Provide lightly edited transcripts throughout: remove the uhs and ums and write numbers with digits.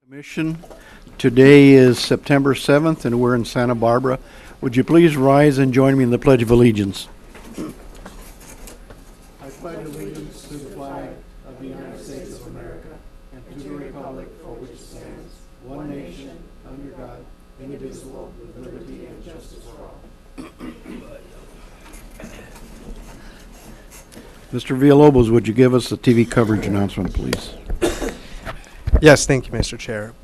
Commission. Today is September 7th, and we're in Santa Barbara. Would you please rise and join me in the Pledge of Allegiance? I pledge allegiance to the flag of the United States of America and to the republic for which it stands, one nation, under God, indivisible, with liberty and justice for all. Mr. Villalobos, would you give us the TV coverage announcement, please? Yes, thank you, Mr. Chair.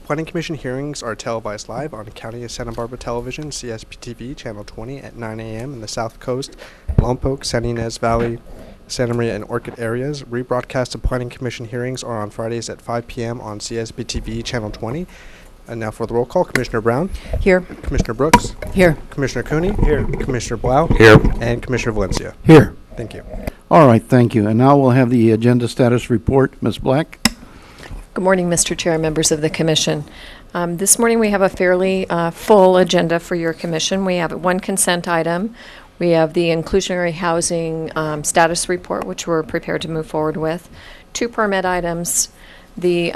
Planning Commission hearings are televised live on County of Santa Barbara Television, CSPTV, Channel 20 at 9 a.m. in the South Coast, Lompoc, San Ynez Valley, Santa Maria, and Orchid areas. Rebroadcast of Planning Commission hearings are on Fridays at 5 p.m. on CSPTV, Channel 20. And now for the roll call, Commissioner Brown. Here. Commissioner Brooks. Here. Commissioner Cooney. Here. Commissioner Blau. Here. And Commissioner Valencia. Here. Thank you. All right, thank you. And now we'll have the agenda status report. Ms. Black? Good morning, Mr. Chair, members of the Commission. This morning we have a fairly full agenda for your Commission. We have one consent item. We have the inclusionary housing status report, which we're prepared to move forward with. Two permit items, the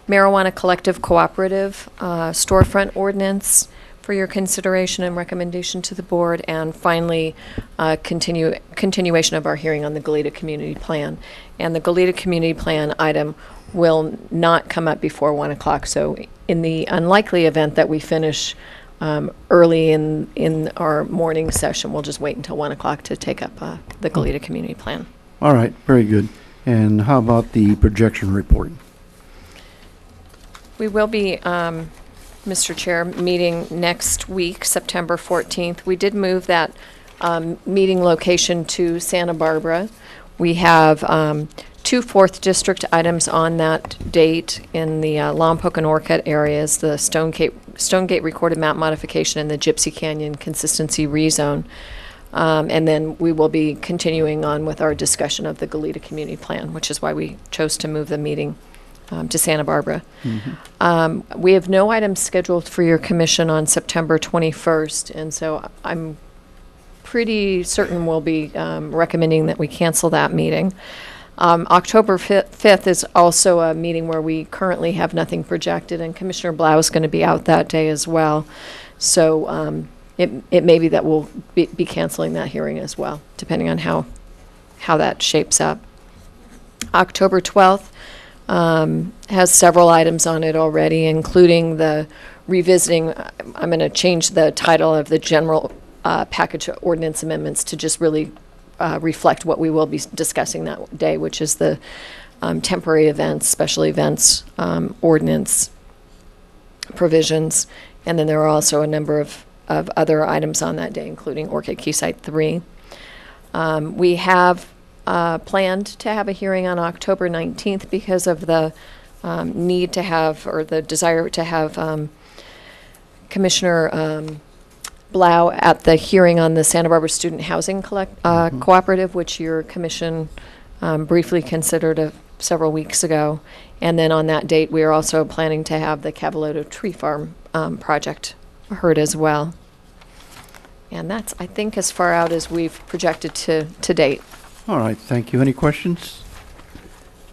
marijuana collective cooperative storefront ordinance for your consideration and recommendation to the board, and finally continuation of our hearing on the Goleta Community Plan. And the Goleta Community Plan item will not come up before 1 o'clock. So in the unlikely event that we finish early in our morning session, we'll just wait until 1 o'clock to take up the Goleta Community Plan. All right, very good. And how about the projection report? We will be, Mr. Chair, meeting next week, September 14th. We did move that meeting location to Santa Barbara. We have two 4th District items on that date in the Lompoc and Orchid areas, the Stonegate recorded map modification and the Gypsy Canyon consistency rezone. And then we will be continuing on with our discussion of the Goleta Community Plan, which is why we chose to move the meeting to Santa Barbara. Mm-hmm. We have no items scheduled for your commission on September 21st, and so I'm pretty certain we'll be recommending that we cancel that meeting. October 5th is also a meeting where we currently have nothing projected, and Commissioner Blau is going to be out that day as well. So it may be that we'll be canceling that hearing as well, depending on how that shapes up. October 12th has several items on it already, including the revisiting. I'm going to change the title of the general package of ordinance amendments to just really reflect what we will be discussing that day, which is the temporary events, special events ordinance provisions. And then there are also a number of other items on that day, including Orchid Quayside 3. We have planned to have a hearing on October 19th because of the need to have, or the desire to have Commissioner Blau at the hearing on the Santa Barbara Student Housing Cooperative, which your commission briefly considered several weeks ago. And then on that date, we are also planning to have the Cavaloto Tree Farm project heard as well. And that's, I think, as far out as we've projected to date. All right, thank you. Any questions?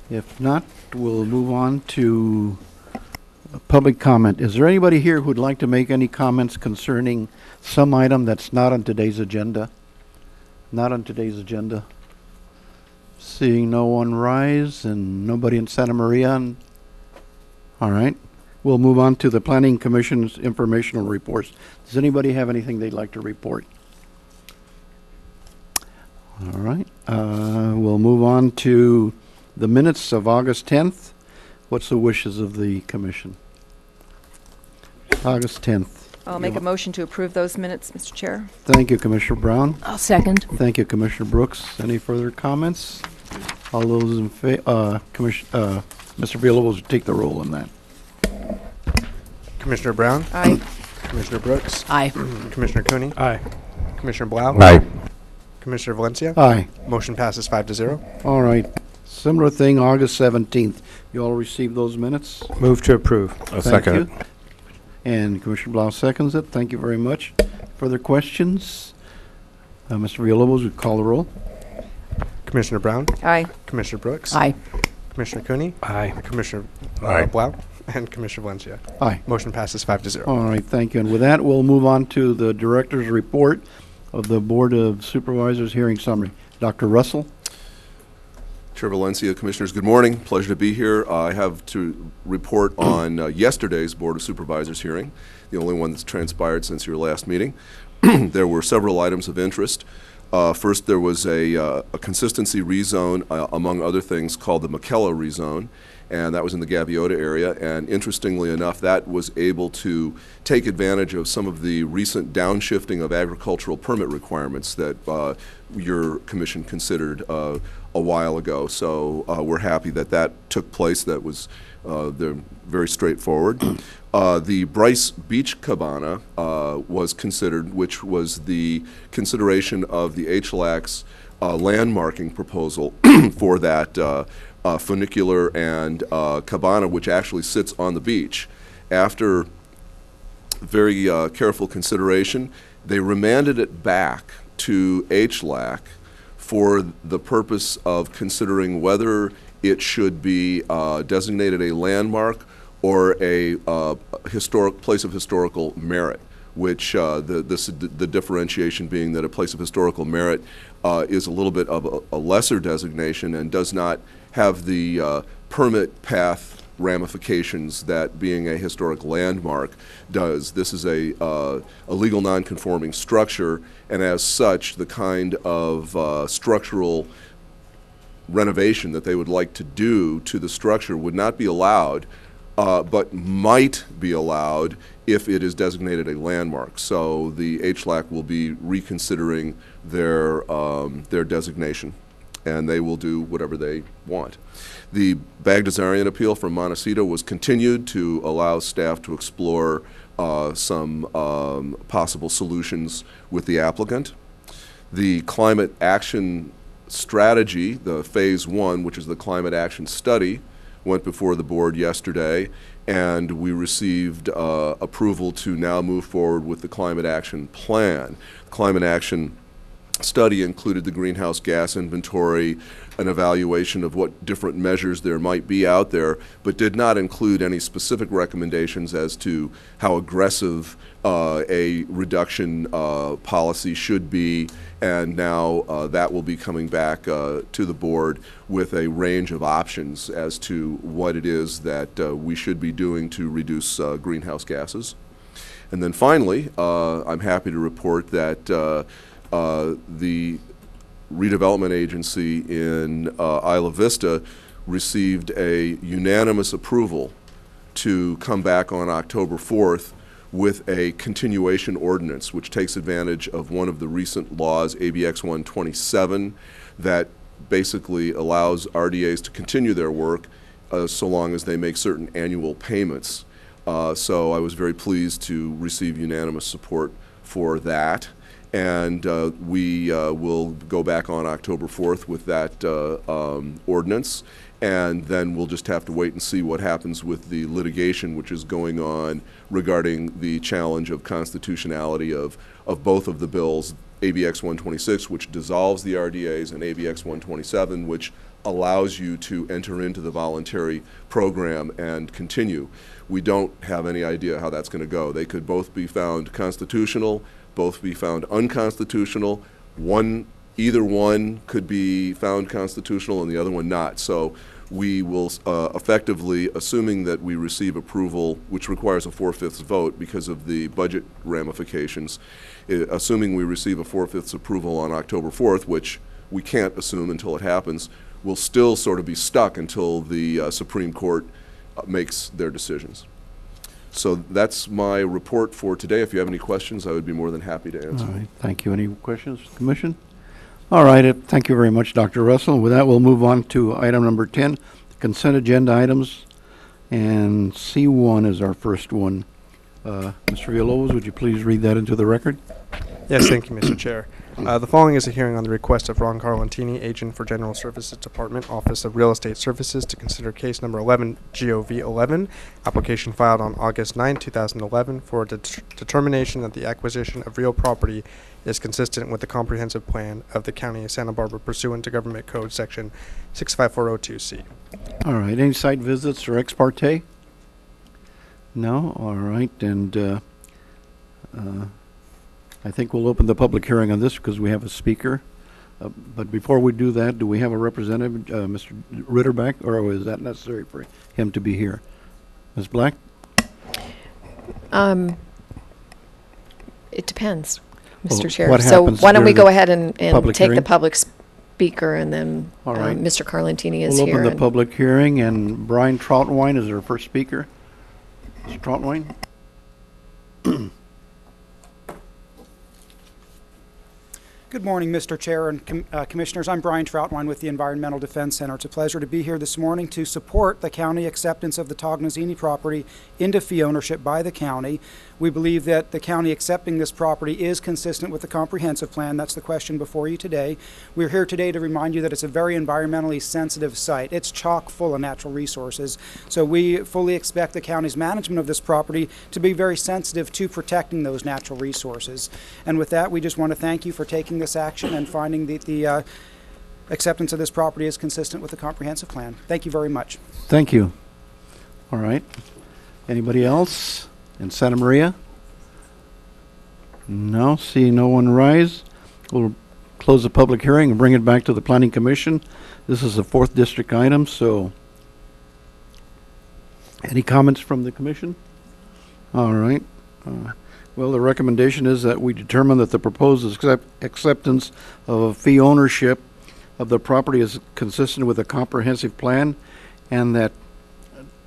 If not, we'll move on to public comment. Is there anybody here who would like to make any comments concerning some item that's not on today's agenda? Not on today's agenda. Seeing no one rise and nobody in Santa Maria. All right. We'll move on to the Planning Commission's informational reports. Does anybody have anything they'd like to report? All right. We'll move on to the minutes of August 10th. What's the wishes of the Commission? August 10th. I'll make a motion to approve those minutes, Mr. Chair. Thank you, Commissioner Brown. I'll second. Thank you, Commissioner Brooks. Any further comments? All those in favor, Mr. Villalobos will take the roll on that. Commissioner Brown. Aye. Commissioner Brooks. Aye. Commissioner Cooney. Aye. Commissioner Blau. Aye. Commissioner Valencia. Aye. Motion passes 5-0. All right. Similar thing, August 17th. You all received those minutes? Move to approve. Thank I'll second you. it. And Commissioner Blau seconds it. Thank you very much. Further questions? Mr. Villalobos would call the roll. Commissioner Brown. Aye. Commissioner Brooks. Aye. Commissioner Cooney, Aye. Commissioner Aye. Blau, and Commissioner Valencia. Aye. Motion passes 5-0. All right, thank you. And with that, we'll move on to the Director's Report of the Board of Supervisors Hearing Summary. Dr. Russell? Chair Valencia, Commissioners, good morning. Pleasure to be here. I have to report on yesterday's Board of Supervisors hearing, the only one that's transpired since your last meeting. There were several items of interest. First, there was a consistency rezone, among other things, called the McKellar rezone, and that was in the Gaviota area. And interestingly enough, that was able to take advantage of some of the recent downshifting of agricultural permit requirements that your commission considered a while ago. So we're happy that that took place. That was they're very straightforward. The Bryce Beach Cabana was considered, which was the consideration of the HLAC's landmarking proposal for that funicular and cabana, which actually sits on the beach. After very careful consideration, they remanded it back to HLAC for the purpose of considering whether it should be designated a landmark or a historic place of historical merit, which the differentiation being that a place of historical merit is a little bit of a lesser designation and does not have the permit path ramifications that being a historic landmark does. This is a legal non-conforming structure, and as such, the kind of structural renovation that they would like to do to the structure would not be allowed, but might be allowed if it is designated a landmark. So the HLAC will be reconsidering their designation, and they will do whatever they want. The Bagdasarian appeal from Montecito was continued to allow staff to explore some possible solutions with the applicant. The climate action strategy, the phase 1, which is the climate action study, went before the board yesterday, and we received approval to now move forward with the climate action plan. Climate action study included the greenhouse gas inventory, an evaluation of what different measures there might be out there, but did not include any specific recommendations as to how aggressive a reduction policy should be, and now that will be coming back to the board with a range of options as to what it is that we should be doing to reduce greenhouse gases. And then finally, I'm happy to report that the redevelopment agency in Isla Vista received a unanimous approval to come back on October 4th with a continuation ordinance, which takes advantage of one of the recent laws, ABX 127, that basically allows RDAs to continue their work so long as they make certain annual payments. So I was very pleased to receive unanimous support for that. And we will go back on October 4th with that ordinance, and then we'll just have to wait and see what happens with the litigation which is going on regarding the challenge of constitutionality of both of the bills, ABX 126, which dissolves the RDAs, and ABX 127, which allows you to enter into the voluntary program and continue. We don't have any idea how that's going to go. They could both be found constitutional, both be found unconstitutional. Either one could be found constitutional and the other one not. So we will effectively, assuming that we receive approval, which requires a 4/5 vote because of the budget ramifications, assuming we receive a 4/5 approval on October 4th, which we can't assume until it happens, we'll still sort of be stuck until the Supreme Court makes their decisions. So that's my report for today. If you have any questions, I would be more than happy to answer. All right, thank you. Any questions, Commission? All right, thank you very much, Dr. Russell. With that, we'll move on to item number 10, consent agenda items, and C1 is our first one. Mr. Villalobos, would you please read that into the record? Yes, thank you, Mr. Chair. The following is a hearing on the request of Ron Carlantini, Agent for General Services Department, Office of Real Estate Services, to consider case number 11, GOV 11, application filed on August 9, 2011, for a determination that the acquisition of real property is consistent with the comprehensive plan of the County of Santa Barbara pursuant to Government Code Section 65402C. All right, any site visits or ex parte? No? All right, and I think we'll open the public hearing on this because we have a speaker. But before we do that, do we have a representative, Mr. Ritterback, or is that necessary for him to be here? Ms. Black? It depends, Well, Mr. Chair. what So happens why don't we during go the ahead and public take the hearing? public speaker, and then All right. Mr. Carlantini is We'll here. open the and- public hearing, and Brian Troutwine is our first speaker. Mr. Troutwine? Good morning, Mr. Chair and Commissioners. I'm Brian Troutwine with the Environmental Defense Center. It's a pleasure to be here this morning to support the county acceptance of the Tognazzini property into fee ownership by the county. We believe that the county accepting this property is consistent with the comprehensive plan. That's the question before you today. We're here today to remind you that it's a very environmentally sensitive site. It's chock full of natural resources. So we fully expect the county's management of this property to be very sensitive to protecting those natural resources. And with that, we just want to thank you for taking this action and finding that the acceptance of this property is consistent with the comprehensive plan. Thank you very much. Thank you. All right. Anybody else in Santa Maria? No, see no one rise. We'll close the public hearing and bring it back to the Planning Commission. This is a 4th District item, so any comments from the commission? All right. Well, the recommendation is that we determine that the proposed acceptance of fee ownership of the property is consistent with a comprehensive plan, and that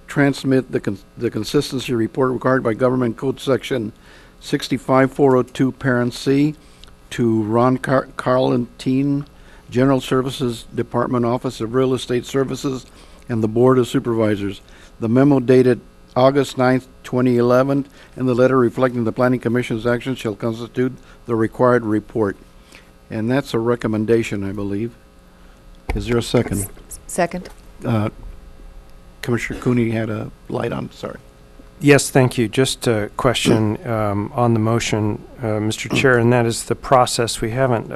transmit the consistency report required by Government Code Section 65402, Parent C, to Ron Carlantine, General Services Department, Office of Real Estate Services, and the Board of Supervisors. The memo dated August 9th, 2011, and the letter reflecting the Planning Commission's action shall constitute the required report. And that's a recommendation, I believe. Is there a second? Second. Commissioner Cooney had a light on, sorry. Yes, thank you. Just a question on the motion, Mr. Chair, and that is the process. We haven't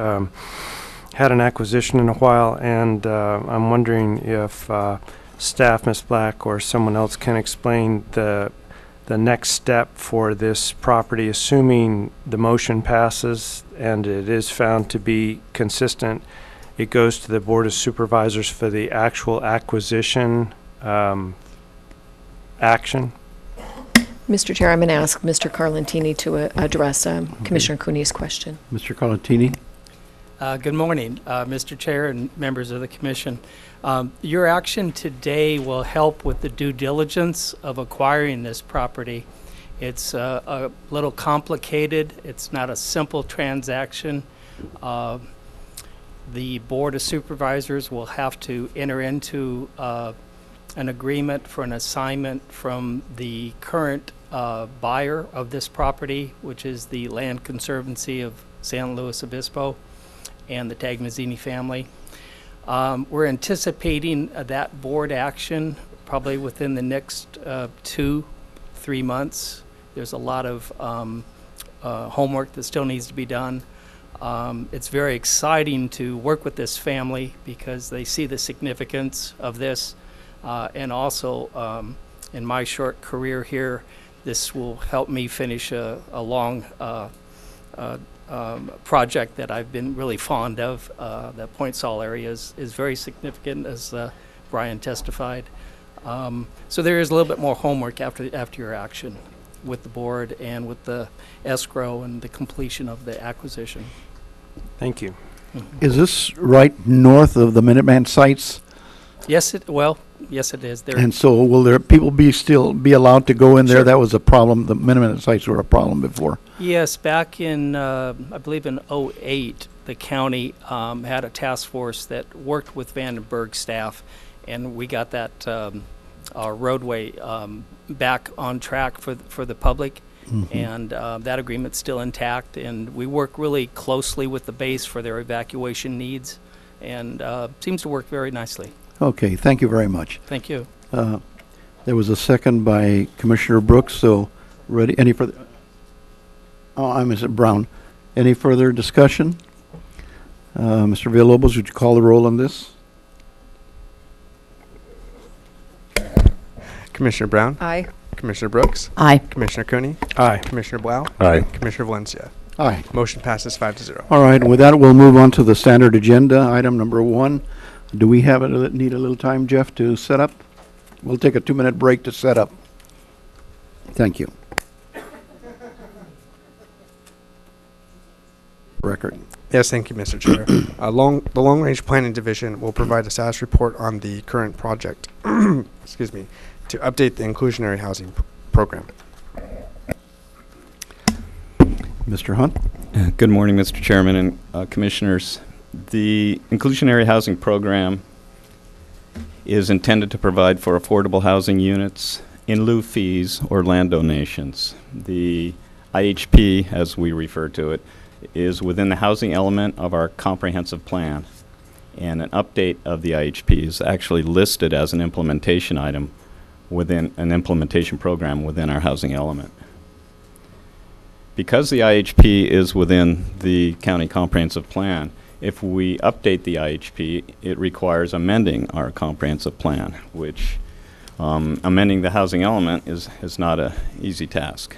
had an acquisition in a while, and I'm wondering if staff, Ms. Black, or someone else can explain the next step for this property, assuming the motion passes and it is found to be consistent. It goes to the Board of Supervisors for the actual acquisition action. Mr. Chair, I'm going to ask Mr. Carlantini to address Commissioner Cooney's question. Mr. Carlantini? Good morning, Mr. Chair and members of the Commission. Your action today will help with the due diligence of acquiring this property. It's a little complicated. It's not a simple transaction. The Board of Supervisors will have to enter into an agreement for an assignment from the current buyer of this property, which is the Land Conservancy of San Luis Obispo and the Tognazzini family. We're anticipating that board action probably within the next 2-3 months. There's a lot of homework that still needs to be done. It's very exciting to work with this family because they see the significance of this, and also in my short career here, this will help me finish a long project that I've been really fond of. The Point Sol area is very significant, as Brian testified. So there is a little bit more homework after your action with the board and with the escrow and the completion of the acquisition. Thank you. Is this right north of the Minuteman sites? Yes, yes it is. There. And so will there people still be allowed to go in there? Sure. That was a problem. The Minuteman sites were a problem before. Yes, back in, I believe in '08, the county had a task force that worked with Vandenberg staff, and we got that roadway back on track for the public. And that agreement's still intact, and we work really closely with the base for their evacuation needs, and seems to work very nicely. Okay, thank you very much. Thank you. There was a second by Commissioner Brooks, so ready, any further? Oh, I'm Mr. Brown. Any further discussion? Mr. Villalobos, would you call the roll on this? Commissioner Brown, Aye. Commissioner Brooks, Aye. Commissioner Cooney, Aye. Commissioner Blau, Aye. Commissioner Valencia. Aye. Motion passes 5-0. All right, and with that, we'll move on to the standard agenda, item number 1. Do we have need a little time, Jeff, to set up? We'll take a 2-minute break to set up. Thank you. Record. Yes, thank you, Mr. Chair. The Long Range Planning Division will provide a status report on the current project, excuse me, to update the inclusionary housing program. Mr. Hunt? Good morning, Mr. Chairman and Commissioners. The inclusionary housing program is intended to provide for affordable housing units in lieu fees or land donations. The IHP, as we refer to it, is within the housing element of our comprehensive plan, and an update of the IHP is actually listed as an implementation item within an implementation program within our housing element. Because the IHP is within the county comprehensive plan, if we update the IHP, it requires amending our comprehensive plan, which amending the housing element is not an easy task.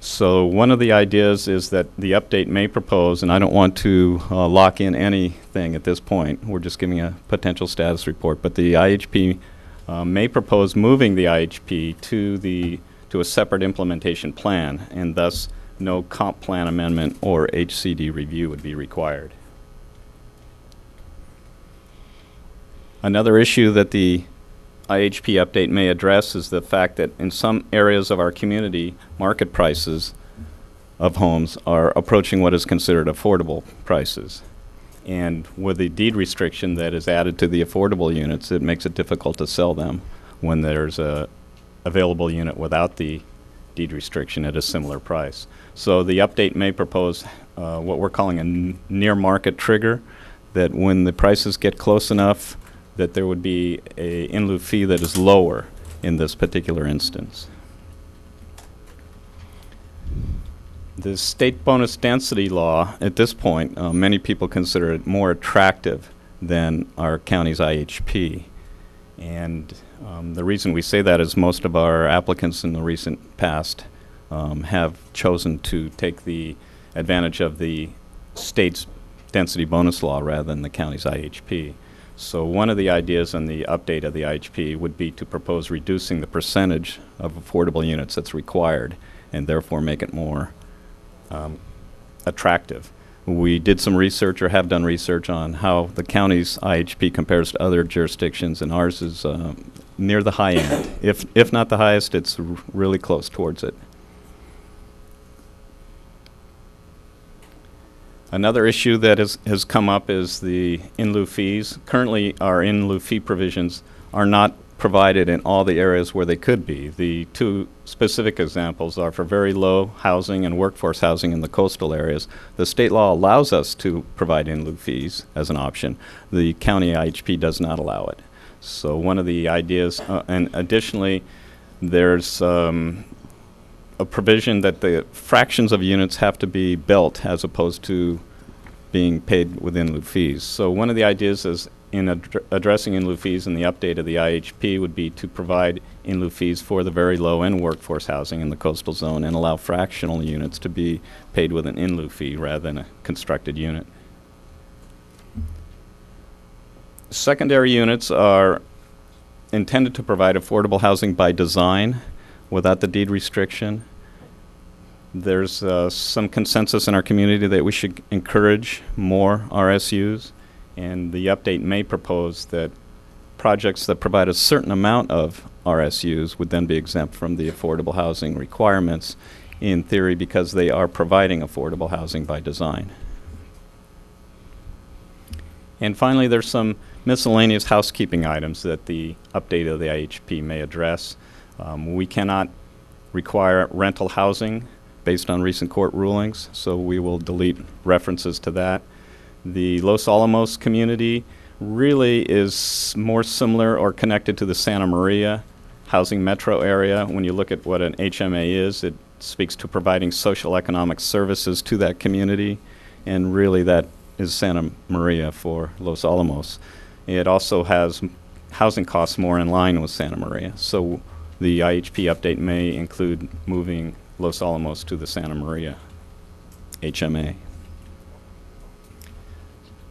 So one of the ideas is that the update may propose, and I don't want to lock in anything at this point, we're just giving a potential status report, but the IHP may propose moving the IHP to a separate implementation plan, and thus no comp plan amendment or HCD review would be required. Another issue that the IHP update may address is the fact that in some areas of our community, market prices of homes are approaching what is considered affordable prices. And with the deed restriction that is added to the affordable units, it makes it difficult to sell them when there's a available unit without the deed restriction at a similar price. So the update may propose what we're calling a near market trigger, that when the prices get close enough that there would be a in lieu fee that is lower in this particular instance. The state bonus density law, at this point, many people consider it more attractive than our county's IHP. And the reason we say that is most of our applicants in the recent past have chosen to take the advantage of the state's density bonus law rather than the county's IHP. So one of the ideas in the update of the IHP would be to propose reducing the percentage of affordable units that's required and therefore make it more attractive. We did some research, or have done research, on how the county's IHP compares to other jurisdictions, and ours is near the high end. If not the highest, it's really close towards it. Another issue that has come up is the in lieu fees. Currently, our in lieu fee provisions are not provided in all the areas where they could be. The two specific examples are for very low housing and workforce housing in the coastal areas. The state law allows us to provide in lieu fees as an option. The county IHP does not allow it. So one of the ideas, and additionally, there's a provision that the fractions of units have to be built as opposed to being paid with in lieu fees. So one of the ideas is in addressing in lieu fees in the update of the IHP would be to provide in lieu fees for the very low end workforce housing in the coastal zone and allow fractional units to be paid with an in lieu fee rather than a constructed unit. Secondary units are intended to provide affordable housing by design without the deed restriction. There's some consensus in our community that we should encourage more RSUs, and the update may propose that projects that provide a certain amount of RSUs would then be exempt from the affordable housing requirements, in theory, because they are providing affordable housing by design. And finally, there's some miscellaneous housekeeping items that the update of the IHP may address. We cannot require rental housing based on recent court rulings, so we will delete references to that. The Los Alamos community really is more similar or connected to the Santa Maria housing metro area. When you look at what an HMA is, it speaks to providing social economic services to that community, and really that is Santa Maria for Los Alamos. It also has housing costs more in line with Santa Maria, so the IHP update may include moving Los Alamos to the Santa Maria HMA.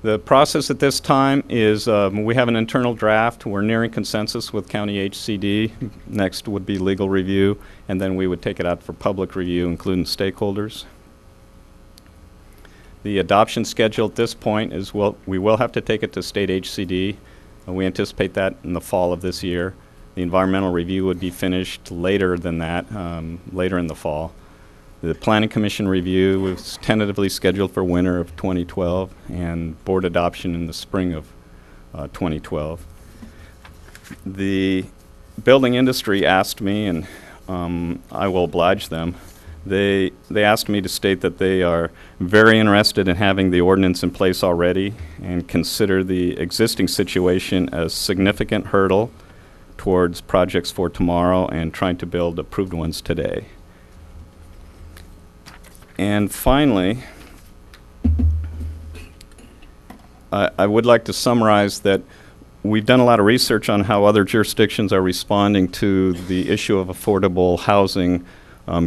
The process at this time is we have an internal draft. We're nearing consensus with County HCD. Next would be legal review, and then we would take it out for public review, including stakeholders. The adoption schedule at this point is we will have to take it to state HCD. We anticipate that in the fall of this year. The environmental review would be finished later than that, later in the fall. The Planning Commission review was tentatively scheduled for winter of 2012 and board adoption in the spring of 2012. The building industry asked me, and I will oblige them, they asked me to state that they are very interested in having the ordinance in place already and consider the existing situation a significant hurdle towards projects for tomorrow and trying to build approved ones today. And finally, I would like to summarize that we've done a lot of research on how other jurisdictions are responding to the issue of affordable housing,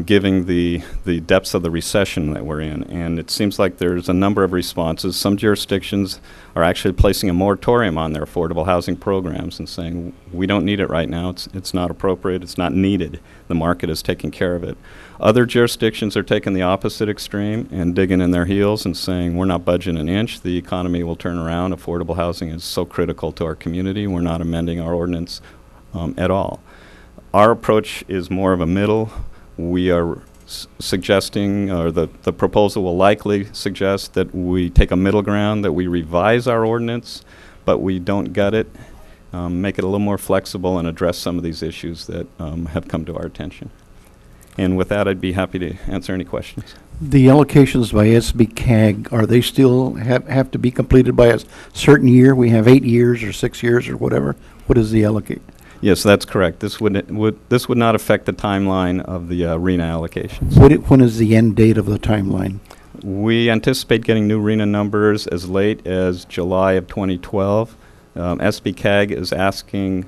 given the depths of the recession that we're in. And it seems like there's a number of responses. Some jurisdictions are actually placing a moratorium on their affordable housing programs and saying, we don't need it right now, it's not appropriate, it's not needed, the market is taking care of it. Other jurisdictions are taking the opposite extreme and digging in their heels and saying, we're not budging an inch, the economy will turn around, affordable housing is so critical to our community, we're not amending our ordinance at all. Our approach is more of a middle. We are suggesting, or the proposal will likely suggest that we take a middle ground, that we revise our ordinance, but we don't gut it, make it a little more flexible and address some of these issues that have come to our attention. And with that, I'd be happy to answer any questions. The allocations by SB-CAG, are they still have to be completed by a certain year? We have 8 years or 6 years or whatever. What is the allocate? Yes, that's correct. This would not affect the timeline of the RENA allocations. When is the end date of the timeline? We anticipate getting new RENA numbers as late as July of 2012. SB-CAG is asking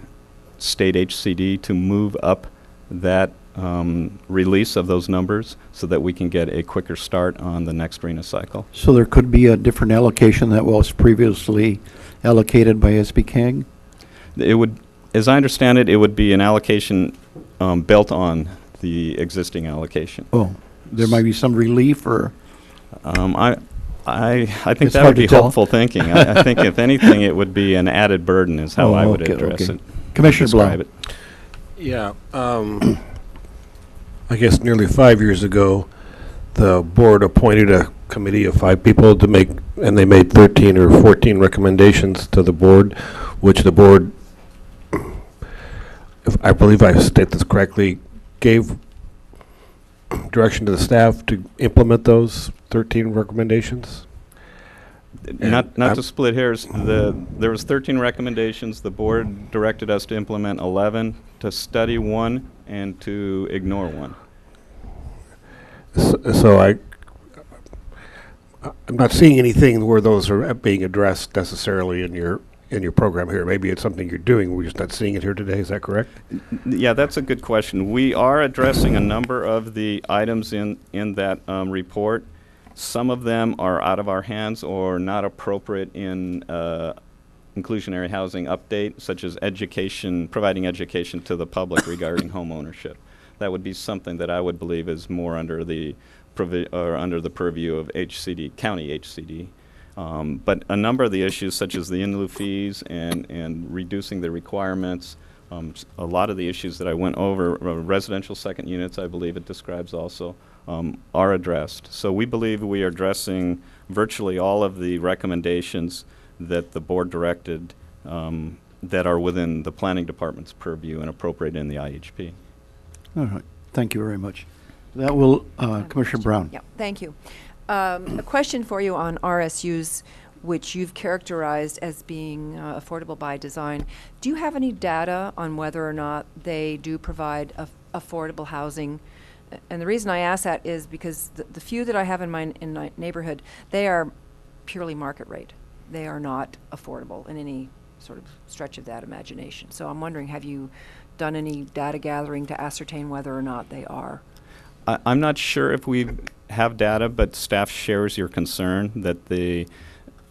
state HCD to move up that release of those numbers so that we can get a quicker start on the next RENA cycle. So there could be a different allocation that was previously allocated by SB-CAG? It would, as I understand it, it would be an allocation built on the existing allocation. Oh, there might be some relief, or? I think It's that hard would be to tell. hopeful thinking. I think if anything, it would be an added burden is how I would address it. Commissioner describe Blau. it. Yeah, I guess nearly 5 years ago, the board appointed a committee of 5 people to make, and they made 13 or 14 recommendations to the board, which the board, if I believe I state this correctly, gave direction to the staff to implement those 13 recommendations. Not I'm- to split hairs, there was 13 recommendations. The board directed us to implement 11, to study 1, and to ignore 1. So I'm not seeing anything where those are being addressed necessarily in your program here. Maybe it's something you're doing, we're just not seeing it here today. Is that correct? Yeah, that's a good question. We are addressing a number of the items in that report. Some of them are out of our hands or not appropriate in inclusionary housing update, such as education, providing education to the public regarding home ownership. That would be something that I would believe is more under the purview of HCD, county HCD. But a number of the issues, such as the in-lieu fees and reducing the requirements, a lot of the issues that I went over, residential second units, I believe it describes also, are addressed. So we believe we are addressing virtually all of the recommendations that the board directed that are within the planning department's purview and appropriate in the IHP. All right. Thank you very much. That will, Commissioner Brown. Yeah, thank you. A question for you on RSUs, which you've characterized as being affordable by design. Do you have any data on whether or not they do provide affordable housing? And the reason I ask that is because the few that I have in my neighborhood, they are purely market rate. They are not affordable in any sort of stretch of that imagination. So I'm wondering, have you done any data gathering to ascertain whether or not they are? I'm not sure if we have data, but staff shares your concern that they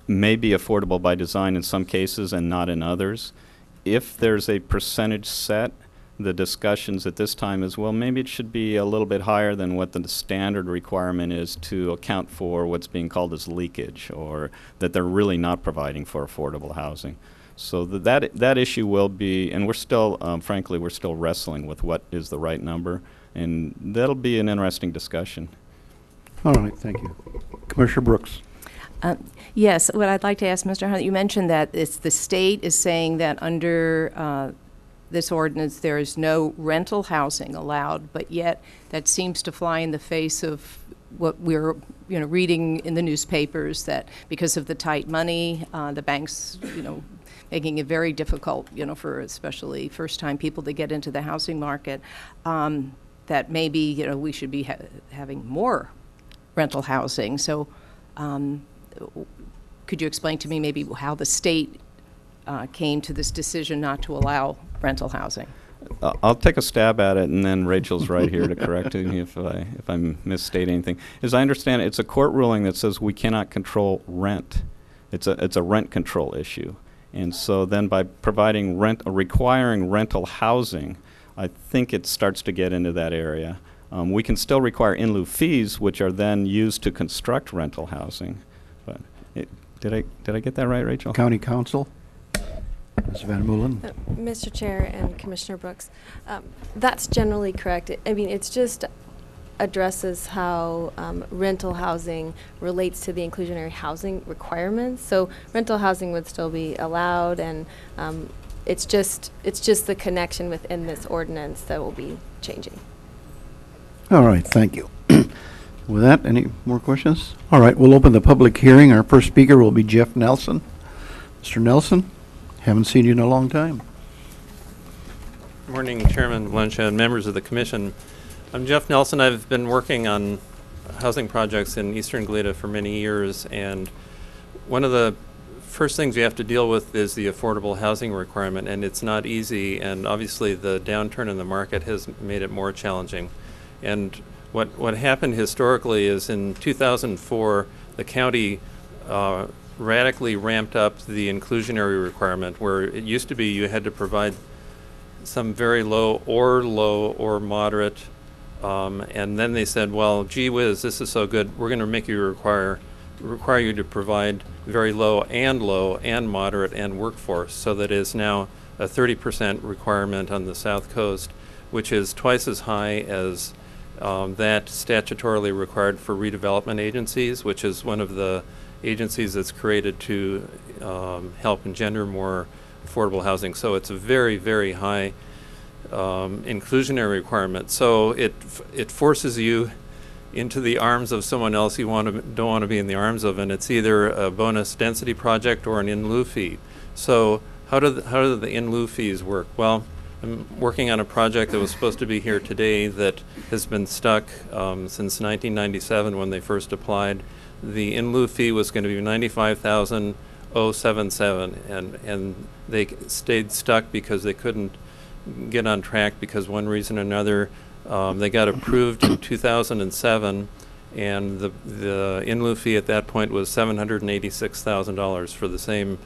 may be affordable by design in some cases and not in others. If there's a percentage set, the discussions at this time is, well, maybe it should be a little bit higher than what the standard requirement is to account for what's being called as leakage, or that they're really not providing for affordable housing. So that issue will be, and we're still, frankly, we're still wrestling with what is the right number, and that'll be an interesting discussion. All right, thank you. Commissioner Brooks. Yes, what I'd like to ask Mr. Hunt, you mentioned that it's the state is saying that under this ordinance there is no rental housing allowed, but yet that seems to fly in the face of what we're reading in the newspapers, that because of the tight money, the banks making it very difficult for especially first-time people to get into the housing market, that maybe we should be having more rental housing. So could you explain to me maybe how the state came to this decision not to allow rental housing? I'll take a stab at it, and then Rachel's right here to correct me if I misstate anything. As I understand it, it's a court ruling that says we cannot control rent. It's a rent control issue, and so then by providing requiring rental housing, I think it starts to get into that area. We can still require in lieu fees, which are then used to construct rental housing. But did I get that right, Rachel? County Council. Ms. Van Moolen. Mr. Chair and Commissioner Brooks, that's generally correct. I mean, it's just addresses how rental housing relates to the inclusionary housing requirements. So rental housing would still be allowed, and it's just the connection within this ordinance that will be changing. All right, thank you. With that, any more questions? All right, we'll open the public hearing. Our first speaker will be Jeff Nelson. Mr. Nelson, haven't seen you in a long time. Good morning, Chairman Valencia and members of the Commission. I'm Jeff Nelson. I've been working on housing projects in Eastern Galeta for many years, and one of the first things you have to deal with is the affordable housing requirement, and it's not easy, and obviously the downturn in the market has made it more challenging. And what happened historically is in 2004, the county radically ramped up the inclusionary requirement, where it used to be you had to provide some very low or moderate, and then they said, well, gee whiz, this is so good, we're going to make you require you to provide very low and moderate and workforce, so that is now a 30% requirement on the South Coast, which is twice as high as that statutorily required for redevelopment agencies, which is one of the agencies that's created to help engender more affordable housing. So it's a very, very high inclusionary requirement. So it forces you into the arms of someone else you don't want to be in the arms of, and it's either a bonus density project or an in lieu fee. So how do the in lieu fees work? Well, I'm working on a project that was supposed to be here today that has been stuck since 1997 when they first applied. The in lieu fee was going to be $95,077, and they stayed stuck because they couldn't get on track because one reason or another. They got approved in 2007, and the in lieu fee at that point was $786,000 for the same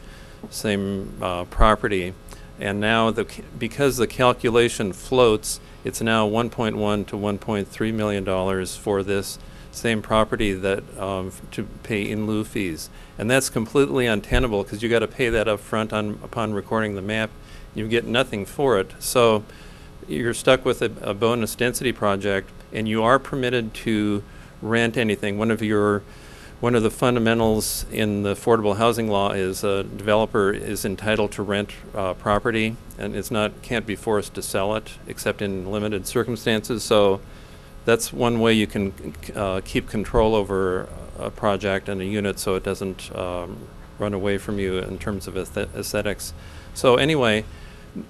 property. And now, because the calculation floats, it's now $1.1 to $1.3 million for this same property that to pay in lieu fees, and that's completely untenable because you got to pay that up front upon recording the map. You get nothing for it, so you're stuck with a bonus density project, and you are permitted to rent anything. One of your one of the fundamentals in the affordable housing law is a developer is entitled to rent property, and can't be forced to sell it except in limited circumstances. So that's one way you can keep control over a project and a unit so it doesn't run away from you in terms of aesthetics. So anyway,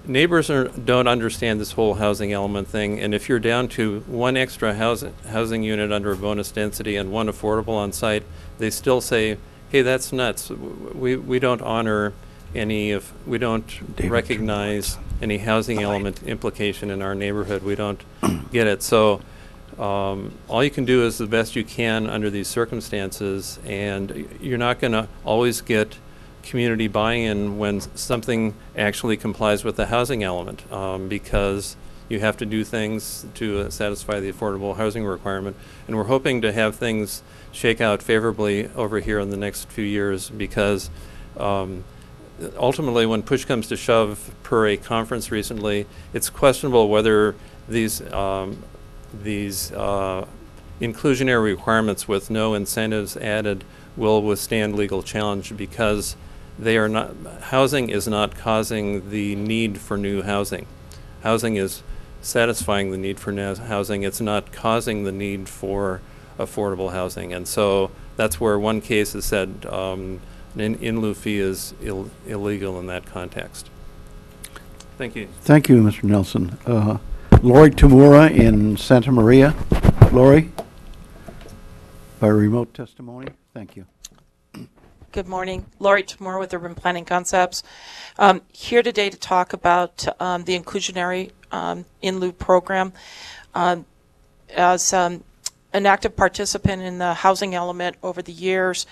neighbors don't understand this whole housing element thing, and if you're down to one extra housing unit under a bonus density and one affordable on site, they still say, hey, that's nuts. We don't honor we don't recognize any housing element implication in our neighborhood. We don't get it. So all you can do is the best you can under these circumstances, and you're not going to always get community buy-in when something actually complies with the housing element, because you have to do things to satisfy the affordable housing requirement. And we're hoping to have things shake out favorably over here in the next few years, because ultimately, when push comes to shove, per a conference recently, it's questionable whether these inclusionary requirements with no incentives added will withstand legal challenge, because housing is not causing the need for new housing. Housing is satisfying the need for housing. It's not causing the need for affordable housing. And so that's where one case has said an in lieu fee is illegal in that context. Thank you. Thank you, Mr. Nelson. Lori Tamura in Santa Maria. Lori, by remote testimony. Thank you. Good morning. Lori Tamura with Urban Planning Concepts. Here today to talk about the inclusionary in lieu program. As an active participant in the housing element over the years,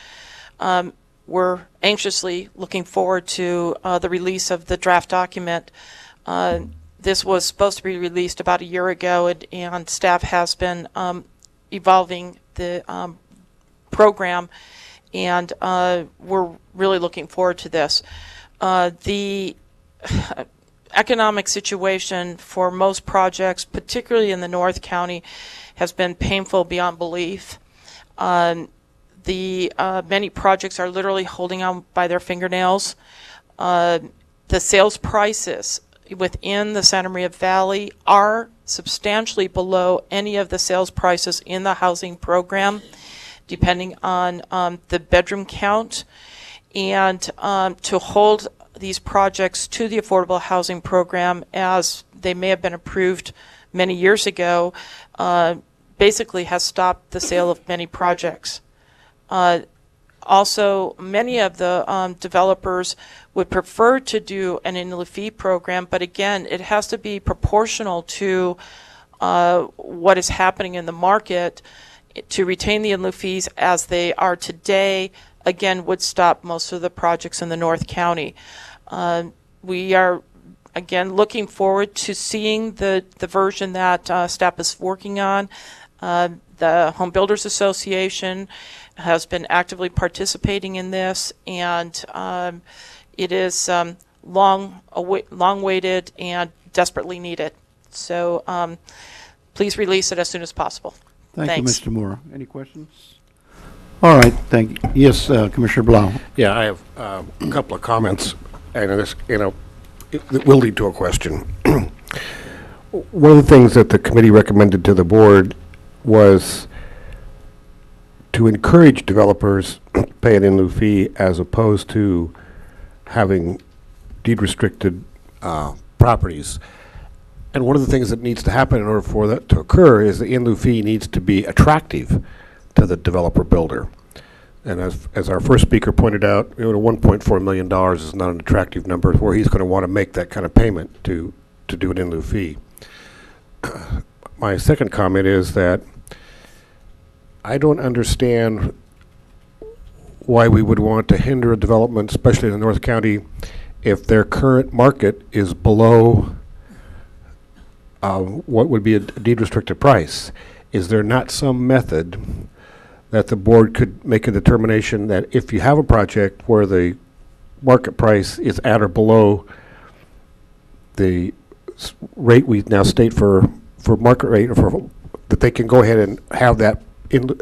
we're anxiously looking forward to the release of the draft document. This was supposed to be released about a year ago, and staff has been evolving the program, and we're really looking forward to this. The economic situation for most projects, particularly in the North County, has been painful beyond belief. Many projects are literally holding on by their fingernails. The sales prices within the Santa Maria Valley are substantially below any of the sales prices in the housing program, depending on the bedroom count. And to hold these projects to the affordable housing program as they may have been approved many years ago basically has stopped the sale of many projects. Also, many of the developers would prefer to do an in lieu fee program, but again, it has to be proportional to what is happening in the market. To retain the in lieu fees as they are today, again, would stop most of the projects in the North County. We are, again, looking forward to seeing the version that staff is working on. The Home Builders Association has been actively participating in this, and it is long-awaited and desperately needed. So please release it as soon as possible. Thanks. You, Mr. Moore. Any questions? All right, thank you. Yes, Commissioner Blau. Yeah, I have a couple of comments, and this, it will lead to a question. One of the things that the committee recommended to the board was to encourage developers to pay an in lieu fee as opposed to having deed restricted properties. And one of the things that needs to happen in order for that to occur is the in lieu fee needs to be attractive to the developer builder. And as our first speaker pointed out, $1.4 million is not an attractive number where he's going to want to make that kind of payment to do an in lieu fee. My second comment is that I don't understand why we would want to hinder a development, especially in the North County, if their current market is below what would be a deed restricted price. Is there not some method that the board could make a determination that if you have a project where the market price is at or below the rate we now state for market rate, or that they can go ahead and have that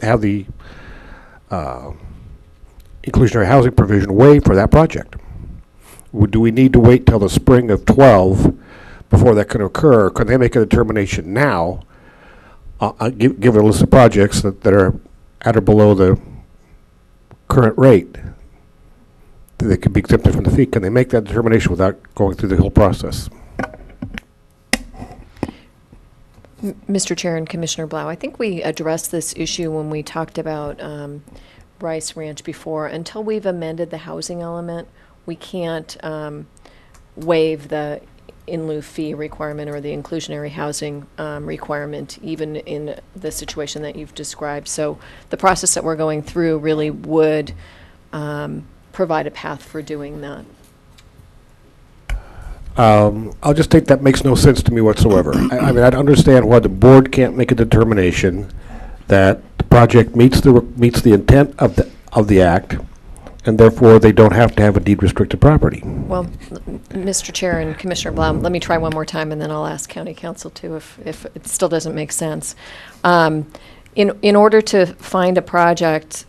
have the inclusionary housing provision waived for that project? Do we need to wait till the spring of 12 before that can occur? Could they make a determination now, give a list of projects that are at or below the current rate, that they could be exempted from the fee? Can they make that determination without going through the whole process? Mr. Chair and Commissioner Blau, I think we addressed this issue when we talked about Rice Ranch before. Until we've amended the housing element, we can't waive the in lieu fee requirement or the inclusionary housing requirement, even in the situation that you've described. So the process that we're going through really would provide a path for doing that. I'll just take that makes no sense to me whatsoever. I mean, I'd understand why the board can't make a determination that the project meets the intent of the act, and therefore they don't have to have a deed restricted property. Well, Mr. Chair and Commissioner Blau, let me try one more time, and then I'll ask County Council too if it still doesn't make sense. In order to find a project,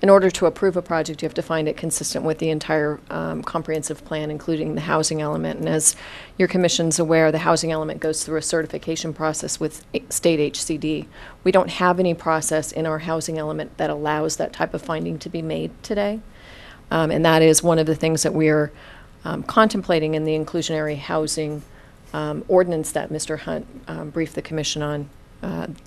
in order to approve a project, you have to find it consistent with the entire comprehensive plan, including the housing element. And as your commission's aware, the housing element goes through a certification process with state HCD. We don't have any process in our housing element that allows that type of finding to be made today. And that is one of the things that we're contemplating in the inclusionary housing ordinance that Mr. Hunt briefed the commission on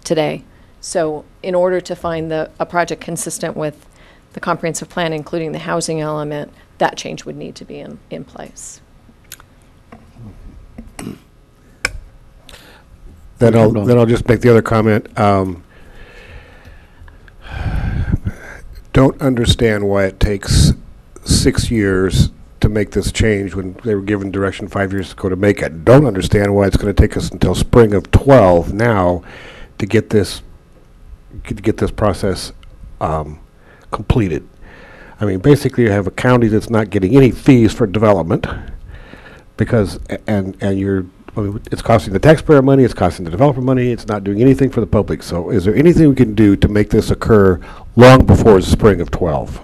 today. So in order to find a project consistent with the comprehensive plan, including the housing element, that change would need to be in place. Then I'll just make the other comment. Don't understand why it takes 6 years to make this change when they were given direction 5 years ago to make it. Don't understand why it's going to take us until spring of 12 now to get this process completed. I mean, basically, you have a county that's not getting any fees for development because, and it's costing the taxpayer money, it's costing the developer money, it's not doing anything for the public. So is there anything we can do to make this occur long before the spring of 12?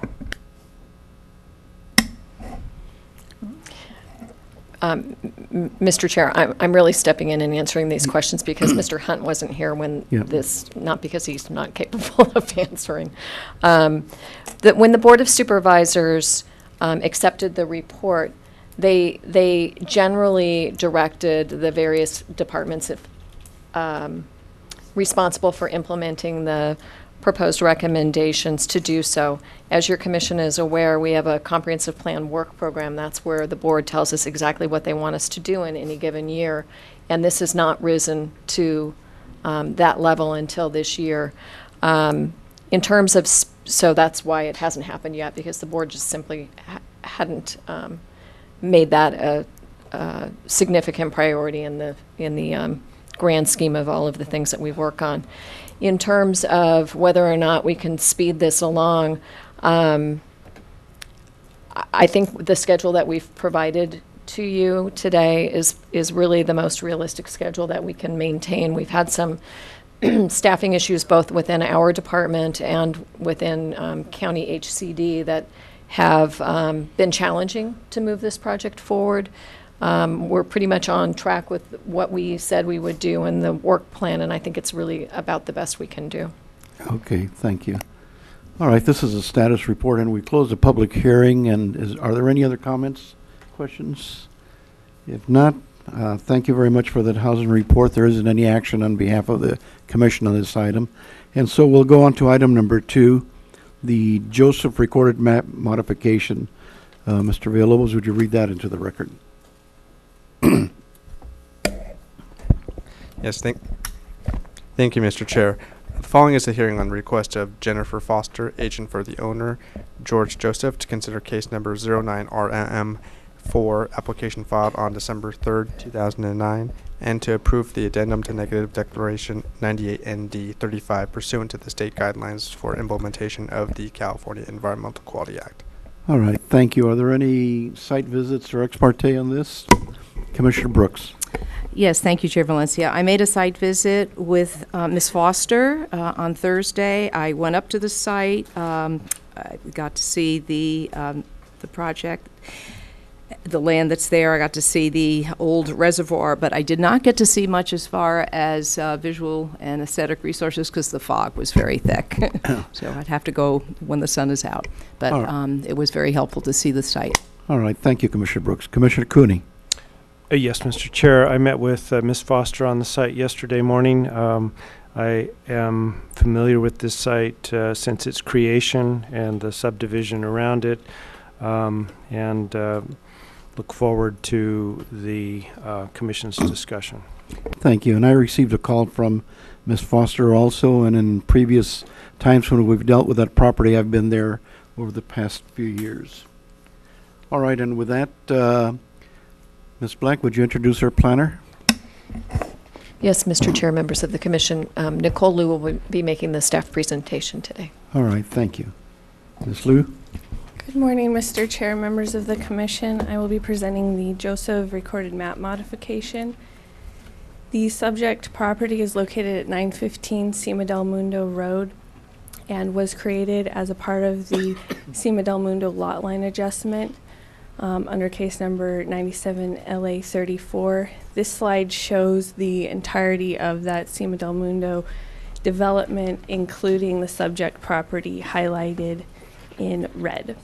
Mr. Chair, I'm really stepping in and answering these questions because Mr. Hunt wasn't here when not because he's not capable of answering. When the Board of Supervisors accepted the report, they generally directed the various departments responsible for implementing the proposed recommendations to do so. As your commission is aware, we have a comprehensive plan work program. That's where the board tells us exactly what they want us to do in any given year. And this has not risen to that level until this year. In terms of, so that's why it hasn't happened yet, because the board just simply hadn't made that a significant priority in the grand scheme of all of the things that we work on. In terms of whether or not we can speed this along, I think the schedule that we've provided to you today is really the most realistic schedule that we can maintain. We've had some staffing issues both within our department and within county HCD that have been challenging to move this project forward. We're pretty much on track with what we said we would do in the work plan, and I think it's really about the best we can do. Okay, thank you. All right, this is a status report, and we closed the public hearing. And are there any other comments, questions? If not, thank you very much for that housing report. There isn't any action on behalf of the commission on this item. And so we'll go on to item number 2, the Joseph recorded map modification. Mr. Villalobos, would you read that into the record? Yes, thank you, Mr. Chair. The following is a hearing on request of Jennifer Foster, agent for the owner, George Joseph, to consider case number 09RMM4, application filed on December 3rd, 2009, and to approve the addendum to negative declaration 98ND 35 pursuant to the state guidelines for implementation of the California Environmental Quality Act. All right, thank you. Are there any site visits or ex parte on this? Commissioner Brooks. Yes, thank you, Chair Valencia. I made a site visit with Ms. Foster on Thursday. I went up to the site. I got to see the project, the land that's there. I got to see the old reservoir, but I did not get to see much as far as visual and aesthetic resources because the fog was very thick. So I'd have to go when the sun is out. But it was very helpful to see the site. All right, thank you, Commissioner Brooks. Commissioner Cooney. Yes, Mr. Chair. I met with Ms. Foster on the site yesterday morning. I am familiar with this site since its creation and the subdivision around it, and look forward to the Commission's discussion. Thank you. And I received a call from Ms. Foster also, and in previous times when we've dealt with that property, I've been there over the past few years. All right, and with that, Ms. Black, would you introduce our planner? Yes, Mr. Chair, members of the Commission. Nicole Liu will be making the staff presentation today. All right, thank you. Ms. Liu? Good morning, Mr. Chair, members of the Commission. I will be presenting the Joseph recorded map modification. The subject property is located at 915 Cima del Mundo Road and was created as a part of the Cima del Mundo lot line adjustment under case number 97 LA 34. This slide shows the entirety of that Cima del Mundo development, including the subject property highlighted in red.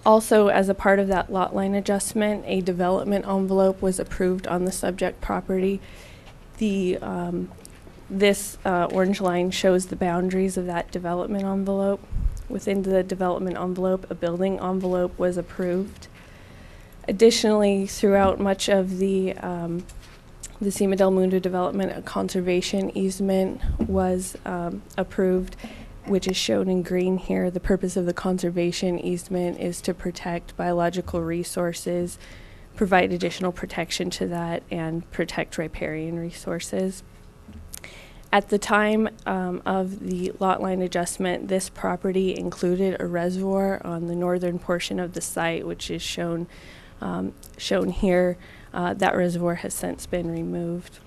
Also, as a part of that lot line adjustment, a development envelope was approved on the subject property. This orange line shows the boundaries of that development envelope. Within the development envelope, a building envelope was approved. Additionally, throughout much of the Cima del Mundo development, a conservation easement was approved, which is shown in green here. The purpose of the conservation easement is to protect biological resources, provide additional protection to that, and protect riparian resources. At the time of the lot line adjustment, this property included a reservoir on the northern portion of the site, which is shown here. That reservoir has since been removed.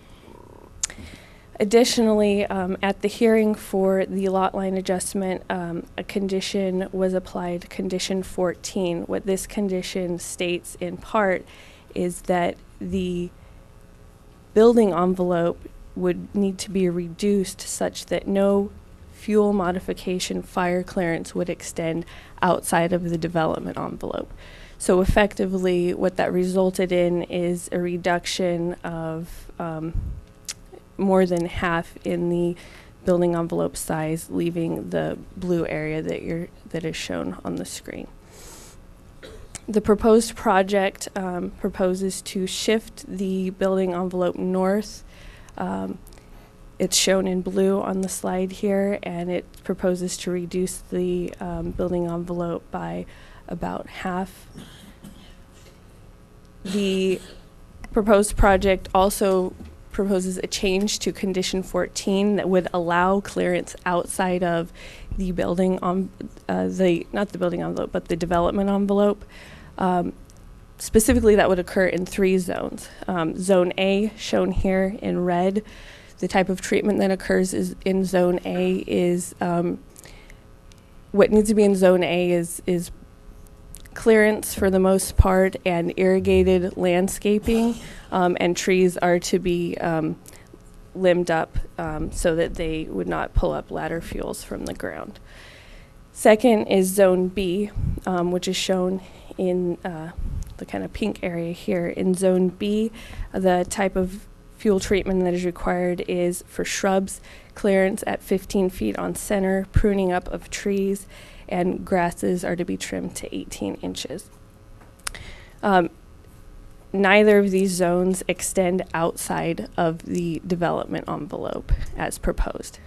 Additionally, at the hearing for the lot line adjustment, a condition was applied, condition 14. What this condition states in part is that the building envelope would need to be reduced such that no fuel modification fire clearance would extend outside of the development envelope. So effectively, what that resulted in is a reduction of more than half in the building envelope size, leaving the blue area that is shown on the screen. The proposed project proposes to shift the building envelope north. It's shown in blue on the slide here, and it proposes to reduce the building envelope by about half. The proposed project also proposes a change to condition 14 that would allow clearance outside of the building on not the building envelope, but the development envelope. Specifically, that would occur in 3 zones. Zone A, shown here in red, the type of treatment that occurs is in Zone A is what needs to be in Zone A is clearance for the most part and irrigated landscaping, and trees are to be limbed up so that they would not pull up ladder fuels from the ground. Second is Zone B, which is shown in the kind of pink area here. In Zone B, the type of fuel treatment that is required is for shrubs, clearance at 15 feet on center, pruning up of trees, and grasses are to be trimmed to 18 inches. Neither of these zones extend outside of the development envelope as proposed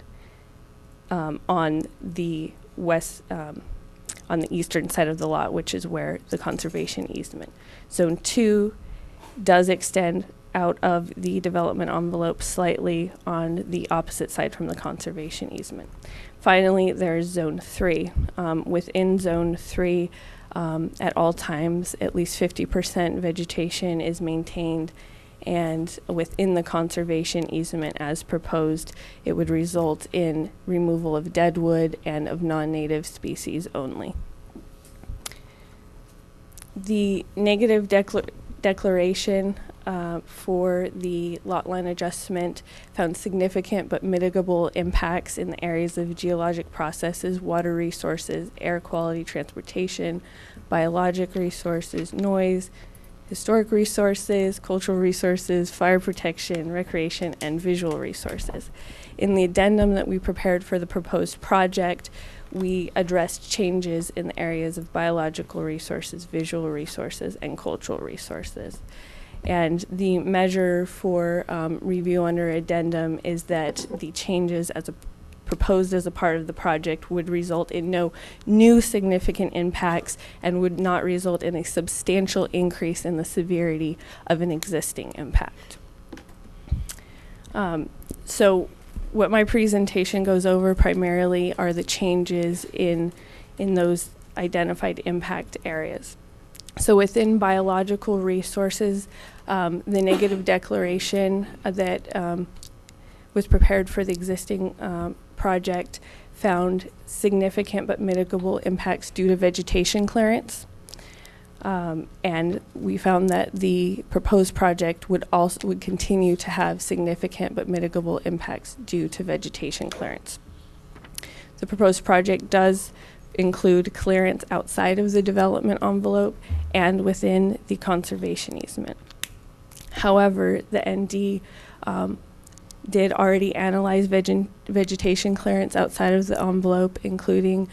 on the west, on the eastern side of the lot, which is where the conservation easement. Zone 2 does extend out of the development envelope slightly on the opposite side from the conservation easement. Finally, there's Zone 3. Within Zone 3, at all times, at least 50% vegetation is maintained and within the conservation easement as proposed, it would result in removal of deadwood and of non-native species only. The negative declaration for the lot line adjustment found significant but mitigable impacts in the areas of geologic processes, water resources, air quality, transportation, biologic resources, noise, historic resources, cultural resources, fire protection, recreation, and visual resources. In the addendum that we prepared for the proposed project, we addressed changes in the areas of biological resources, visual resources, and cultural resources. And the measure for review under addendum is that the changes proposed as a part of the project would result in no new significant impacts and would not result in a substantial increase in the severity of an existing impact. So what my presentation goes over primarily are the changes in those identified impact areas. So within biological resources, the negative declaration that was prepared for the existing project found significant but mitigable impacts due to vegetation clearance. And we found that the proposed project would continue to have significant but mitigable impacts due to vegetation clearance. The proposed project does include clearance outside of the development envelope and within the conservation easement. However, the ND did already analyze vegetation clearance outside of the envelope, including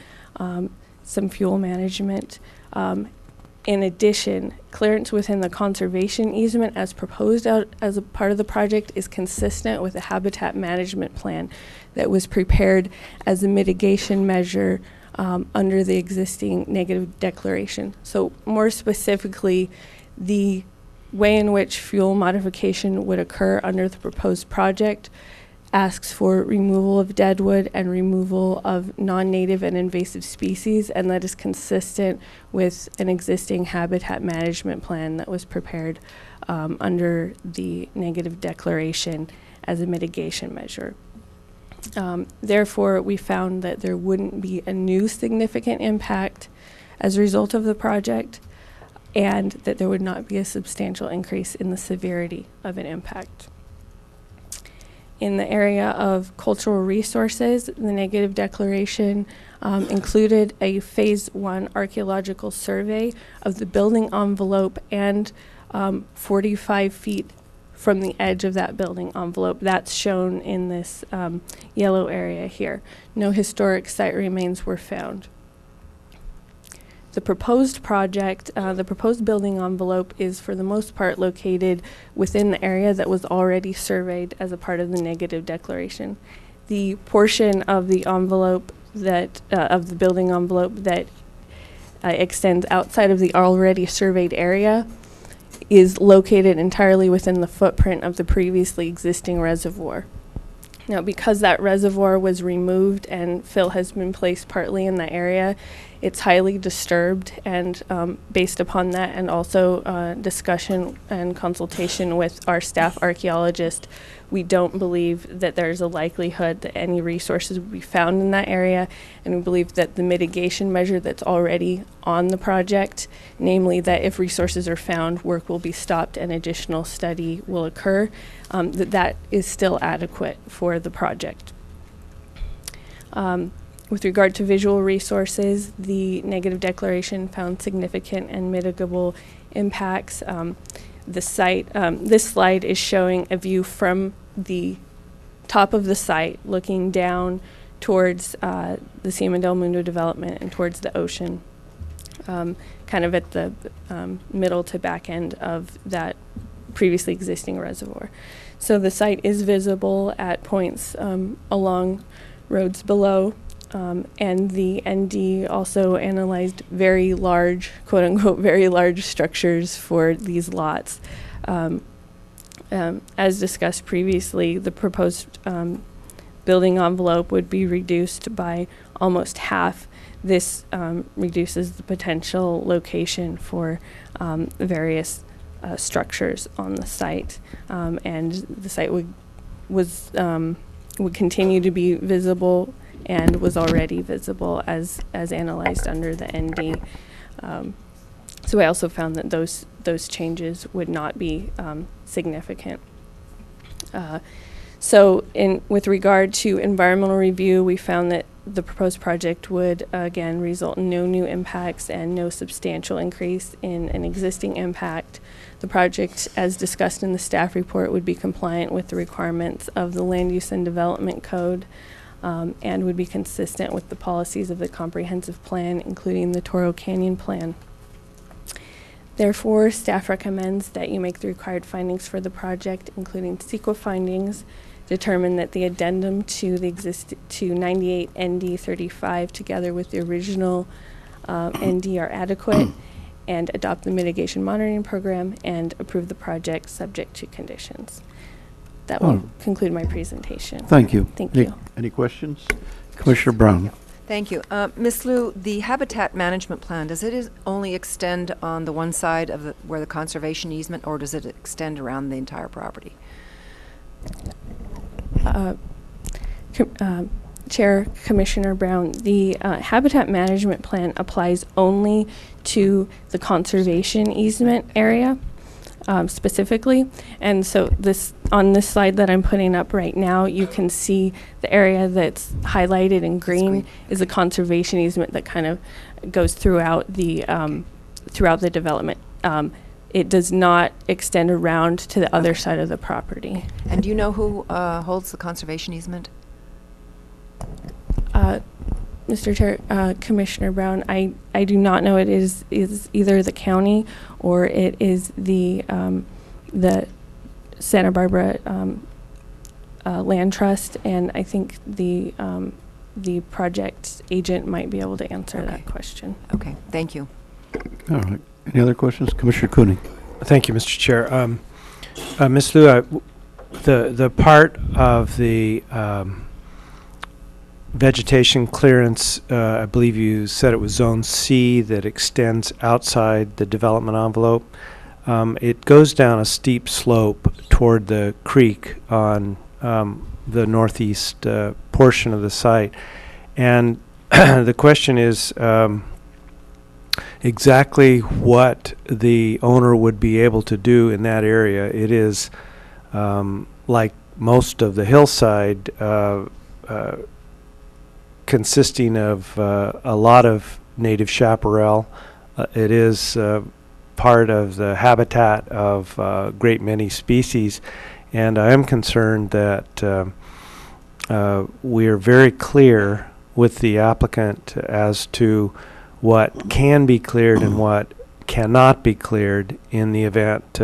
some fuel management. In addition, clearance within the conservation easement as proposed out as a part of the project is consistent with the habitat management plan that was prepared as a mitigation measure under the existing negative declaration. So more specifically, the way in which fuel modification would occur under the proposed project asks for removal of deadwood and removal of non-native and invasive species, and that is consistent with an existing habitat management plan that was prepared under the negative declaration as a mitigation measure. Therefore, we found that there wouldn't be a new significant impact as a result of the project, and that there would not be a substantial increase in the severity of an impact. In the area of cultural resources, the negative declaration included a phase 1 archaeological survey of the building envelope and 45 feet from the edge of that building envelope. That's shown in this yellow area here. No historic site remains were found. The proposed project, the proposed building envelope is for the most part located within the area that was already surveyed as a part of the negative declaration. The portion of the envelope that, of the building envelope that extends outside of the already surveyed area is located entirely within the footprint of the previously existing reservoir. Now, because that reservoir was removed and fill has been placed partly in the area, it's highly disturbed, and based upon that and also discussion and consultation with our staff archaeologist, we don't believe that there's a likelihood that any resources will be found in that area, and we believe that the mitigation measure that's already on the project, namely that if resources are found, work will be stopped and additional study will occur, that is still adequate for the project. With regard to visual resources, the negative declaration found significant and mitigable impacts. The site, this slide is showing a view from the top of the site looking down towards the Cima del Mundo development and towards the ocean, kind of at the middle to back end of that previously existing reservoir. So the site is visible at points along roads below. And the ND also analyzed very large, quote unquote, very large structures for these lots. As discussed previously, the proposed building envelope would be reduced by almost half. This reduces the potential location for various structures on the site, and the site would continue to be visible and was already visible as analyzed under the ND. So I also found that those changes would not be significant. So with regard to environmental review, we found that the proposed project would again result in no new impacts and no substantial increase in an existing impact. The project, as discussed in the staff report, would be compliant with the requirements of the Land Use and Development Code, and would be consistent with the policies of the comprehensive plan, including the Toro Canyon Plan. Therefore, staff recommends that you make the required findings for the project, including CEQA findings, determine that the addendum to the to 98 ND 35 together with the original ND are adequate, and adopt the mitigation monitoring program and approve the project subject to conditions. That will conclude my presentation. Thank you. Thank you. Any questions? Commissioner Brown. Thank you. Ms. Liu, the habitat management plan, does it only extend on the one side of where the conservation easement, or does it extend around the entire property? Chair, Commissioner Brown, the habitat management plan applies only to the conservation easement area specifically. And so on this slide that I'm putting up right now, you can see the area that's highlighted in green is a conservation easement that kind of goes throughout the development. It does not extend around to the other side of the property. And do you know who holds the conservation easement? Mr. Chair, Commissioner Brown, I do not know. It is either the county or it is the Santa Barbara Land Trust, and I think the project agent might be able to answer that question. Okay, thank you. All right. Any other questions? Commissioner Cooney. Thank you, Mr. Chair. Ms. Liu, the part of the vegetation clearance, I believe you said it was Zone C, that extends outside the development envelope. It goes down a steep slope toward the creek on the northeast portion of the site. And the question is exactly what the owner would be able to do in that area. It is like most of the hillside, consisting of a lot of native chaparral. It is part of the habitat of a great many species, and I am concerned that we are very clear with the applicant as to what can be cleared and what cannot be cleared in the event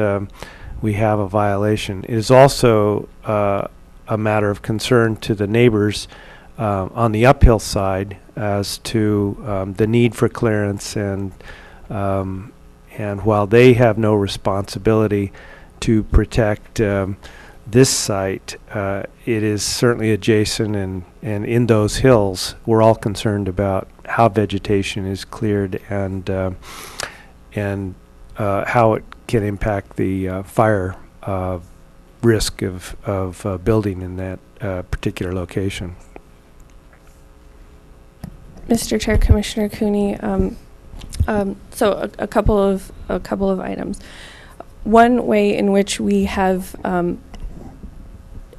we have a violation. It is also a matter of concern to the neighbors on the uphill side as to the need for clearance, and while they have no responsibility to protect this site, it is certainly adjacent, and in those hills we're all concerned about how vegetation is cleared and how it can impact the fire risk of building in that particular location. Mr. Chair, Commissioner Cooney, so a couple of items. One way in which we have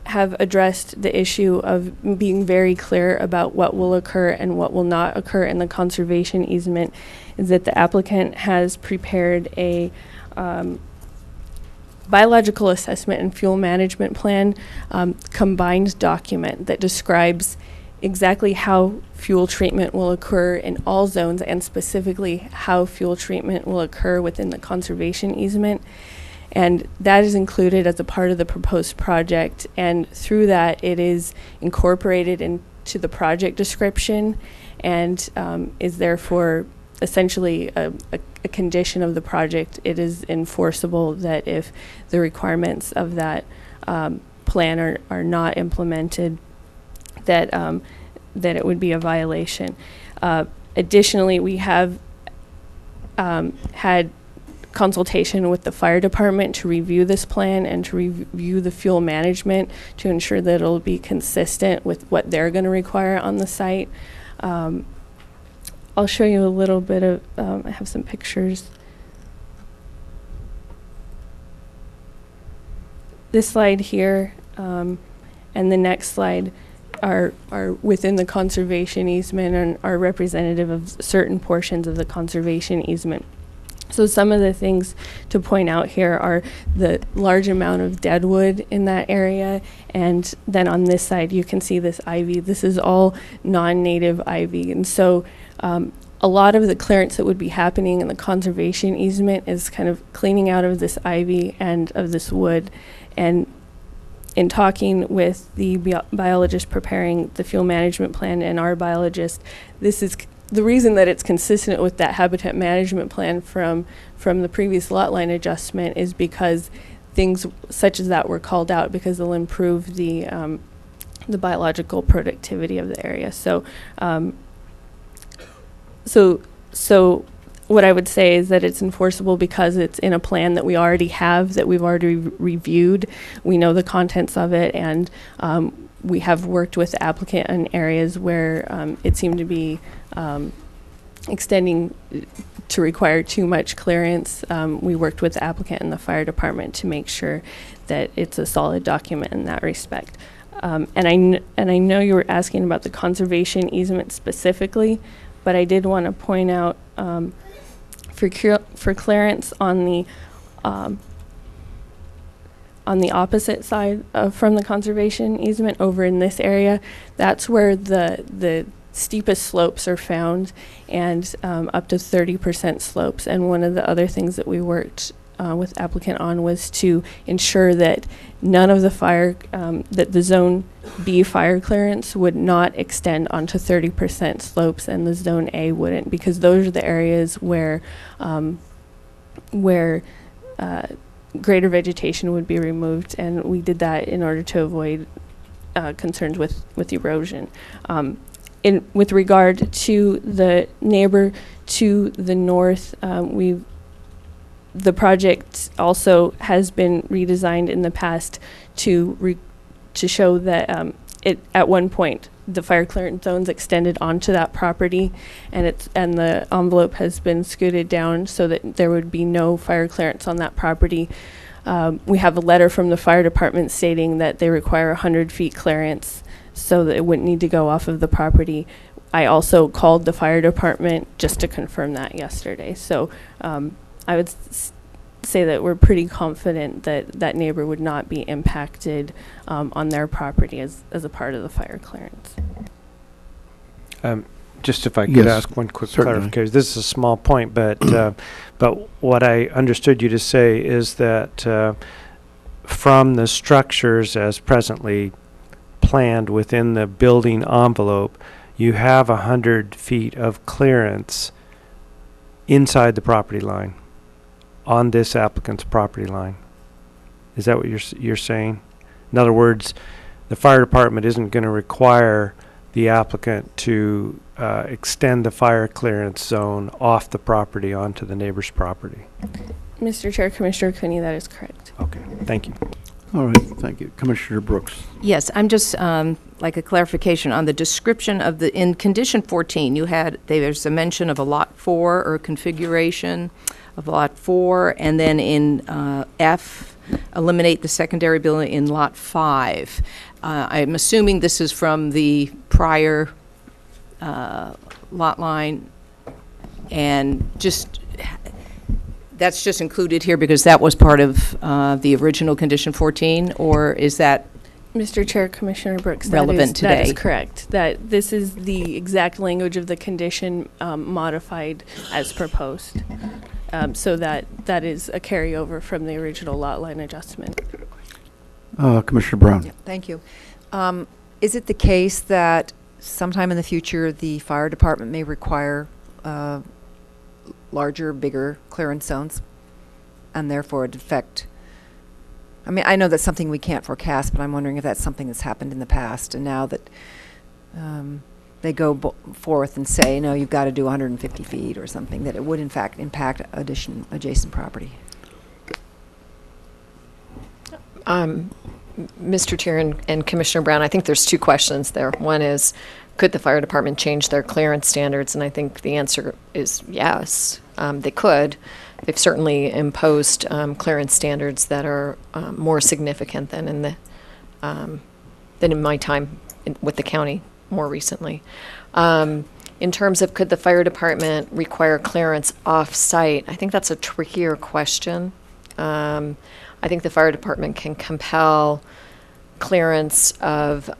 addressed the issue of being very clear about what will occur and what will not occur in the conservation easement is that the applicant has prepared a biological assessment and fuel management plan combined document that describes exactly how fuel treatment will occur in all zones, and specifically how fuel treatment will occur within the conservation easement. And that is included as a part of the proposed project, and through that it is incorporated into the project description and is therefore essentially a condition of the project. It is enforceable that if the requirements of that plan are not implemented, that it would be a violation. Additionally, we have had consultation with the fire department to review this plan and to review the fuel management to ensure that it'll be consistent with what they're going to require on the site. I'll show you a little bit of, I have some pictures. This slide here and the next slide are within the conservation easement and are representative of certain portions of the conservation easement. So some of the things to point out here are the large amount of dead wood in that area, and then on this side you can see this ivy. This is all non-native ivy, and so a lot of the clearance that would be happening in the conservation easement is kind of cleaning out of this ivy and of this wood. And in talking with the biologist preparing the fuel management plan and our biologist, this is the reason that it's consistent with that habitat management plan from the previous lot line adjustment is because things such as that were called out because they'll improve the biological productivity of the area. So so what I would say is that it's enforceable because it's in a plan that we already have, that we've already reviewed. We know the contents of it, and we have worked with the applicant in areas where it seemed to be extending to require too much clearance. We worked with the applicant and the fire department to make sure that it's a solid document in that respect. And I know you were asking about the conservation easement specifically, but I did want to point out for clearance on the opposite side from the conservation easement over in this area, that's where the steepest slopes are found, and up to 30% slopes. And one of the other things that we worked with applicant on was to ensure that none of the fire, that the zone B fire clearance would not extend onto 30% slopes and the zone A wouldn't, because those are the areas where greater vegetation would be removed, and we did that in order to avoid concerns with erosion. With regard to the neighbor to the north, the project also has been redesigned in the past to show that it at one point the fire clearance zones extended onto that property, and the envelope has been scooted down so that there would be no fire clearance on that property. We have a letter from the fire department stating that they require 100 feet clearance so that it wouldn't need to go off of the property. I also called the fire department just to confirm that yesterday. So I would say that we're pretty confident that that neighbor would not be impacted on their property as a part of the fire clearance. Just if I could Yes, ask one quick certainly. clarification. This is a small point, but what I understood you to say is that from the structures as presently planned within the building envelope, you have 100 feet of clearance inside the property line, on this applicant's property line. Is that what you're saying? In other words, the fire department isn't going to require the applicant to extend the fire clearance zone off the property onto the neighbor's property. Mr. Chair, Commissioner Cooney, that is correct. Okay, thank you. All right, thank you. Commissioner Brooks. Yes, I'm just like a clarification on the description of in condition 14, there's a mention of a lot 4 or configuration of lot 4, and then in F, eliminate the secondary building in lot 5. I'm assuming this is from the prior lot line, and that's just included here because that was part of the original condition 14, or is that Mr. Chair, Commissioner Brooks, relevant today? That is correct. That this is the exact language of the condition modified as proposed. So that is a carryover from the original lot line adjustment. Commissioner Brown. Yeah, thank you. Is it the case that sometime in the future the fire department may require larger, bigger clearance zones, and therefore it affect? I mean, I know that's something we can't forecast, but I'm wondering if that's something that's happened in the past, and now that they go forth and say, no, you've got to do 150 feet or something, that it would in fact impact adjacent property. Mr. Chair and Commissioner Brown, I think there's two questions there. One is, could the fire department change their clearance standards? And I think the answer is yes, they could. They've certainly imposed clearance standards that are more significant than in my time with the county more recently. In terms of could the fire department require clearance off-site, I think that's a trickier question. I think the fire department can compel clearance of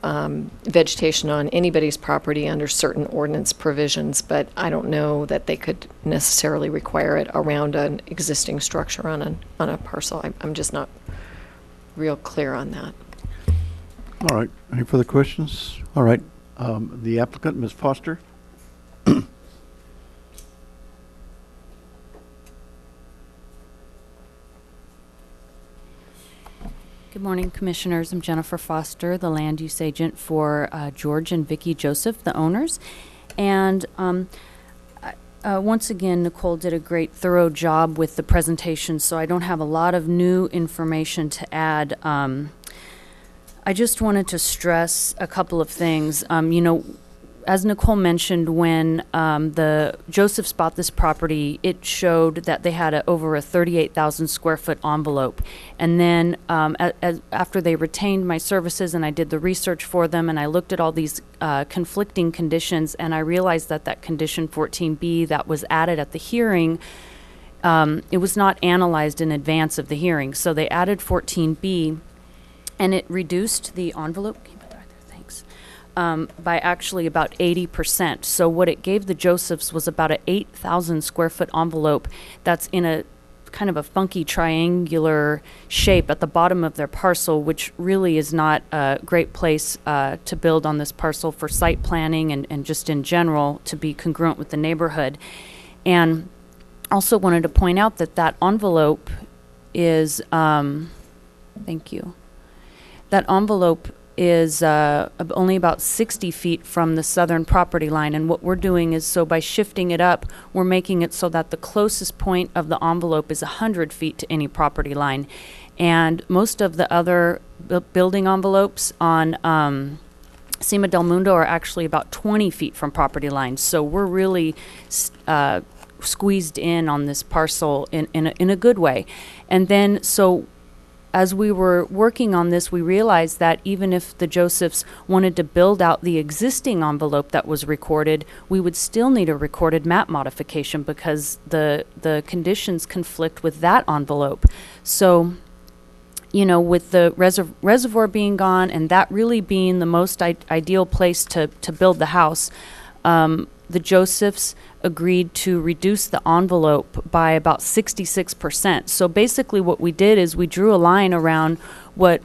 vegetation on anybody's property under certain ordinance provisions, but I don't know that they could necessarily require it around an existing structure on a parcel. I'm just not real clear on that. All right. Any further questions? All right. The applicant, Ms. Foster. Good morning, Commissioners. I'm Jennifer Foster, the land use agent for George and Vicki Joseph, the owners. And once again, Nicole did a great, thorough job with the presentation, so I don't have a lot of new information to add. I just wanted to stress a couple of things. You know, as Nicole mentioned, when the Josephs bought this property, it showed that they had over a 38,000 square foot envelope. And then after they retained my services and I did the research for them and I looked at all these conflicting conditions, and I realized that that condition 14B that was added at the hearing, it was not analyzed in advance of the hearing. So they added 14B, and it reduced the envelope by actually about 80%. So what it gave the Josephs was about an 8,000 square foot envelope that's in a kind of a funky triangular shape at the bottom of their parcel, which really is not a great place to build on this parcel for site planning and just in general to be congruent with the neighborhood. And also wanted to point out that that envelope is, thank you, that envelope is only about 60 feet from the southern property line. And what we're doing is, so by shifting it up, we're making it so that the closest point of the envelope is 100 feet to any property line. And most of the other building envelopes on Cima del Mundo are actually about 20 feet from property lines. So we're really squeezed in on this parcel in a good way. And then, so as we were working on this, we realized that even if the Josephs wanted to build out the existing envelope that was recorded, we would still need a recorded map modification because the conditions conflict with that envelope. So, you know, with the reservoir being gone and that really being the most ideal place to build the house, the Josephs agreed to reduce the envelope by about 66%. So basically what we did is we drew a line around what,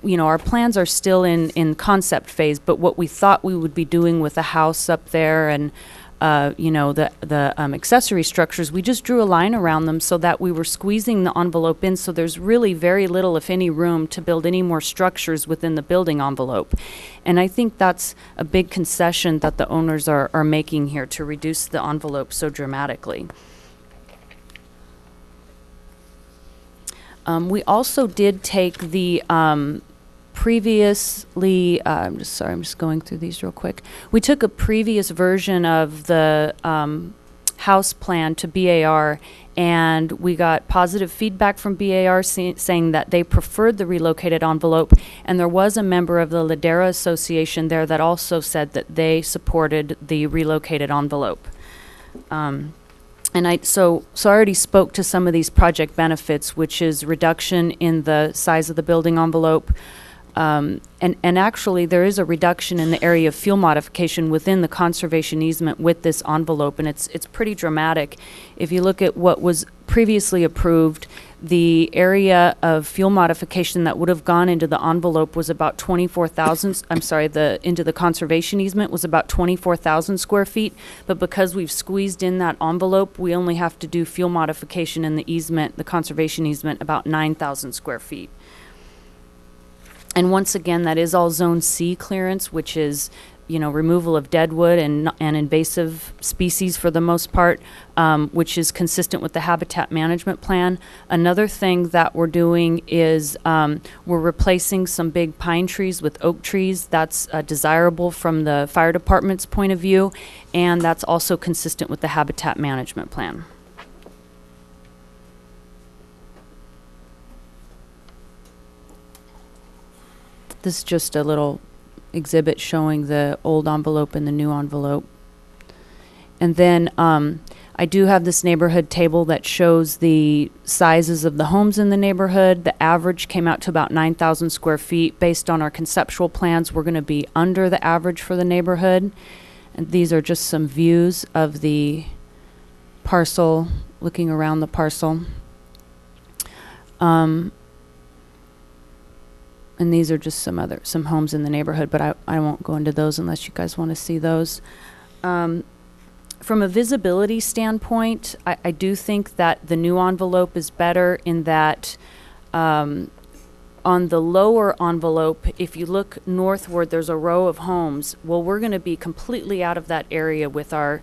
you know, our plans are still in concept phase, but what we thought we would be doing with the house up there and, you know, the accessory structures, we just drew a line around them so that we were squeezing the envelope in, so there's really very little, if any, room to build any more structures within the building envelope. And I think that's a big concession that the owners are making here to reduce the envelope so dramatically. We also did take the previously, I'm just going through these real quick. We took a previous version of the house plan to BAR, and we got positive feedback from BAR saying that they preferred the relocated envelope, and there was a member of the Ladera Association there that also said that they supported the relocated envelope. And I already spoke to some of these project benefits, which is reduction in the size of the building envelope. And actually there is a reduction in the area of fuel modification within the conservation easement with this envelope, and it's pretty dramatic. If you look at what was previously approved, the area of fuel modification that would have gone into the envelope was about 24,000, I'm sorry, into the conservation easement was about 24,000 square feet, but because we've squeezed in that envelope, we only have to do fuel modification in the easement, the conservation easement, about 9,000 square feet. And once again, that is all Zone C clearance, which is, removal of dead wood and invasive species for the most part, which is consistent with the habitat management plan. Another thing that we're doing is we're replacing some big pine trees with oak trees. That's desirable from the fire department's point of view, and that's also consistent with the habitat management plan. This is just a little exhibit showing the old envelope and the new envelope. And then I do have this neighborhood table that shows the sizes of the homes in the neighborhood. The average came out to about 9,000 square feet. Based on our conceptual plans, we're going to be under the average for the neighborhood. And these are just some views of the parcel, looking around the parcel. And these are just some homes in the neighborhood, but I won't go into those unless you guys want to see those. From a visibility standpoint, I do think that the new envelope is better in that on the lower envelope, if you look northward, there's a row of homes. Well, we're going to be completely out of that area with our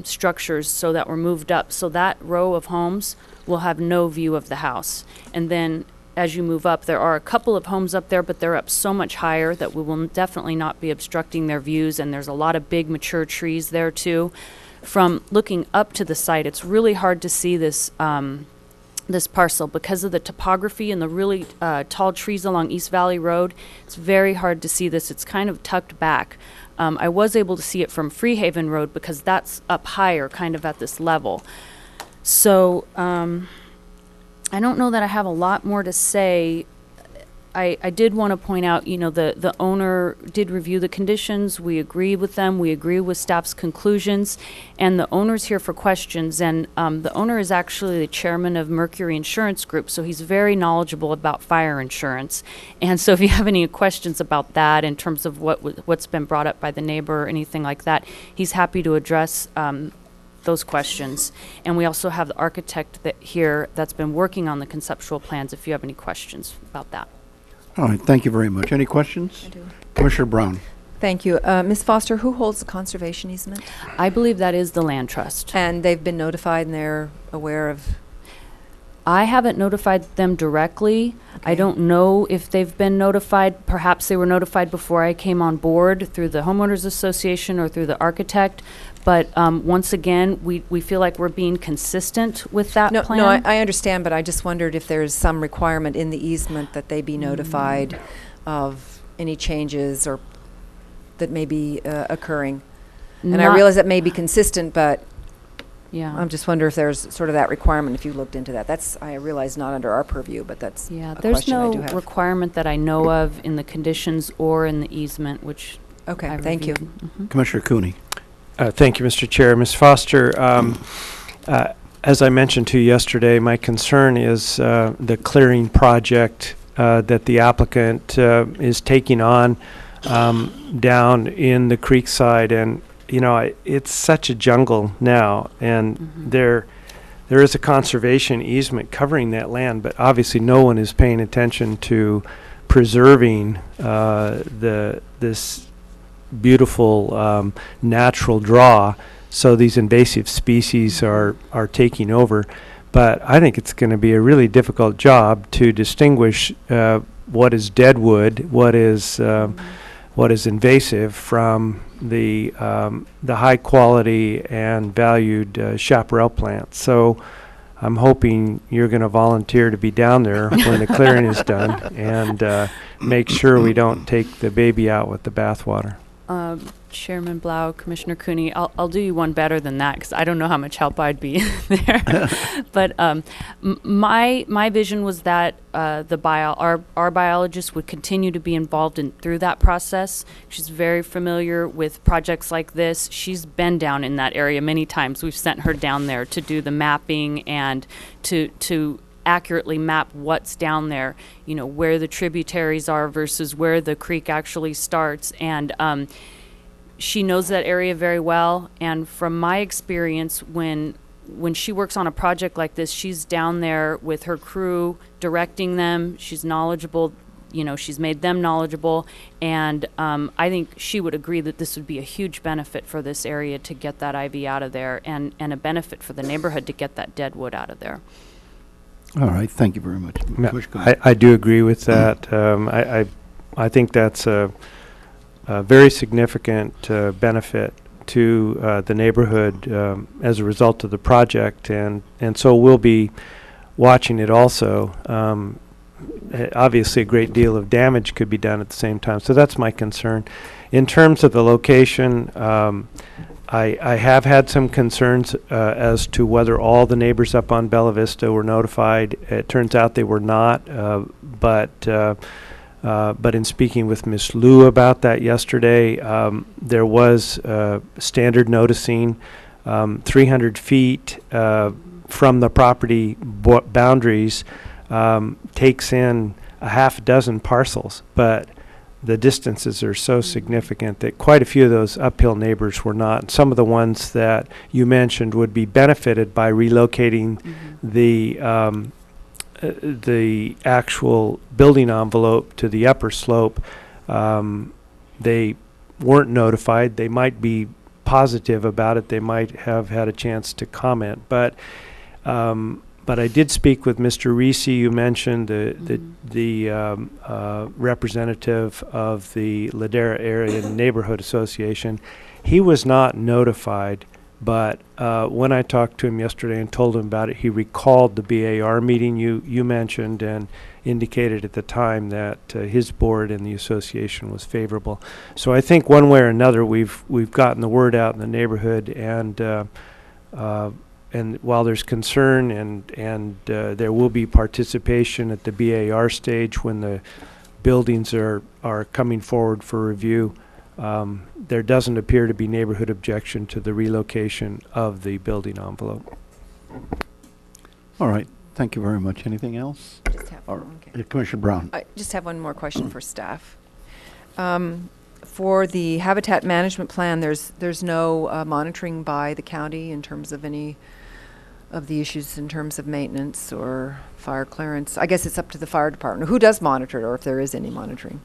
structures so that we're moved up. So that row of homes will have no view of the house. And then as you move up, there are a couple of homes up there, but they're up so much higher that we will definitely not be obstructing their views, and there's a lot of big mature trees there too. From looking up to the site, it's really hard to see this this parcel because of the topography and the really tall trees along East Valley Road. It's very hard to see this. It's kind of tucked back. I was able to see it from Freehaven Road because that's up higher, kind of at this level. So I don't know that I have a lot more to say. I did want to point out, the owner did review the conditions. We agree with them. We agree with staff's conclusions. And the owner's here for questions. And the owner is actually the chairman of Mercury Insurance Group, so he's very knowledgeable about fire insurance. And so if you have any questions about that in terms of what's been brought up by the neighbor or anything like that, he's happy to address those questions. And we also have the architect here that's been working on the conceptual plans if you have any questions about that. All right, thank you very much. Any questions? I do. Commissioner Brown. Thank you. Ms. Foster, who holds the conservation easement? I believe that is the land trust. And they've been notified and they're aware of? I haven't notified them directly. I don't know if they've been notified. Perhaps they were notified before I came on board through the homeowners association or through the architect. But once again, we feel like we're being consistent with that plan. No, I understand, but I just wondered if there's some requirement in the easement that they be notified of any changes or that may be occurring. And I realize that may be consistent, but yeah, I'm just wondering if there's sort of that requirement, if you looked into that. That's, I realize, not under our purview, but that's a there's question I no do have. requirement that I know of in the conditions or in the easement, which Okay, I thank you. reviewed. Commissioner Cooney. Thank you, Mr. Chair. Ms. Foster, as I mentioned to you yesterday, my concern is the clearing project that the applicant is taking on down in the creek side. And, it's such a jungle now. And there is a conservation easement covering that land, but obviously no one is paying attention to preserving this beautiful natural draw, so these invasive species are taking over. But I think it's going to be a really difficult job to distinguish what is dead wood, what is invasive from the high quality and valued chaparral plants. So I'm hoping you're going to volunteer to be down there when the clearing is done and make sure we don't take the baby out with the bathwater. Chairman Blau, Commissioner Cooney, I'll do you one better than that because I don't know how much help I'd be there. But my vision was that our biologist would continue to be involved through that process. She's very familiar with projects like this. She's been down in that area many times. We've sent her down there to do the mapping and to accurately map what's down there, where the tributaries are versus where the creek actually starts. And she knows that area very well. And from my experience, when she works on a project like this, she's down there with her crew, directing them. She's knowledgeable. she's made them knowledgeable, and I think she would agree that this would be a huge benefit for this area to get that ivy out of there, and a benefit for the neighborhood to get that dead wood out of there. All right, thank you very much. Bush, go ahead. I do agree with that. I think that's a very significant benefit to the neighborhood as a result of the project, and so we'll be watching it also. Obviously, a great deal of damage could be done at the same time, so that's my concern. In terms of the location, I have had some concerns as to whether all the neighbors up on Bella Vista were notified. It turns out they were not, but in speaking with Ms. Liu about that yesterday, there was standard noticing 300 feet from the property boundaries takes in a half dozen parcels, but the distances are so significant that quite a few of those uphill neighbors were not. Some of the ones that you mentioned would be benefited by relocating the actual building envelope to the upper slope. They weren't notified. They might be positive about it. They might have had a chance to comment, but I did speak with Mr. Reese. You mentioned the representative of the Ladera Area Neighborhood Association. He was not notified, but when I talked to him yesterday and told him about it, he recalled the BAR meeting you mentioned and indicated at the time that his board and the association was favorable. So I think one way or another we've gotten the word out in the neighborhood, and while there's concern and there will be participation at the BAR stage when the buildings are coming forward for review, there doesn't appear to be neighborhood objection to the relocation of the building envelope. All right, thank you very much. Anything else? Just have Okay. Commissioner Brown. I just have one more question for staff. For the habitat management plan, there's no monitoring by the county in terms of any of the issues in terms of maintenance or fire clearance. I guess it's up to the fire department. Who does monitor it, or if there is any monitoring?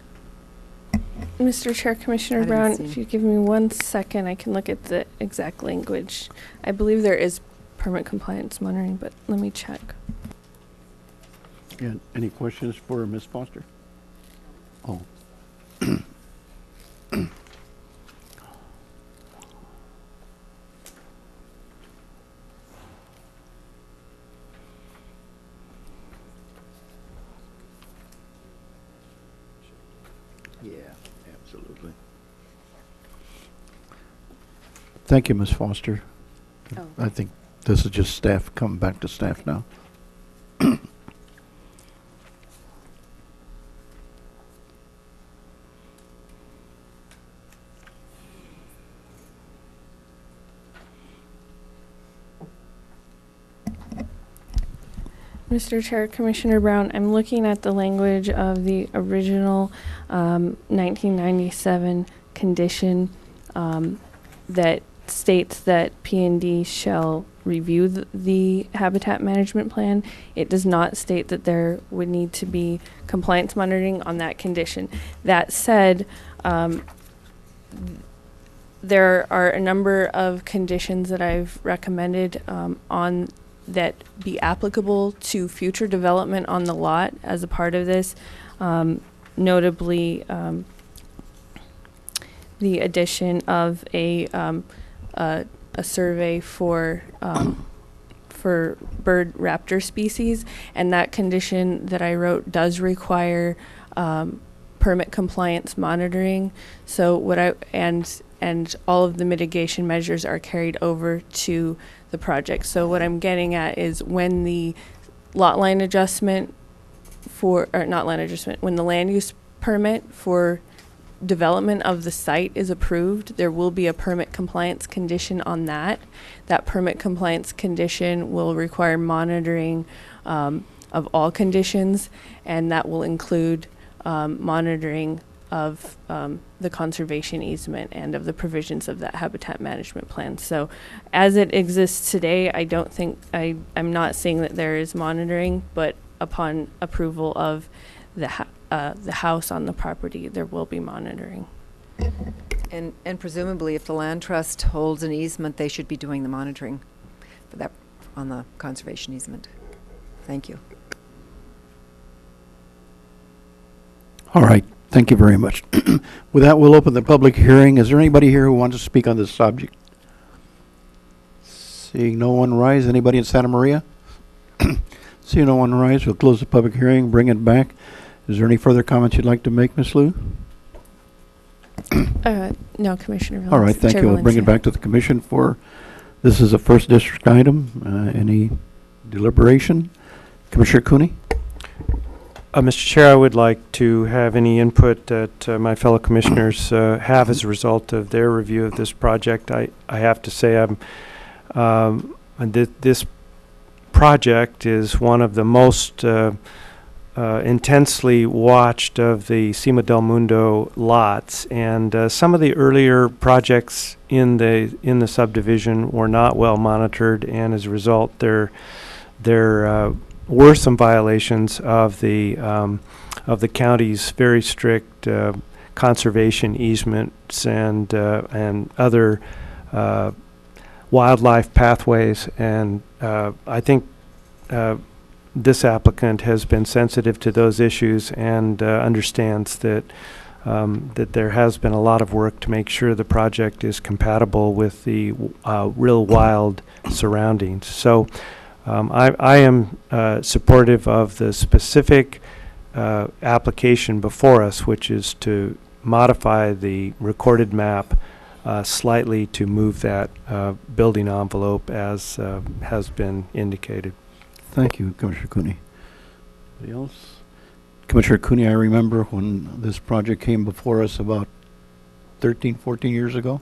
Mr. Chair, Commissioner I didn't Brown, see. if you give me 1 second, I can look at the exact language. I believe there is permit compliance monitoring, but let me check. Yeah, any questions for Ms. Foster? Oh. Yeah, absolutely. Thank you, Ms. Foster. Oh. I think this is just staff coming back to staff now. Mr. Chair, Commissioner Brown, I'm looking at the language of the original 1997 condition that states that P&D shall review the habitat management plan. It does not state that there would need to be compliance monitoring on that condition. That said, there are a number of conditions that I've recommended on that be applicable to future development on the lot as a part of this, notably the addition of a survey for bird raptor species, and that condition that I wrote does require permit compliance monitoring. So what and all of the mitigation measures are carried over to the project. So what I'm getting at is when the lot line adjustment when the land use permit for development of the site is approved, there will be a permit compliance condition on that. That permit compliance condition will require monitoring of all conditions, and that will include monitoring of the conservation easement and of the provisions of that habitat management plan. So as it exists today, I don't think, I'm not saying that there is monitoring, but upon approval of the the house on the property, there will be monitoring. And presumably, if the land trust holds an easement, they should be doing the monitoring for that on the conservation easement. Thank you. All right, thank you very much. With that, we'll open the public hearing. Is there anybody here who wants to speak on this subject? Seeing no one rise, anybody in Santa Maria? Seeing no one rise, we'll close the public hearing, bring it back. Is there any further comments you'd like to make, Ms. Liu? No, Commissioner All right, thank Chair you. We'll bring it Valencia. back to the commission for, this is a first district item. Any deliberation? Commissioner Cooney? Mr. Chair, I would like to have any input that my fellow commissioners have as a result of their review of this project. I have to say this project is one of the most intensely watched of the Cima del Mundo lots, and some of the earlier projects in the subdivision were not well monitored, and as a result there were some violations of the county's very strict conservation easements and other wildlife pathways, and I think this applicant has been sensitive to those issues and understands that there has been a lot of work to make sure the project is compatible with the real wild surroundings. So I am supportive of the specific application before us, which is to modify the recorded map slightly to move that building envelope as has been indicated. Thank you, Commissioner Cooney. Anybody else? Commissioner Cooney, I remember when this project came before us about 13, 14 years ago.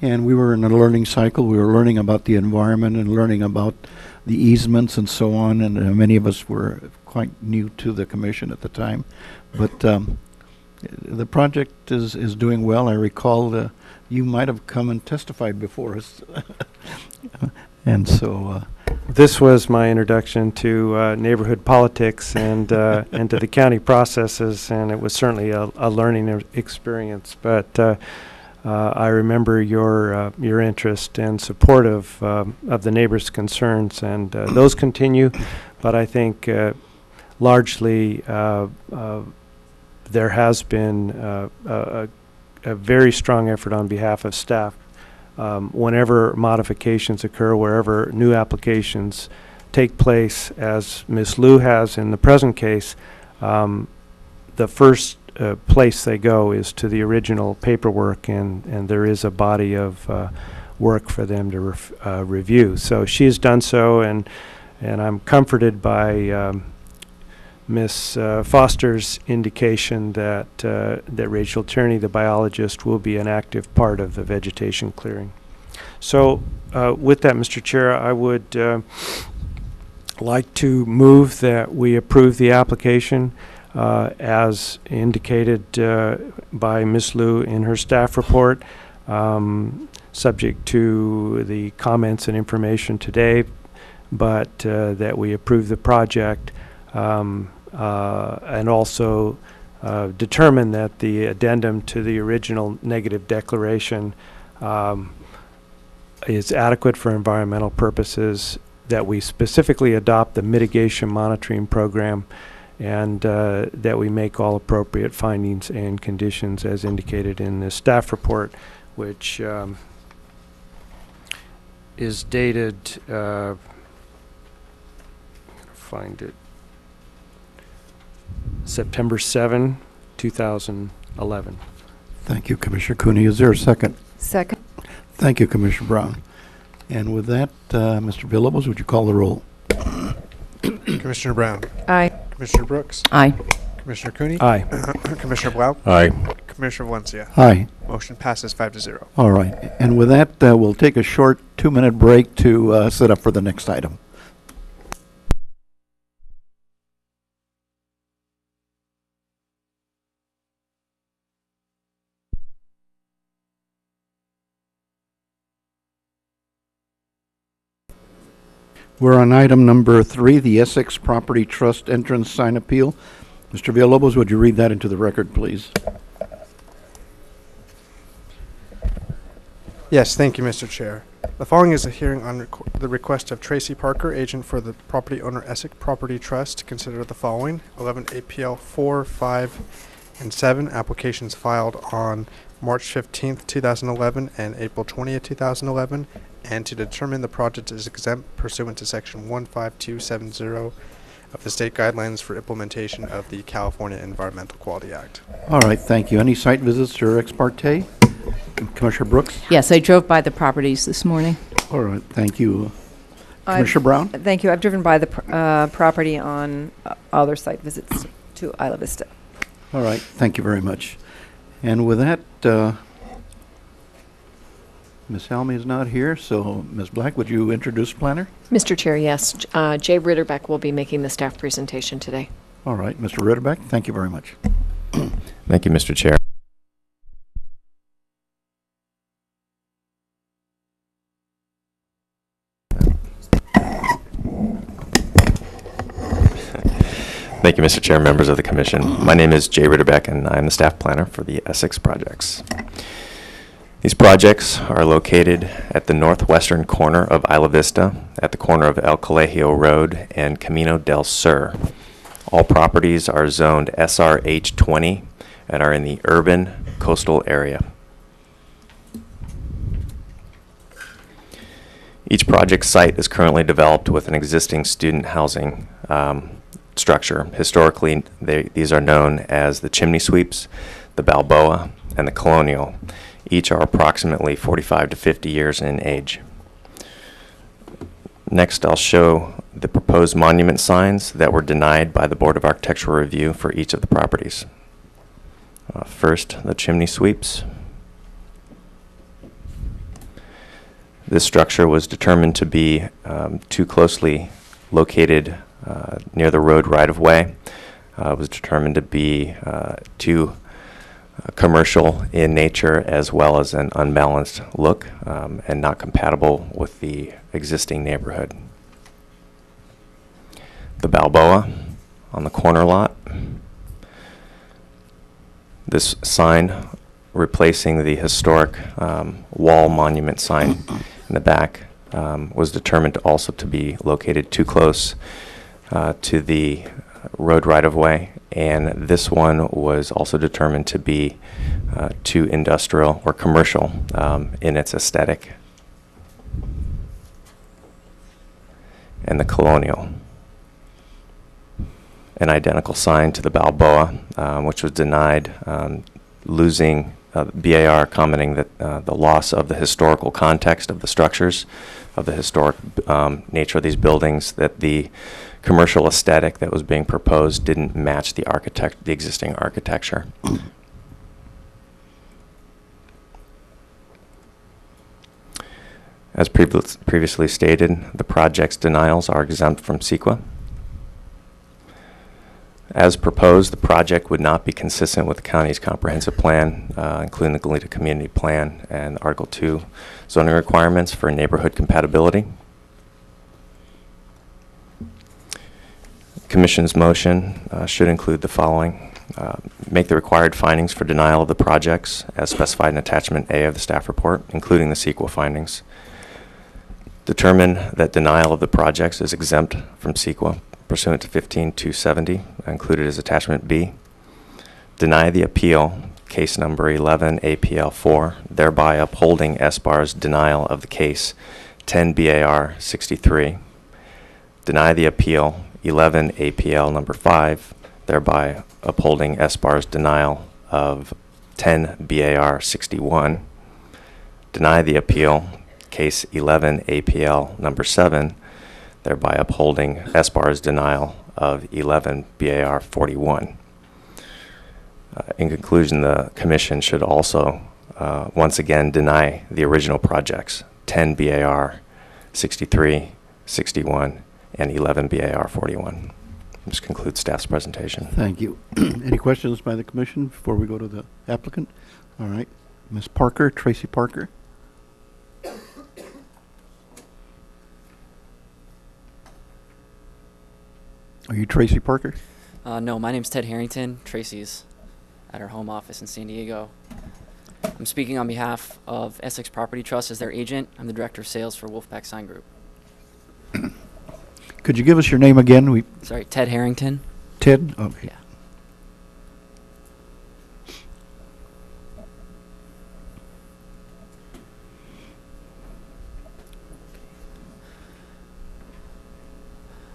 And we were in a learning cycle. We were learning about the environment and learning about the easements and so on. And many of us were quite new to the commission at the time. But the project is doing well. I recall you might have come and testified before us. And so... this was my introduction to neighborhood politics and and to the county processes, and it was certainly a learning experience. But I remember your interest and support of the neighbors' concerns, and those continue. But I think largely there has been a very strong effort on behalf of staff. Whenever modifications occur, wherever new applications take place, as Ms. Liu has in the present case, the first place they go is to the original paperwork, and there is a body of work for them to review. So she's done so, and I'm comforted by Ms. Foster's indication that that Rachel Tierney, the biologist, will be an active part of the vegetation clearing. So with that, Mr. Chair, I would like to move that we approve the application as indicated by Ms. Liu in her staff report, subject to the comments and information today, but that we approve the project and also determine that the addendum to the original negative declaration is adequate for environmental purposes, that we specifically adopt the mitigation monitoring program, and that we make all appropriate findings and conditions as indicated in the staff report, which is dated, find it, September 7, 2011. Thank you, Commissioner Cooney. Is there a second? Second. Thank you, Commissioner Brown. And with that, Mr. Villalobos, would you call the roll? Commissioner Brown. Aye. Commissioner Brooks. Aye. Commissioner Cooney. Aye. Commissioner Blau. Aye. Commissioner Valencia. Aye. Motion passes 5-0. All right. And with that, we'll take a short 2-minute break to set up for the next item. We're on item number 3, the Essex Property Trust entrance sign appeal. Mr. Villalobos, would you read that into the record, please? Yes, thank you, Mr. Chair. The following is a hearing on the request of Tracy Parker, agent for the property owner Essex Property Trust, to consider the following: 11 APL 4, 5, and 7 applications filed on March 15th, 2011 and April 20th, 2011, and to determine the project is exempt pursuant to Section 15270 of the state guidelines for implementation of the California Environmental Quality Act. All right, thank you. Any site visits or ex parte? Commissioner Brooks? Yes, I drove by the properties this morning. All right, thank you. Commissioner Brown? Thank you. I've driven by the property on other site visits to Isla Vista. All right, thank you very much. And with that, Ms. Helmy is not here, so Ms. Black, would you introduce planner? Mr. Chair, yes. Jay Ritterbeck will be making the staff presentation today. All right, Mr. Ritterbeck, thank you very much. Thank you, Mr. Chair. Thank you, Mr. Chair, members of the Commission. My name is Jay Ritterbeck, and I'm the staff planner for the Essex projects. These projects are located at the northwestern corner of Isla Vista, at the corner of El Colegio Road and Camino del Sur. All properties are zoned SRH 20 and are in the urban coastal area. Each project site is currently developed with an existing student housing structure. Historically, these are known as the Chimney Sweeps, the Balboa, and the Colonial. Each are approximately 45 to 50 years in age. Next, I'll show the proposed monument signs that were denied by the Board of Architectural Review for each of the properties. First, the Chimney Sweeps. This structure was determined to be too closely located near the road right-of-way. It was determined to be too commercial in nature, as well as an unbalanced look, and not compatible with the existing neighborhood. The Balboa on the corner lot. This sign replacing the historic wall monument sign in the back was determined to also to be located too close to the road right-of-way, and this one was also determined to be too industrial or commercial in its aesthetic. And the Colonial, an identical sign to the Balboa, which was denied, losing BAR commenting that the loss of the historical context of the structures, of the historic nature of these buildings, that the commercial aesthetic that was being proposed didn't match the existing architecture. As previously stated, the project's denials are exempt from CEQA. As proposed, the project would not be consistent with the county's comprehensive plan, including the Goleta Community Plan and Article 2 zoning requirements for neighborhood compatibility. Commission's motion should include the following. Make the required findings for denial of the projects as specified in Attachment A of the staff report, including the CEQA findings. Determine that denial of the projects is exempt from CEQA pursuant to 15270, included as Attachment B. Deny the appeal, case number 11 APL 4, thereby upholding SBAR's denial of the case 10 BAR 63. Deny the appeal 11 APL number 5, thereby upholding SBAR's denial of 10 BAR 61. Deny the appeal, case 11 APL number 7, thereby upholding SBAR's denial of 11 BAR 41. In conclusion, the Commission should also once again deny the original projects, 10 BAR 63, 61, and 11 BAR 41. This concludes staff's presentation. Thank you. Any questions by the Commission before we go to the applicant? All right. Ms. Parker, Tracy Parker. Are you Tracy Parker? No, my name's Ted Harrington. Tracy's at her home office in San Diego. I'm speaking on behalf of Essex Property Trust as their agent. I'm the director of sales for Wolfpack Sign Group. Could you give us your name again? Sorry, Ted Harrington. Ted? Okay. Yeah.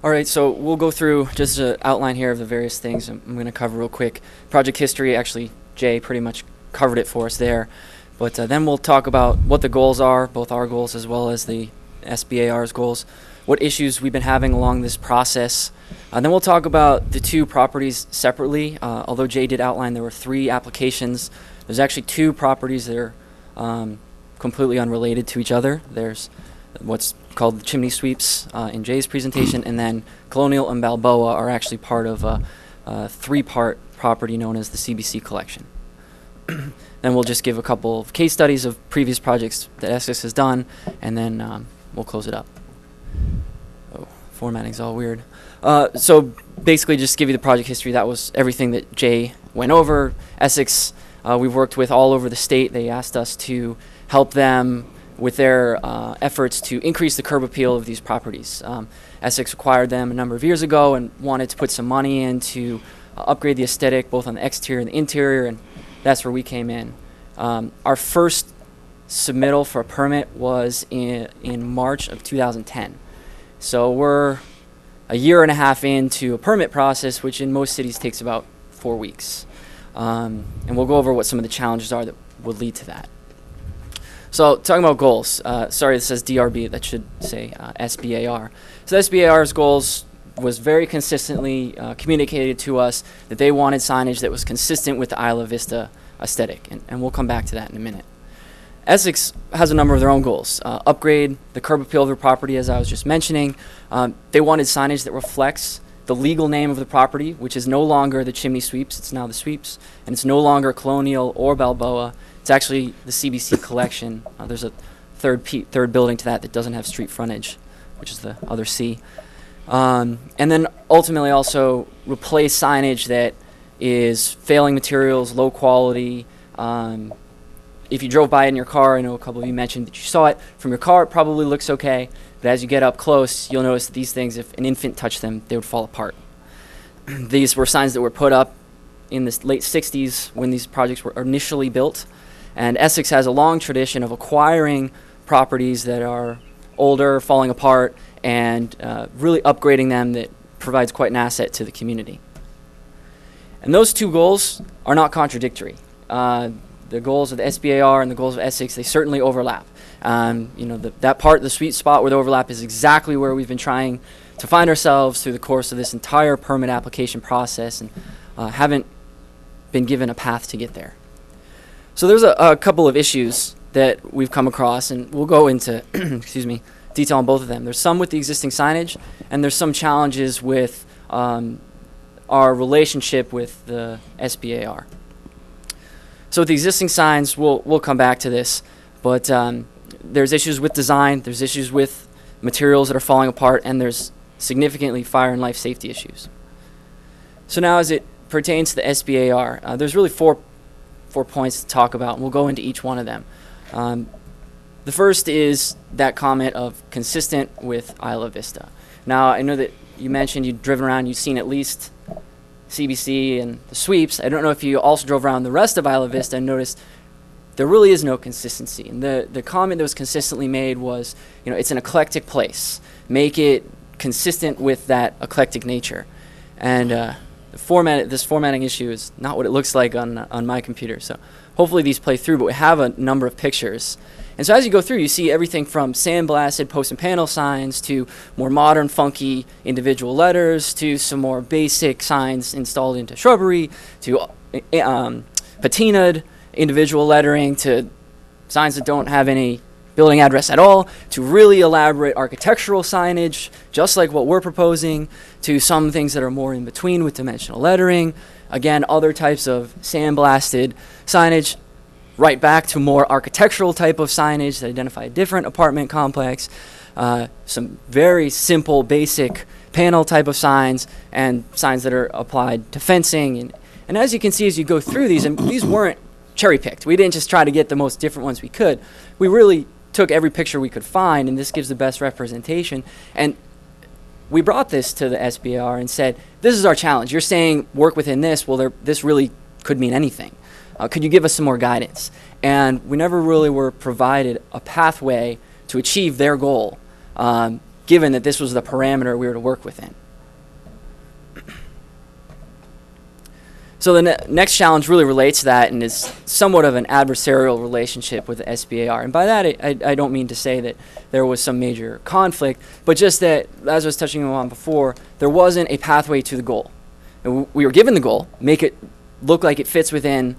All right, so we'll go through just an outline here of the various things I'm going to cover real quick. Project history, actually, Jay pretty much covered it for us there. But then we'll talk about what the goals are, both our goals as well as the SBAR's goals, what issues we've been having along this process. Then we'll talk about the two properties separately. Although Jay did outline there were 3 applications, there's actually 2 properties that are completely unrelated to each other. There's what's called the chimney sweeps in Jay's presentation, and then Colonial and Balboa are actually part of a 3-part property known as the CBC collection. Then we'll just give a couple of case studies of previous projects that Essex has done, and then we'll close it up. Oh, formatting's all weird. So basically just give you the project history. That was everything that Jay went over. Essex, we've worked with all over the state. They asked us to help them with their efforts to increase the curb appeal of these properties. Essex acquired them a number of years ago and wanted to put some money in to upgrade the aesthetic both on the exterior and the interior, and that's where we came in. Our first submittal for a permit was in March of 2010. So we're a year and a half into a permit process, which in most cities takes about 4 weeks. And we'll go over what some of the challenges are that would lead to that. So talking about goals, sorry, this says DRB, that should say SBAR. So SBAR's goals was very consistently communicated to us that they wanted signage that was consistent with the Isla Vista aesthetic, and we'll come back to that in a minute. Essex has a number of their own goals. Upgrade the curb appeal of their property, as I was just mentioning. They wanted signage that reflects the legal name of the property, which is no longer the Chimney Sweeps, it's now the Sweeps, and it's no longer Colonial or Balboa. It's actually the CBC collection. There's a third building to that doesn't have street frontage, which is the other C. And then ultimately also replace signage that is failing materials, low quality. If you drove by it in your car, I know a couple of you mentioned that you saw it from your car, it probably looks okay. But as you get up close, you'll notice that these things, if an infant touched them, they would fall apart. These were signs that were put up in the late 60s when these projects were initially built. And Essex has a long tradition of acquiring properties that are older, falling apart, and really upgrading them that provides quite an asset to the community. And those 2 goals are not contradictory. The goals of the SBAR and the goals of Essex, they certainly overlap. That part, the sweet spot where the overlap is exactly where we've been trying to find ourselves through the course of this entire permit application process, and haven't been given a path to get there. So there's a couple of issues that we've come across, and we'll go into excuse me, detail on both of them. There's some with the existing signage, and there's some challenges with our relationship with the SBAR. So with the existing signs, we'll come back to this, but there's issues with design, there's issues with materials that are falling apart, and there's significantly fire and life safety issues. So now as it pertains to the SBAR, there's really four points to talk about, and we'll go into each one of them. The first is that comment of consistent with Isla Vista. Now, I know that you mentioned you'd driven around, you've seen at least CBC and the sweeps. I don't know if you also drove around the rest of Isla Vista and noticed there really is no consistency. And the comment that was consistently made was, it's an eclectic place. Make it consistent with that eclectic nature. And this formatting issue is not what it looks like on my computer. So hopefully these play through, but we have a number of pictures. And so as you go through, you see everything from sandblasted post and panel signs to more modern, funky individual letters to some more basic signs installed into shrubbery to patinaed individual lettering to signs that don't have any building address at all, to really elaborate architectural signage, just like what we're proposing, to some things that are more in between with dimensional lettering. Again, other types of sandblasted signage, right back to more architectural type of signage that identify a different apartment complex. Some very simple, basic panel type of signs and signs that are applied to fencing. And as you can see as you go through these, and these weren't cherry-picked. We didn't just try to get the most different ones we could. We really took every picture we could find, and this gives the best representation. And we brought this to the SBAR and said, this is our challenge. You're saying work within this. Well, this really could mean anything. Could you give us some more guidance? And we never really were provided a pathway to achieve their goal, given that this was the parameter we were to work within. So the next challenge really relates to that and is somewhat of an adversarial relationship with the SBAR. And by that, I don't mean to say that there was some major conflict, but just that, as I was touching on before, there wasn't a pathway to the goal. And we were given the goal, make it look like it fits within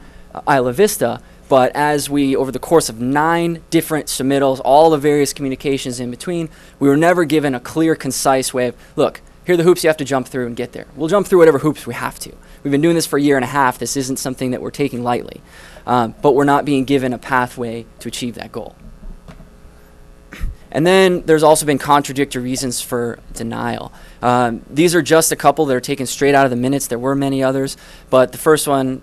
Isla Vista, but as we, over the course of 9 different submittals, all the various communications in between, we were never given a clear, concise way of, look, here are the hoops you have to jump through and get there. We'll jump through whatever hoops we have to. We've been doing this for a year and a half. This isn't something that we're taking lightly. But we're not being given a pathway to achieve that goal. And then there's also been contradictory reasons for denial. These are just a couple that are taken straight out of the minutes. There were many others, but the first one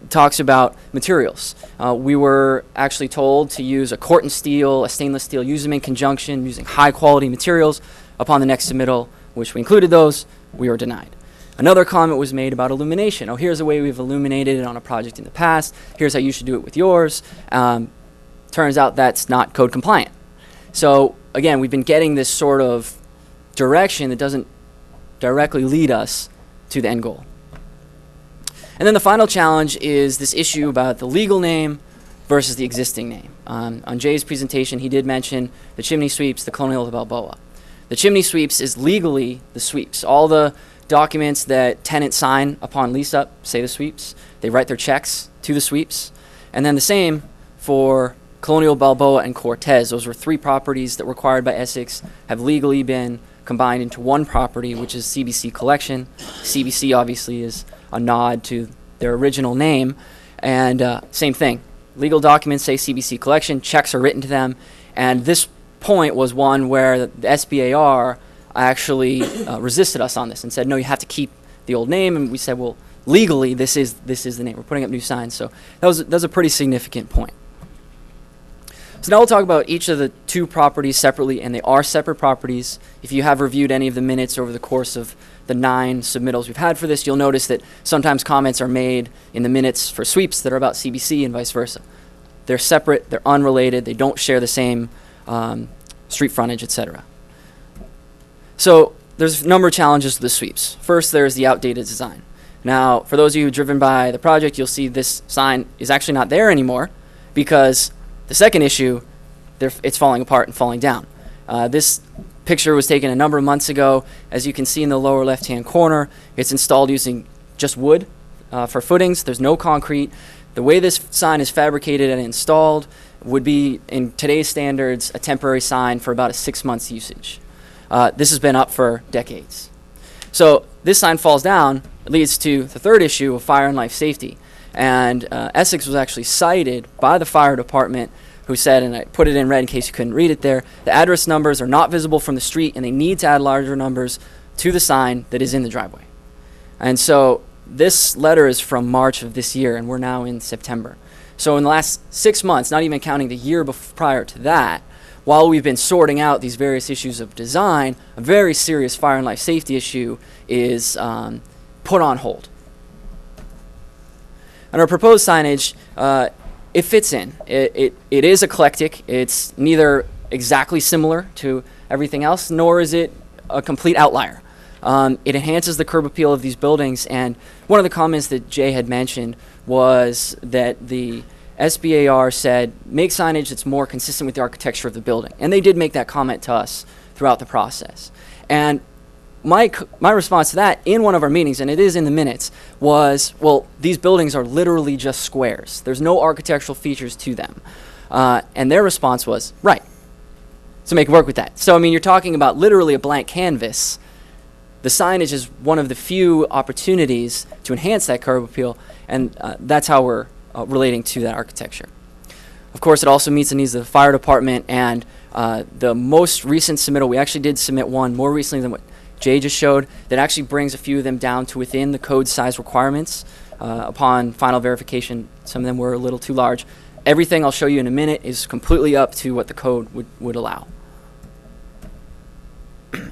talks about materials. We were actually told to use a Corten steel, a stainless steel, use them in conjunction, using high quality materials. Upon the next submittal, which we included those, we were denied. Another comment was made about illumination. Oh, here's a way we've illuminated it on a project in the past. Here's how you should do it with yours. Turns out that's not code compliant. So again, we've been getting this sort of direction that doesn't directly lead us to the end goal. And then the final challenge is this issue about the legal name versus the existing name. On Jay's presentation, he did mention the chimney sweeps, the Colonial de Balboa. The chimney sweeps is legally the sweeps. All the documents that tenants sign upon lease up say the sweeps. They write their checks to the sweeps. And then the same for Colonial Balboa and Cortez. Those were 3 properties that were acquired by Essex, have legally been combined into one property, which is CBC Collection. CBC obviously is a nod to their original name. And same thing. Legal documents say CBC Collection, checks are written to them. And this point was one where the SBAR actually resisted us on this and said, no, you have to keep the old name. And we said, well, legally, this is the name. We're putting up new signs. So that was a pretty significant point. So now we'll talk about each of the 2 properties separately, and they are separate properties. If you have reviewed any of the minutes over the course of the 9 submittals we've had for this, you'll notice that sometimes comments are made in the minutes for sweeps that are about CBC and vice versa. They're separate, they're unrelated, they don't share the same street frontage, etc. So there's a number of challenges to the sweeps. First, there's the outdated design. Now, for those of you who've driven by the project, you'll see this sign is actually not there anymore because the second issue, it's falling apart and falling down. This picture was taken a number of months ago. As you can see in the lower left-hand corner, it's installed using just wood for footings. There's no concrete. The way this sign is fabricated and installed would be, in today's standards, a temporary sign for about a 6 months usage. This has been up for decades. So this sign falls down, it leads to the third issue of fire and life safety. And Essex was actually cited by the fire department, who said, and I put it in red in case you couldn't read it there, the address numbers are not visible from the street and they need to add larger numbers to the sign that is in the driveway. And so this letter is from March of this year, and we're now in September. So in the last 6 months, not even counting the year prior to that, while we've been sorting out these various issues of design, a very serious fire and life safety issue is put on hold. And our proposed signage, it fits in. It is eclectic. It's neither exactly similar to everything else, nor is it a complete outlier. It enhances the curb appeal of these buildings, and one of the comments that Jay had mentioned was that the SBAR said, make signage that's more consistent with the architecture of the building. And they did make that comment to us throughout the process. And my response to that in one of our meetings, and it is in the minutes, was, well, these buildings are literally just squares. There's no architectural features to them. And their response was, right, so make it work with that. So, I mean, you're talking about literally a blank canvas. The signage is one of the few opportunities to enhance that curb appeal, and that's how we're relating to that architecture. Of course, it also meets the needs of the fire department, and the most recent submittal, we actually did submit one more recently than what Jay just showed, that actually brings a few of them down to within the code size requirements. Upon final verification, some of them were a little too large. Everything I'll show you in a minute is completely up to what the code would allow.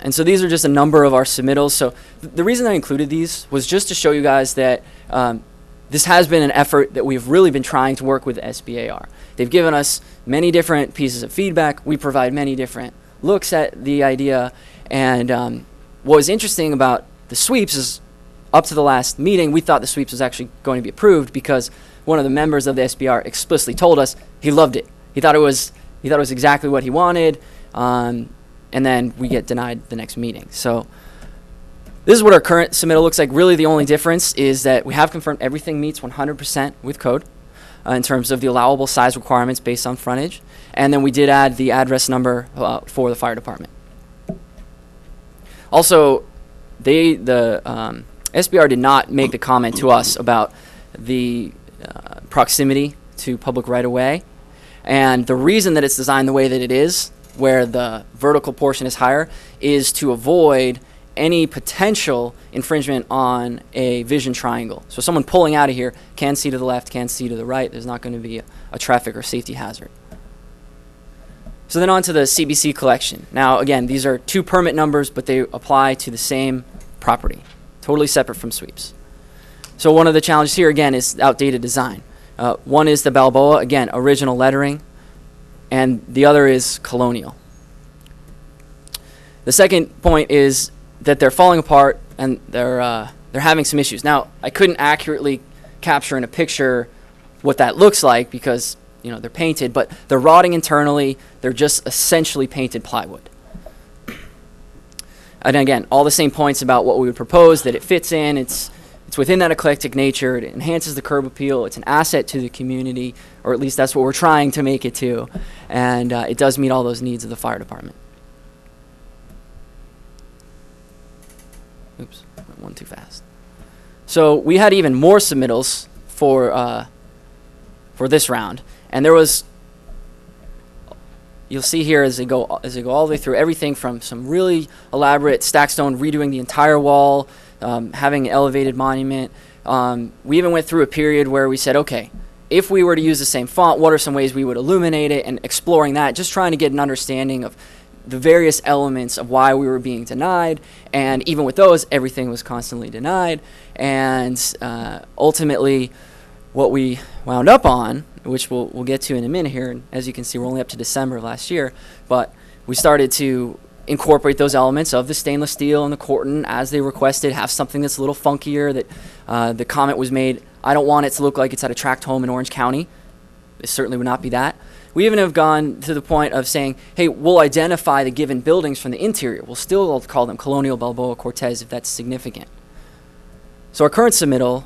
And so these are just a number of our submittals. So the reason I included these was just to show you guys that this has been an effort that we've really been trying to work with SBAR. They've given us many different pieces of feedback. We provide many different looks at the idea. And what was interesting about the sweeps is up to the last meeting, we thought the sweeps was actually going to be approved because one of the members of the SBR explicitly told us he loved it. He thought it was exactly what he wanted. And then we get denied the next meeting. So this is what our current submittal looks like. Really the only difference is that we have confirmed everything meets 100% with code in terms of the allowable size requirements based on frontage. And then we did add the address number for the fire department. Also, the SBR did not make the comment to us about the proximity to public right-of-way. And the reason that it's designed the way that it is, where the vertical portion is higher, is to avoid any potential infringement on a vision triangle. So someone pulling out of here can see to the left, can see to the right. There's not going to be a traffic or safety hazard. So then on to the CBC collection. Now, again, these are two permit numbers, but they apply to the same property, totally separate from sweeps. So one of the challenges here, again, is outdated design. One is the Balboa, again, original lettering, and the other is colonial. The second point is that they're falling apart and they're having some issues. Now, I couldn't accurately capture in a picture what that looks like because, you know, they're painted, but they're rotting internally. They're just essentially painted plywood. And again, all the same points about what we would propose, that it fits in, it's within that eclectic nature, it enhances the curb appeal, it's an asset to the community, or at least that's what we're trying to make it to, and it does meet all those needs of the fire department. Oops, went one too fast. So we had even more submittals for this round, and there was, you'll see here as they go all the way through, everything from some really elaborate stack stone, redoing the entire wall, having an elevated monument. We even went through a period where we said, okay, if we were to use the same font, what are some ways we would illuminate it, and exploring that, just trying to get an understanding of the various elements of why we were being denied. And even with those, everything was constantly denied. And ultimately, what we wound up on, which we'll get to in a minute here, and as you can see, we're only up to December of last year, but we started to incorporate those elements of the stainless steel and the Corten as they requested, have something that's a little funkier. That the comment was made, I don't want it to look like it's at a tract home in Orange County. It certainly would not be that. We even have gone to the point of saying, hey, we'll identify the given buildings from the interior. We'll still call them Colonial, Balboa, Cortez if that's significant. So our current submittal,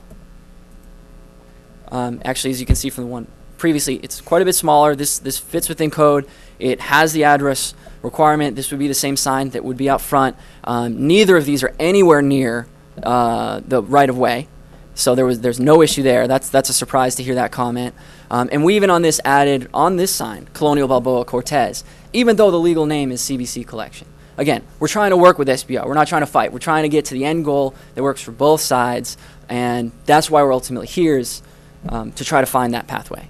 actually, as you can see from the one previously, it's quite a bit smaller. This fits within code. It has the address requirement. This would be the same sign that would be out front. Neither of these are anywhere near the right-of-way, so there's no issue there. That's a surprise to hear that comment. And we even on this added on this sign, Colonial Balboa Cortez, even though the legal name is CBC Collection. Again, we're trying to work with SBR. We're not trying to fight. We're trying to get to the end goal that works for both sides, and that's why we're ultimately here, is to try to find that pathway.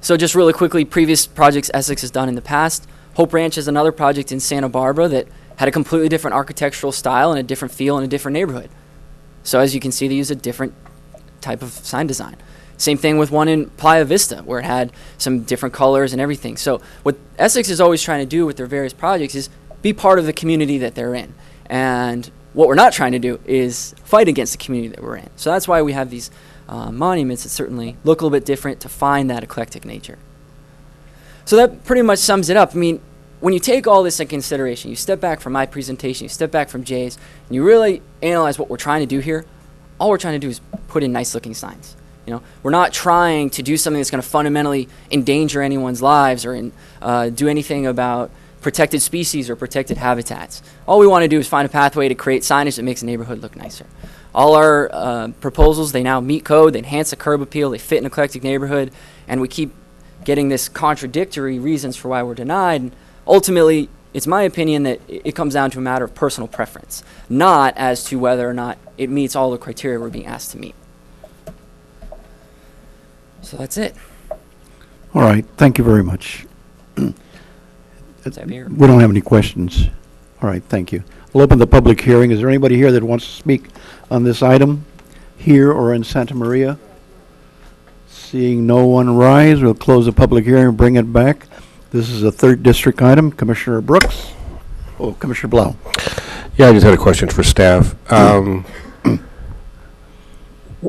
So just really quickly, previous projects Essex has done in the past. Hope Ranch is another project in Santa Barbara that had a completely different architectural style and a different feel in a different neighborhood. So as you can see, they use a different type of sign design. Same thing with one in Playa Vista, where it had some different colors and everything. So what Essex is always trying to do with their various projects is be part of the community that they're in. And what we're not trying to do is fight against the community that we're in. So that's why we have these monuments that certainly look a little bit different to find that eclectic nature. So that pretty much sums it up. I mean, when you take all this in consideration, you step back from my presentation, you step back from Jay's, and you really analyze what we're trying to do here, all we're trying to do is put in nice looking signs. You know, we're not trying to do something that's going to fundamentally endanger anyone's lives or do anything about protected species or protected habitats. All we want to do is find a pathway to create signage that makes a neighborhood look nicer. All our proposals, they now meet code, they enhance the curb appeal, they fit an eclectic neighborhood, and we keep getting this contradictory reasons for why we're denied. And ultimately, it's my opinion that it comes down to a matter of personal preference, not as to whether or not it meets all the criteria we're being asked to meet. So that's it. All right, thank you very much. That's up here. We don't have any questions. All right, thank you. We'll open the public hearing. Is there anybody here that wants to speak on this item, here or in Santa Maria? Seeing no one rise, we'll close the public hearing and bring it back. This is a 3rd District item. Commissioner Brooks? Oh, Commissioner Blau. Yeah, I just had a question for staff.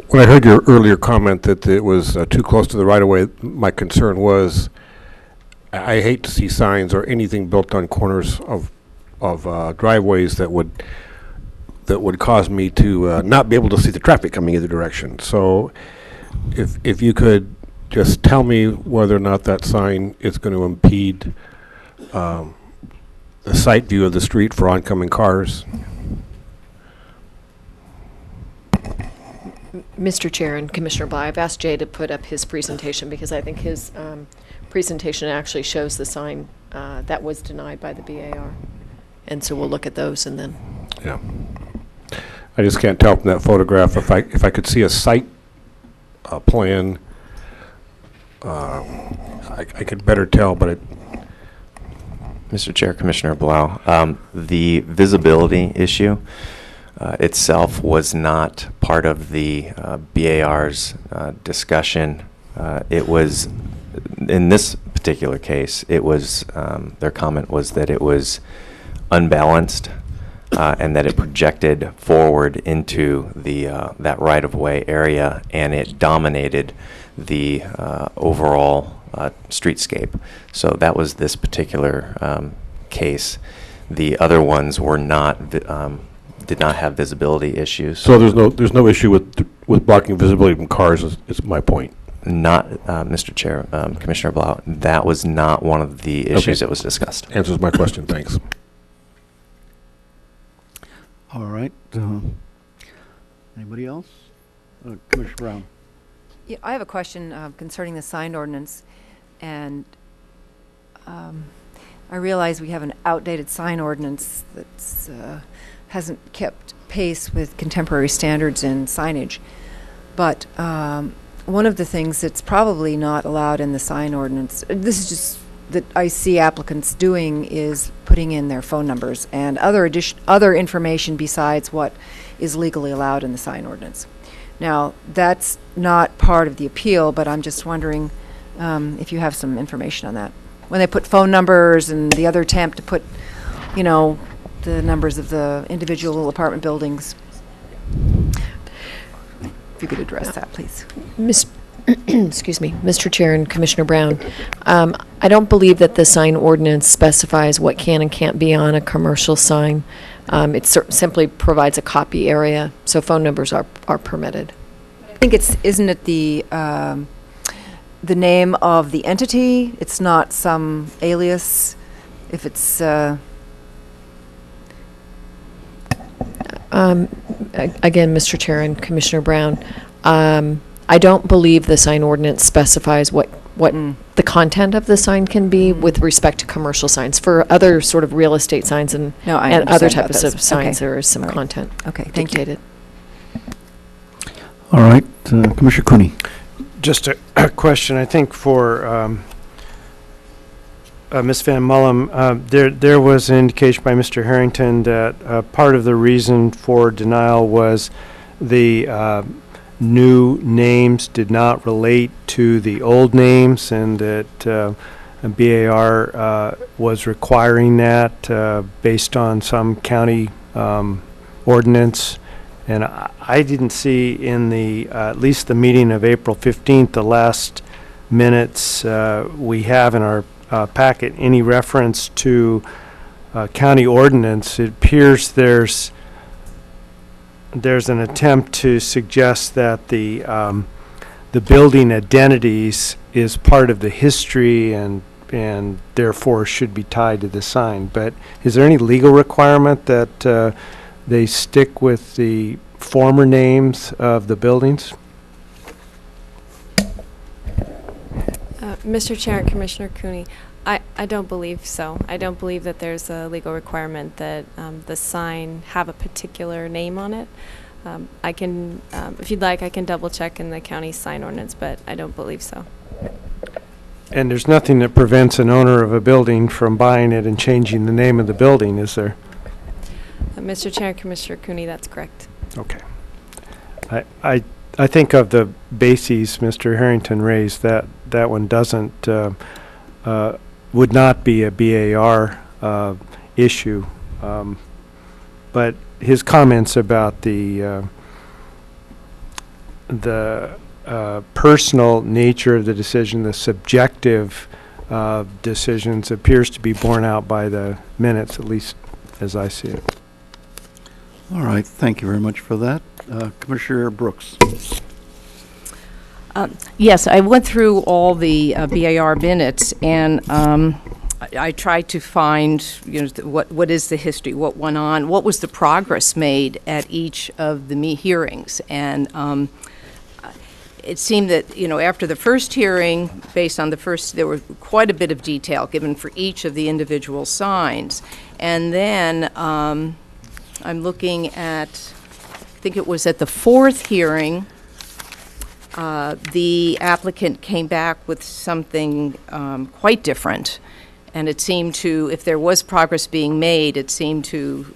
When I heard your earlier comment that it was too close to the right-of-way, my concern was I hate to see signs or anything built on corners of driveways that would cause me to not be able to see the traffic coming either direction. So if you could just tell me whether or not that sign is going to impede the sight view of the street for oncoming cars. Mr. Chair and Commissioner Bly, I've asked Jay to put up his presentation because I think his presentation actually shows the sign that was denied by the BAR. And so we'll look at those and then. Yeah. I just can't tell from that photograph. If I could see a site plan, I could better tell, but it. Mr. Chair, Commissioner Blau, the visibility issue itself was not part of the BAR's discussion. It was, in this particular case, it was, their comment was that it was unbalanced and that it projected forward into the that right-of-way area, and it dominated the overall streetscape. So that was this particular case. The other ones were not did not have visibility issues. So there's no issue with blocking visibility from cars. Is my point. Not, Mr. Chair, Commissioner Blau. That was not one of the issues that was discussed. Answers my question. Thanks. All right. Anybody else? Commissioner Brown. Yeah, I have a question concerning the sign ordinance, and I realize we have an outdated sign ordinance that's hasn't kept pace with contemporary standards in signage. But one of the things that's probably not allowed in the sign ordinance, this is just that I see applicants doing, is putting in their phone numbers and other information besides what is legally allowed in the sign ordinance. Now, that's not part of the appeal, but I'm just wondering if you have some information on that. When they put phone numbers and the other attempt to put, you know, the numbers of the individual apartment buildings. If you could address that, please. Excuse me, Mr. Chair and Commissioner Brown. I don't believe that the sign ordinance specifies what can and can't be on a commercial sign. It simply provides a copy area, so phone numbers are permitted. I think isn't it the name of the entity? It's not some alias. If it's again, Mr. Chair and Commissioner Brown, I don't believe the sign ordinance specifies what the content of the sign can be with respect to commercial signs. For other sort of real estate signs and other types of signs, there is some content dictated. All right, Commissioner Cooney. Just a question, I think, for Ms. Van Mullum. There was an indication by Mr. Harrington that part of the reason for denial was the new names did not relate to the old names, and that BAR was requiring that based on some county ordinance. And I didn't see in the, at least the meeting of April 15th, the last minutes we have in our packet, any reference to county ordinance. It appears there's an attempt to suggest that the building identities is part of the history and therefore should be tied to the sign. But is there any legal requirement that they stick with the former names of the buildings? Mr. Chair and Commissioner Cooney, I don't believe so. I don't believe that there's a legal requirement that the sign have a particular name on it. I can, if you'd like, I can double check in the county sign ordinance, but I don't believe so. And there's nothing that prevents an owner of a building from buying it and changing the name of the building, is there? Mr. Chair and Commissioner Cooney, that's correct. Okay. I think of the bases Mr. Harrington raised, that one doesn't, would not be a BAR issue. But his comments about the personal nature of the decision, the subjective decisions, appears to be borne out by the minutes, at least as I see it. All right, thank you very much for that. Commissioner Brooks. Yes, I went through all the BAR minutes, and I tried to find, what is the history, what went on, what was the progress made at each of the hearings, and it seemed that, after the first hearing, based on the first, there were quite a bit of detail given for each of the individual signs, and then I'm looking at, I think it was at the fourth hearing, the applicant came back with something quite different. And it seemed to, if there was progress being made, it seemed to,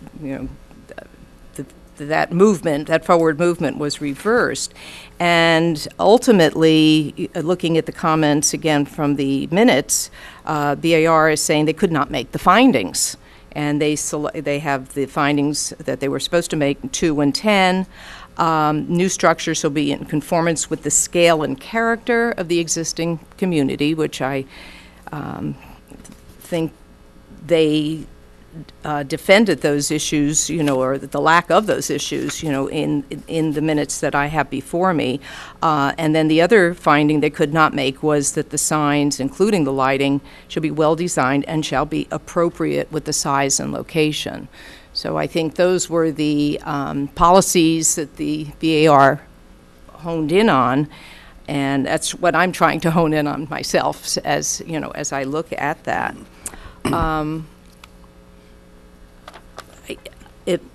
that movement, that forward movement was reversed. And ultimately, looking at the comments again from the minutes, BAR is saying they could not make the findings. And they have the findings that they were supposed to make in 2 and 10. New structures will be in conformance with the scale and character of the existing community, which I think they defended those issues, or the lack of those issues, in the minutes that I have before me. And then the other finding they could not make was that the signs, including the lighting, should be well-designed and shall be appropriate with the size and location. So I think those were the policies that the BAR honed in on, and that's what I'm trying to hone in on myself as I look at that.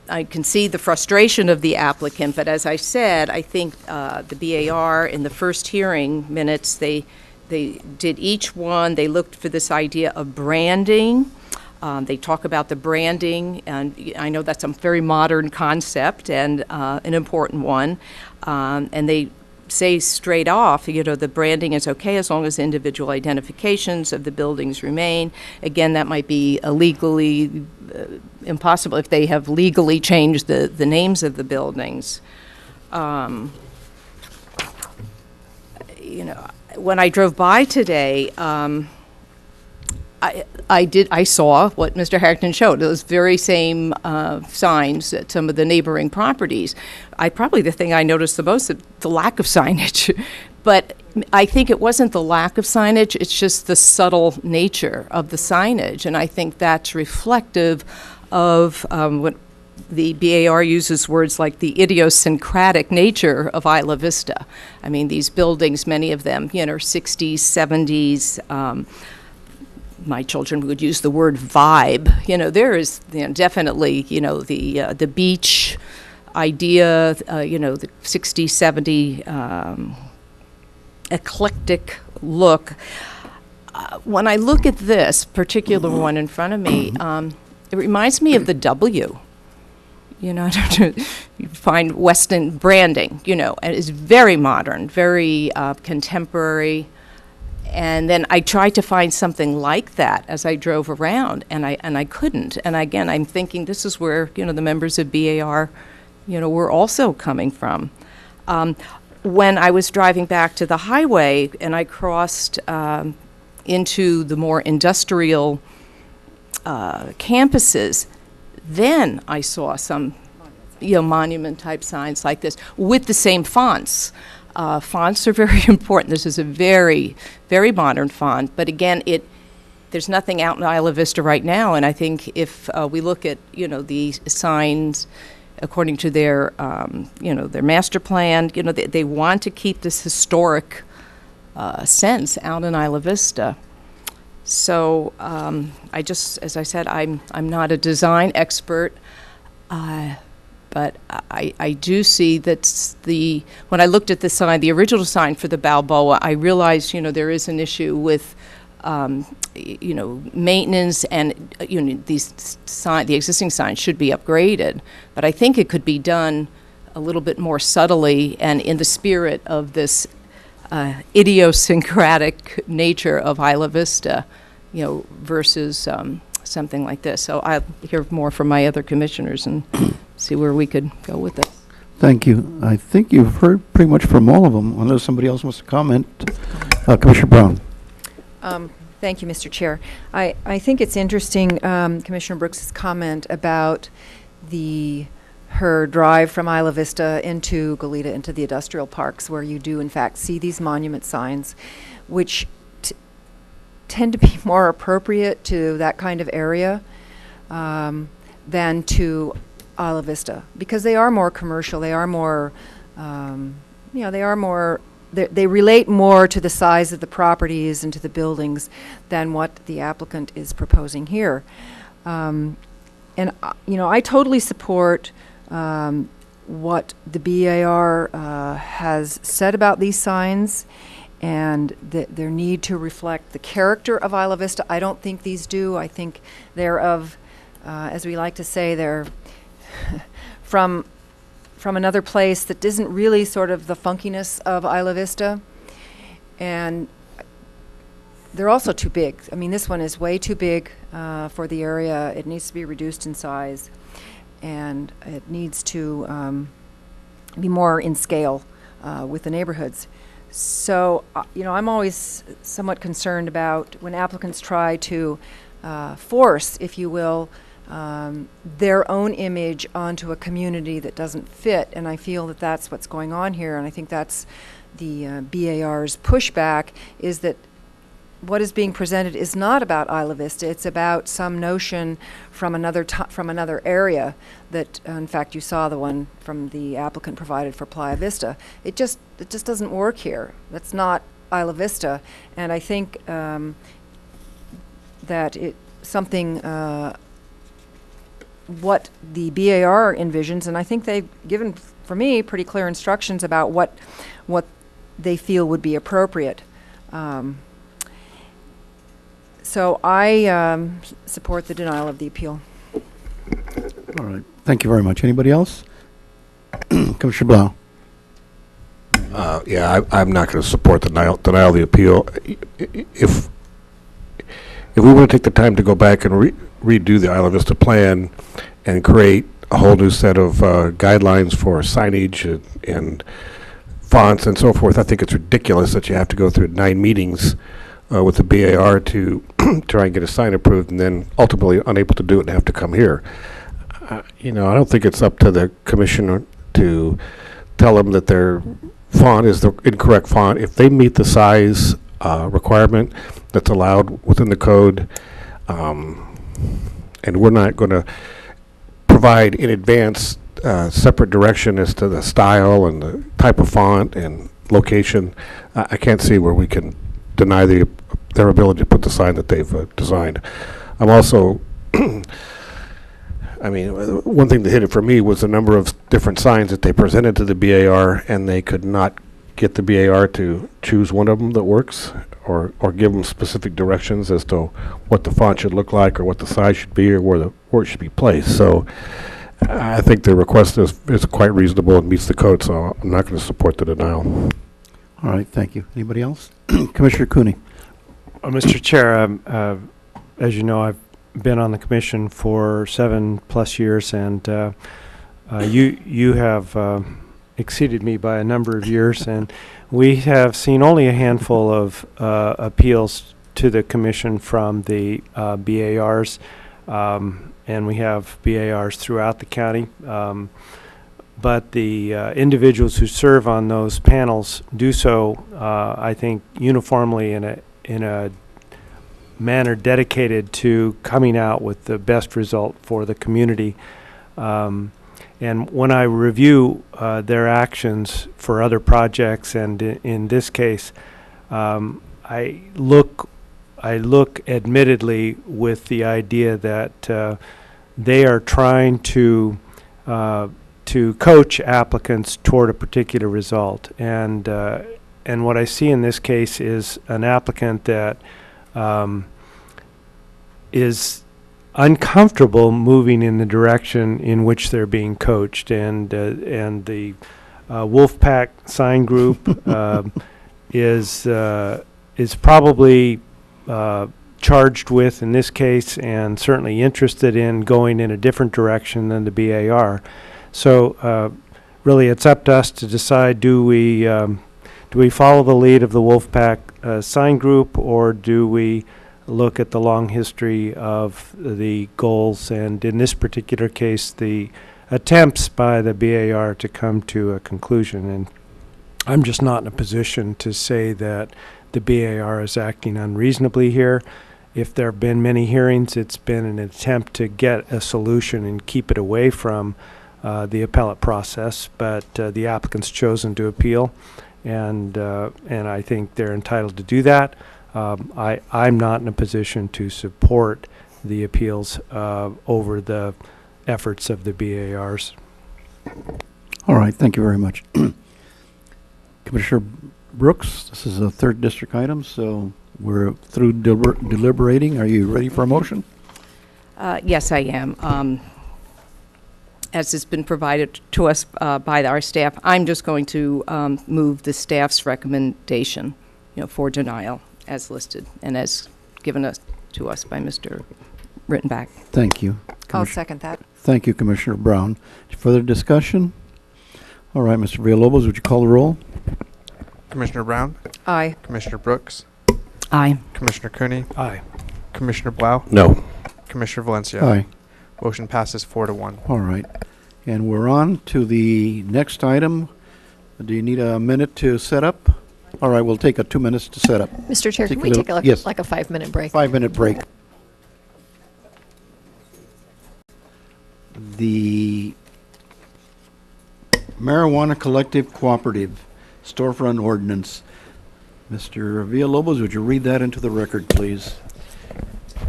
I can see the frustration of the applicant, but as I said, I think the BAR in the first hearing minutes, they did each one, they looked for this idea of branding. They talk about the branding, and I know that's a very modern concept and an important one. And they say straight off, the branding is okay as long as individual identifications of the buildings remain. Again, that might be legally impossible if they have legally changed the names of the buildings. When I drove by today, I saw what Mr. Harrington showed, those very same signs at some of the neighboring properties. Probably the thing I noticed the most, the lack of signage. But I think it wasn't the lack of signage, it's just the subtle nature of the signage. And I think that's reflective of what the BAR uses words like the idiosyncratic nature of Isla Vista. I mean, these buildings, many of them, 60s, 70s, my children would use the word vibe. There is definitely, the beach idea, the 60, 70 eclectic look. When I look at this particular one in front of me, it reminds me of the W. You find Weston branding, and it's very modern, very contemporary. And then I tried to find something like that as I drove around, and I couldn't. And again, I'm thinking this is where the members of BAR, were also coming from. When I was driving back to the highway and I crossed into the more industrial campuses, then I saw some, monument type signs like this with the same fonts. Fonts are very important. This is a very, very modern font, but again, there's nothing out in Isla Vista right now, and I think if we look at, the signs according to their, their master plan, they want to keep this historic sense out in Isla Vista. So I just, as I said, I'm not a design expert, but I do see that when I looked at the sign, the original sign for the Balboa, I realized, there is an issue with, maintenance, and, the existing sign should be upgraded. But I think it could be done a little bit more subtly and in the spirit of this idiosyncratic nature of Isla Vista, versus something like this. So I'll hear more from my other commissioners and see where we could go with this. Thank you. I think you've heard pretty much from all of them, unless somebody else wants to comment. Commissioner Brown. Thank you, Mr. Chair. I think it's interesting, Commissioner Brooks' comment about her drive from Isla Vista into Goleta, into the industrial parks, where you do, in fact, see these monument signs, which tend to be more appropriate to that kind of area than to Isla Vista, because they are more commercial. They are more, they are more. They relate more to the size of the properties and to the buildings than what the applicant is proposing here. I totally support what the BAR has said about these signs and their need to reflect the character of Isla Vista. I don't think these do. I think they're of, as we like to say, they're from another place that isn't really sort of the funkiness of Isla Vista. And they're also too big. I mean, this one is way too big for the area. It needs to be reduced in size, and it needs to be more in scale with the neighborhoods. So, I'm always somewhat concerned about when applicants try to force, if you will, their own image onto a community that doesn't fit, and I feel that that's what's going on here, and I think that's the BAR's pushback, is that what is being presented is not about Isla Vista. It's about some notion from another area that, in fact, you saw the one from the applicant provided for Playa Vista. It just doesn't work here. That's not Isla Vista, and I think that something what the BAR envisions, and I think they've given, for me, pretty clear instructions about what they feel would be appropriate. So I support the denial of the appeal. All right. Thank you very much. Anybody else? Commissioner Blau. I'm not going to support the denial of the appeal. If we want to take the time to go back and redo the Isla Vista plan and create a whole new set of guidelines for signage and fonts and so forth, I think it's ridiculous that you have to go through 9 meetings with the BAR to try and get a sign approved and then ultimately unable to do it and have to come here. I don't think it's up to the commissioner to tell them that their font is the incorrect font. If they meet the size requirement that's allowed within the code, and we're not going to provide in advance separate direction as to the style and the type of font and location, I can't see where we can deny their ability to put the sign that they've designed. I'm also, one thing that hit it for me was the number of different signs that they presented to the BAR, and they could not get the BAR to choose one of them that works, or give them specific directions as to what the font should look like, or what the size should be, or where it should be placed. So I think the request is quite reasonable and meets the code, so I'm not going to support the denial. All right, thank you. Anybody else? Commissioner Cooney. Mr. Chair, as you know, I've been on the commission for 7+ years, and you have exceeded me by a number of years, and we have seen only a handful of appeals to the commission from the BARs, and we have BARs throughout the county. But the individuals who serve on those panels do so, I think, uniformly in a manner dedicated to coming out with the best result for the community. And when I review their actions for other projects, and in this case, I look I look admittedly with the idea that they are trying to coach applicants toward a particular result. And what I see in this case is an applicant that is uncomfortable moving in the direction in which they're being coached, and the Wolfpack Sign Group is probably charged with, in this case, and certainly interested in going in a different direction than the BAR. So really, it's up to us to decide: do we follow the lead of the Wolfpack Sign Group, or do we look at the long history of the goals, and in this particular case, the attempts by the BAR to come to a conclusion? And I'm just not in a position to say that the BAR is acting unreasonably here. If there have been many hearings, it's been an attempt to get a solution and keep it away from the appellate process, but the applicant's chosen to appeal, and I think they're entitled to do that. I'm not in a position to support the appeals over the efforts of the BARs. All right, thank you very much. Commissioner Brooks, this is a 3rd district item, so we're through deliberating. Are you ready for a motion? Yes, I am. As has been provided to us by our staff, I'm just going to move the staff's recommendation, for denial as listed and as given to us by Mr. Rittenbach. Thank you. I'll second that. Thank you, Commissioner Brown. Further discussion? All right, Mr. Villalobos, would you call the roll? Commissioner Brown? Aye. Commissioner Brooks? Aye. Commissioner Cooney? Aye. Commissioner Blau? No. Commissioner Valencia? Aye. Motion passes 4-1. All right. And we're on to the next item. Do you need a minute to set up? All right, we'll take 2 minutes to set up. Mr. Chair, can we little- take a, yes, like a 5-minute break? 5-minute break. The Marijuana Collective Cooperative Storefront Ordinance. Mr. Villalobos, would you read that into the record, please?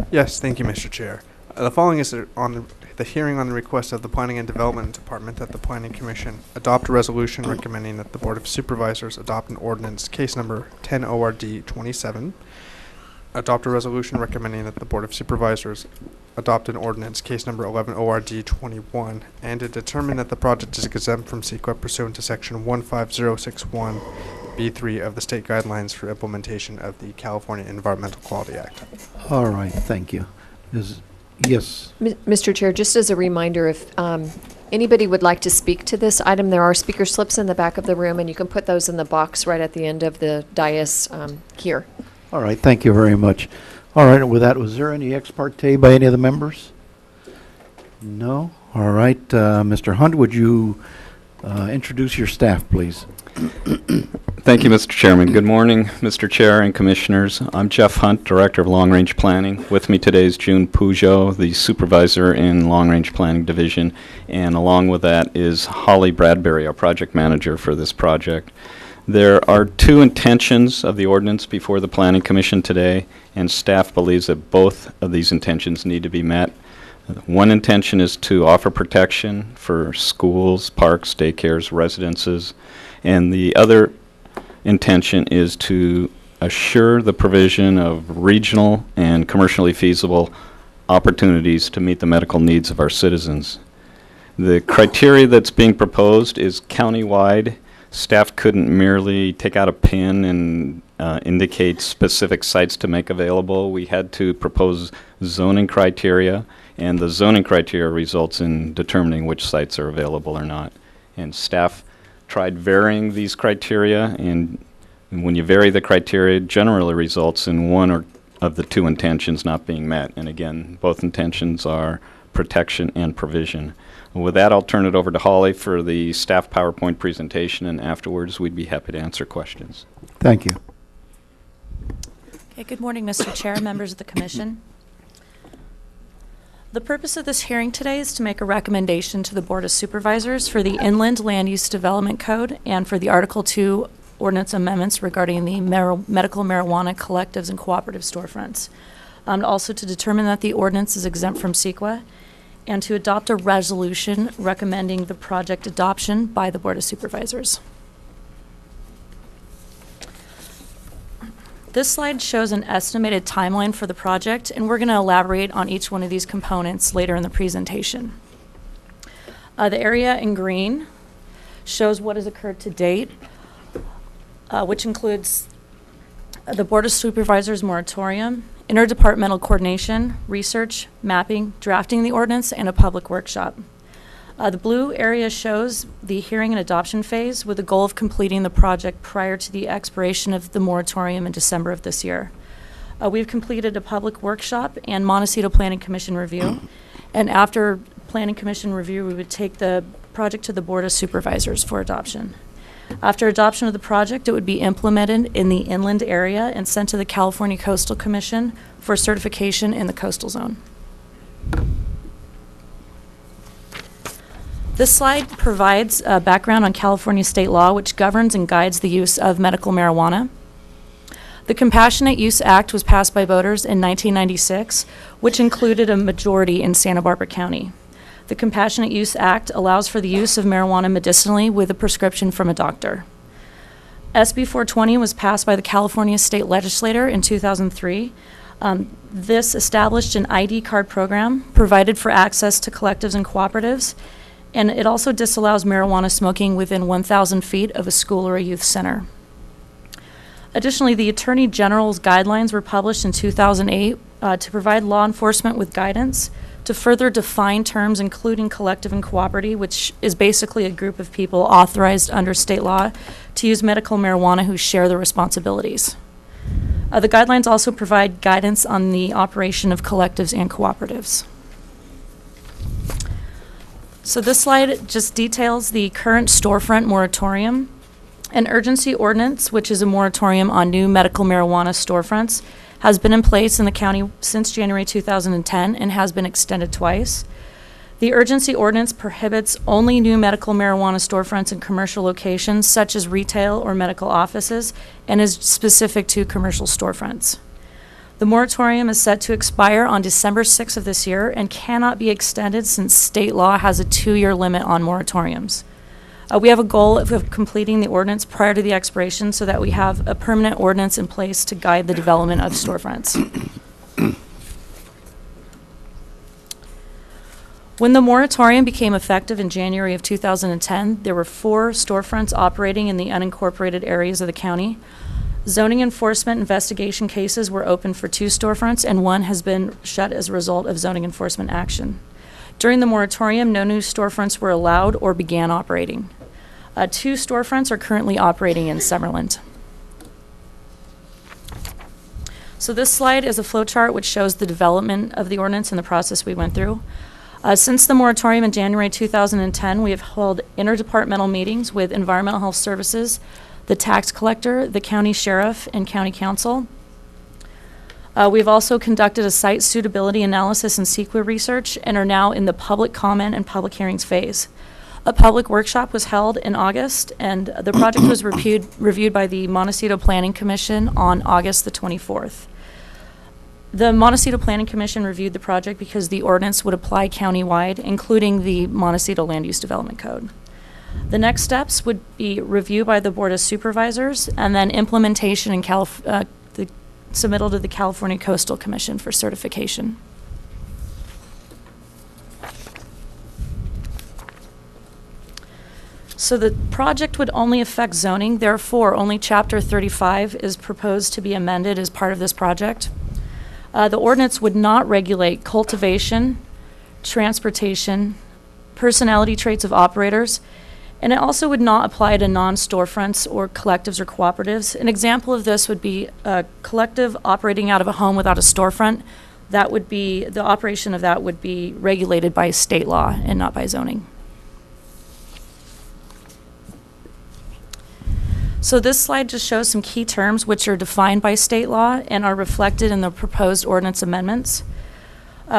Yes, thank you, Mr. Chair. The following is on the hearing on the request of the Planning and Development Department that the Planning Commission adopt a resolution recommending that the Board of Supervisors adopt an ordinance, case number 10 ORD 27. Adopt a resolution recommending that the Board of Supervisors adopt an ordinance, case number 11 ORD 21, and to determine that the project is exempt from CEQA pursuant to section 15061 B3 of the state guidelines for implementation of the California Environmental Quality Act. All right, thank you. Yes. Mr. Chair, just as a reminder, if anybody would like to speak to this item, there are speaker slips in the back of the room, and you can put those in the box right at the end of the dais here. All right, thank you very much. All right, and with that, was there any ex parte by any of the members? No? All right, Mr. Hunt, would you introduce your staff, please? Thank you, Mr. Chairman. Good morning, Mr. Chair and Commissioners. I'm Jeff Hunt, Director of Long Range Planning. With me today is June Peugeot, the Supervisor in Long Range Planning Division, and along with that is Holly Bradbury, our Project Manager for this project. There are 2 intentions of the ordinance before the Planning Commission today, and staff believes that both of these intentions need to be met. One intention is to offer protection for schools, parks, daycares, residences, and the other intention is to assure the provision of regional and commercially feasible opportunities to meet the medical needs of our citizens. The criteria that's being proposed is county-wide. Staff couldn't merely take out a pin and indicate specific sites to make available. We had to propose zoning criteria, and the zoning criteria results in determining which sites are available or not. And staff tried varying these criteria, and when you vary the criteria, it generally results in one of the 2 intentions not being met. And again, both intentions are protection and provision. With that, I'll turn it over to Holly for the staff PowerPoint presentation, and afterwards we'd be happy to answer questions. Thank you. Okay, good morning, Mr. Chair, members of the Commission. The purpose of this hearing today is to make a recommendation to the Board of Supervisors for the Inland Land Use Development Code and for the Article 2 ordinance amendments regarding the medical marijuana collectives and cooperative storefronts. Also to determine that the ordinance is exempt from CEQA, and to adopt a resolution recommending the project adoption by the Board of Supervisors. This slide shows an estimated timeline for the project, and we're going to elaborate on each one of these components later in the presentation. The area in green shows what has occurred to date, which includes the Board of Supervisors moratorium, interdepartmental coordination, research, mapping, drafting the ordinance, and a public workshop. The blue area shows the hearing and adoption phase with the goal of completing the project prior to the expiration of the moratorium in December of this year. We've completed a public workshop and Montecito Planning Commission review, and after Planning Commission review, we would take the project to the Board of Supervisors for adoption. After adoption of the project, it would be implemented in the inland area and sent to the California Coastal Commission for certification in the coastal zone. This slide provides a background on California state law, which governs and guides the use of medical marijuana. The Compassionate Use Act was passed by voters in 1996, which included a majority in Santa Barbara County. The Compassionate Use Act allows for the use of marijuana medicinally with a prescription from a doctor. SB 420 was passed by the California State Legislature in 2003. This established an ID card program, provided for access to collectives and cooperatives, and it also disallows marijuana smoking within 1,000 feet of a school or a youth center. Additionally, the Attorney General's guidelines were published in 2008 to provide law enforcement with guidance to further define terms including collective and cooperative, which is basically a group of people authorized under state law to use medical marijuana who share the responsibilities. The guidelines also provide guidance on the operation of collectives and cooperatives. So this slide just details the current storefront moratorium. An urgency ordinance, which is a moratorium on new medical marijuana storefronts, has been in place in the county since January 2010 and has been extended twice. The urgency ordinance prohibits only new medical marijuana storefronts in commercial locations such as retail or medical offices and is specific to commercial storefronts. The moratorium is set to expire on December 6th of this year and cannot be extended since state law has a 2-year limit on moratoriums. We have a goal of completing the ordinance prior to the expiration so that we have a permanent ordinance in place to guide the development of storefronts. When the moratorium became effective in January of 2010, there were 4 storefronts operating in the unincorporated areas of the county. Zoning enforcement investigation cases were open for 2 storefronts, and 1 has been shut as a result of zoning enforcement action. During the moratorium, no new storefronts were allowed or began operating. 2 storefronts are currently operating in Summerlin. So this slide is a flow chart which shows the development of the ordinance and the process we went through. Since the moratorium in January 2010, we have held interdepartmental meetings with Environmental Health Services, the tax collector, the county sheriff, and county council. We've also conducted a site suitability analysis and CEQA research and are now in the public comment and public hearings phase. A public workshop was held in August, and the project was reviewed by the Montecito Planning Commission on August the 24th. The Montecito Planning Commission reviewed the project because the ordinance would apply countywide, including the Montecito Land Use Development Code. The next steps would be review by the Board of Supervisors and then implementation in the submittal to the California Coastal Commission for certification. So the project would only affect zoning, therefore only Chapter 35 is proposed to be amended as part of this project. The ordinance would not regulate cultivation, transportation, personality traits of operators, and it also would not apply to non-storefronts or collectives or cooperatives. An example of this would be a collective operating out of a home without a storefront. That would be, the operation of that would be regulated by state law and not by zoning. So this slide just shows some key terms which are defined by state law and are reflected in the proposed ordinance amendments.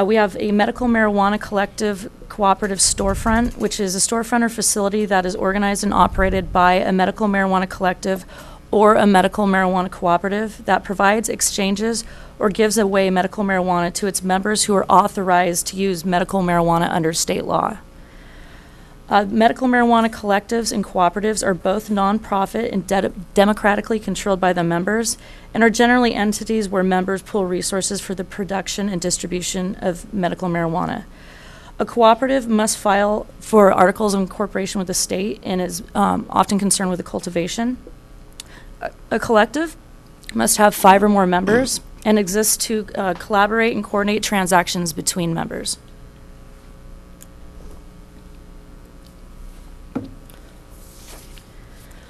We have a medical marijuana collective cooperative storefront, which is a storefront or facility that is organized and operated by a medical marijuana collective or a medical marijuana cooperative that provides, exchanges, or gives away medical marijuana to its members who are authorized to use medical marijuana under state law. Medical marijuana collectives and cooperatives are both nonprofit and democratically controlled by the members, and are generally entities where members pool resources for the production and distribution of medical marijuana. A cooperative must file for articles of incorporation with the state and is often concerned with the cultivation. A collective must have 5 or more members and exists to collaborate and coordinate transactions between members.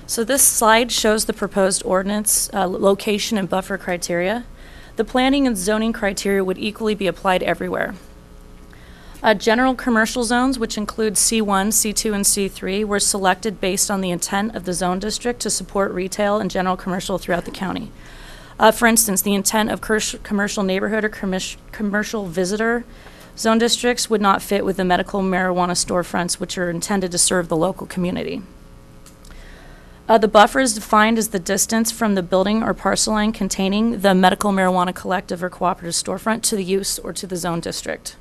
So this slide shows the proposed ordinance location and buffer criteria. The planning and zoning criteria would equally be applied everywhere. General commercial zones, which include C1, C2, and C3, were selected based on the intent of the zone district to support retail and general commercial throughout the county. For instance, the intent of commercial neighborhood or commercial visitor zone districts would not fit with the medical marijuana storefronts, which are intended to serve the local community. The buffer is defined as the distance from the building or parcel line containing the medical marijuana collective or cooperative storefront to the use or to the zone district.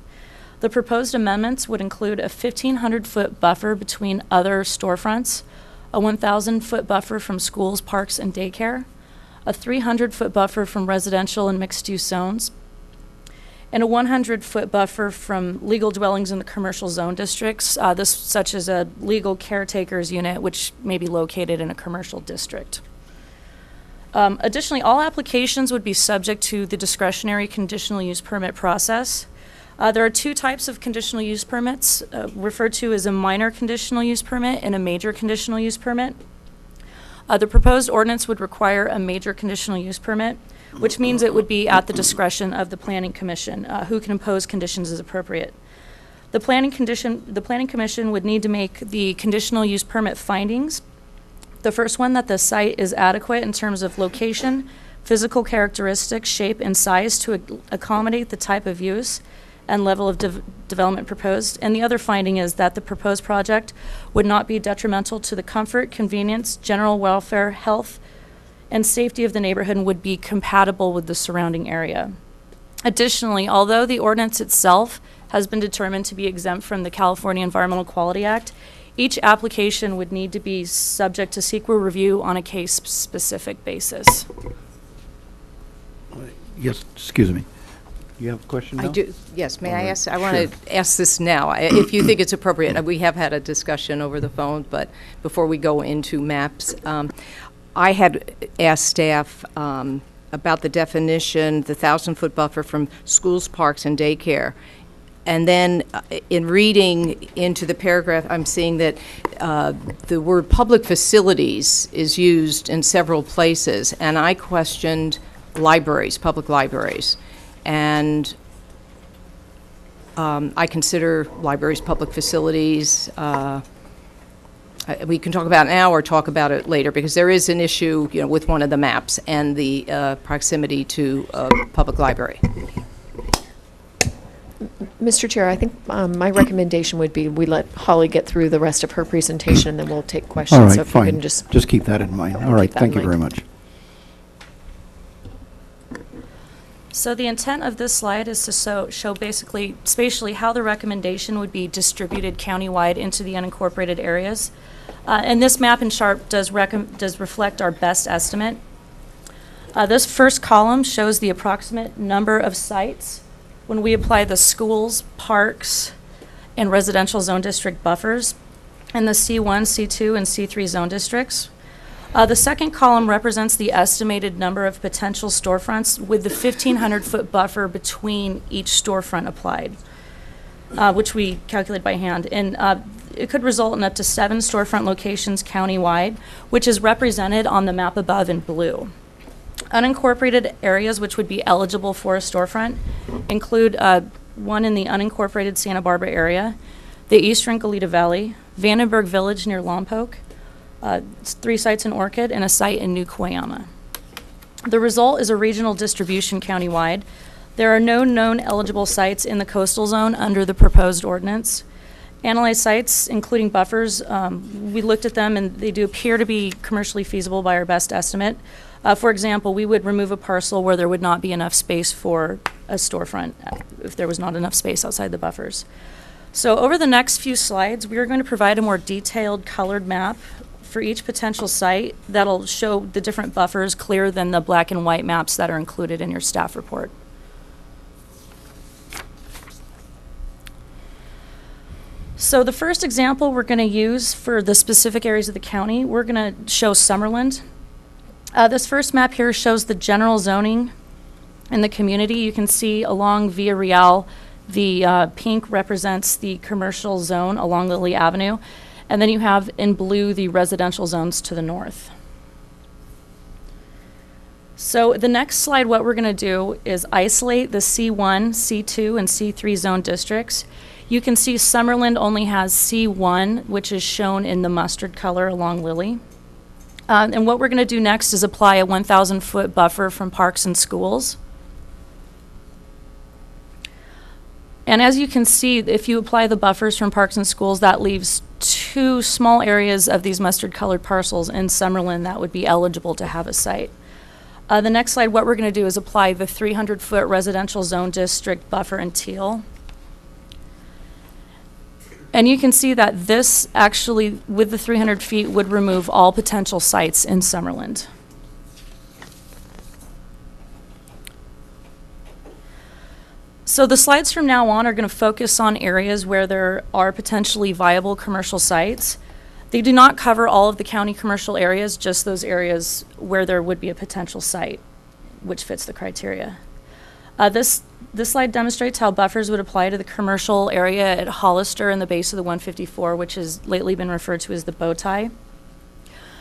The proposed amendments would include a 1,500-foot buffer between other storefronts, a 1,000-foot buffer from schools, parks, and daycare, a 300-foot buffer from residential and mixed-use zones, and a 100-foot buffer from legal dwellings in the commercial zone districts, such as a legal caretaker's unit, which may be located in a commercial district. Additionally, all applications would be subject to the discretionary conditional use permit process. There are 2 types of conditional use permits, referred to as a minor conditional use permit and a major conditional use permit. The proposed ordinance would require a major conditional use permit, which means it would be at the discretion of the Planning Commission, who can impose conditions as appropriate. The Planning Commission would need to make the conditional use permit findings. The first one, that the site is adequate in terms of location, physical characteristics, shape, and size to accommodate the type of use and level of development proposed. And the other finding is that the proposed project would not be detrimental to the comfort, convenience, general welfare, health, and safety of the neighborhood, and would be compatible with the surrounding area. Additionally, although the ordinance itself has been determined to be exempt from the California Environmental Quality Act, each application would need to be subject to CEQA review on a case-specific basis. Yes, excuse me. You have a question now? I do, yes. May All I right. ask? I want Sure. to ask this now, if you think it's appropriate. We have had a discussion over the phone, but before we go into maps, I had asked staff about the definition, the 1,000-foot buffer from schools, parks, and daycare. And then in reading into the paragraph, I'm seeing that the word public facilities is used in several places, and I questioned libraries, public libraries. And I consider libraries public facilities. We can talk about it now or talk about it later, because there is an issue, with one of the maps and the proximity to a public library. Mr. Chair, I think my recommendation would be we let Holly get through the rest of her presentation, and then we'll take questions. All right, So if you fine. can just keep that in mind. All right, that in thank you very mind. much. So the intent of this slide is to show basically spatially how the recommendation would be distributed countywide into the unincorporated areas. And this map and chart does reflect our best estimate. This first column shows the approximate number of sites when we apply the schools, parks, and residential zone district buffers in the C1, C2, and C3 zone districts. The second column represents the estimated number of potential storefronts with the 1,500-foot buffer between each storefront applied, which we calculate by hand. And it could result in up to 7 storefront locations countywide, which is represented on the map above in blue. Unincorporated areas which would be eligible for a storefront include one in the unincorporated Santa Barbara area, the eastern Goleta Valley, Vandenberg Village near Lompoc, 3 sites in Orchid, and a site in New Coyama. The result is a regional distribution countywide. There are no known eligible sites in the coastal zone under the proposed ordinance, analyzed sites, including buffers. We looked at them, and they do appear to be commercially feasible by our best estimate. For example, we would remove a parcel where there would not be enough space for a storefront if there was not enough space outside the buffers. So over the next few slides, we are going to provide a more detailed colored map for each potential site that'll show the different buffers clearer than the black and white maps that are included in your staff report. So the first example we're going to use for the specific areas of the county, we're going to show Summerlin. This first map here shows the general zoning in the community. You can see along Via Real, the pink represents the commercial zone along Lily Avenue. And then you have in blue the residential zones to the north. So the next slide, what we're going to do is isolate the C1, C2, and C3 zone districts. You can see Summerlin only has C1, which is shown in the mustard color along Lily. And what we're going to do next is apply a 1,000-foot buffer from parks and schools. And as you can see, if you apply the buffers from parks and schools, that leaves two small areas of these mustard-colored parcels in Summerlin that would be eligible to have a site. The next slide, what we're going to do is apply the 300-foot residential zone district buffer in teal. And you can see that this actually, with the 300 feet, would remove all potential sites in Summerlin. So the slides from now on are going to focus on areas where there are potentially viable commercial sites. They do not cover all of the county commercial areas, just those areas where there would be a potential site, which fits the criteria. This slide demonstrates how buffers would apply to the commercial area at Hollister in the base of the 154, which has lately been referred to as the bow tie.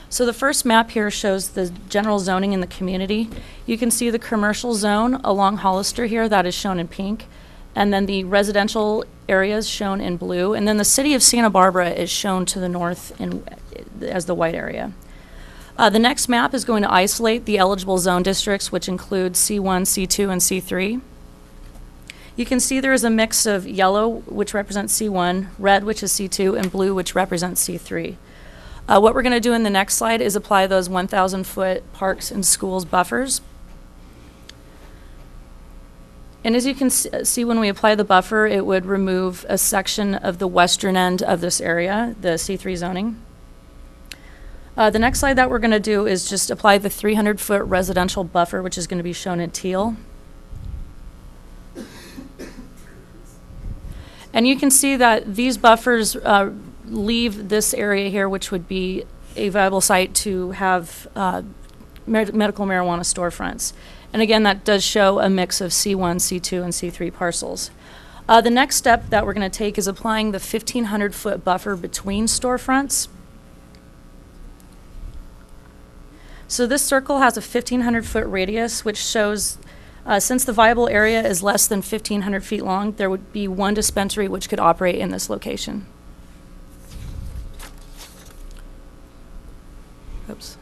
So the first map here shows the general zoning in the community. You can see the commercial zone along Hollister here, that is shown in pink, and then the residential areas shown in blue, and then the city of Santa Barbara is shown to the north as the white area. The next map is going to isolate the eligible zone districts, which include C1, C2, and C3. You can see there is a mix of yellow, which represents C1, red, which is C2, and blue, which represents C3. What we're going to do in the next slide is apply those 1,000-foot parks and schools buffers. And as you can see, when we apply the buffer, it would remove a section of the western end of this area, the C3 zoning. The next slide that we're going to do is just apply the 300-foot residential buffer, which is going to be shown in teal. And you can see that these buffers leave this area here, which would be a viable site to have medical marijuana storefronts. And again, that does show a mix of C1, C2, and C3 parcels. The next step that we're going to take is applying the 1,500-foot buffer between storefronts. So this circle has a 1,500-foot radius, which shows since the viable area is less than 1,500 feet long, there would be one dispensary which could operate in this location. Oops.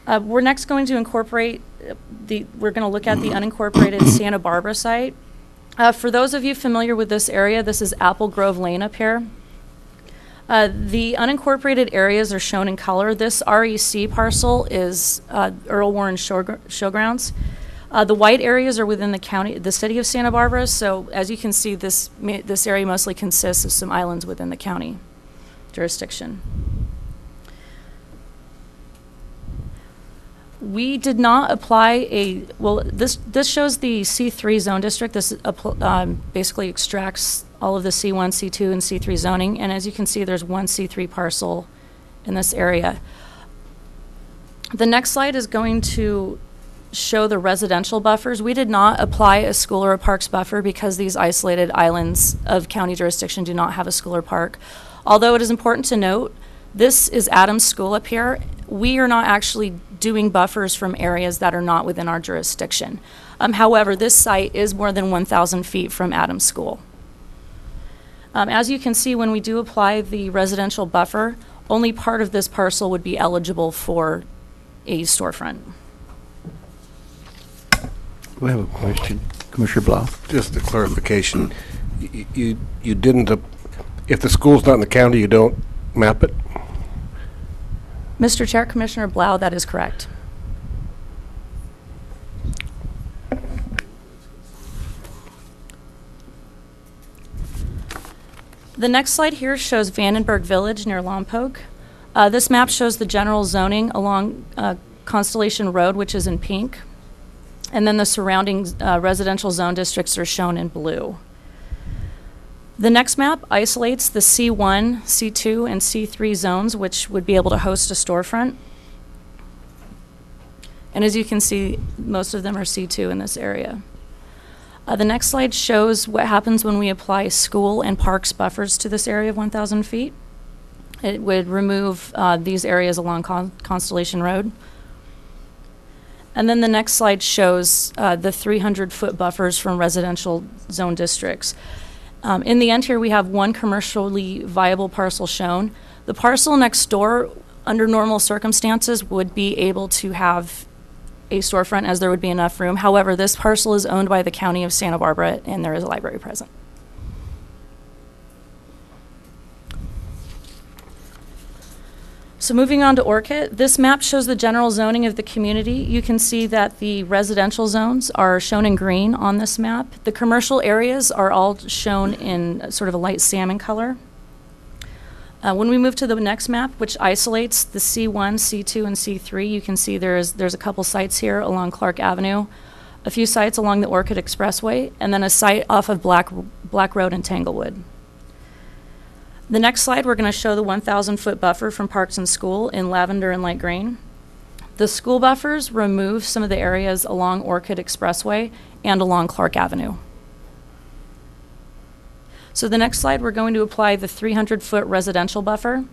We're next going to incorporate we're going to look at the unincorporated Santa Barbara site. For those of you familiar with this area, this is Apple Grove Lane up here. The unincorporated areas are shown in color. This REC parcel is Earl Warren Showgrounds. The white areas are within the city of Santa Barbara. So as you can see, this area mostly consists of some islands within the county jurisdiction. We did not apply this shows the C3 zone district. This basically extracts all of the C1, C2, and C3 zoning. And as you can see, there's one C3 parcel in this area. The next slide is going to show the residential buffers. We did not apply a school or a parks buffer because these isolated islands of county jurisdiction do not have a school or park. Although it is important to note, this is Adams School up here. We are not actually doing buffers from areas that are not within our jurisdiction. However, this site is more than 1,000 feet from Adams School. As you can see, when we do apply the residential buffer, only part of this parcel would be eligible for a storefront. We have a question. Commissioner Blau. Just a clarification, you didn't, if the school's not in the county, you don't map it? Mr. Chair, Commissioner Blau, that is correct. The next slide here shows Vandenberg Village near Lompoc. This map shows the general zoning along Constellation Road, which is in pink. And then the surrounding residential zone districts are shown in blue. The next map isolates the C1, C2, and C3 zones, which would be able to host a storefront. And as you can see, most of them are C2 in this area. The next slide shows what happens when we apply school and parks buffers to this area of 1,000 feet. It would remove these areas along Constellation Road. And then the next slide shows the 300-foot buffers from residential zone districts. In the end here, we have one commercially viable parcel shown. The parcel next door, under normal circumstances, would be able to have a storefront as there would be enough room. However, this parcel is owned by the County of Santa Barbara, and there is a library present. So moving on to Orchid, this map shows the general zoning of the community. You can see that the residential zones are shown in green on this map. The commercial areas are all shown in sort of a light salmon color. When we move to the next map, which isolates the C1, C2, and C3, you can see there's a couple sites here along Clark Avenue, a few sites along the Orchid Expressway, and then a site off of Black Road in Tanglewood. The next slide, we're going to show the 1,000-foot buffer from Parks and School in lavender and light green. The school buffers remove some of the areas along Orchid Expressway and along Clark Avenue. So the next slide, we're going to apply the 300-foot residential buffer.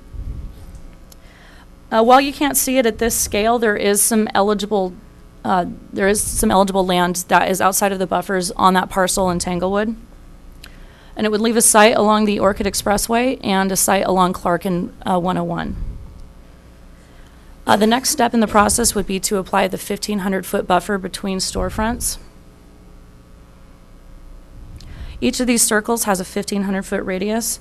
While you can't see it at this scale, there is some eligible land that is outside of the buffers on that parcel in Tanglewood. And it would leave a site along the Orchid Expressway and a site along Clark and 101. The next step in the process would be to apply the 1,500-foot buffer between storefronts. Each of these circles has a 1,500-foot radius.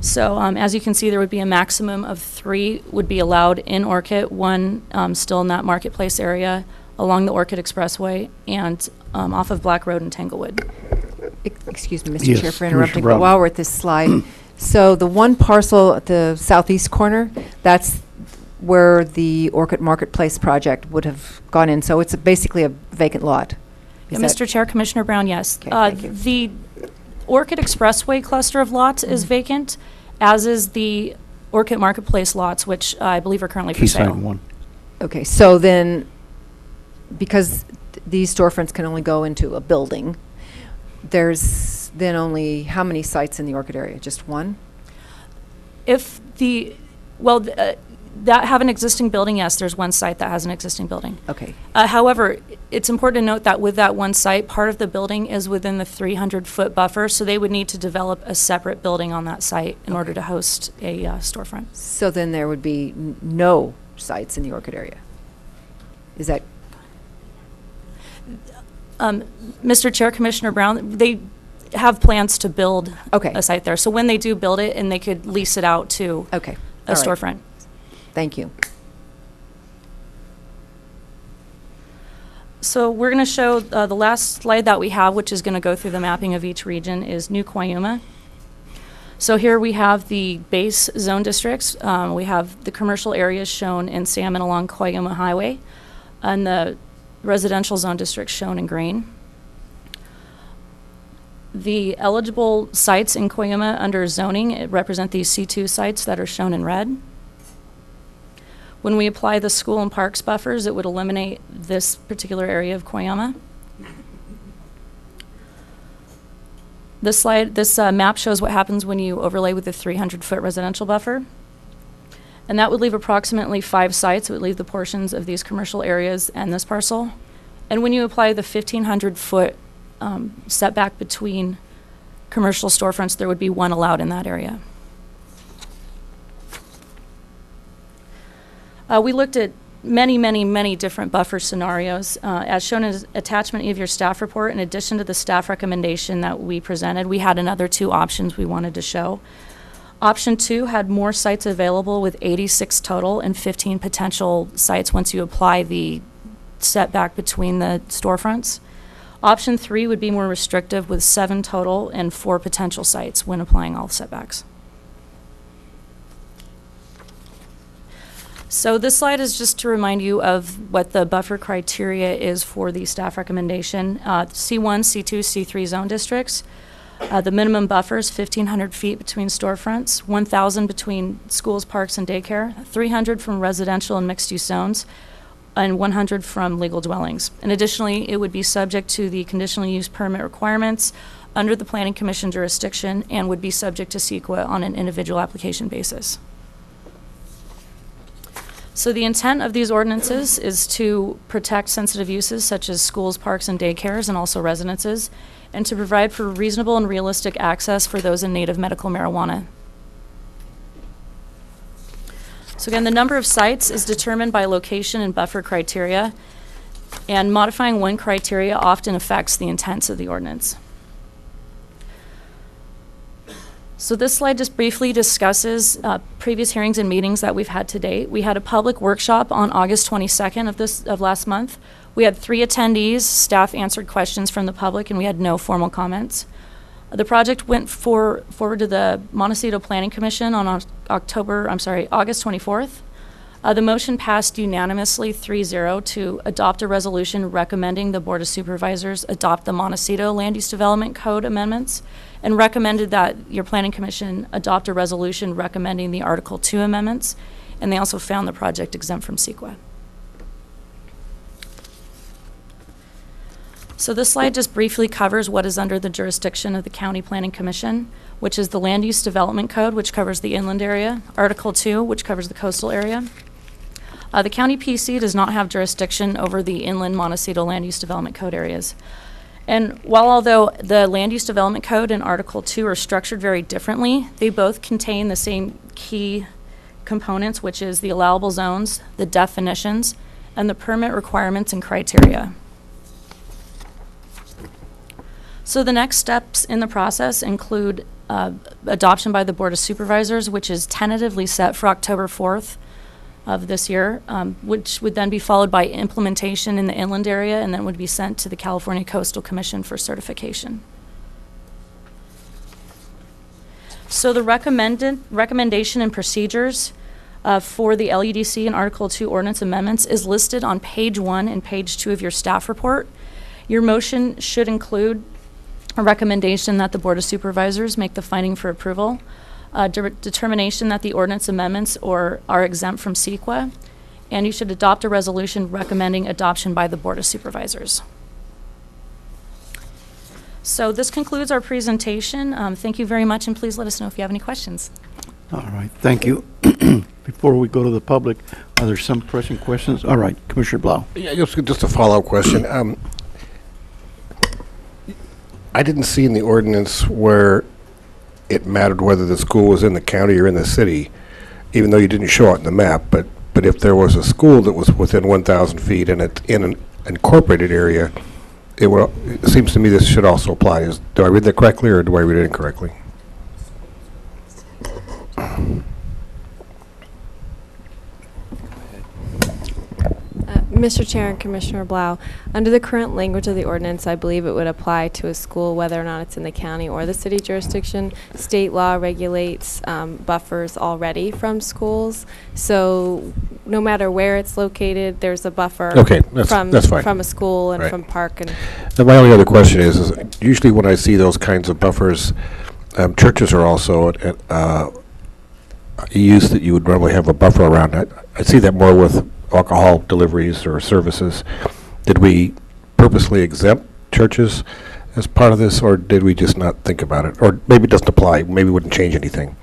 So as you can see, there would be a maximum of 3 would be allowed in Orchid, 1 still in that marketplace area along the Orchid Expressway and off of Black Road in Tanglewood. Excuse me, Mr. Yes, Chair, for interrupting, Commissioner but while we're at this slide, so the one parcel at the southeast corner, that's where the Orchid Marketplace project would have gone in. So it's basically a vacant lot. Yeah, Mr. Chair, Commissioner Brown, yes. Okay, thank you. The Orchid Expressway cluster of lots is vacant, as is the Orchid Marketplace lots, which I believe are currently for sale. Keyside 1. Okay, so then, because these storefronts can only go into a building, there's then only how many sites in the Orchid area? Just one? If the, that have an existing building, yes, there's one site that has an existing building. Okay. However, it's important to note that with that one site, part of the building is within the 300-foot buffer, so they would need to develop a separate building on that site in order to host a storefront. So then there would be no sites in the Orchid area? Is that? Mr. Chair, Commissioner Brown, they have plans to build a site there. So when they do build it, and they could lease it out to a storefront. Thank you. So we're going to show the last slide that we have, which is going to go through the mapping of each region, is New Cuyama. So here we have the base zone districts. We have the commercial areas shown in salmon along Cuyama Highway, and the residential zone districts shown in green. The eligible sites in Cuyama under zoning represent these C2 sites that are shown in red. When we apply the school and parks buffers, it would eliminate this particular area of Cuyama. This map shows what happens when you overlay with the 300-foot residential buffer. And that would leave approximately 5 sites. It would leave the portions of these commercial areas and this parcel. And when you apply the 1,500-foot setback between commercial storefronts, there would be 1 allowed in that area. We looked at many, many, many different buffer scenarios. As shown as attachment E of your staff report, in addition to the staff recommendation that we presented, we had another 2 options we wanted to show. Option 2 had more sites available with 86 total and 15 potential sites once you apply the setback between the storefronts. Option 3 would be more restrictive with 7 total and 4 potential sites when applying all setbacks. So this slide is just to remind you of what the buffer criteria is for the staff recommendation. C1, C2, C3 zone districts. The minimum buffer is 1,500 feet between storefronts, 1,000 between schools, parks, and daycare, 300 from residential and mixed-use zones, and 100 from legal dwellings. And additionally, it would be subject to the conditional use permit requirements under the Planning Commission jurisdiction and would be subject to CEQA on an individual application basis. So the intent of these ordinances is to protect sensitive uses such as schools, parks, and daycares, and also residences, and to provide for reasonable and realistic access for those in need of medical marijuana. So again, the number of sites is determined by location and buffer criteria, and modifying one criteria often affects the intents of the ordinance. So this slide just briefly discusses previous hearings and meetings that we've had to date. We had a public workshop on August 22nd of last month. We had 3 attendees, staff answered questions from the public, and we had no formal comments. The project went forward to the Montecito Planning Commission on August 24th. The motion passed unanimously 3-0 to adopt a resolution recommending the Board of Supervisors adopt the Montecito Land Use Development Code amendments, and recommended that your Planning Commission adopt a resolution recommending the Article 2 amendments, and they also found the project exempt from CEQA. So this slide just briefly covers what is under the jurisdiction of the County Planning Commission, which is the Land Use Development Code, which covers the inland area, Article 2, which covers the coastal area. The County PC does not have jurisdiction over the inland Montecito Land Use Development Code areas. And although the Land Use Development Code and Article 2 are structured very differently, they both contain the same key components, which is the allowable zones, the definitions, and the permit requirements and criteria. So the next steps in the process include adoption by the Board of Supervisors, which is tentatively set for October 4th of this year, which would then be followed by implementation in the inland area, and then would be sent to the California Coastal Commission for certification. So the recommendation and procedures for the LUDC and Article 2 ordinance amendments is listed on page 1 and page 2 of your staff report. Your motion should include a recommendation that the Board of Supervisors make the finding for approval, determination that the ordinance amendments are exempt from CEQA, and you should adopt a resolution recommending adoption by the Board of Supervisors. So this concludes our presentation. Thank you very much, and please let us know if you have any questions. All right, thank you. Before we go to the public, are there some pressing questions? All right, Commissioner Blau. Yeah, just a follow-up question. I didn't see in the ordinance where it mattered whether the school was in the county or in the city, even though you didn't show it in the map. But if there was a school that was within 1,000 feet and it's in an incorporated area, it seems to me this should also apply. Do I read that correctly, or do I read it incorrectly? Mr. Chair and Commissioner Blau, under the current language of the ordinance, I believe it would apply to a school whether or not it's in the county or the city jurisdiction. State law regulates buffers already from schools, so no matter where it's located, there's a buffer that's fine. From a school and Right. from park. And my only other question is usually when I see those kinds of buffers, churches are also used that you would normally have a buffer around. I see that more with alcohol deliveries or services. Did we purposely exempt churches as part of this, or did we just not think about it? Or maybe it doesn't apply, maybe it wouldn't change anything.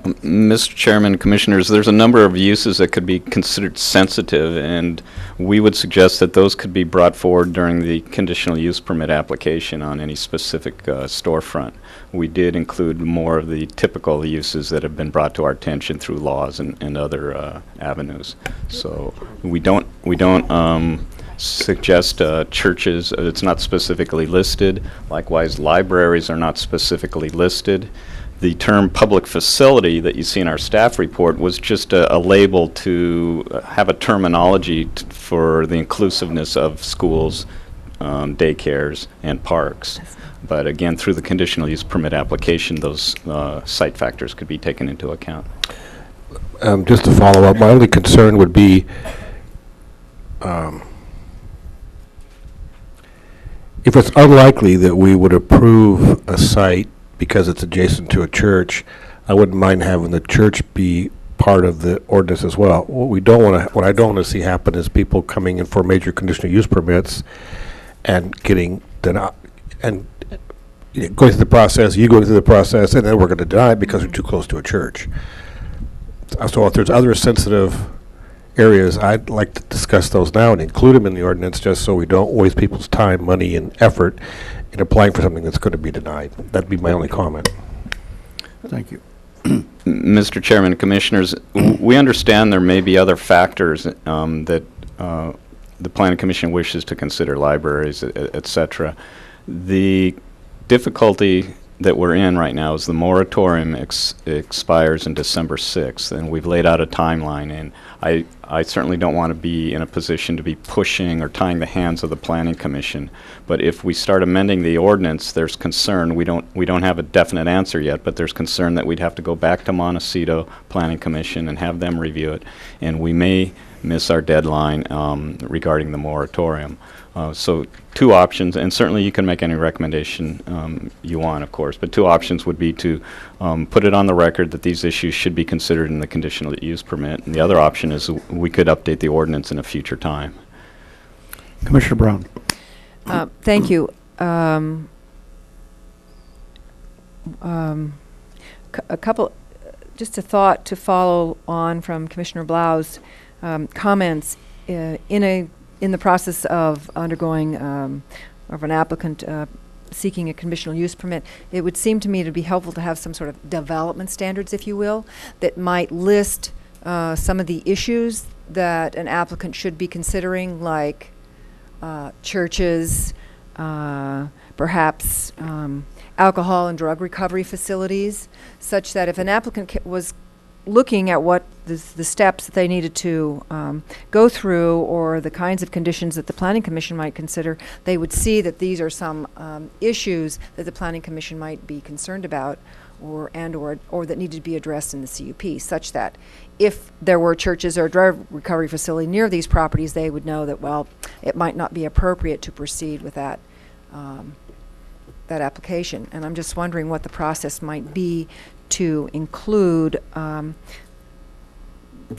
Mr. Chairman, Commissioners, there's a number of uses that could be considered sensitive, and we would suggest that those could be brought forward during the conditional use permit application on any specific storefront. We did include more of the typical uses that have been brought to our attention through laws and other avenues. So we don't suggest churches. It's not specifically listed. Likewise, libraries are not specifically listed. The term public facility that you see in our staff report was just a label to have a terminology for the inclusiveness of schools, daycares, and parks. But again, through the conditional use permit application, those site factors could be taken into account. Just to follow up, my only concern would be if it's unlikely that we would approve a site because it's adjacent to a church, I wouldn't mind having the church be part of the ordinance as well. What I don't want to see happen is people coming in for major conditional use permits and getting denied, and going through the process, you going through the process, and then we're going to deny it because we're too close to a church. So if there's other sensitive areas, I'd like to discuss those now and include them in the ordinance, just so we don't waste people's time, money, and effort in applying for something that's going to be denied. That'd be my only comment. Thank you. Mr. Chairman, Commissioners, we understand there may be other factors that the Planning Commission wishes to consider, libraries, et cetera. The difficulty that we're in right now is the moratorium expires in December 6th, and we've laid out a timeline, and I certainly don't want to be in a position to be pushing or tying the hands of the Planning Commission. But if we start amending the ordinance, there's concern. We don't have a definite answer yet, but there's concern that we'd have to go back to Montecito Planning Commission and have them review it, and we may miss our deadline regarding the moratorium. So two options, and certainly you can make any recommendation you want, of course, but two options would be to put it on the record that these issues should be considered in the conditional use permit, and the other option is we could update the ordinance in a future time. Commissioner Brown. Thank you. A couple, just a thought to follow on from Commissioner Blau's comments. In the process of undergoing of an applicant seeking a conditional use permit, it would seem to me to be helpful to have some sort of development standards, if you will, that might list some of the issues that an applicant should be considering, like churches, perhaps alcohol and drug recovery facilities, such that if an applicant was looking at what the steps that they needed to go through, or the kinds of conditions that the Planning Commission might consider, they would see that these are some issues that the Planning Commission might be concerned about, or that needed to be addressed in the CUP, such that if there were churches or a drug recovery facility near these properties, they would know that, well, it might not be appropriate to proceed with that that application. And I'm just wondering what the process might be to include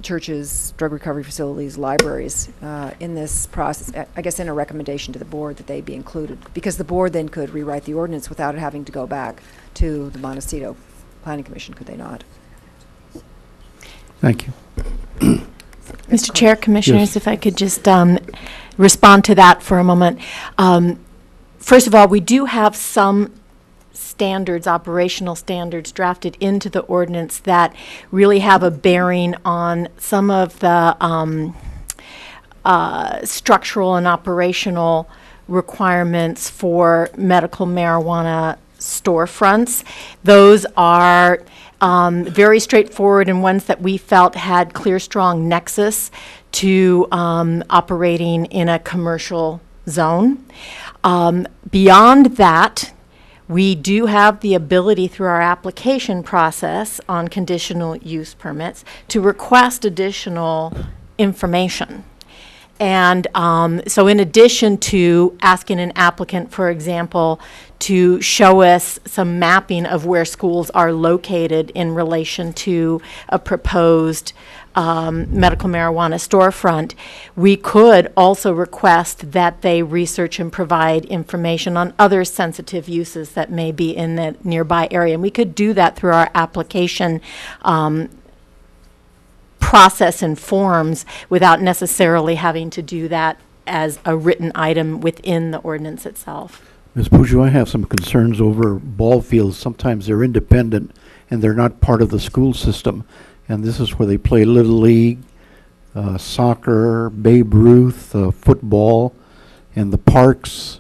churches, drug recovery facilities, libraries in this process, I guess in a recommendation to the board that they be included, because the board then could rewrite the ordinance without having to go back to the Montecito Planning Commission, could they not? Thank you. Mr. Chair, Commissioners, Yes. if I could just respond to that for a moment. First of all, we do have some standards, operational standards, drafted into the ordinance that really have a bearing on some of the structural and operational requirements for medical marijuana storefronts. Those are very straightforward, and ones that we felt had clear, strong nexus to operating in a commercial zone. Beyond that, we do have the ability through our application process on conditional use permits to request additional information. And so in addition to asking an applicant, for example, to show us some mapping of where schools are located in relation to a proposed medical marijuana storefront, we could also request that they research and provide information on other sensitive uses that may be in the nearby area. And we could do that through our application process and forms without necessarily having to do that as a written item within the ordinance itself. Ms. Pujo, I have some concerns over ball fields. Sometimes they're independent and they're not part of the school system. And this is where they play Little League, soccer, Babe Ruth, football, and the parks,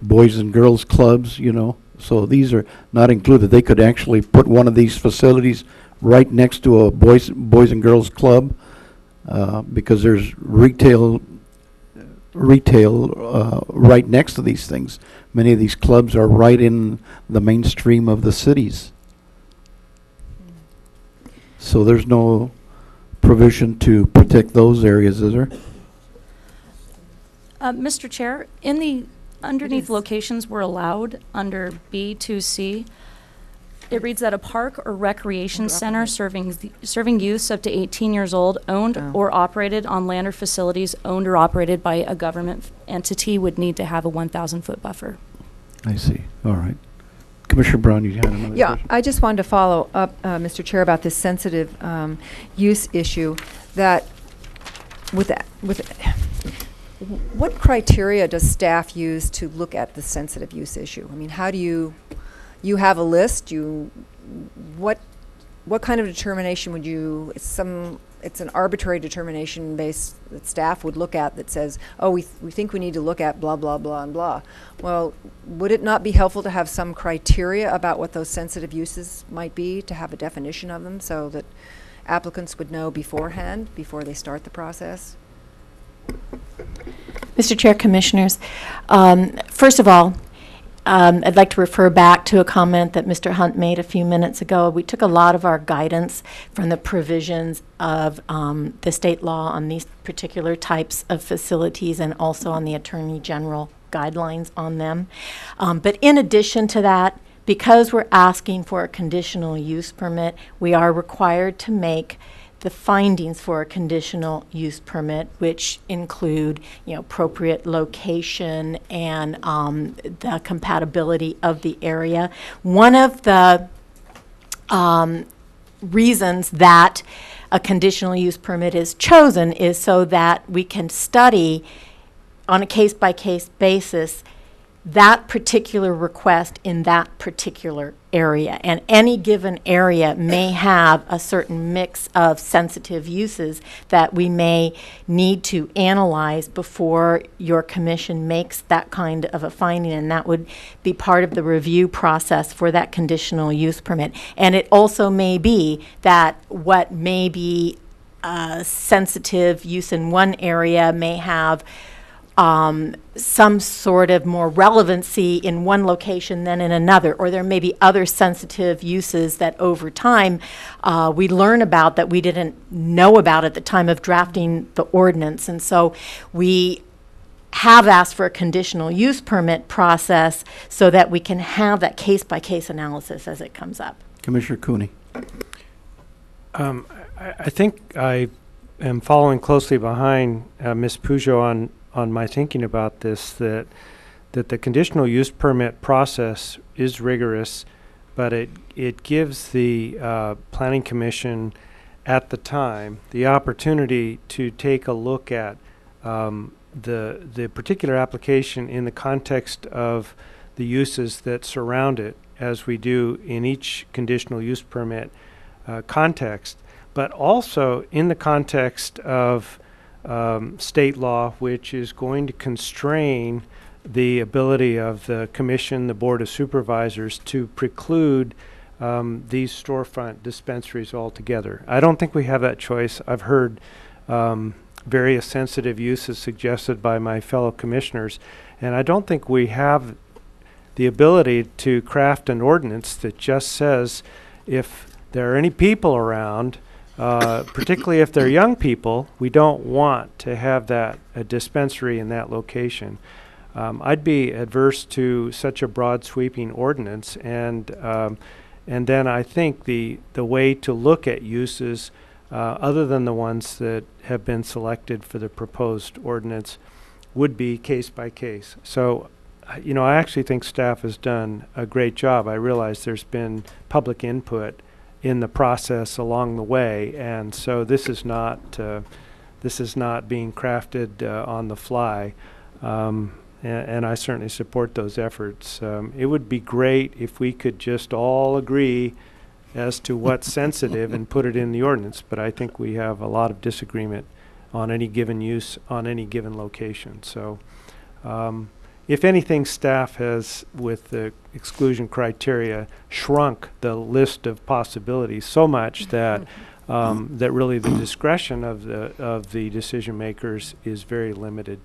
boys and girls clubs, you know. So these are not included. They could actually put one of these facilities right next to a boys and girls club, because there's retail right next to these things. Many of these clubs are right in the mainstream of the cities. So there's no provision to protect those areas, is there? Mr. Chair, in the underneath locations were allowed under B2C, it reads that a park or recreation center serving youths up to 18 years old owned or operated on land or facilities owned or operated by a government entity would need to have a 1,000-foot buffer. I see. All right. Commissioner Brown, you had another question? I just wanted to follow up, Mr. Chair, about this sensitive use issue. That what criteria does staff use to look at the sensitive use issue? I mean, how do you have a list? What kind of determination would you? It's an arbitrary determination based that staff would look at that says, oh, we think we need to look at blah, blah, blah, and blah. Well, would it not be helpful to have some criteria about what those sensitive uses might be, to have a definition of them so that applicants would know beforehand, before they start the process? Mr. Chair, Commissioners, first of all, I'd like to refer back to a comment that Mr. Hunt made a few minutes ago. We took a lot of our guidance from the provisions of the state law on these particular types of facilities and also on the Attorney General guidelines on them. But in addition to that, because we're asking for a conditional use permit, we are required to make the findings for a conditional use permit, which include, appropriate location and the compatibility of the area. One of the reasons that a conditional use permit is chosen is so that we can study on a case-by-case basis that particular request in that particular area. And any given area may have a certain mix of sensitive uses that we may need to analyze before your commission makes that kind of a finding, and that would be part of the review process for that conditional use permit. And it also may be that what may be sensitive use in one area may have some sort of more relevancy in one location than in another, or there may be other sensitive uses that over time we learn about that we didn't know about at the time of drafting the ordinance. And so we have asked for a conditional use permit process so that we can have that case-by-case analysis as it comes up. Commissioner Cooney. I think I am following closely behind Ms. Pujo on my thinking about this, that the conditional use permit process is rigorous, but it gives the Planning Commission at the time the opportunity to take a look at the particular application in the context of the uses that surround it, as we do in each conditional use permit context, but also in the context of state law, which is going to constrain the ability of the commission, the Board of Supervisors, to preclude these storefront dispensaries altogether. I don't think we have that choice. I've heard various sensitive uses suggested by my fellow commissioners, and I don't think we have the ability to craft an ordinance that just says if there are any people around particularly if they're young people, we don't want to have a dispensary in that location. I'd be adverse to such a broad sweeping ordinance, and then I think the way to look at uses, other than the ones that have been selected for the proposed ordinance, would be case by case. So, I actually think staff has done a great job. I realize there's been public input in the process along the way, and so this is not being crafted on the fly. And I certainly support those efforts. It would be great if we could just all agree as to what's sensitive and put it in the ordinance, but I think we have a lot of disagreement on any given use on any given location. So if anything, staff has, with the exclusion criteria, shrunk the list of possibilities so much that that really the discretion of the decision makers is very limited.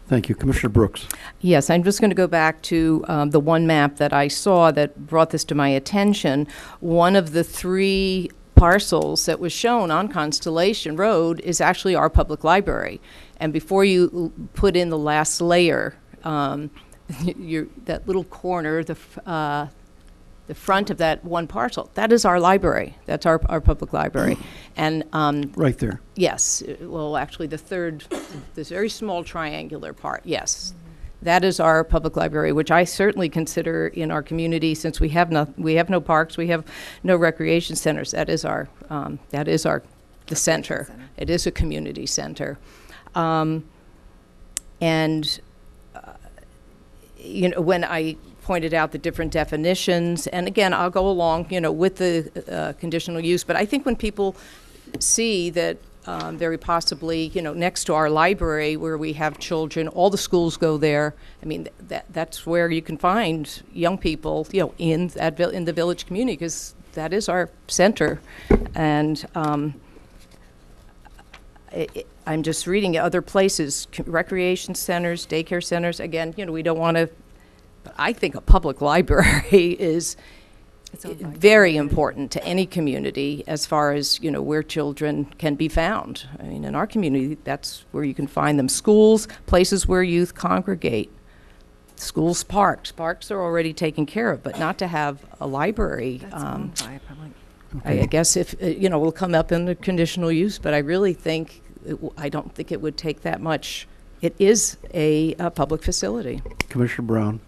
Thank you. Commissioner Brooks. Yes, I'm just going to go back to the one map that I saw that brought this to my attention. One of the 3 parcels that was shown on Constellation Road is actually our public library. And before you put in the last layer, that little corner, the front of that one parcel, that is our library. That's our public library. And right there. Yes. Well, actually, the third, this very small triangular part, yes. That is our public library, which I certainly consider in our community, since we have no parks, we have no recreation centers. That is our the center. It is a community center. When I pointed out the different definitions, and again, I'll go along, with the conditional use, but I think when people see that very possibly, next to our library where we have children, all the schools go there. I mean, that's where you can find young people, in the village community, because that is our center. And I'm just reading other places, recreation centers, daycare centers. Again, we don't want to. But I think a public library is very important to any community as far as, where children can be found. I mean, in our community, that's where you can find them. Schools, places where youth congregate. Schools, parks. Parks are already taken care of, but not to have a library. I guess if, will come up in the conditional use, but I really think, I don't think it would take that much. It is a public facility. Commissioner Brown.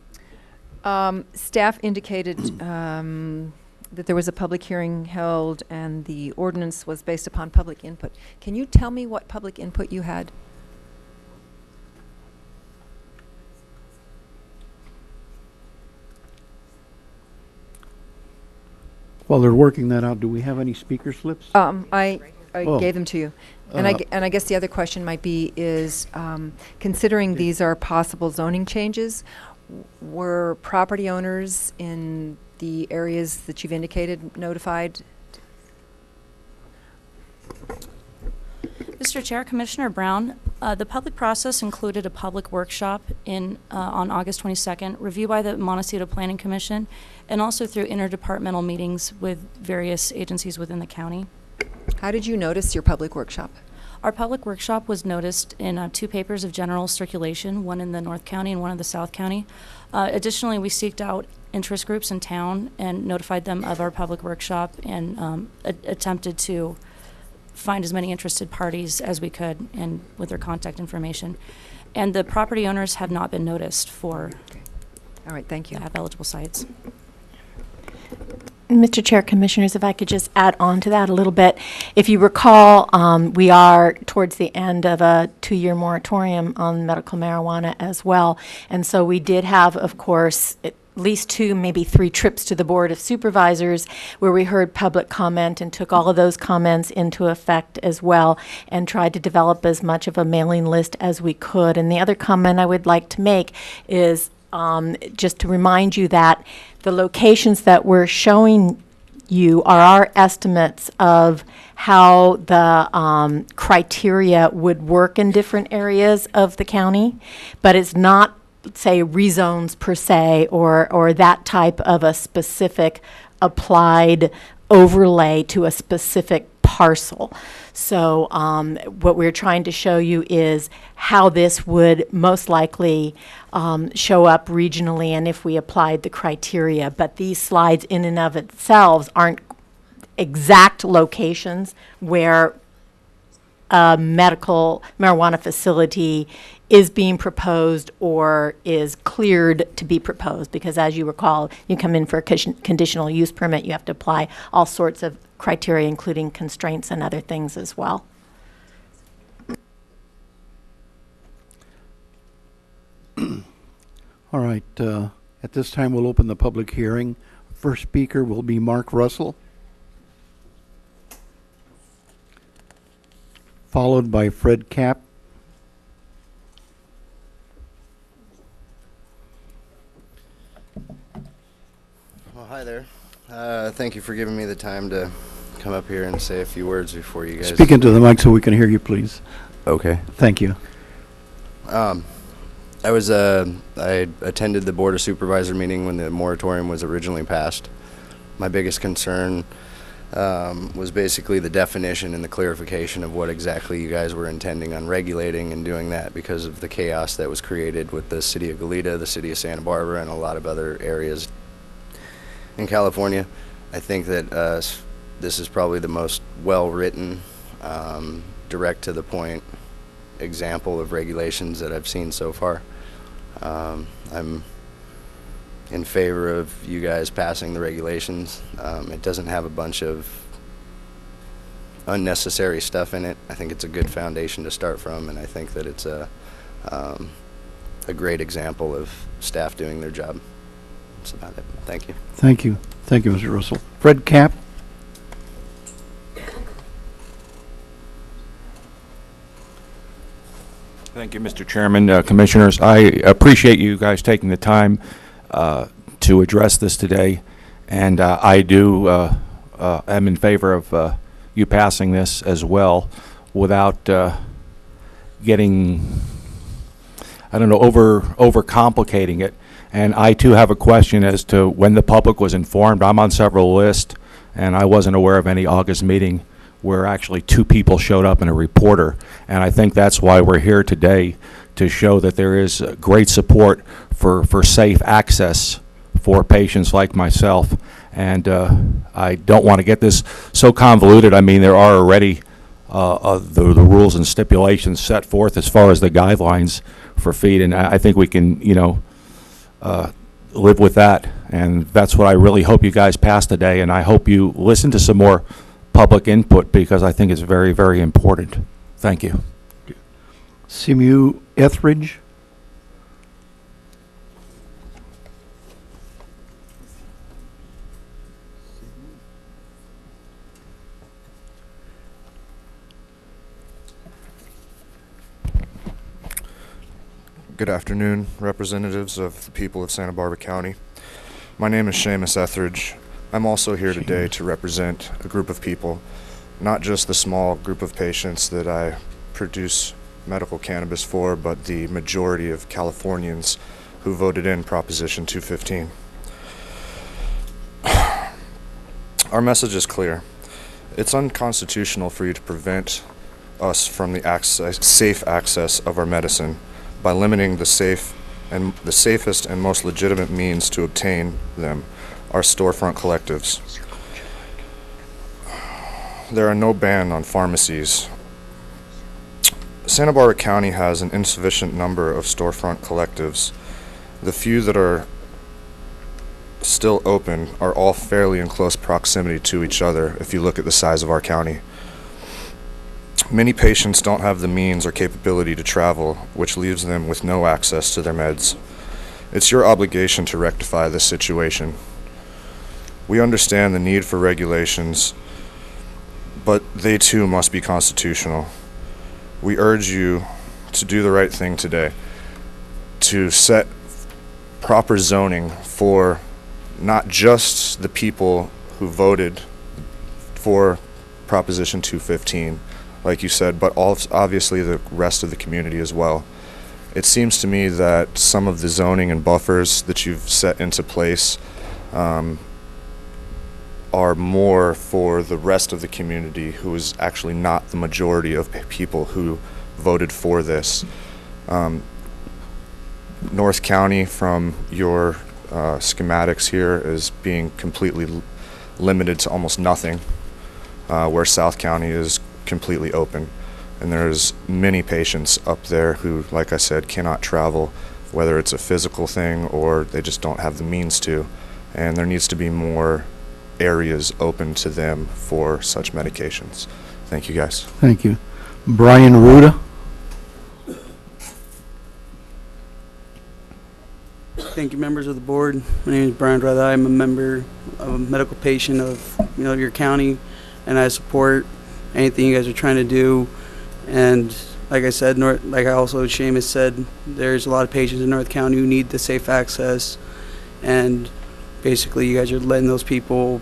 Staff indicated that there was a public hearing held and the ordinance was based upon public input. Can you tell me what public input you had? While they're working that out, do we have any speaker slips? I gave them to you. And I guess the other question might be is, considering these are possible zoning changes, were property owners in the areas that you've indicated notified? Mr. Chair, Commissioner Brown, the public process included a public workshop on August 22nd, review by the Montecito Planning Commission, and also through interdepartmental meetings with various agencies within the county. How did you notice your public workshop? Our public workshop was noticed in 2 papers of general circulation, one in the North County and one in the South County. Additionally, we seeked out interest groups in town and notified them of our public workshop and attempted to find as many interested parties as we could and with their contact information. And the property owners have not been noticed for All right, thank you. Have eligible sites. Mr. Chair, Commissioners, if I could just add on to that a little bit. If you recall, we are towards the end of a 2-year moratorium on medical marijuana as well. And so we did have, of course, at least 2, maybe 3 trips to the Board of Supervisors where we heard public comment and took all of those comments into effect as well and tried to develop as much of a mailing list as we could. And the other comment I would like to make is just to remind you that the locations that we're showing you are our estimates of how the criteria would work in different areas of the county, but it's not, say, rezones per se or that type of a specific applied overlay to a specific parcel. So what we're trying to show you is how this would most likely show up regionally and if we applied the criteria. But these slides in and of themselves aren't exact locations where a medical marijuana facility is being proposed or is cleared to be proposed, because as you recall, you come in for a conditional use permit, you have to apply all sorts of criteria, including constraints and other things as well. All right, at this time, we'll open the public hearing. First speaker will be Mark Russell, followed by Fred Kapp. Well, hi there. Thank you for giving me the time to come up here and say a few words before you guys. Speak into the mic so we can hear you, please. Okay. Thank you. I attended the Board of Supervisor meeting when the moratorium was originally passed. My biggest concern was basically the definition and the clarification of what exactly you guys were intending on regulating and doing that, because of the chaos that was created with the city of Goleta, the city of Santa Barbara, and a lot of other areas in California. I think that this is probably the most well-written, direct to the point example of regulations that I've seen so far. I'm in favor of you guys passing the regulations. It doesn't have a bunch of unnecessary stuff in it. I think it's a good foundation to start from, and I think that it's a great example of staff doing their job. That's about it. Thank you. Thank you. Thank you, Mr. Russell. Fred Kapp. Thank you, Mr. Chairman, Commissioners. I appreciate you guys taking the time to address this today, and I do am in favor of you passing this as well without getting, I don't know, over-complicating it. And I too have a question as to when the public was informed. I'm on several lists, and I wasn't aware of any August meeting where actually 2 people showed up and a reporter. And I think that's why we're here today, to show that there is great support for safe access for patients like myself. And I don't want to get this so convoluted. I mean, there are already the rules and stipulations set forth as far as the guidelines for feed, and I think we can, you know, live with that. And that's what I really hope you guys pass today, and I hope you listen to some more public input, because I think it's very, very important. Thank you. Simu Etheridge. Good afternoon, representatives of the people of Santa Barbara County. My name is Seamus Etheridge. I'm also here today to represent a group of people, not just the small group of patients that I produce medical cannabis for, but the majority of Californians who voted in Proposition 215. Our message is clear. It's unconstitutional for you to prevent us from the safe access of our medicine by limiting the safest and most legitimate means to obtain them, our storefront collectives. There are no ban on pharmacies. Santa Barbara County has an insufficient number of storefront collectives. The few that are still open are all fairly in close proximity to each other if you look at the size of our county. Many patients don't have the means or capability to travel, which leaves them with no access to their meds. It's your obligation to rectify this situation. We understand the need for regulations, but they too must be constitutional. We urge you to do the right thing today, to set proper zoning for not just the people who voted for Proposition 215, like you said, but obviously the rest of the community as well. It seems to me that some of the zoning and buffers that you've set into place are more for the rest of the community, who is actually not the majority of people who voted for this. North County, from your schematics here, is being completely limited to almost nothing, where South County is completely open. And there's many patients up there who, like I said, cannot travel, whether it's a physical thing or they just don't have the means to. And there needs to be more areas open to them for such medications. Thank you, guys. Thank you. Brian Ruda? Thank you, members of the board. My name is Brian Ruda. I'm a member of a medical patient of your county, and I support anything you guys are trying to do. And like I said, like I also Seamus said, there's a lot of patients in North County who need the safe access, and basically you guys are letting those people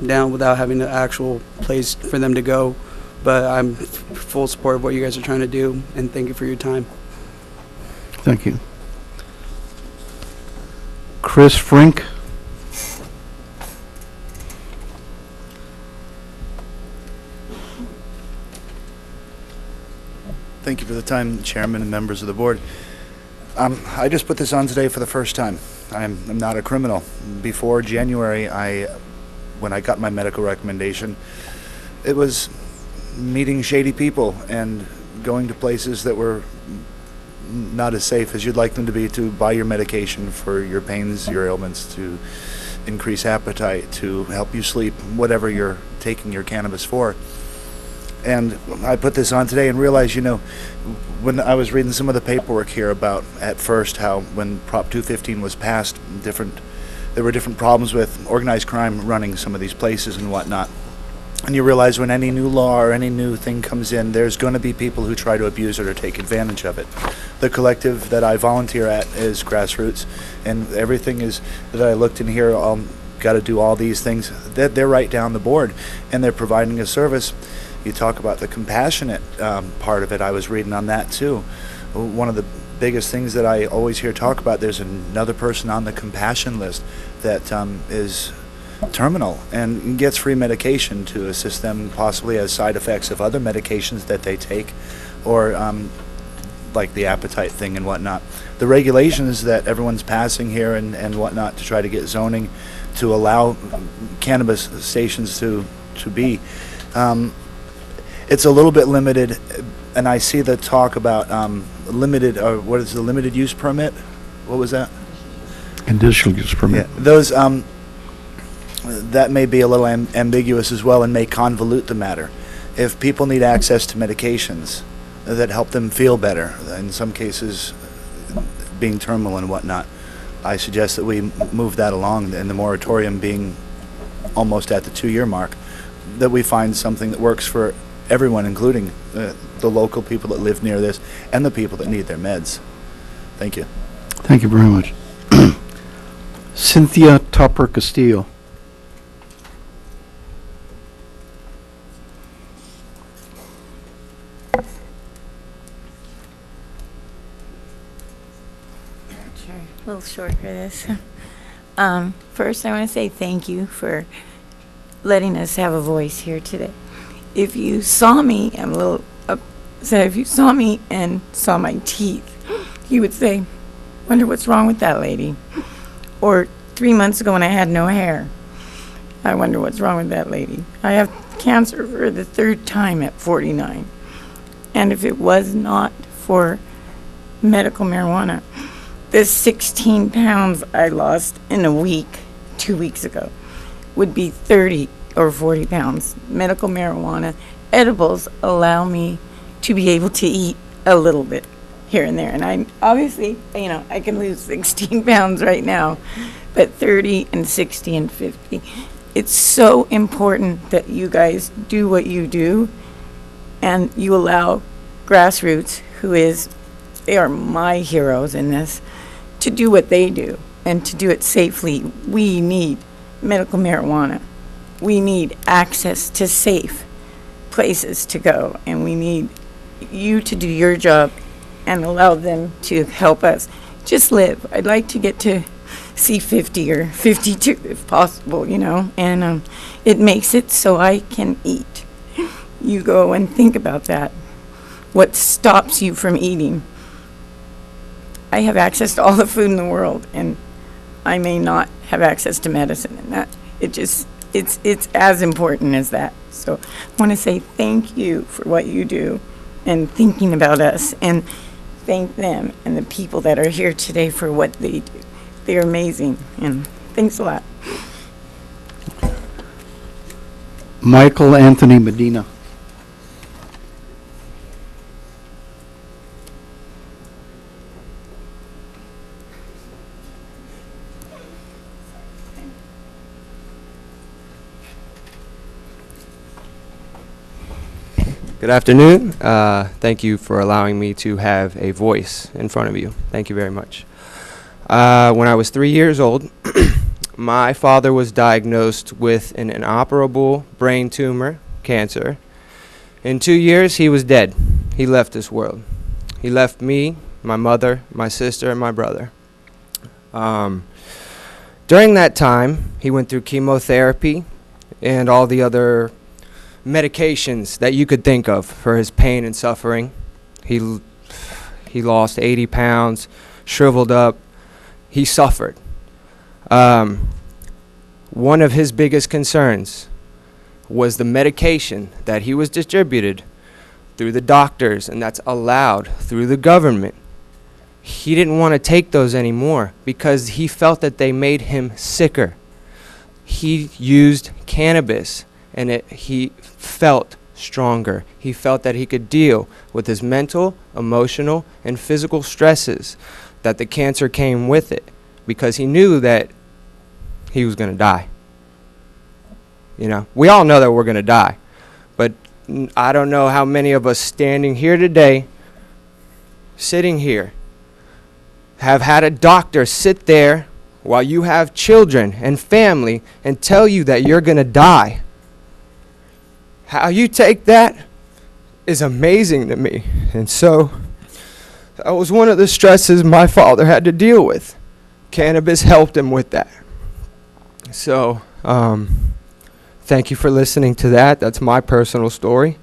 down without having an actual place for them to go. But I'm full support of what you guys are trying to do, and thank you for your time. Thank you. Chris Frink? Thank you for the time, Chairman and members of the board. I just put this on today for the first time. I'm not a criminal. Before January, when I got my medical recommendation, it was meeting shady people and going to places that were not as safe as you'd like them to be, to buy your medication for your pains, your ailments, to increase appetite, to help you sleep, whatever you're taking your cannabis for. And I put this on today and realized, when I was reading some of the paperwork here about, at first, how when Prop 215 was passed, there were different problems with organized crime running some of these places and whatnot. And you realize when any new law or any new thing comes in, there's going to be people who try to abuse it or take advantage of it. The collective that I volunteer at is Grassroots, and everything is that I looked in here, got to do all these things. They're right down the board, and they're providing a service. You talk about the compassionate part of it. I was reading on that too. One of the biggest things that I always hear talk about, there's another person on the compassion list that is terminal and gets free medication to assist them possibly as side effects of other medications that they take, or like the appetite thing and whatnot. The regulations that everyone's passing here and whatnot to try to get zoning to allow cannabis stations to be, it's a little bit limited, and I see the talk about limited, what is the limited use permit? What was that? Conditional use permit. Yeah, those, that may be a little ambiguous as well and may convolute the matter. If people need access to medications that help them feel better, in some cases being terminal and whatnot, I suggest that we move that along, and the moratorium being almost at the 2-year mark, that we find something that works for everyone, including the local people that live near this and the people that need their meds. Thank you. Thank you very much. Cynthia Topper Castillo. Sure, a little short for this. First, I want to say thank you for letting us have a voice here today. If you saw me, I'm a little upset. If you saw me and saw my teeth, you would say, "Wonder what's wrong with that lady?" Or 3 months ago when I had no hair, I wonder what's wrong with that lady. I have cancer for the 3rd time at 49. And if it was not for medical marijuana, the 16 pounds I lost in a week, 2 weeks ago, would be 30 or 40 pounds. Medical marijuana edibles allow me to be able to eat a little bit here and there. And I obviously, I can lose 16 pounds right now, but 30 and 60 and 50. It's so important that you guys do what you do, and you allow Grassroots, they are my heroes in this, to do what they do and to do it safely. We need medical marijuana. We need access to safe places to go, and we need you to do your job and allow them to help us just live. I'd like to get to see 50 or 52 if possible, you know, and it makes it so I can eat. You go and think about that. What stops you from eating? I have access to all the food in the world, and I may not have access to medicine, and that it's as important as that. So I want to say thank you for what you do and thinking about us, and thank them and the people that are here today for what they do. They're amazing, and thanks a lot. Michael Anthony Medina. Good afternoon. Thank you for allowing me to have a voice in front of you. Thank you very much. When I was 3 years old, my father was diagnosed with an inoperable brain tumor, cancer. In 2 years, he was dead. He left this world. He left me, my mother, my sister, and my brother. During that time, he went through chemotherapy and all the other medications that you could think of for his pain and suffering. He lost 80 pounds, shriveled up. He suffered. One of his biggest concerns was the medication that he was distributed through the doctors, and that's allowed through the government. He didn't want to take those anymore because he felt that they made him sicker. He used cannabis, and he felt stronger. He felt that he could deal with his mental, emotional, and physical stresses that the cancer came with it, because he knew that he was going to die. You know, we all know that we're going to die, but I don't know how many of us standing here today, sitting here, have had a doctor sit there while you have children and family and tell you that you're going to die. How you take that is amazing to me. And so that was one of the stresses my father had to deal with. Cannabis helped him with that. So thank you for listening to that. That's my personal story.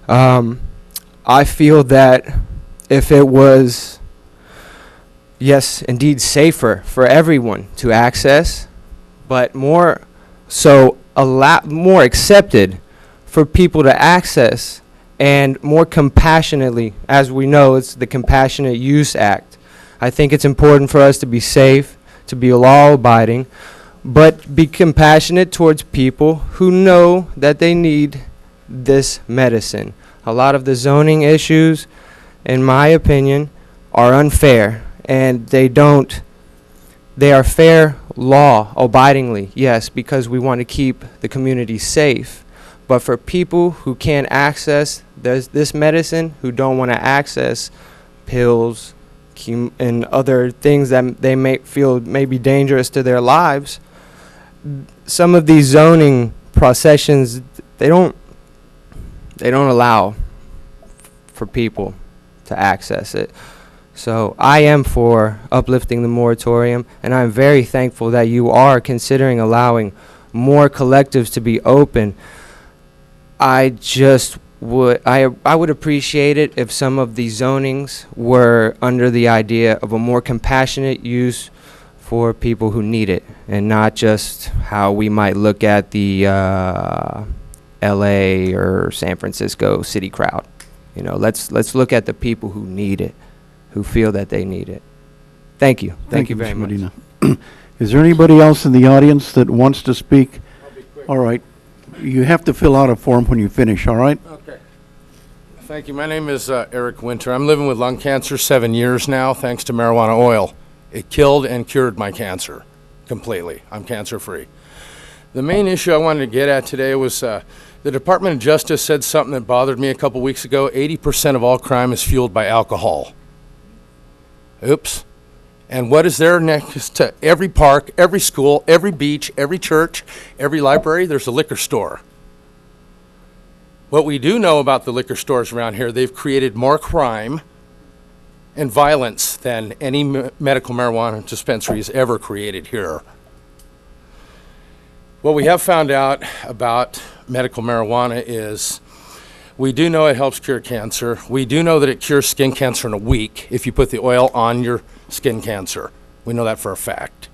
I feel that if it was, yes, indeed safer for everyone to access, but more so more accepted for people to access, and more compassionately, as we know, it's the Compassionate Use Act. I think it's important for us to be safe, to be law-abiding, but be compassionate towards people who know that they need this medicine. A lot of the zoning issues, in my opinion, are unfair, and they are fair law-abidingly, yes, because we want to keep the community safe. But for people who can't access this medicine, who don't want to access pills and other things that they may feel may be dangerous to their lives, some of these zoning processions, they don't allow for people to access it. So I am for uplifting the moratorium, and I'm very thankful that you are considering allowing more collectives to be open. I would appreciate it if some of these zonings were under the idea of a more compassionate use for people who need it, and not just how we might look at the LA or San Francisco city crowd. You know, let's look at the people who need it, who feel that they need it. Thank you. Thank you very Mr. much. Medina. Is there anybody else in the audience that wants to speak? I'll be quick. All right. You have to fill out a form when you finish, all right? Okay. Thank you. My name is Eric Winter. I'm living with lung cancer 7 years now, thanks to marijuana oil. It killed and cured my cancer completely. I'm cancer-free. The main issue I wanted to get at today was the Department of Justice said something that bothered me a couple weeks ago. 80% of all crime is fueled by alcohol. Oops. And what is there next to every park, every school, every beach, every church, every library? There's a liquor store. What we do know about the liquor stores around here, they've created more crime and violence than any medical marijuana dispensaries ever created here. What we have found out about medical marijuana is we do know it helps cure cancer. We do know that it cures skin cancer in a week if you put the oil on your skin cancer. We know that for a fact.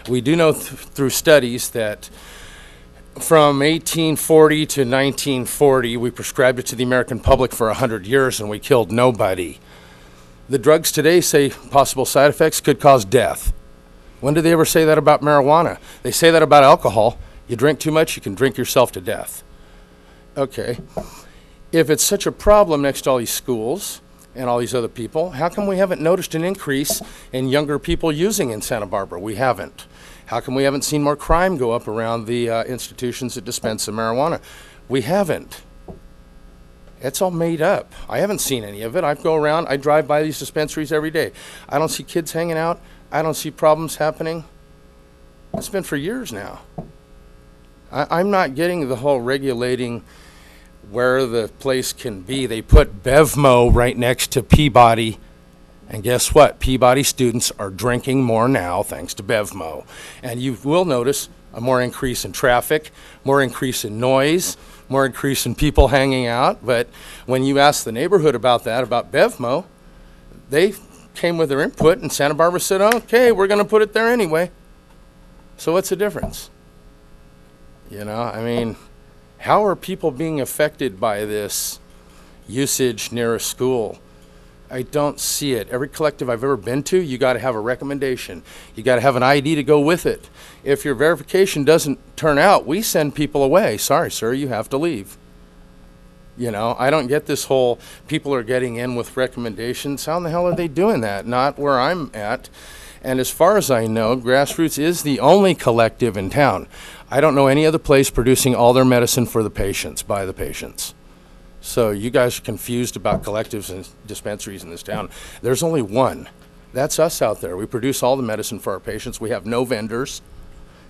We do know through studies that from 1840 to 1940, we prescribed it to the American public for 100 years and we killed nobody. The drugs today say possible side effects could cause death. When did they ever say that about marijuana? They say that about alcohol. You drink too much, you can drink yourself to death. Okay. If it's such a problem next to all these schools and all these other people, how come we haven't noticed an increase in younger people using in Santa Barbara? We haven't. How come we haven't seen more crime go up around the institutions that dispense the marijuana? We haven't. It's all made up. I haven't seen any of it. I go around, I drive by these dispensaries every day. I don't see kids hanging out. I don't see problems happening. It's been for years now. I'm not getting the whole regulating where the place can be. They put Bevmo right next to Peabody, and guess what? Peabody students are drinking more now thanks to Bevmo. And you will notice a more increase in traffic, more increase in noise, more increase in people hanging out. But when you ask the neighborhood about that, about Bevmo, they came with their input, and Santa Barbara said, okay, we're going to put it there anyway. So what's the difference? You know, I mean, how are people being affected by this usage near a school? I don't see it. Every collective I've ever been to, you got to have a recommendation. You got to have an ID to go with it. If your verification doesn't turn out, we send people away. Sorry, sir, you have to leave. You know, I don't get this whole people are getting in with recommendations. How in the hell are they doing that? Not where I'm at. And as far as I know, Grassroots is the only collective in town. I don't know any other place producing all their medicine for the patients, by the patients. So you guys are confused about collectives and dispensaries in this town. There's only one. That's us out there. We produce all the medicine for our patients. We have no vendors.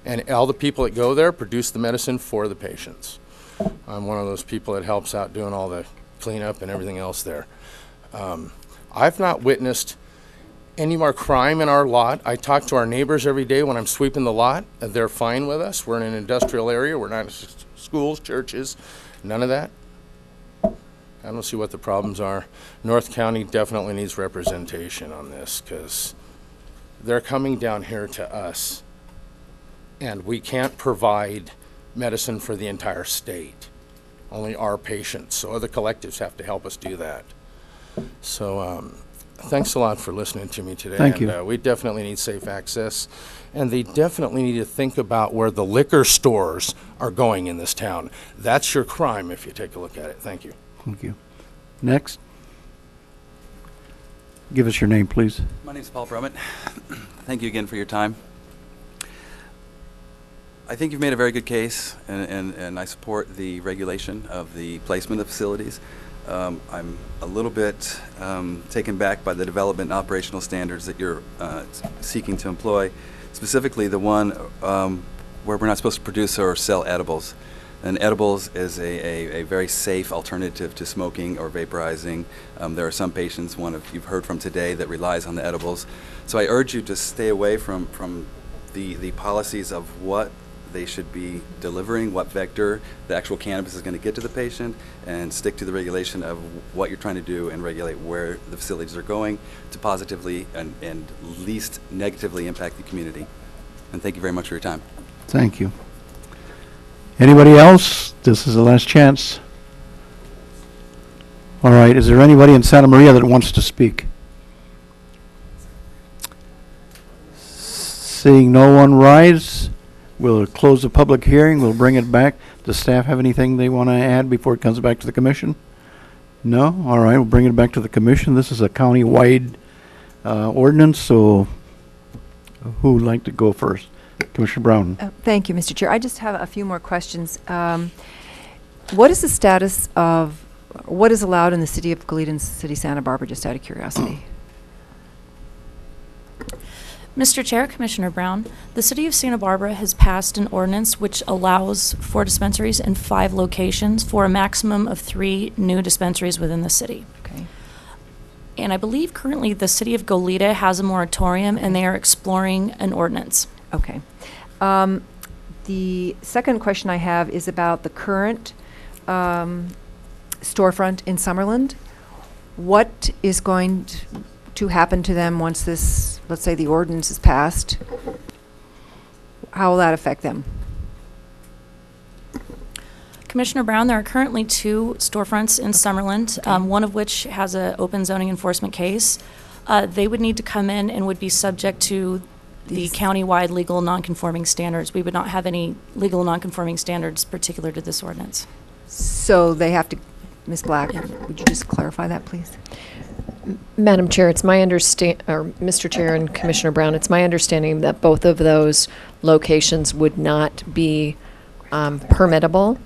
And all the people that go there produce the medicine for the patients. I'm one of those people that helps out doing all the cleanup and everything else there. I've not witnessed any more crime in our lot. I talk to our neighbors every day when I'm sweeping the lot. They're fine with us. We're in an industrial area. We're not schools, churches, none of that. I don't see what the problems are. North County definitely needs representation on this because they're coming down here to us and we can't provide medicine for the entire state, only our patients. So other collectives have to help us do that. So thanks a lot for listening to me today. Thank you. We definitely need safe access, and they definitely need to think about where the liquor stores are going in this town. That's your crime if you take a look at it. Thank you. Thank you. Next. Give us your name, please. My name is Paul Brummett. Thank you again for your time. I think you've made a very good case, and I support the regulation of the placement of facilities. I'm a little bit taken back by the development and operational standards that you're seeking to employ, specifically the one where we're not supposed to produce or sell edibles. And edibles is a very safe alternative to smoking or vaporizing. There are some patients, you've heard from today, that relies on the edibles. So I urge you to stay away from the policies of what they should be delivering, what vector the actual cannabis is going to get to the patient, and stick to the regulation of what you're trying to do and regulate where the facilities are going to positively and least negatively impact the community. And thank you very much for your time. Thank you. Anybody else? This is the last chance. All right, is there anybody in Santa Maria that wants to speak? Seeing no one rise, we'll close the public hearing. We'll bring it back. Does staff have anything they want to add before it comes back to the commission? No? All right, we'll bring it back to the commission. This is a county-wide ordinance, so who would like to go first? Commissioner Brown. Thank you, Mr. Chair. I just have a few more questions. What is the status of what is allowed in the city of Goleta and City Santa Barbara, just out of curiosity? Mr. Chair, Commissioner Brown, the City of Santa Barbara has passed an ordinance which allows for dispensaries in 5 locations for a maximum of 3 new dispensaries within the city. Okay. And I believe currently the city of Goleta has a moratorium, and they are exploring an ordinance. Okay. The second question I have is about the current storefront in Summerland. What is going to happen to them once this, let's say the ordinance is passed? How will that affect them? Commissioner Brown, there are currently 2 storefronts in Summerland, one of which has an open zoning enforcement case. They would need to come in and would be subject to the county-wide legal nonconforming standards. We would not have any legal nonconforming standards particular to this ordinance. So they have to, Ms. Black, would you just clarify that, please? Madam Chair, it's my Mr. Chair and Commissioner Brown, it's my understanding that both of those locations would not be permittable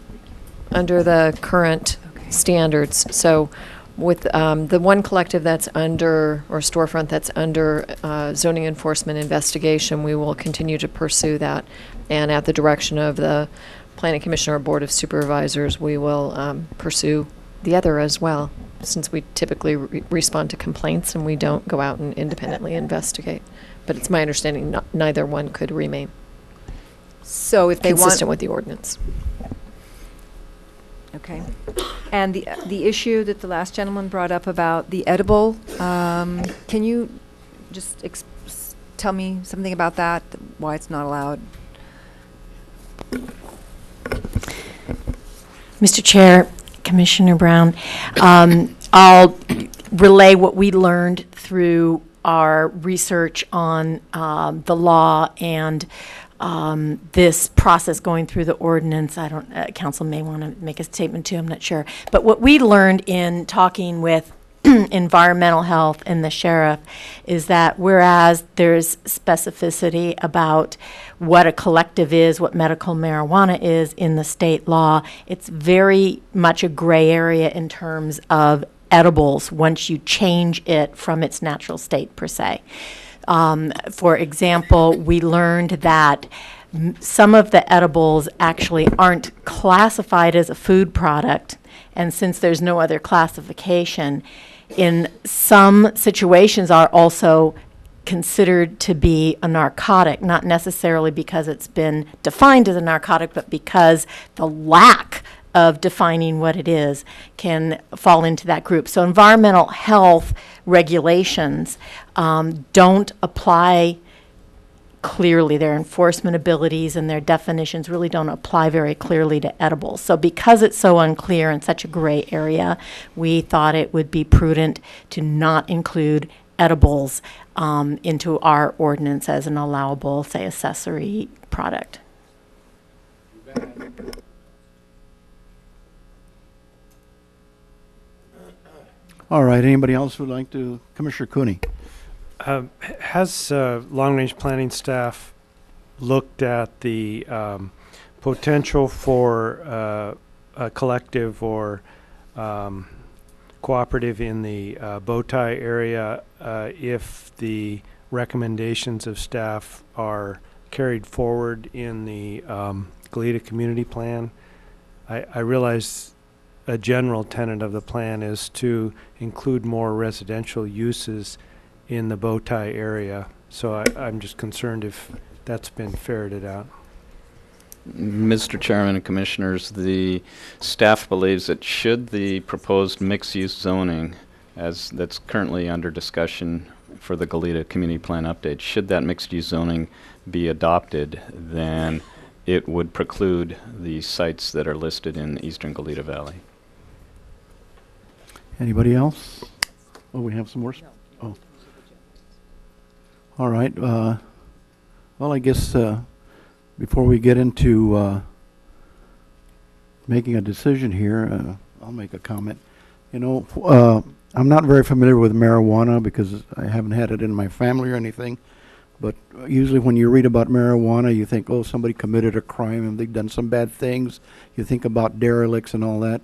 under the current standards. So with the one collective that's under, or storefront that's under zoning enforcement investigation, we will continue to pursue that. And at the direction of the Planning Commission or Board of Supervisors, we will pursue the other as well, since we typically respond to complaints and we don't go out and independently investigate. But it's my understanding neither one could remain. So if they consistent with the ordinance. Okay. And the issue that the last gentleman brought up about the edible, can you just tell me something about that, why it's not allowed? Mr. Chair, Commissioner Brown, I'll relay what we learned through our research on the law and this process going through the ordinance. I don't, council may want to make a statement too, I'm not sure. But what we learned in talking with environmental health and the sheriff is that whereas there's specificity about what a collective is, what medical marijuana is in the state law, it's very much a gray area in terms of edibles once you change it from its natural state per se. For example, we learned that some of the edibles actually aren't classified as a food product, and since there's no other classification, in some situations are also considered to be a narcotic, not necessarily because it's been defined as a narcotic, but because the lack of defining what it is can fall into that group. So environmental health regulations don't apply clearly. Their enforcement abilities and their definitions really don't apply very clearly to edibles. So because it's so unclear and such a gray area, we thought it would be prudent to not include edibles into our ordinance as an allowable, say, accessory product. All right, anybody else would like to? Commissioner Cooney. Has long-range planning staff looked at the potential for a collective or cooperative in the Bowtie area if the recommendations of staff are carried forward in the Goleta Community Plan? I realize a general tenet of the plan is to include more residential uses in the Bowtie area. So I'm just concerned if that's been ferreted out. Mr. Chairman and Commissioners, the staff believes that should the proposed mixed-use zoning, as that's currently under discussion for the Goleta Community Plan update, should that mixed-use zoning be adopted, then it would preclude the sites that are listed in the eastern Goleta Valley. Anybody else? Oh, we have some more. Oh. All right. Well, I guess before we get into making a decision here, I'll make a comment. You know, I'm not very familiar with marijuana because I haven't had it in my family or anything. But usually when you read about marijuana, you think, oh, somebody committed a crime and they've done some bad things. You think about derelicts and all that.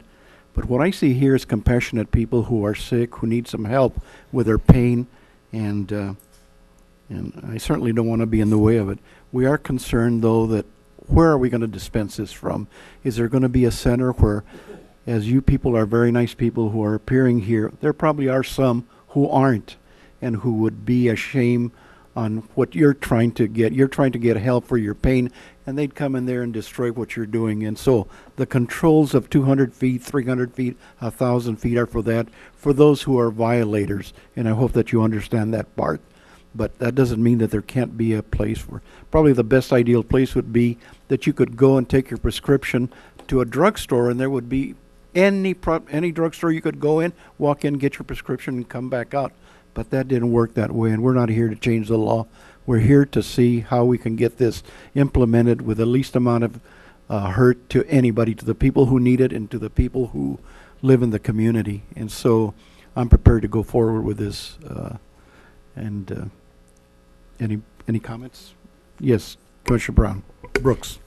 But what I see here is compassionate people who are sick, who need some help with their pain, and I certainly don't want to be in the way of it. We are concerned, though, that where are we going to dispense this from? Is there going to be a center where, as you people are very nice people who are appearing here, there probably are some who aren't and who would be ashamed on what you're trying to get. You're trying to get help for your pain, and they'd come in there and destroy what you're doing. And so the controls of 200 feet, 300 feet, 1,000 feet are for that, for those who are violators. And I hope that you understand that part. But that doesn't mean that there can't be a place for, probably the best ideal place would be that you could go and take your prescription to a drugstore, and there would be any drugstore you could go in, walk in, get your prescription, and come back out. But that didn't work that way, and we're not here to change the law. We're here to see how we can get this implemented with the least amount of hurt to anybody, to the people who need it and to the people who live in the community. And so I'm prepared to go forward with this. Any comments? Yes, Commissioner Brown. Brooks.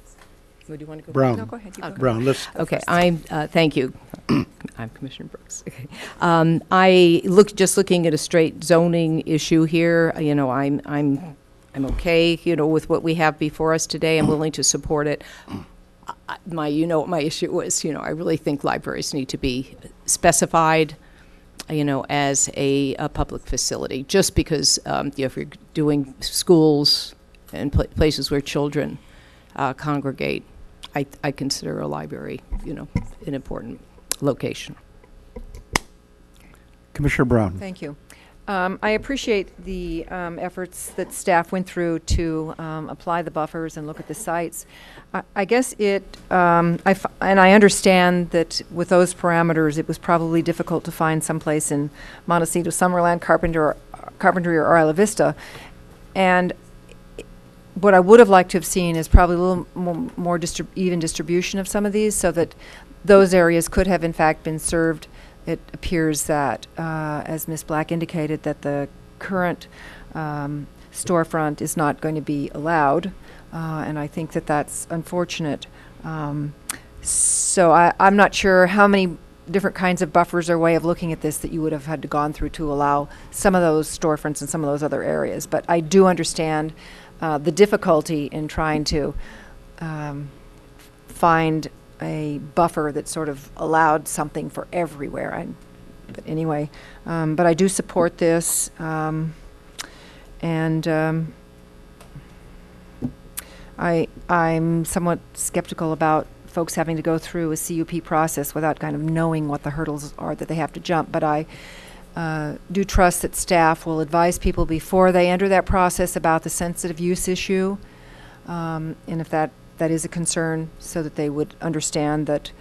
Would you want to go? Brown. No, go ahead. You go. Brown, let's. Okay, thank you. I'm Commissioner Brooks. Okay. Just looking at a straight zoning issue here, you know, I'm okay, you know, with what we have before us today. I'm willing to support it. You know what my issue is, you know, I really think libraries need to be specified, you know, as a public facility, just because, you know, if you're doing schools and places where children congregate, I consider a library, you know, an important location. Commissioner Brown. Thank you. I appreciate the efforts that staff went through to apply the buffers and look at the sites. I guess and I understand that with those parameters, it was probably difficult to find someplace in Montecito, Summerland, Carpentry, or Isla Vista. And what I would have liked to have seen is probably a little more even distribution of some of these, so that those areas could have in fact been served. It appears that, as Ms. Black indicated, that the current storefront is not going to be allowed, and I think that that's unfortunate. So I'm not sure how many different kinds of buffers or way of looking at this that you would have had to gone through to allow some of those storefronts in some of those other areas. But I do understand the difficulty in trying to find a buffer that sort of allowed something for everywhere. But anyway, but I do support this, and I'm somewhat skeptical about folks having to go through a CUP process without kind of knowing what the hurdles are that they have to jump. But I do trust that staff will advise people before they enter that process about the sensitive use issue, and if that is a concern, so that they would understand that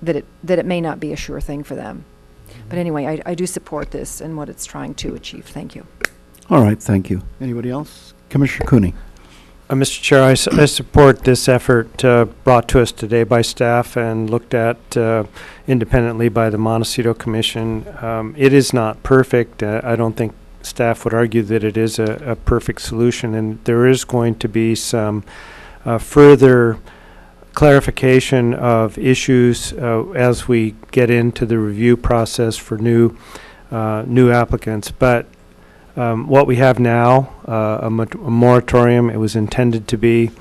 that it may not be a sure thing for them. But anyway, I do support this and what it's trying to achieve. Thank you. All right, thank you. Anybody else? Commissioner Cooney. Mr. Chair, I support this effort brought to us today by staff and looked at independently by the Montecito Commission. It is not perfect. I don't think staff would argue that it is a perfect solution, and there is going to be some further clarification of issues as we get into the review process for new applicants. But what we have now, a moratorium, it was intended to be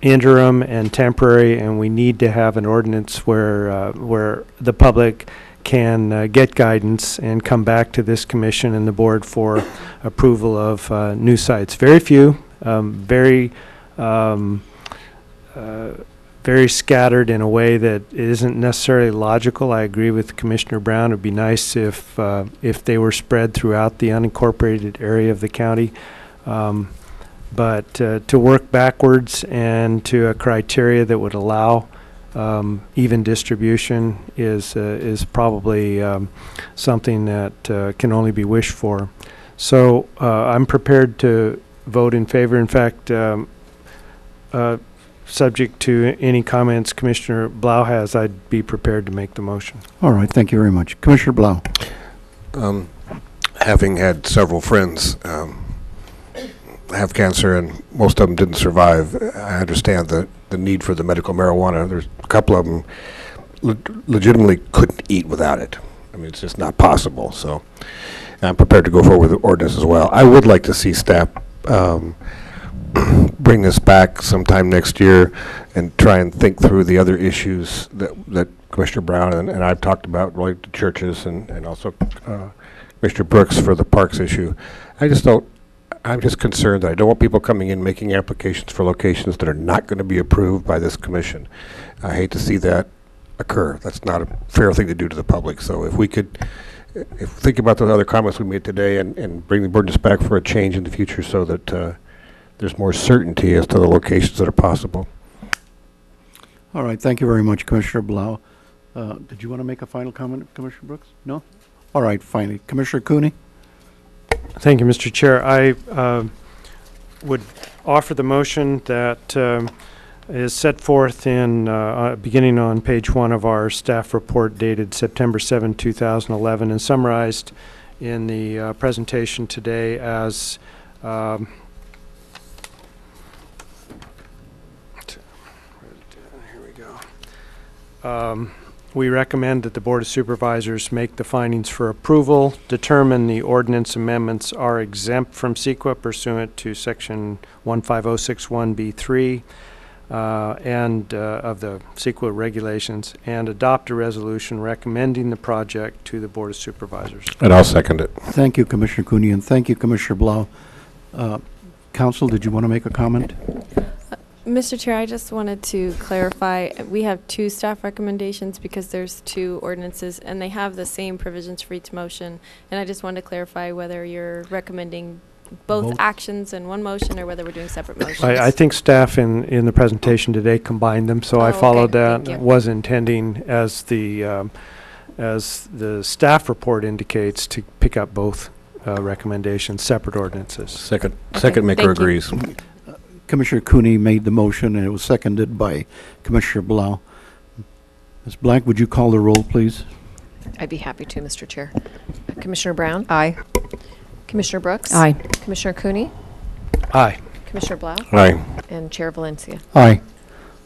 interim and temporary, and we need to have an ordinance where the public can get guidance and come back to this commission and the board for approval of new sites. Very few, very scattered in a way that isn't necessarily logical. I agree with Commissioner Brown. It'd be nice if they were spread throughout the unincorporated area of the county. But to work backwards and to a criteria that would allow even distribution is probably something that can only be wished for. So I'm prepared to vote in favor. In fact, subject to any comments Commissioner Blau has, I'd be prepared to make the motion. All right, thank you very much. Commissioner Blau. Having had several friends have cancer, and most of them didn't survive, I understand the need for the medical marijuana. There's a couple of them legitimately couldn't eat without it. I mean, it's just not possible. So I'm prepared to go forward with the ordinance as well. I would like to see staff bring this back sometime next year and try and think through the other issues that Commissioner Brown and I've talked about related to churches and also Commissioner Brooks for the parks issue. I'm just concerned that I don't want people coming in making applications for locations that are not going to be approved by this commission. I hate to see that occur. That's not a fair thing to do to the public. So if we could think about those other comments we made today and bring the ordinance back for a change in the future so that there's more certainty as to the locations that are possible. All right, thank you very much, Commissioner Blau. Did you want to make a final comment, Commissioner Brooks? No? All right, finally. Commissioner Cooney? Thank you, Mr. Chair. I would offer the motion that is set forth in, beginning on page 1 of our staff report dated September 7, 2011, and summarized in the presentation today as we recommend that the Board of Supervisors make the findings for approval, determine the ordinance amendments are exempt from CEQA pursuant to Section 15061B3 and of the CEQA regulations, and adopt a resolution recommending the project to the Board of Supervisors. And I'll second it. Thank you, Commissioner Cooney, and thank you, Commissioner Blau. Council, did you want to make a comment? Mr. Chair, I just wanted to clarify, we have 2 staff recommendations because there's 2 ordinances and they have the same provisions for each motion. And I just wanted to clarify whether you're recommending both actions in one motion or whether we're doing separate motions. I think staff in the presentation today combined them, so I followed that. Was intending, as the staff report indicates, to pick up both recommendations, separate ordinances. Second maker agrees. Commissioner Cooney made the motion, and it was seconded by Commissioner Blau. Ms. Black, would you call the roll, please? I'd be happy to, Mr. Chair. Commissioner Brown? Aye. Commissioner Brooks? Aye. Commissioner Cooney? Aye. Commissioner Blau? Aye. And Chair Valencia? Aye.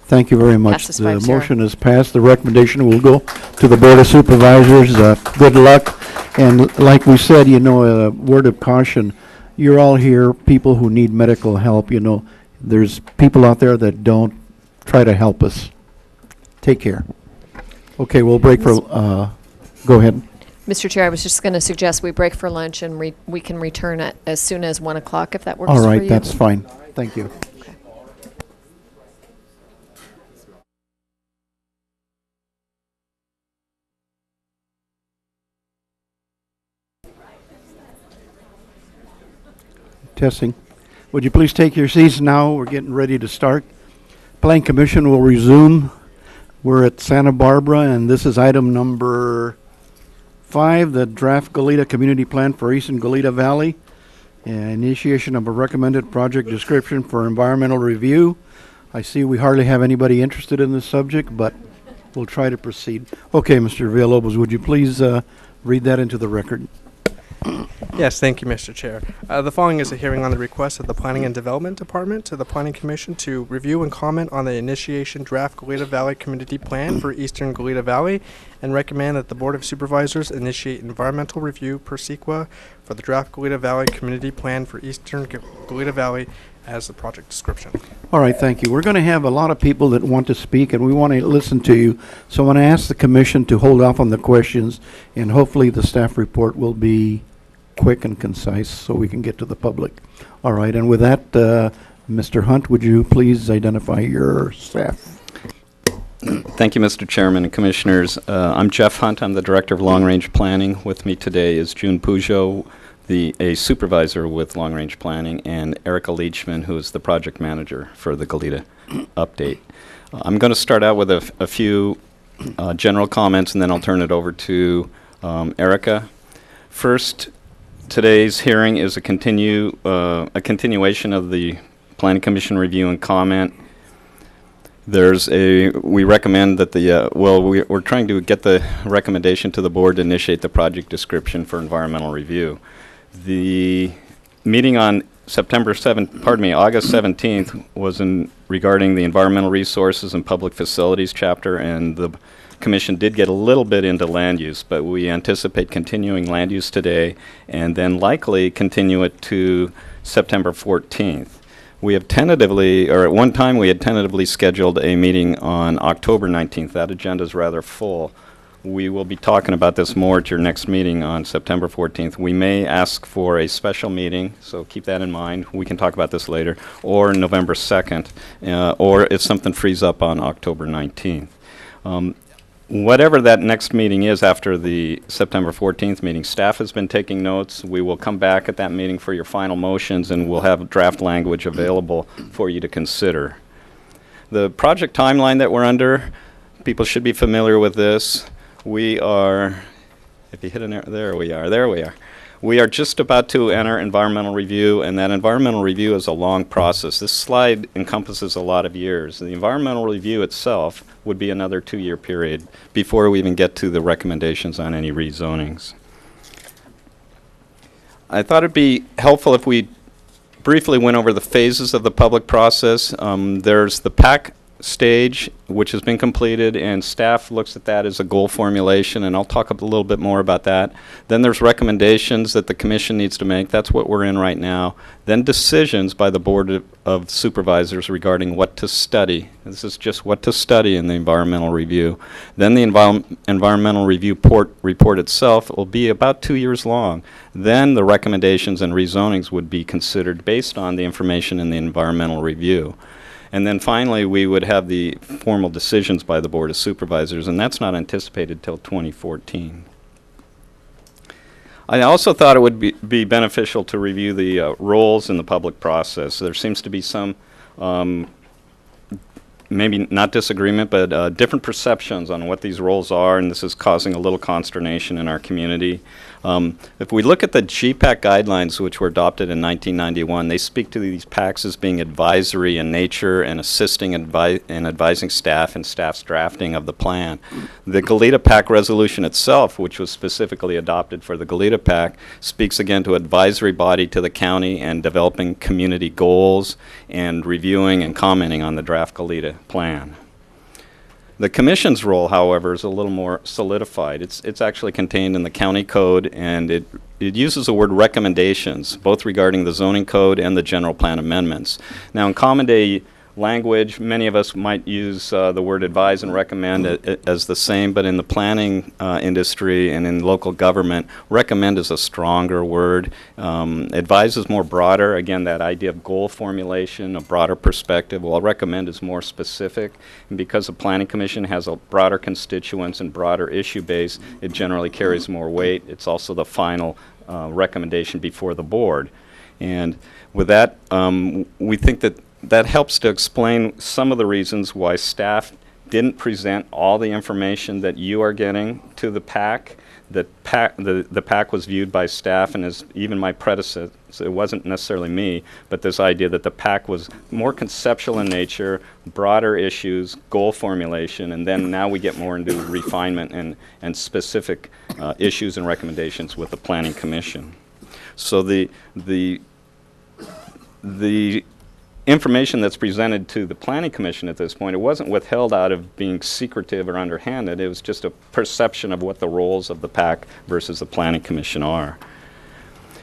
Thank you very much. Passes The 5-0. motion is passed. The recommendation will go to the Board of Supervisors. Good luck. And like we said, a word of caution. You're all here, people who need medical help. There's people out there that don't try to help us. Take care. Okay, we'll break for, go ahead. Mr. Chair, I was just going to suggest we break for lunch and we can return at as soon as 1 o'clock if that works for you. All right, that's fine. Thank you. Okay. Testing. Would you please take your seats now? We're getting ready to start. Planning Commission will resume. We're at Santa Barbara, and this is item number 5, the draft Goleta Community Plan for Eastern Goleta Valley. Initiation of a recommended project description for environmental review. I see we hardly have anybody interested in this subject, but we'll try to proceed. Okay, Mr. Villalobos, would you please read that into the record? Yes, thank you, Mr. Chair. The following is a hearing on the request of the Planning and Development Department to the Planning Commission to review and comment on the initiation draft Goleta Valley Community Plan for Eastern Goleta Valley and recommend that the Board of Supervisors initiate environmental review per CEQA for the draft Goleta Valley Community Plan for Eastern Goleta Valley as the project description. All right, thank you. We're going to have a lot of people that want to speak, and we want to listen to you. So I want to ask the Commission to hold off on the questions, and hopefully the staff report will be quick and concise so we can get to the public. All right, and with that, Mr. Hunt, would you please identify your staff? Thank you, Mr. Chairman and Commissioners. I'm Jeff Hunt. I'm the Director of Long Range Planning. With me today is June Peugeot, a supervisor with Long Range Planning, and Erica Leachman, who is the project manager for the Goleta update. I'm going to start out with a few general comments, and then I'll turn it over to Erica. First, today's hearing is a continuation of the Planning Commission review and comment. We recommend that we're trying to get the recommendation to the board to initiate the project description for environmental review. The meeting on August 17th was regarding the environmental resources and public facilities chapter, and the Commission did get a little bit into land use, but we anticipate continuing land use today and then likely continue it to September 14th. We have tentatively, or at one time we had tentatively scheduled a meeting on October 19th. That agenda is rather full. We will be talking about this more at your next meeting on September 14th. We may ask for a special meeting, so keep that in mind. We can talk about this later, or November 2nd, or if something frees up on October 19th. Whatever that next meeting is after the September 14th meeting, staff has been taking notes. We will come back at that meeting for your final motions, and we'll have draft language available for you to consider. The project timeline that we're under, people should be familiar with this. We are, if you hit an arrow, there we are. We are just about to enter environmental review, and that environmental review is a long process. This slide encompasses a lot of years. The environmental review itself would be another 2-year period before we even get to the recommendations on any rezonings. I thought it'd be helpful if we briefly went over the phases of the public process. There's the PAC stage, which has been completed, and staff looks at that as a goal formulation, and I'll talk a little bit more about that. Then there's recommendations that the commission needs to make. That's what we're in right now. Then decisions by the Board of Supervisors regarding what to study. This is just what to study in the environmental review. Then the environmental review report itself will be about 2 years long. Then the recommendations and rezonings would be considered based on the information in the environmental review. And then finally, we would have the formal decisions by the Board of Supervisors, and that's not anticipated till 2014. I also thought it would be beneficial to review the roles in the public process. There seems to be some, maybe not disagreement, but different perceptions on what these roles are, and this is causing a little consternation in our community. If we look at the GPAC guidelines, which were adopted in 1991, they speak to these PACs as being advisory in nature and assisting and advising staff in staff's drafting of the plan. The Goleta PAC resolution itself, which was specifically adopted for the Goleta PAC, speaks again to advisory body to the county and developing community goals and reviewing and commenting on the draft Goleta plan. The commission's role, however, is a little more solidified. It's actually contained in the county code, and it uses the word recommendations, both regarding the zoning code and the general plan amendments. Now, in common day language, many of us might use the word advise and recommend as the same, but in the planning industry and in local government, recommend is a stronger word. Advise is more broader. Again, that idea of goal formulation, a broader perspective, while recommend is more specific. And because the Planning Commission has a broader constituents and broader issue base, it generally carries more weight. It's also the final recommendation before the board. And with that, we think that helps to explain some of the reasons why staff didn't present all the information that you are getting to the PAC. The PAC was viewed by staff, and as even my predecessor, so it wasn't necessarily me, but this idea that the PAC was more conceptual in nature, broader issues, goal formulation, and then now we get more into refinement and specific issues and recommendations with the Planning Commission. So the information that's presented to the Planning Commission at this point, it wasn't withheld out of being secretive or underhanded. It was just a perception of what the roles of the PAC versus the Planning Commission are.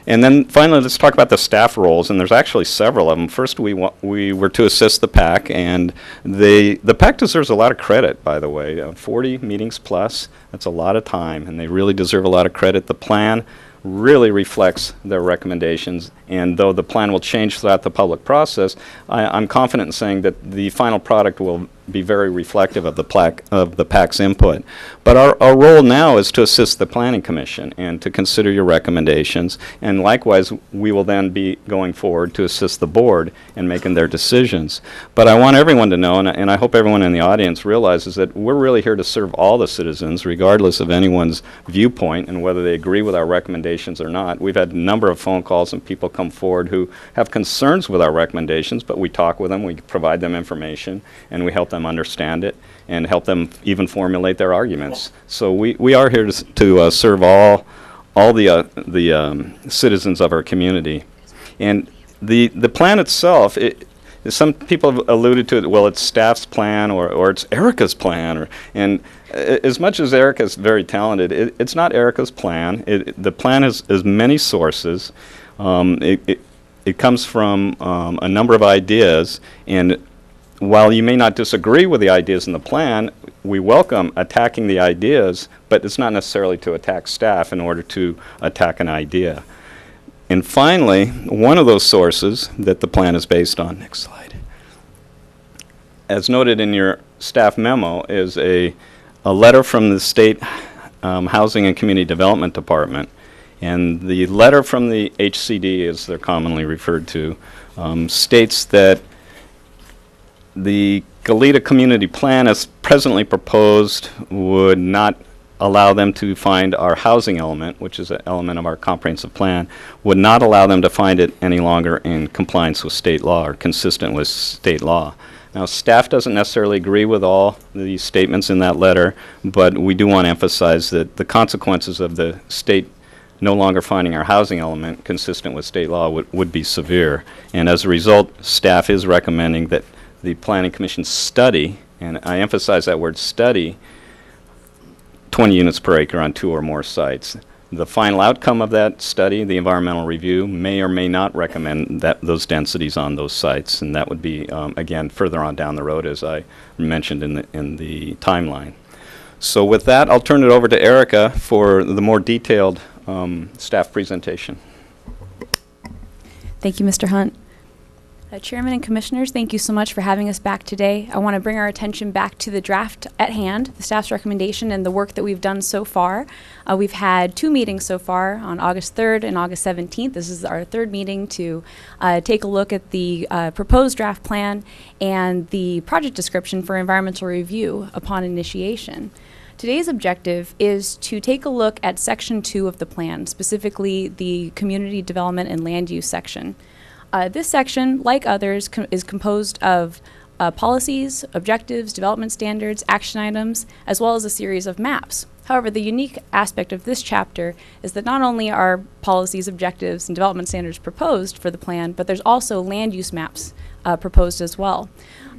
And then finally, let's talk about the staff roles, and there's actually several of them. First, we were to assist the PAC, and the PAC deserves a lot of credit, by the way. 40 meetings plus, that's a lot of time, and they really deserve a lot of credit. The plan really reflects their recommendations, and though the plan will change throughout the public process, I'm confident in saying that the final product will be very reflective of the PAC's input. But our role now is to assist the Planning Commission and to consider your recommendations, and likewise we will then be going forward to assist the board in making their decisions. But I want everyone to know, and I hope everyone in the audience realizes that we're really here to serve all the citizens, regardless of anyone's viewpoint and whether they agree with our recommendations or not. We've had a number of phone calls and people come forward who have concerns with our recommendations, but we talk with them, we provide them information, and we help them understand it and help them even formulate their arguments. So we are here to serve all the citizens of our community. And the plan itself, some people have alluded to it, well, it's staff's plan or it's Erica's plan. And as much as Erica's very talented, it's not Erica's plan. The plan has many sources. it comes from a number of ideas, and while you may not disagree with the ideas in the plan, we welcome attacking the ideas, but it's not necessarily to attack staff in order to attack an idea. And finally, one of those sources that the plan is based on, next slide, as noted in your staff memo, is a letter from the State Housing and Community Development Department. And the letter from the HCD, as they're commonly referred to, states that the Goleta Community Plan as presently proposed would not allow them to find our housing element, which is an element of our comprehensive plan, would not allow them to find it any longer in compliance with state law or consistent with state law. Now, staff doesn't necessarily agree with all the statements in that letter, but we do want to emphasize that the consequences of the state no longer finding our housing element consistent with state law would be severe. And as a result, staff is recommending that the Planning Commission study, and I emphasize that word study, 20 units per acre on 2 or more sites. The final outcome of that study, the environmental review, may or may not recommend those densities on those sites, and that would be, again, further on down the road, as I mentioned in the timeline. So with that, I'll turn it over to Erica for the more detailed staff presentation. Thank you, Mr. Hunt. Chairman and Commissioners, thank you so much for having us back today. I want to bring our attention back to the draft at hand, the staff's recommendation, and the work that we've done so far. We've had 2 meetings so far on August 3rd and August 17th. This is our 3rd meeting to take a look at the proposed draft plan and the project description for environmental review upon initiation. Today's objective is to take a look at Section 2 of the plan, specifically the Community Development and Land Use section. This section, like others, is composed of policies, objectives, development standards, action items, as well as a series of maps. However, the unique aspect of this chapter is that not only are policies, objectives, and development standards proposed for the plan, but there's also land use maps proposed as well.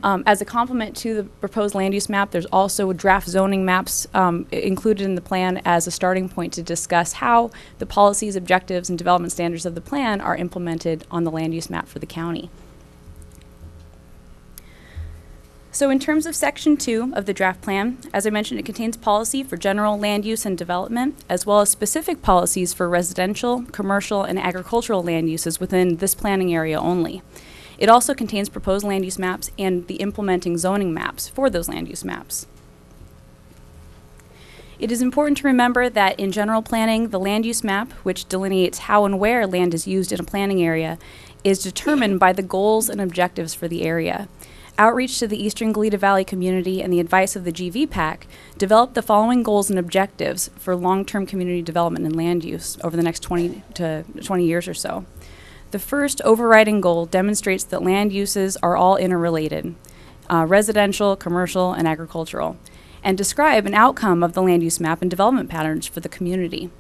As a complement to the proposed land use map, there's also draft zoning maps included in the plan as a starting point to discuss how the policies, objectives, and development standards of the plan are implemented on the land use map for the county. So in terms of Section 2 of the draft plan, as I mentioned, it contains policy for general land use and development, as well as specific policies for residential, commercial, and agricultural land uses within this planning area only. It also contains proposed land use maps and the implementing zoning maps for those land use maps. It is important to remember that in general planning, the land use map, which delineates how and where land is used in a planning area, is determined by the goals and objectives for the area. Outreach to the Eastern Goleta Valley community and the advice of the GVPAC developed the following goals and objectives for long-term community development and land use over the next 20 years or so. The first overriding goal demonstrates that land uses are all interrelated, residential, commercial, and agricultural, and describe an outcome of the land use map and development patterns for the community.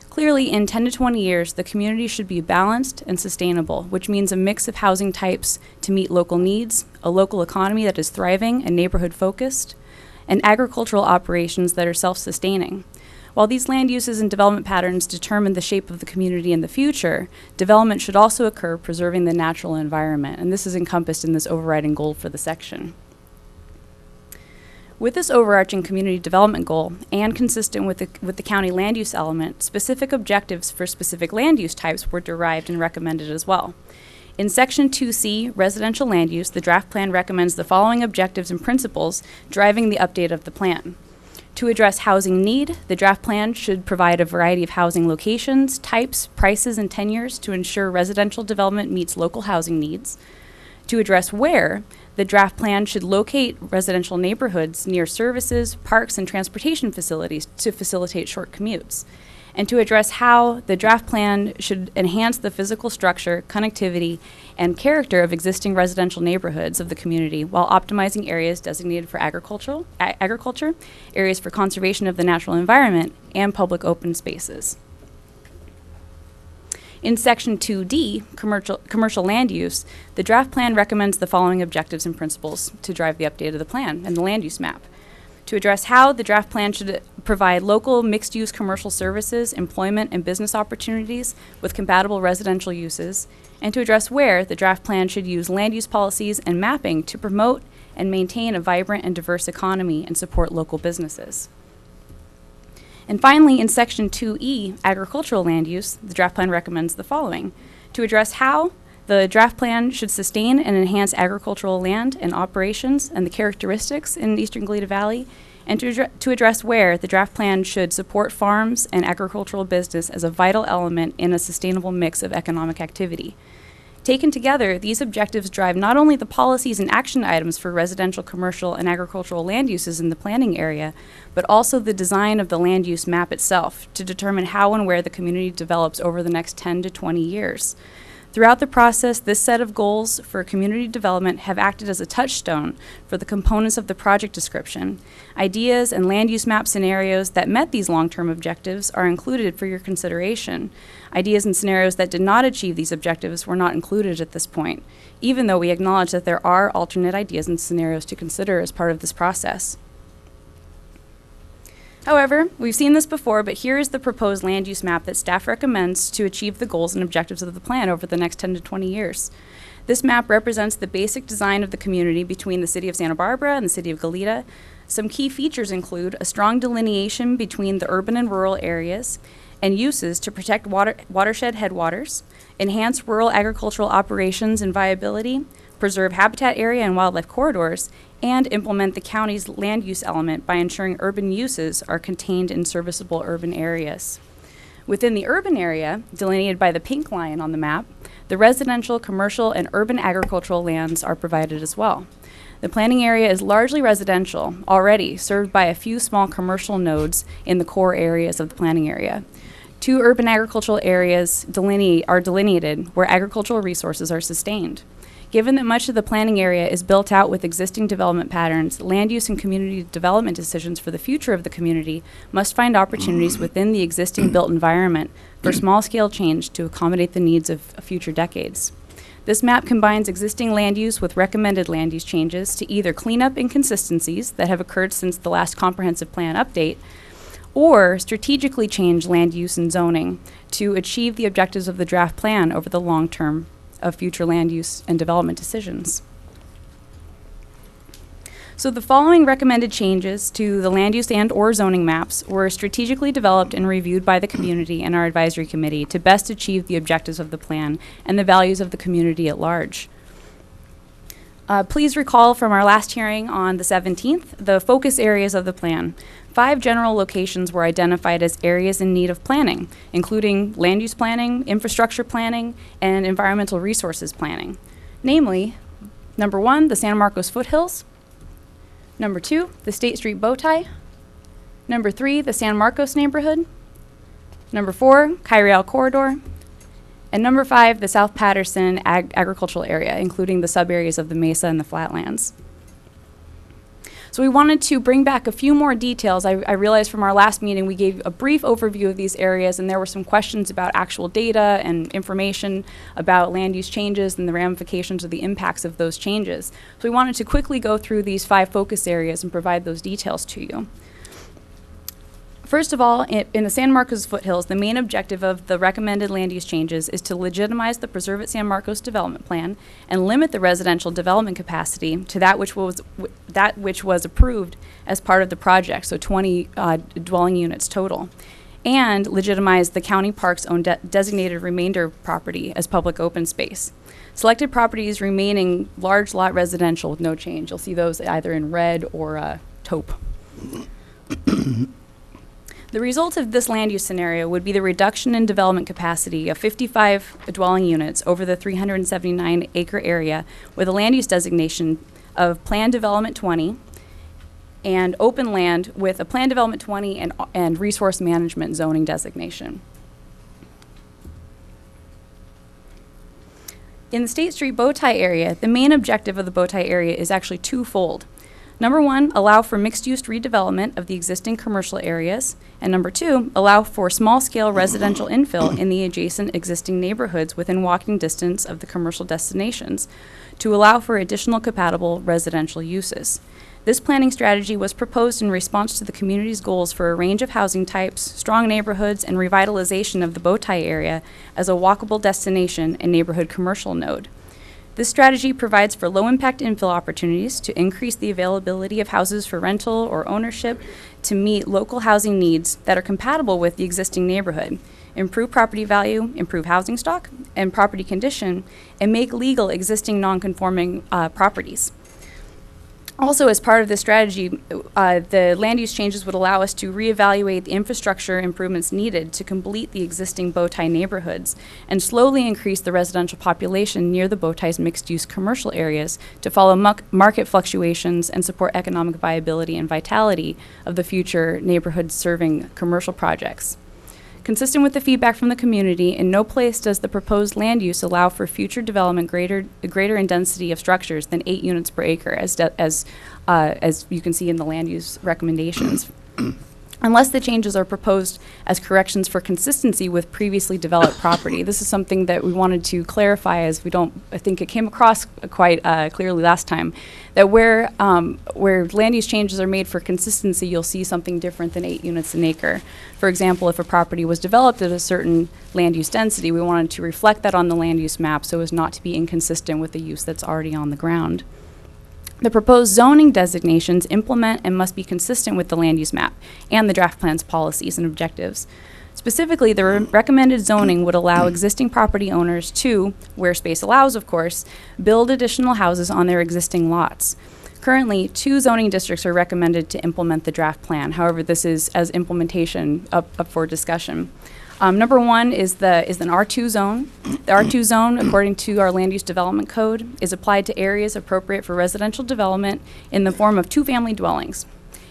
Clearly, in 10 to 20 years, the community should be balanced and sustainable, which means a mix of housing types to meet local needs, a local economy that is thriving and neighborhood-focused, and agricultural operations that are self-sustaining. While these land uses and development patterns determine the shape of the community in the future, development should also occur preserving the natural environment, and this is encompassed in this overriding goal for the section. With this overarching community development goal, and consistent with the county land use element, specific objectives for specific land use types were derived and recommended as well. In Section 2C, Residential Land Use, the draft plan recommends the following objectives and principles driving the update of the plan. To address housing need, the draft plan should provide a variety of housing locations, types, prices, and tenures to ensure residential development meets local housing needs. To address where, the draft plan should locate residential neighborhoods near services, parks, and transportation facilities to facilitate short commutes. And to address how, the draft plan should enhance the physical structure, connectivity, and character of existing residential neighborhoods of the community while optimizing areas designated for agriculture, areas for conservation of the natural environment, and public open spaces. In Section 2D, commercial land use, the draft plan recommends the following objectives and principles to drive the update of the plan and the land use map. To address how the draft plan should provide local mixed-use commercial services, employment, and business opportunities with compatible residential uses, and to address where the draft plan should use land use policies and mapping to promote and maintain a vibrant and diverse economy and support local businesses. And finally, in Section 2E, agricultural land use, the draft plan recommends the following: to address how the draft plan should sustain and enhance agricultural land and operations and the characteristics in the Eastern Galita Valley, and to address where the draft plan should support farms and agricultural business as a vital element in a sustainable mix of economic activity. Taken together, these objectives drive not only the policies and action items for residential, commercial, and agricultural land uses in the planning area, but also the design of the land use map itself to determine how and where the community develops over the next 10 to 20 years. Throughout the process, this set of goals for community development have acted as a touchstone for the components of the project description. Ideas and land use map scenarios that met these long-term objectives are included for your consideration. Ideas and scenarios that did not achieve these objectives were not included at this point, even though we acknowledge that there are alternate ideas and scenarios to consider as part of this process. However, we've seen this before, but here is the proposed land use map that staff recommends to achieve the goals and objectives of the plan over the next 10 to 20 years. This map represents the basic design of the community between the city of Santa Barbara and the city of Goleta. Some key features include a strong delineation between the urban and rural areas and uses to protect watershed headwaters, enhance rural agricultural operations and viability, preserve habitat area and wildlife corridors, and implement the county's land use element by ensuring urban uses are contained in serviceable urban areas. Within the urban area, delineated by the pink line on the map, the residential, commercial, and urban agricultural lands are provided as well. The planning area is largely residential, already served by a few small commercial nodes in the core areas of the planning area. 2 urban agricultural areas are delineated where agricultural resources are sustained. Given that much of the planning area is built out with existing development patterns, land use and community development decisions for the future of the community must find opportunities within the existing built environment for small-scale change to accommodate the needs of future decades. This map combines existing land use with recommended land use changes to either clean up inconsistencies that have occurred since the last comprehensive plan update, or strategically change land use and zoning to achieve the objectives of the draft plan over the long term of future land use and development decisions. So the following recommended changes to the land use and/or zoning maps were strategically developed and reviewed by the community and our advisory committee to best achieve the objectives of the plan and the values of the community at large. Please recall from our last hearing on the 17th, the focus areas of the plan. 5 general locations were identified as areas in need of planning, including land use planning, infrastructure planning, and environmental resources planning. Namely, number 1, the San Marcos foothills. Number 2, the State Street Bowtie. Number 3, the San Marcos neighborhood. Number 4, Kyriel corridor. And number 5, the South Patterson agricultural area, including the sub-areas of the Mesa and the Flatlands. So we wanted to bring back a few more details. I realized from our last meeting we gave a brief overview of these areas, and there were some questions about actual data and information about land use changes and the ramifications of the impacts of those changes. So we wanted to quickly go through these 5 focus areas and provide those details to you. First of all, in the San Marcos foothills, the main objective of the recommended land use changes is to legitimize the Preserve at San Marcos development plan and limit the residential development capacity to that which was approved as part of the project, so 20 dwelling units total, and legitimize the county park's own designated remainder property as public open space. Selected properties remaining large lot residential with no change. You'll see those either in red or taupe. The result of this land use scenario would be the reduction in development capacity of 55 dwelling units over the 379-acre area with a land use designation of Plan Development 20 and open land with a Plan Development 20 and Resource Management zoning designation. In the State Street Bowtie area, the main objective of the Bowtie area is actually twofold. Number 1, allow for mixed-use redevelopment of the existing commercial areas. And number 2, allow for small-scale residential infill in the adjacent existing neighborhoods within walking distance of the commercial destinations to allow for additional compatible residential uses. This planning strategy was proposed in response to the community's goals for a range of housing types, strong neighborhoods, and revitalization of the Bowtie area as a walkable destination and neighborhood commercial node. This strategy provides for low-impact infill opportunities to increase the availability of houses for rental or ownership to meet local housing needs that are compatible with the existing neighborhood, improve property value, improve housing stock and property condition, and make legal existing non-conforming properties. Also, as part of this strategy, the land use changes would allow us to reevaluate the infrastructure improvements needed to complete the existing Bowtie neighborhoods and slowly increase the residential population near the Bowtie's mixed-use commercial areas to follow market fluctuations and support economic viability and vitality of the future neighborhoods serving commercial projects. Consistent with the feedback from the community, in no place does the proposed land use allow for future development greater in density of structures than 8 units per acre, as you can see in the land use recommendations. Unless the changes are proposed as corrections for consistency with previously developed property. This is something that we wanted to clarify, as I think it came across quite clearly last time, that where land use changes are made for consistency, you'll see something different than 8 units an acre. For example, if a property was developed at a certain land use density, we wanted to reflect that on the land use map so as not to be inconsistent with the use that's already on the ground. The proposed zoning designations implement and must be consistent with the land use map and the draft plan's policies and objectives. Specifically, the recommended zoning would allow existing property owners to, where space allows of course, build additional houses on their existing lots. Currently, 2 zoning districts are recommended to implement the draft plan. However, this is as implementation up for discussion. Number 1 is an R2 zone. The R2 zone, according to our land use development code, is applied to areas appropriate for residential development in the form of 2-family dwellings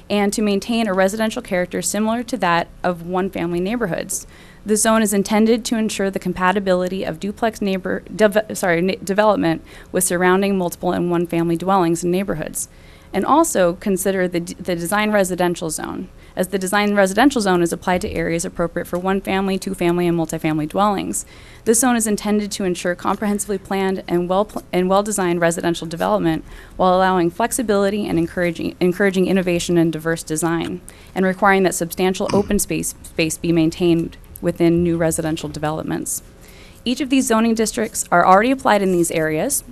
and to maintain a residential character similar to that of one-family neighborhoods. The zone is intended to ensure the compatibility of duplex development with surrounding multiple and one-family dwellings and neighborhoods. And also consider the design residential zone, as the design residential zone is applied to areas appropriate for 1-family, 2-family, and multifamily dwellings. This zone is intended to ensure comprehensively planned and well-designed residential development while allowing flexibility and encouraging innovation and diverse design, and requiring that substantial open space be maintained within new residential developments. Each of these zoning districts are already applied in these areas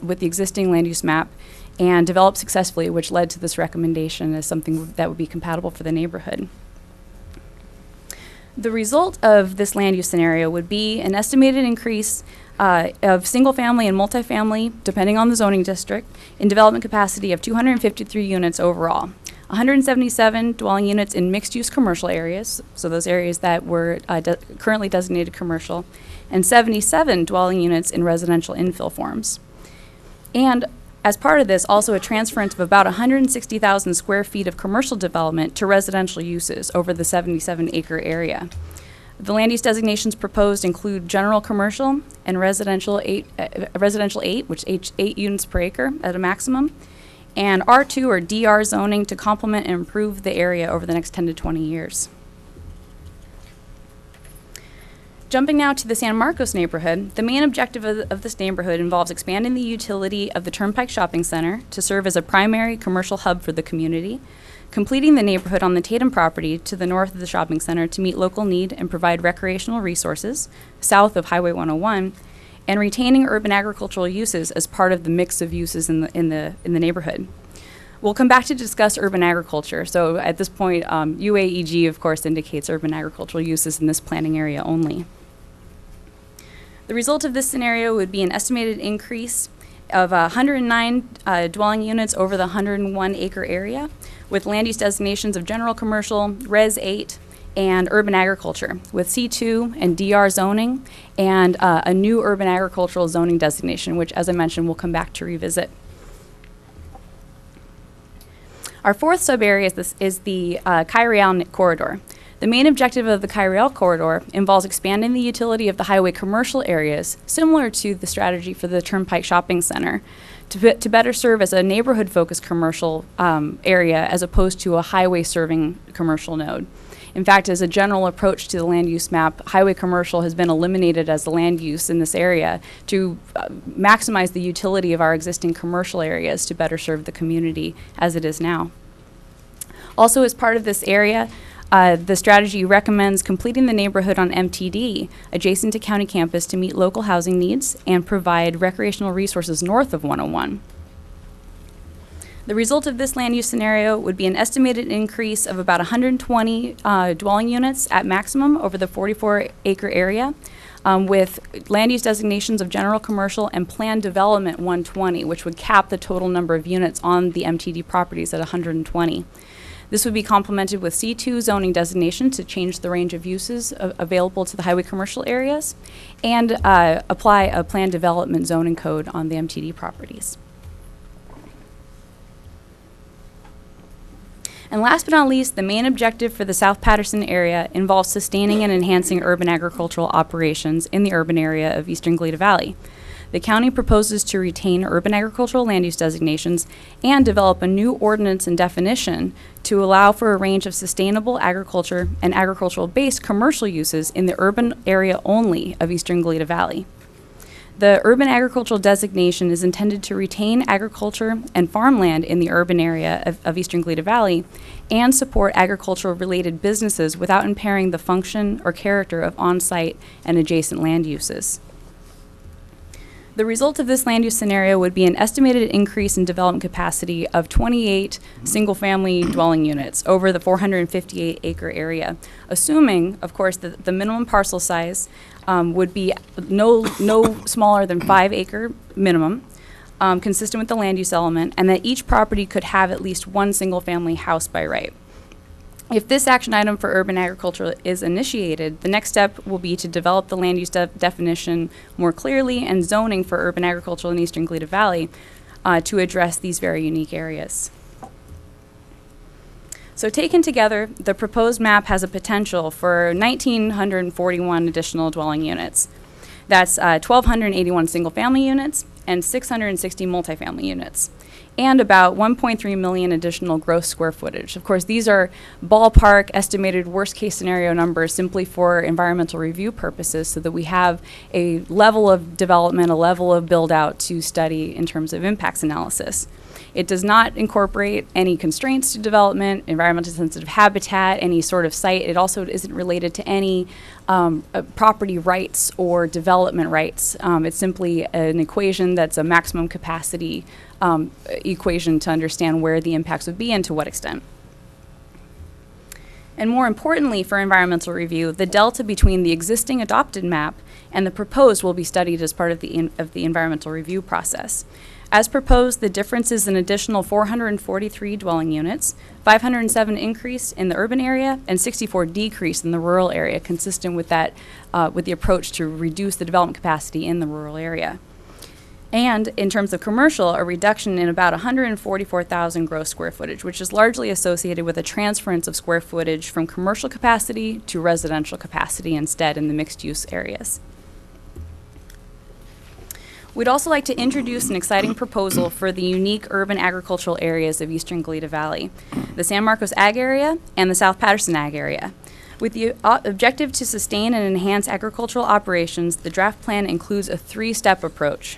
with the existing land use map and developed successfully, which led to this recommendation as something that would be compatible for the neighborhood. The result of this land use scenario would be an estimated increase of single-family and multifamily, depending on the zoning district, in development capacity of 253 units overall. 177 dwelling units in mixed-use commercial areas, so those areas that were currently designated commercial, and 77 dwelling units in residential infill forms. And as part of this, also a transference of about 160,000 square feet of commercial development to residential uses over the 77-acre area. The land use designations proposed include general commercial and residential 8, which is 8 units per acre at a maximum, and R2 or DR zoning to complement and improve the area over the next 10 to 20 years. Jumping now to the San Marcos neighborhood, the main objective of this neighborhood involves expanding the utility of the Turnpike Shopping Center to serve as a primary commercial hub for the community, completing the neighborhood on the Tatum property to the north of the shopping center to meet local need and provide recreational resources south of Highway 101, and retaining urban agricultural uses as part of the mix of uses in the neighborhood. We'll come back to discuss urban agriculture. So at this point, UAEG, of course, indicates urban agricultural uses in this planning area only. The result of this scenario would be an estimated increase of 109 dwelling units over the 101-acre area, with land use designations of general commercial, Res 8, and urban agriculture, with C2 and DR zoning, and a new urban agricultural zoning designation, which, as I mentioned, we'll come back to revisit. Our fourth sub-area is the Cayreal corridor. The main objective of the Cayreal corridor involves expanding the utility of the highway commercial areas, similar to the strategy for the Turnpike Shopping Center, to better serve as a neighborhood-focused commercial area as opposed to a highway-serving commercial node. In fact, as a general approach to the land use map, highway commercial has been eliminated as the land use in this area to maximize the utility of our existing commercial areas to better serve the community as it is now. Also, as part of this area, the strategy recommends completing the neighborhood on MTD adjacent to county campus to meet local housing needs and provide recreational resources north of 101. The result of this land use scenario would be an estimated increase of about 120 dwelling units at maximum over the 44-acre area, with land use designations of general commercial and planned development 120, which would cap the total number of units on the MTD properties at 120. This would be complemented with C2 zoning designation to change the range of uses available to the highway commercial areas, and apply a planned development zoning code on the MTD properties. And last but not least, the main objective for the South Patterson area involves sustaining and enhancing urban agricultural operations in the urban area of eastern Galeta Valley. The county proposes to retain urban agricultural land use designations and develop a new ordinance and definition to allow for a range of sustainable agriculture and agricultural-based commercial uses in the urban area only of eastern Galeta Valley. The urban agricultural designation is intended to retain agriculture and farmland in the urban area of eastern Galeta Valley and support agricultural-related businesses without impairing the function or character of on-site and adjacent land uses. The result of this land use scenario would be an estimated increase in development capacity of 28 single-family dwelling units over the 458-acre area, assuming, of course, that the minimum parcel size would be no smaller than 5-acre minimum, consistent with the land use element, and that each property could have at least one single-family house by right. If this action item for urban agriculture is initiated, the next step will be to develop the land use definition more clearly and zoning for urban agriculture in eastern Galeta Valley to address these very unique areas. So taken together, the proposed map has a potential for 1,941 additional dwelling units. That's 1,281 single-family units and 660 multifamily units, and about 1.3 million additional gross square footage. Of course, these are ballpark estimated worst-case scenario numbers simply for environmental review purposes so that we have a level of development, a level of build-out to study in terms of impacts analysis. It does not incorporate any constraints to development, environmentally sensitive habitat, any sort of site. It also isn't related to any property rights or development rights. It's simply an equation that's a maximum capacity equation to understand where the impacts would be and to what extent. And more importantly for environmental review, the delta between the existing adopted map and the proposed will be studied as part of the environmental review process. As proposed, the difference is an additional 443 dwelling units, 507 increase in the urban area, and 64 decrease in the rural area, consistent with that, with the approach to reduce the development capacity in the rural area. And in terms of commercial, a reduction in about 144,000 gross square footage, which is largely associated with a transference of square footage from commercial capacity to residential capacity instead in the mixed-use areas. We'd also like to introduce an exciting proposal for the unique urban agricultural areas of eastern Galeta Valley, the San Marcos Ag Area and the South Patterson Ag Area. With the objective to sustain and enhance agricultural operations, the draft plan includes a 3-step approach.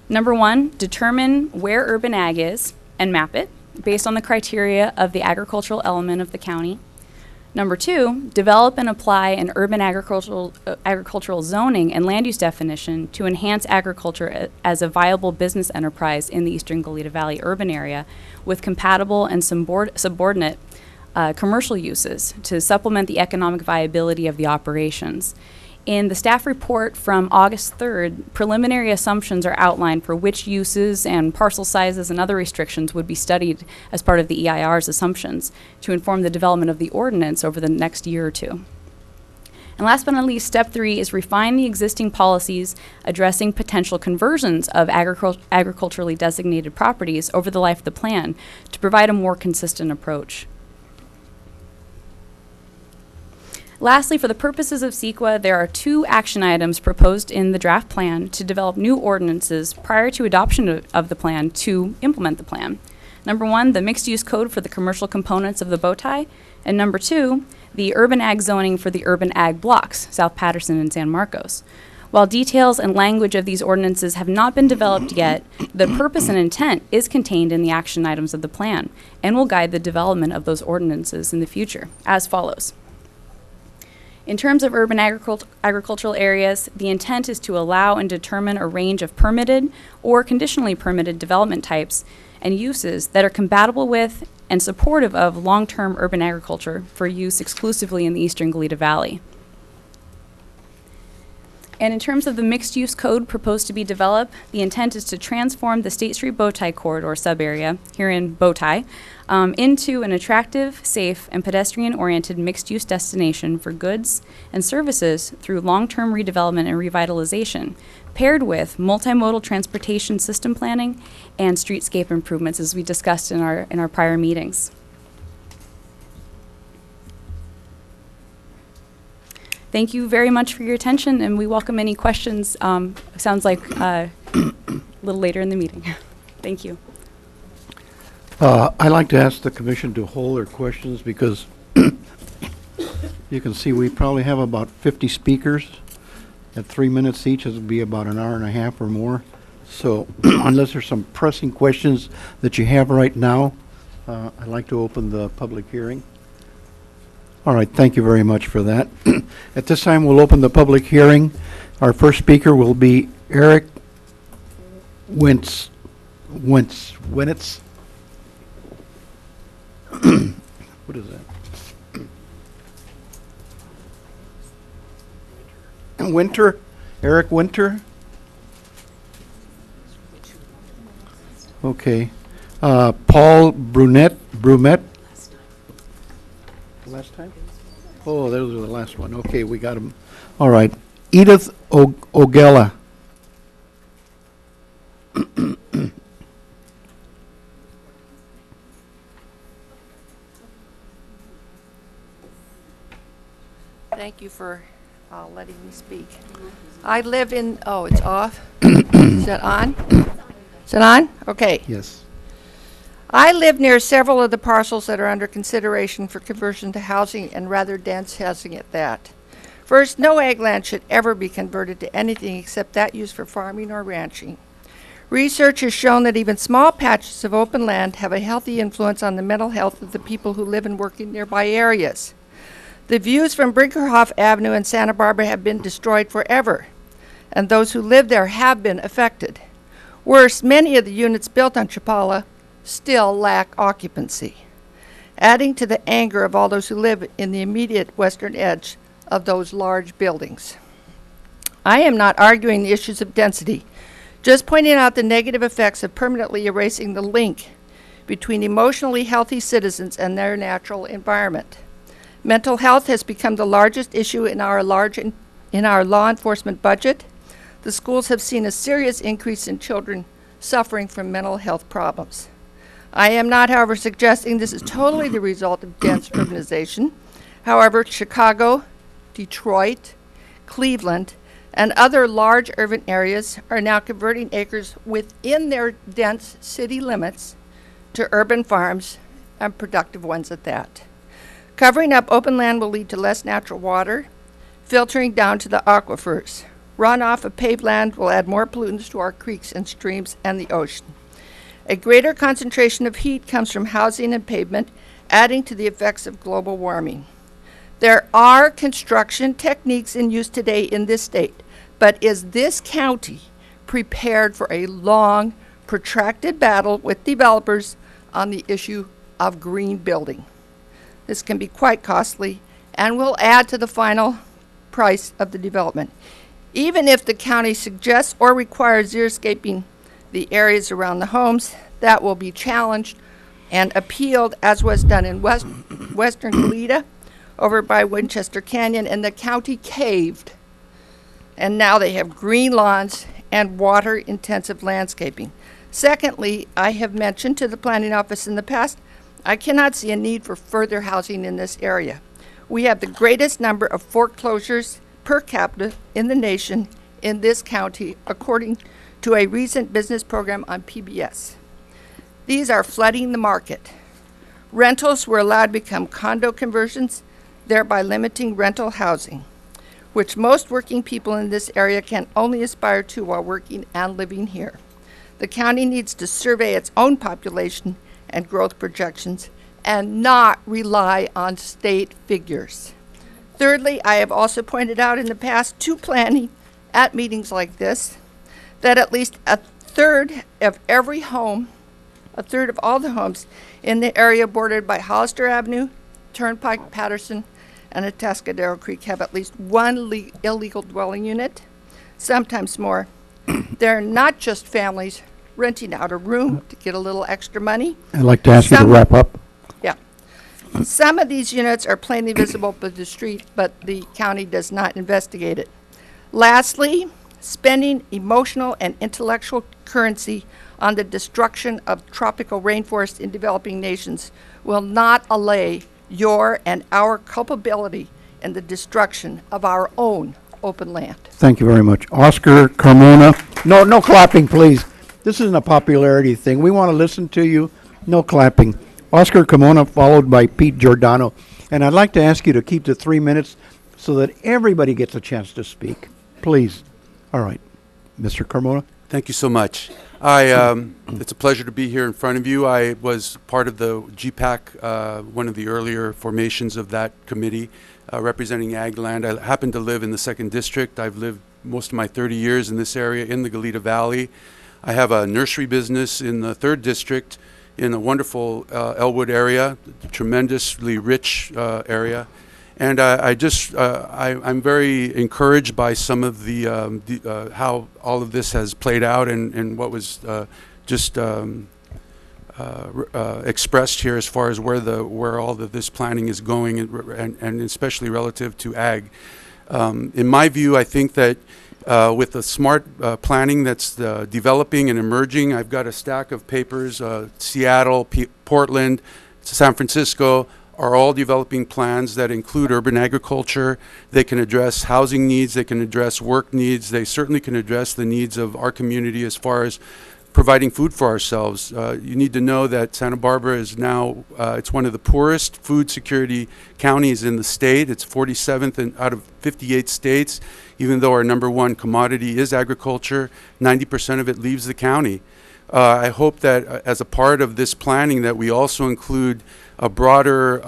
Number 1, determine where urban ag is and map it based on the criteria of the agricultural element of the county. Number 2, develop and apply an urban agricultural zoning and land use definition to enhance agriculture as a viable business enterprise in the eastern Galeta Valley urban area with compatible and subordinate commercial uses to supplement the economic viability of the operations. In the staff report from August 3rd, preliminary assumptions are outlined for which uses and parcel sizes and other restrictions would be studied as part of the EIR's assumptions to inform the development of the ordinance over the next year or two. And last but not least, step 3 is refine the existing policies addressing potential conversions of agriculturally designated properties over the life of the plan to provide a more consistent approach. Lastly, for the purposes of CEQA, there are 2 action items proposed in the draft plan to develop new ordinances prior to adoption of the plan to implement the plan. Number 1, the mixed-use code for the commercial components of the bow tie, And number 2, the urban ag zoning for the urban ag blocks, South Patterson and San Marcos. While details and language of these ordinances have not been developed yet, the purpose and intent is contained in the action items of the plan and will guide the development of those ordinances in the future as follows. In terms of urban agricultural areas, the intent is to allow and determine a range of permitted or conditionally permitted development types and uses that are compatible with and supportive of long-term urban agriculture for use exclusively in the Eastern Goleta Valley. And in terms of the mixed-use code proposed to be developed, the intent is to transform the State Street Bowtie corridor sub-area here in Bowtie into an attractive, safe, and pedestrian-oriented mixed-use destination for goods and services through long-term redevelopment and revitalization, paired with multimodal transportation system planning and streetscape improvements, as we discussed in our prior meetings. Thank you very much for your attention, and we welcome any questions. Sounds like a little later in the meeting. Thank you. I'd like to ask the commission to hold their questions because you can see we probably have about 50 speakers at 3 minutes each. It will be about an hour and a half or more. So unless there's some pressing questions that you have right now, I'd like to open the public hearing. All right, thank you very much for that. At this time, we'll open the public hearing. Our first speaker will be Eric Wintz. What is that? Winter? Eric Winter? Okay. Paul Brumet? Last time? Oh, those are the last one. Okay, we got him. All right. Edith Ogella. Thank you for letting me speak. I live in, oh, it's off? Is that on? Is it on? Okay. Yes. I live near several of the parcels that are under consideration for conversion to housing, and rather dense housing at that. First, no ag land should ever be converted to anything except that used for farming or ranching. Research has shown that even small patches of open land have a healthy influence on the mental health of the people who live and work in nearby areas. The views from Brinkerhoff Avenue in Santa Barbara have been destroyed forever, and those who live there have been affected. Worse, many of the units built on Chapala still lack occupancy, adding to the anger of all those who live in the immediate western edge of those large buildings. I am not arguing the issues of density, just pointing out the negative effects of permanently erasing the link between emotionally healthy citizens and their natural environment. Mental health has become the largest issue in our law enforcement budget. The schools have seen a serious increase in children suffering from mental health problems. I am not, however, suggesting this is totally the result of dense urbanization. However, Chicago, Detroit, Cleveland, and other large urban areas are now converting acres within their dense city limits to urban farms, and productive ones at that. Covering up open land will lead to less natural water, filtering down to the aquifers. Runoff of paved land will add more pollutants to our creeks and streams and the ocean. A greater concentration of heat comes from housing and pavement, adding to the effects of global warming. There are construction techniques in use today in this state, but is this county prepared for a long, protracted battle with developers on the issue of green building? This can be quite costly and will add to the final price of the development. Even if the county suggests or requires xeriscaping the areas around the homes, that will be challenged and appealed, as was done in western Goleta over by Winchester Canyon, and the county caved. And now they have green lawns and water-intensive landscaping. Secondly, I have mentioned to the planning office in the past, I cannot see a need for further housing in this area. We have the greatest number of foreclosures per capita in the nation in this county, according to a recent business program on PBS. These are flooding the market. Rentals were allowed to become condo conversions, thereby limiting rental housing, which most working people in this area can only aspire to while working and living here. The county needs to survey its own population and growth projections and not rely on state figures. Thirdly, I have also pointed out in the past to planning at meetings like this that at least a third of all the homes in the area bordered by Hollister Avenue, Turnpike, Patterson, and Atascadero Creek have at least one illegal dwelling unit, sometimes more. They're not just families renting out a room to get a little extra money. I'd like to ask you to wrap up. Yeah. Some of these units are plainly visible to the street, but the county does not investigate it. Lastly, spending emotional and intellectual currency on the destruction of tropical rainforests in developing nations will not allay your and our culpability in the destruction of our own open land. Thank you very much. Oscar Carmona. No clapping, please. This isn't a popularity thing. We want to listen to you. No clapping. Oscar Carmona, followed by Pete Giordano. And I'd like to ask you to keep to 3 minutes so that everybody gets a chance to speak. Please. All right. Mr. Carmona. Thank you so much. It's a pleasure to be here in front of you. I was part of the GPAC, one of the earlier formations of that committee, representing ag land. I happen to live in the 2nd District. I've lived most of my 30 years in this area in the Goleta Valley. I have a nursery business in the 3rd District in a wonderful Elwood area, tremendously rich area. And I'm very encouraged by some of the how all of this has played out and what was expressed here as far as where all of this planning is going and especially relative to ag. In my view, I think that with the smart planning that's developing and emerging, I've got a stack of papers, Seattle, Portland, San Francisco, are all developing plans that include urban agriculture. They can address housing needs, they can address work needs, they certainly can address the needs of our community as far as providing food for ourselves. You need to know that Santa Barbara is now, it's one of the poorest food security counties in the state. It's 47th out of 58 states, even though our #1 commodity is agriculture, 90% of it leaves the county. I hope that as a part of this planning that we also include a broader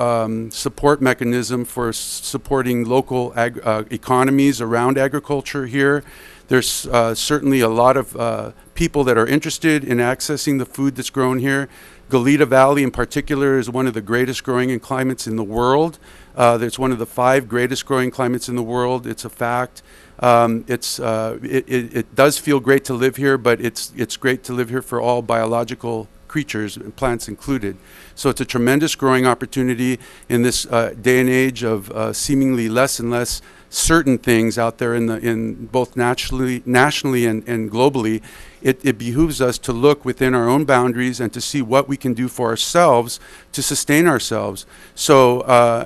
support mechanism for supporting local economies around agriculture here. There's certainly a lot of people that are interested in accessing the food that's grown here. Goleta Valley in particular is one of the greatest growing climates in the world. It's one of the 5 greatest growing climates in the world. It's a fact. It does feel great to live here, but it's great to live here for all biological creatures, plants included. So it's a tremendous growing opportunity in this day and age of seemingly less and less certain things out there in both nationally and globally. It behooves us to look within our own boundaries and to see what we can do for ourselves to sustain ourselves. So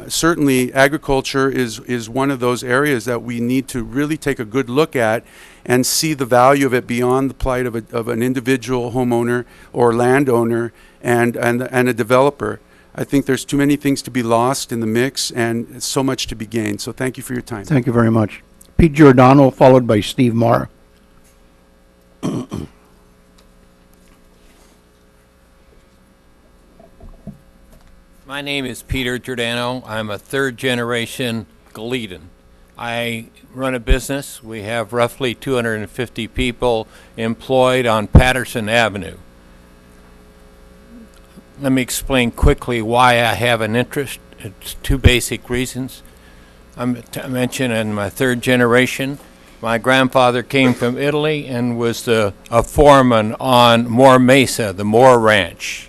certainly agriculture is one of those areas that we need to really take a good look at and see the value of it beyond the plight of an individual homeowner or landowner and a developer. I think there's too many things to be lost in the mix and so much to be gained. So thank you for your time. Thank you very much. Pete Giordano, followed by Steve Marr. My name is Peter Giordano. I'm a 3rd-generation Goletan. I run a business. We have roughly 250 people employed on Patterson Avenue. Let me explain quickly why I have an interest. It's 2 basic reasons. I mentioned in my 3rd generation, my grandfather came from Italy and was a foreman on Moore Mesa, the Moore Ranch.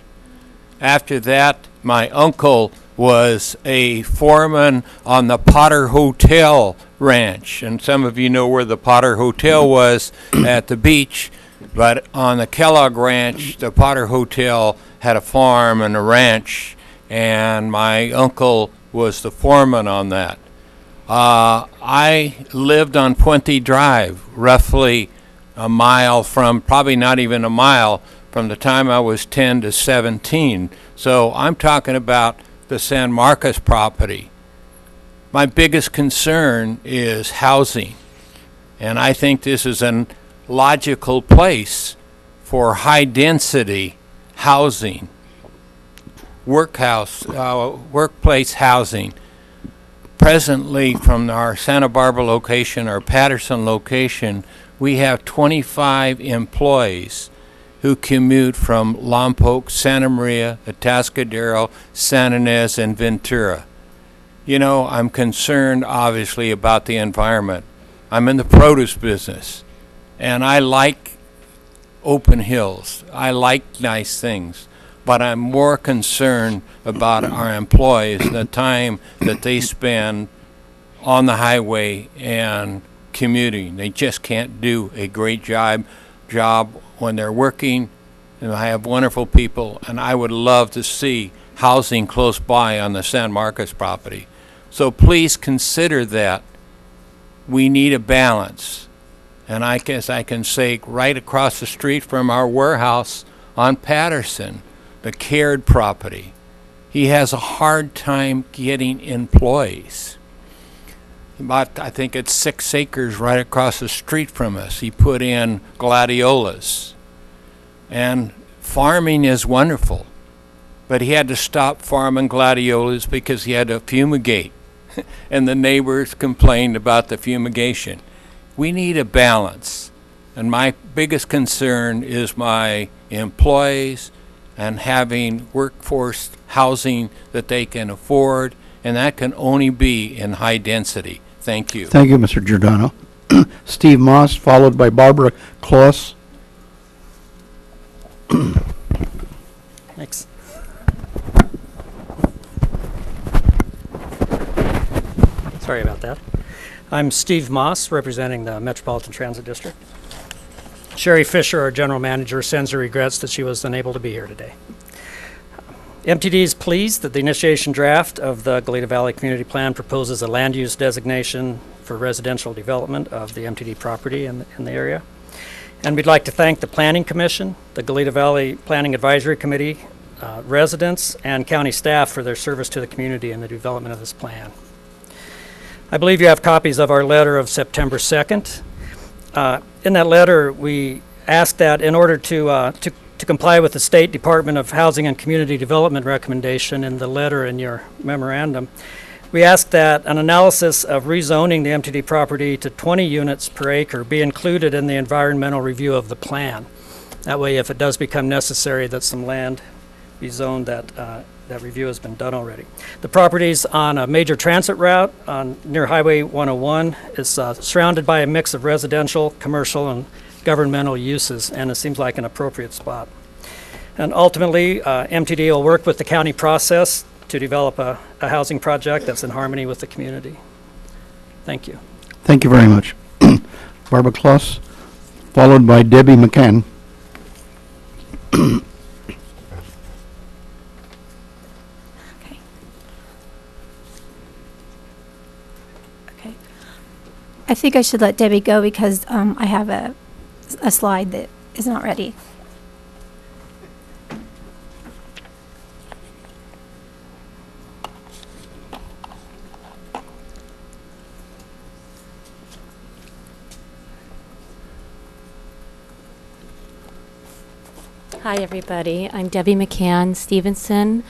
After that, my uncle was a foreman on the Potter Hotel Ranch. And some of you know where the Potter Hotel was at the beach. But on the Kellogg Ranch, the Potter Hotel had a farm and a ranch. And my uncle was the foreman on that. I lived on Puente Drive, roughly a mile from, probably not even a mile, from the time I was 10 to 17. So I'm talking about the San Marcos property. My biggest concern is housing. And I think this is a logical place for high-density housing, workplace housing. Presently, from our Santa Barbara location, our Patterson location, we have 25 employees who commute from Lompoc, Santa Maria, Atascadero, San Ynez, and Ventura. You know, I'm concerned, obviously, about the environment. I'm in the produce business, and I like open hills. I like nice things, but I'm more concerned about our employees, the time that they spend on the highway and commuting. They just can't do a great job when they're working. And I have wonderful people, and I would love to see housing close by on the San Marcos property. So please consider that. We need a balance. And I guess I can say right across the street from our warehouse on Patterson, the Caird property, he has a hard time getting employees. About, I think it's 6 acres right across the street from us. He put in gladiolas. And farming is wonderful, but he had to stop farming gladiolas because he had to fumigate. And the neighbors complained about the fumigation. We need a balance. And my biggest concern is my employees and having workforce housing that they can afford, and that can only be in high density. Thank you. Thank you, Mr. Giordano. Steve Moss, followed by Barbara Kloss. Thanks. Sorry about that. I'm Steve Moss, representing the Metropolitan Transit District. Sherry Fisher, our general manager, sends her regrets that she was unable to be here today. MTD is pleased that the initiation draft of the Goleta Valley Community Plan proposes a land use designation for residential development of the MTD property in the area. And we'd like to thank the Planning Commission, the Goleta Valley Planning Advisory Committee, residents, and county staff for their service to the community in the development of this plan. I believe you have copies of our letter of September 2nd. In that letter, we asked that in order to comply with the State Department of Housing and Community Development recommendation in the letter in your memorandum, we asked that an analysis of rezoning the MTD property to 20 units per acre be included in the environmental review of the plan. That way, if it does become necessary that some land be zoned, that review has been done already. The property's on a major transit route near Highway 101. It's surrounded by a mix of residential, commercial, and governmental uses, and it seems like an appropriate spot. And ultimately, MTD will work with the county process to develop a housing project that's in harmony with the community. Thank you. Thank you very much. Barbara Kloss, followed by Debbie McCann. I think I should let Debbie go because I have a slide that is not ready. Hi, everybody. I'm Debbie McCann Stevenson.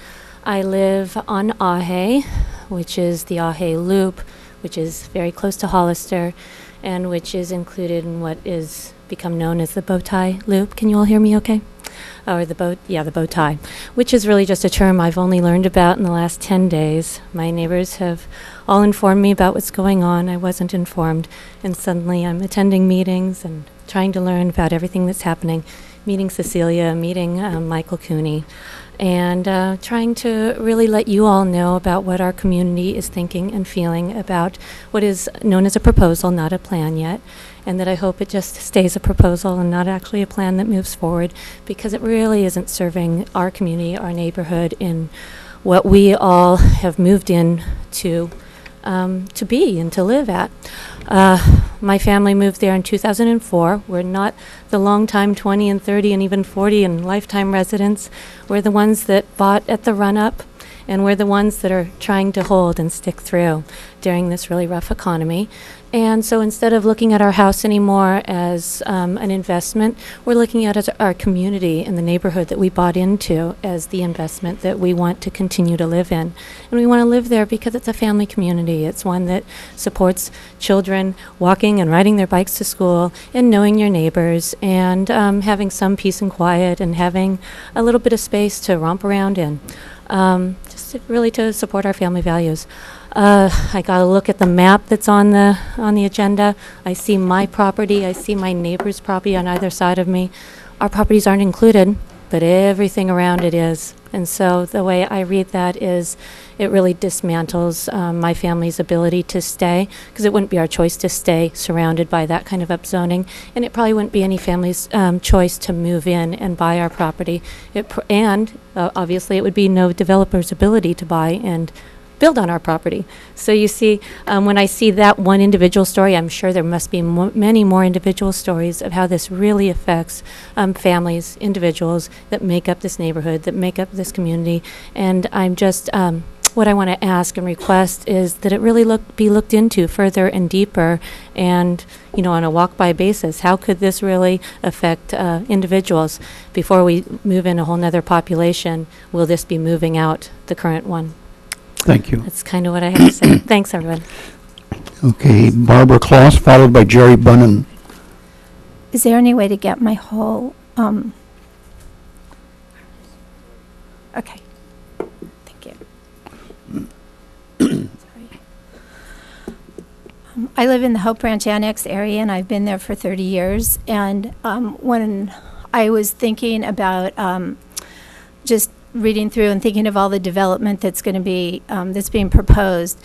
I live on Ahe, which is the Ahe Loop, which is very close to Hollister, and which is included in what is become known as the bow tie loop. Can you all hear me okay? Or the bow tie, which is really just a term I've only learned about in the last 10 days. My neighbors have all informed me about what's going on. I wasn't informed, and suddenly I'm attending meetings and trying to learn about everything that's happening, meeting Cecilia, meeting Michael Cooney, and trying to really let you all know about what our community is thinking and feeling about what is known as a proposal, not a plan yet, and that I hope it just stays a proposal and not actually a plan that moves forward, because it really isn't serving our community, our neighborhood, in what we all have moved in to be and to live at. My family moved there in 2004. We're not the long-time 20 and 30 and even 40 and lifetime residents. We're the ones that bought at the run-up, and we're the ones that are trying to hold and stick through during this really rough economy. And so instead of looking at our house anymore as an investment, we're looking at it as our community and the neighborhood that we bought into as the investment that we want to continue to live in. And we want to live there because it's a family community. It's one that supports children walking and riding their bikes to school and knowing your neighbors and having some peace and quiet and having a little bit of space to romp around in. Really to support our family values. I got to look at the map that's on the agenda. I see my property. I see my neighbor's property on either side of me. Our properties aren't included, but everything around it is. And so the way I read that is it really dismantles my family's ability to stay, because it wouldn't be our choice to stay surrounded by that kind of upzoning, and it probably wouldn't be any family's choice to move in and buy our property. Obviously it would be no developer's ability to buy and build on our property. So you see, when I see that one individual story, I'm sure there must be many more individual stories of how this really affects families, individuals that make up this neighborhood, that make up this community. And I'm just, what I want to ask and request is that it really be looked into further and deeper, and on a walk-by basis. How could this really affect individuals before we move in a whole nother population? Will this be moving out the current one? Thank you. That's kind of what I have to say. Thanks, everyone. Okay, Barbara Kloss, followed by Jerry Bunnan. Is there any way to get my whole, okay. Thank you. Sorry. I live in the Hope Ranch Annex area, and I've been there for 30 years. And when I was thinking about just reading through and thinking of all the development that's going to be, that's being proposed,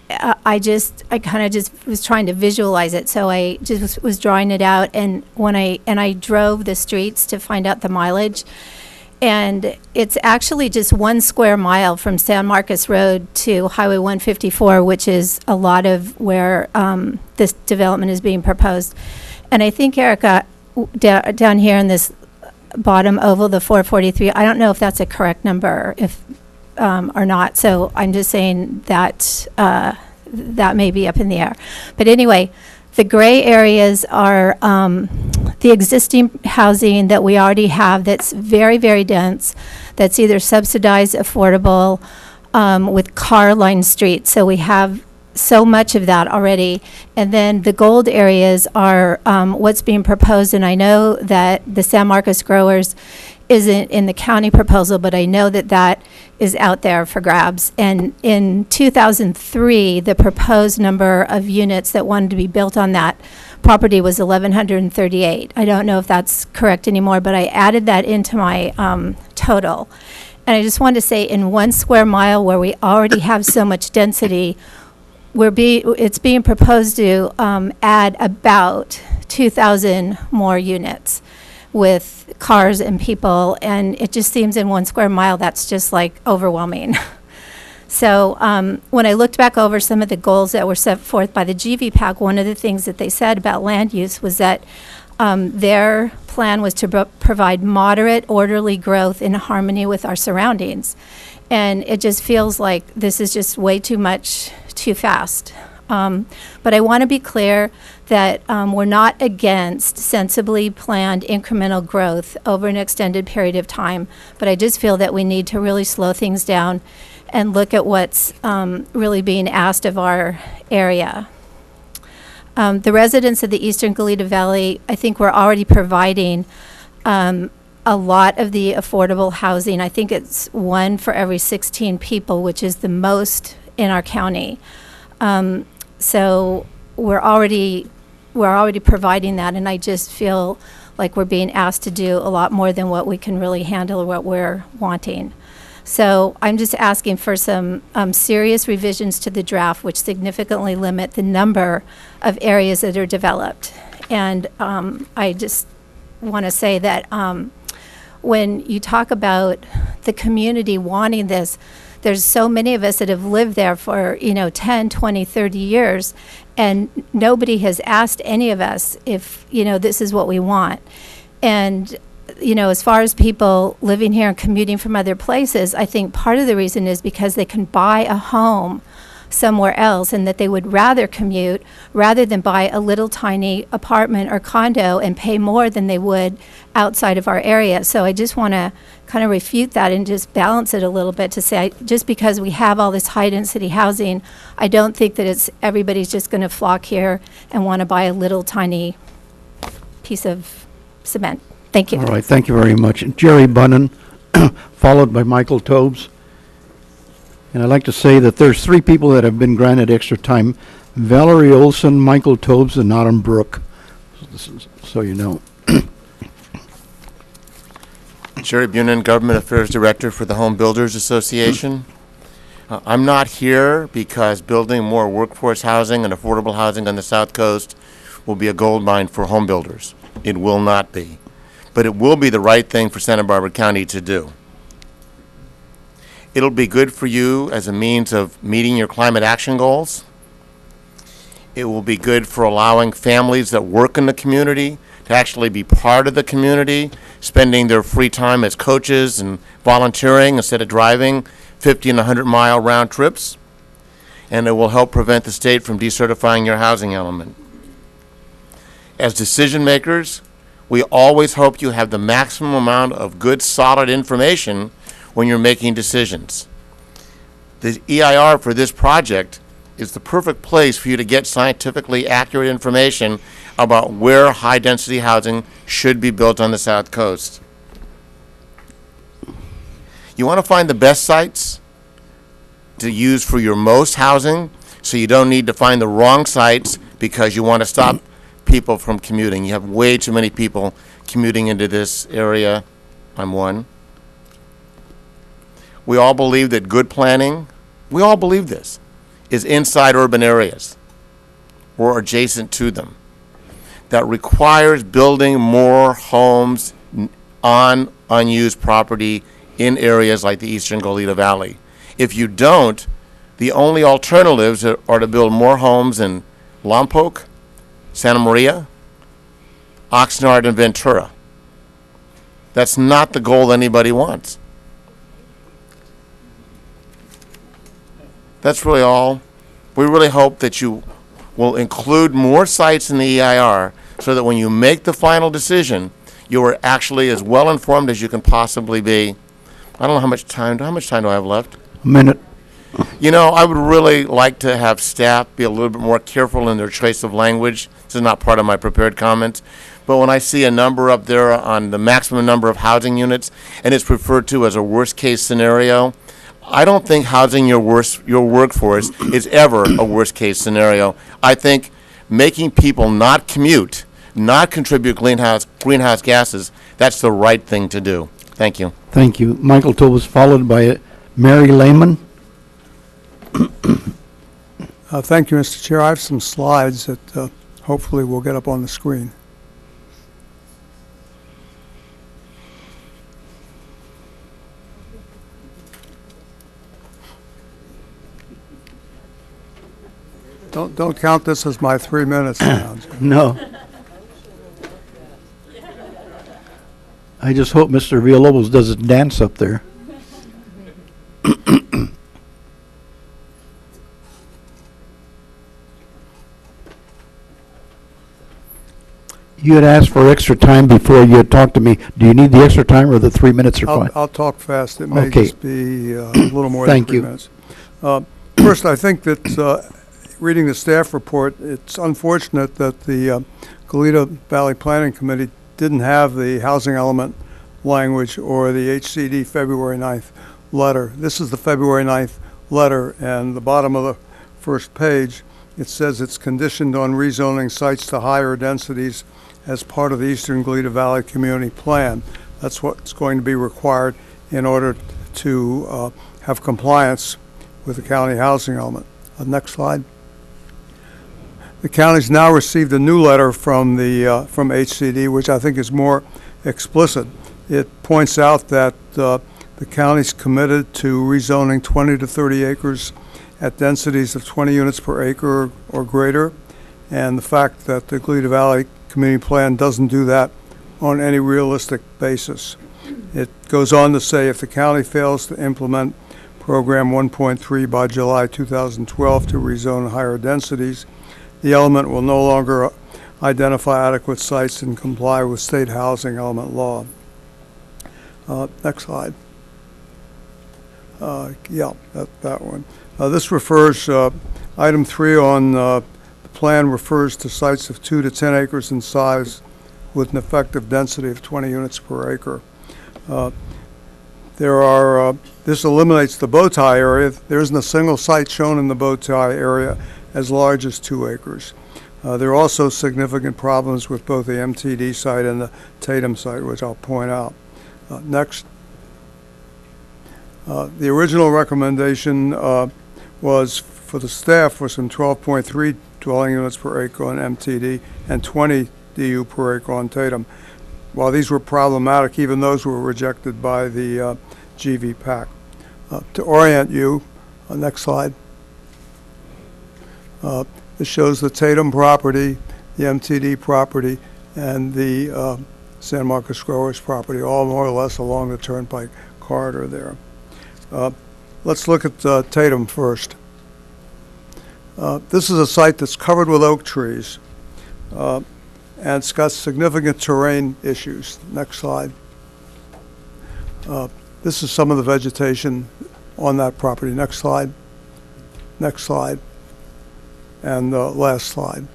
I kind of just was trying to visualize it. So I just was drawing it out, and I drove the streets to find out the mileage, and it's actually just 1 square mile from San Marcos Road to Highway 154, which is a lot of where this development is being proposed. And I think, Erica, down here in this bottom oval, the 443, I don't know if that's a correct number or not, so I'm just saying that that may be up in the air. But anyway, the gray areas are the existing housing that we already have that's very, very dense, that's either subsidized, affordable, with car-lined streets. So we have so much of that already. And then the gold areas are what's being proposed, and I know that the San Marcos Growers isn't in the county proposal, but I know that that is out there for grabs. And in 2003, the proposed number of units that wanted to be built on that property was 1,138. I don't know if that's correct anymore, but I added that into my total. And I just wanted to say, in 1 square mile where we already have so much density, it's being proposed to add about 2,000 more units with cars and people, and it just seems in 1 square mile that's just like overwhelming. So when I looked back over some of the goals that were set forth by the GVPAC, one of the things that they said about land use was that their plan was to provide moderate, orderly growth in harmony with our surroundings. And it just feels like this is just way too much, too fast. But I want to be clear that we're not against sensibly planned incremental growth over an extended period of time, but I just feel that we need to really slow things down and look at what's really being asked of our area. The residents of the Eastern Goleta Valley, I think we're already providing a lot of the affordable housing. I think it's 1 for every 16 people, which is the most in our county. So we're already providing that, and I just feel like we're being asked to do a lot more than what we can really handle or what we're wanting. So I'm just asking for some serious revisions to the draft, which significantly limit the number of areas that are developed. And I just want to say that when you talk about the community wanting this, there's so many of us that have lived there for 10, 20, 30 years, And nobody has asked any of us if, this is what we want. And, as far as people living here and commuting from other places, I think part of the reason is because they can buy a home somewhere else, and that they would rather commute rather than buy a little tiny apartment or condo and pay more than they would outside of our area. So I just want to kind of refute that and just balance it a little bit to say, just because we have all this high density housing, I don't think that everybody's just going to flock here and want to buy a little tiny piece of cement. Thank you. All right, thank you very much. Jerry Bunnan, followed by Michael Tobes. And I'd like to say that there's 3 people that have been granted extra time: Valerie Olson, Michael Tobes, and Autumn Brook. So you know. Jerry Bunin, Government Affairs Director for the Home Builders Association. I'm not here because building more workforce housing and affordable housing on the South Coast will be a gold mine for home builders. It will not be. But it will be the right thing for Santa Barbara County to do. It'll be good for you as a means of meeting your climate action goals. It will be good for allowing families that work in the community to actually be part of the community, spending their free time as coaches and volunteering instead of driving 50 and 100-mile round trips. And it will help prevent the state from decertifying your housing element. As decision makers, we always hope you have the maximum amount of good, solid information when you're making decisions. The EIR for this project is the perfect place for you to get scientifically accurate information about where high-density housing should be built on the South Coast. You want to find the best sites to use for your most housing, so you don't need to find the wrong sites because you want to stop people from commuting. You have way too many people commuting into this area. I'm one. We all believe that good planning, we all believe this, is inside urban areas or adjacent to them. That requires building more homes on unused property in areas like the Eastern Goleta Valley. If you don't, the only alternatives are to build more homes in Lompoc, Santa Maria, Oxnard, and Ventura. That's not the goal anybody wants. That's really all. We really hope that you will include more sites in the EIR so that when you make the final decision, you are actually as well informed as you can possibly be. I don't know how much time do I have left? A minute. I would really like to have staff be a little bit more careful in their choice of language. This is not part of my prepared comments. But when I see a number up there on the maximum number of housing units, and it's referred to as a worst-case scenario, I don't think housing your workforce is ever a worst-case scenario. I think making people not commute, not contribute greenhouse gases, that's the right thing to do. Thank you. Thank you. Michael Tobes, followed by Mary Lehman. Thank you, Mr. Chair. I have some slides that hopefully will get up on the screen. Don't count this as my 3 minutes now. No. I just hope Mr. Villalobos doesn't dance up there. You had asked for extra time before you had talked to me. Do you need the extra time, or the 3 minutes are fine? I'll talk fast. It may Okay. just be a little more than Thank 3 you. minutes. First, I think that reading the staff report, it's unfortunate that the Goleta Valley Planning Committee didn't have the housing element language or the HCD February 9th letter. This is the February 9th letter, and the bottom of the first page, it says it's conditioned on rezoning sites to higher densities as part of the Eastern Goleta Valley Community Plan. That's what's going to be required in order to have compliance with the county housing element. Next slide. The county's now received a new letter from from HCD, which I think is more explicit. It points out that the county's committed to rezoning 20 to 30 acres at densities of 20 units per acre or greater, and the fact that the Goleta Valley Community Plan doesn't do that on any realistic basis. It goes on to say if the county fails to implement Program 1.3 by July 2012 to rezone higher densities, the element will no longer identify adequate sites and comply with state housing element law. Next slide. Yeah, that one. This refers, item 3 on the plan refers to sites of 2 to 10 acres in size with an effective density of 20 units per acre. This eliminates the bow tie area. There isn't a single site shown in the bow tie area as large as 2 acres. There are also significant problems with both the MTD site and the Tatum site, which I'll point out. Next. The original recommendation was for the staff for some 12.3 dwelling units per acre on MTD and 20 DU per acre on Tatum. While these were problematic, even those were rejected by the GVPAC. To orient you, next slide. This shows the Tatum property, the MTD property, and the San Marcos Growers property, all more or less along the Turnpike corridor there. Let's look at Tatum first. This is a site that's covered with oak trees, and it's got significant terrain issues. Next slide. This is some of the vegetation on that property. Next slide. Next slide. And last slide.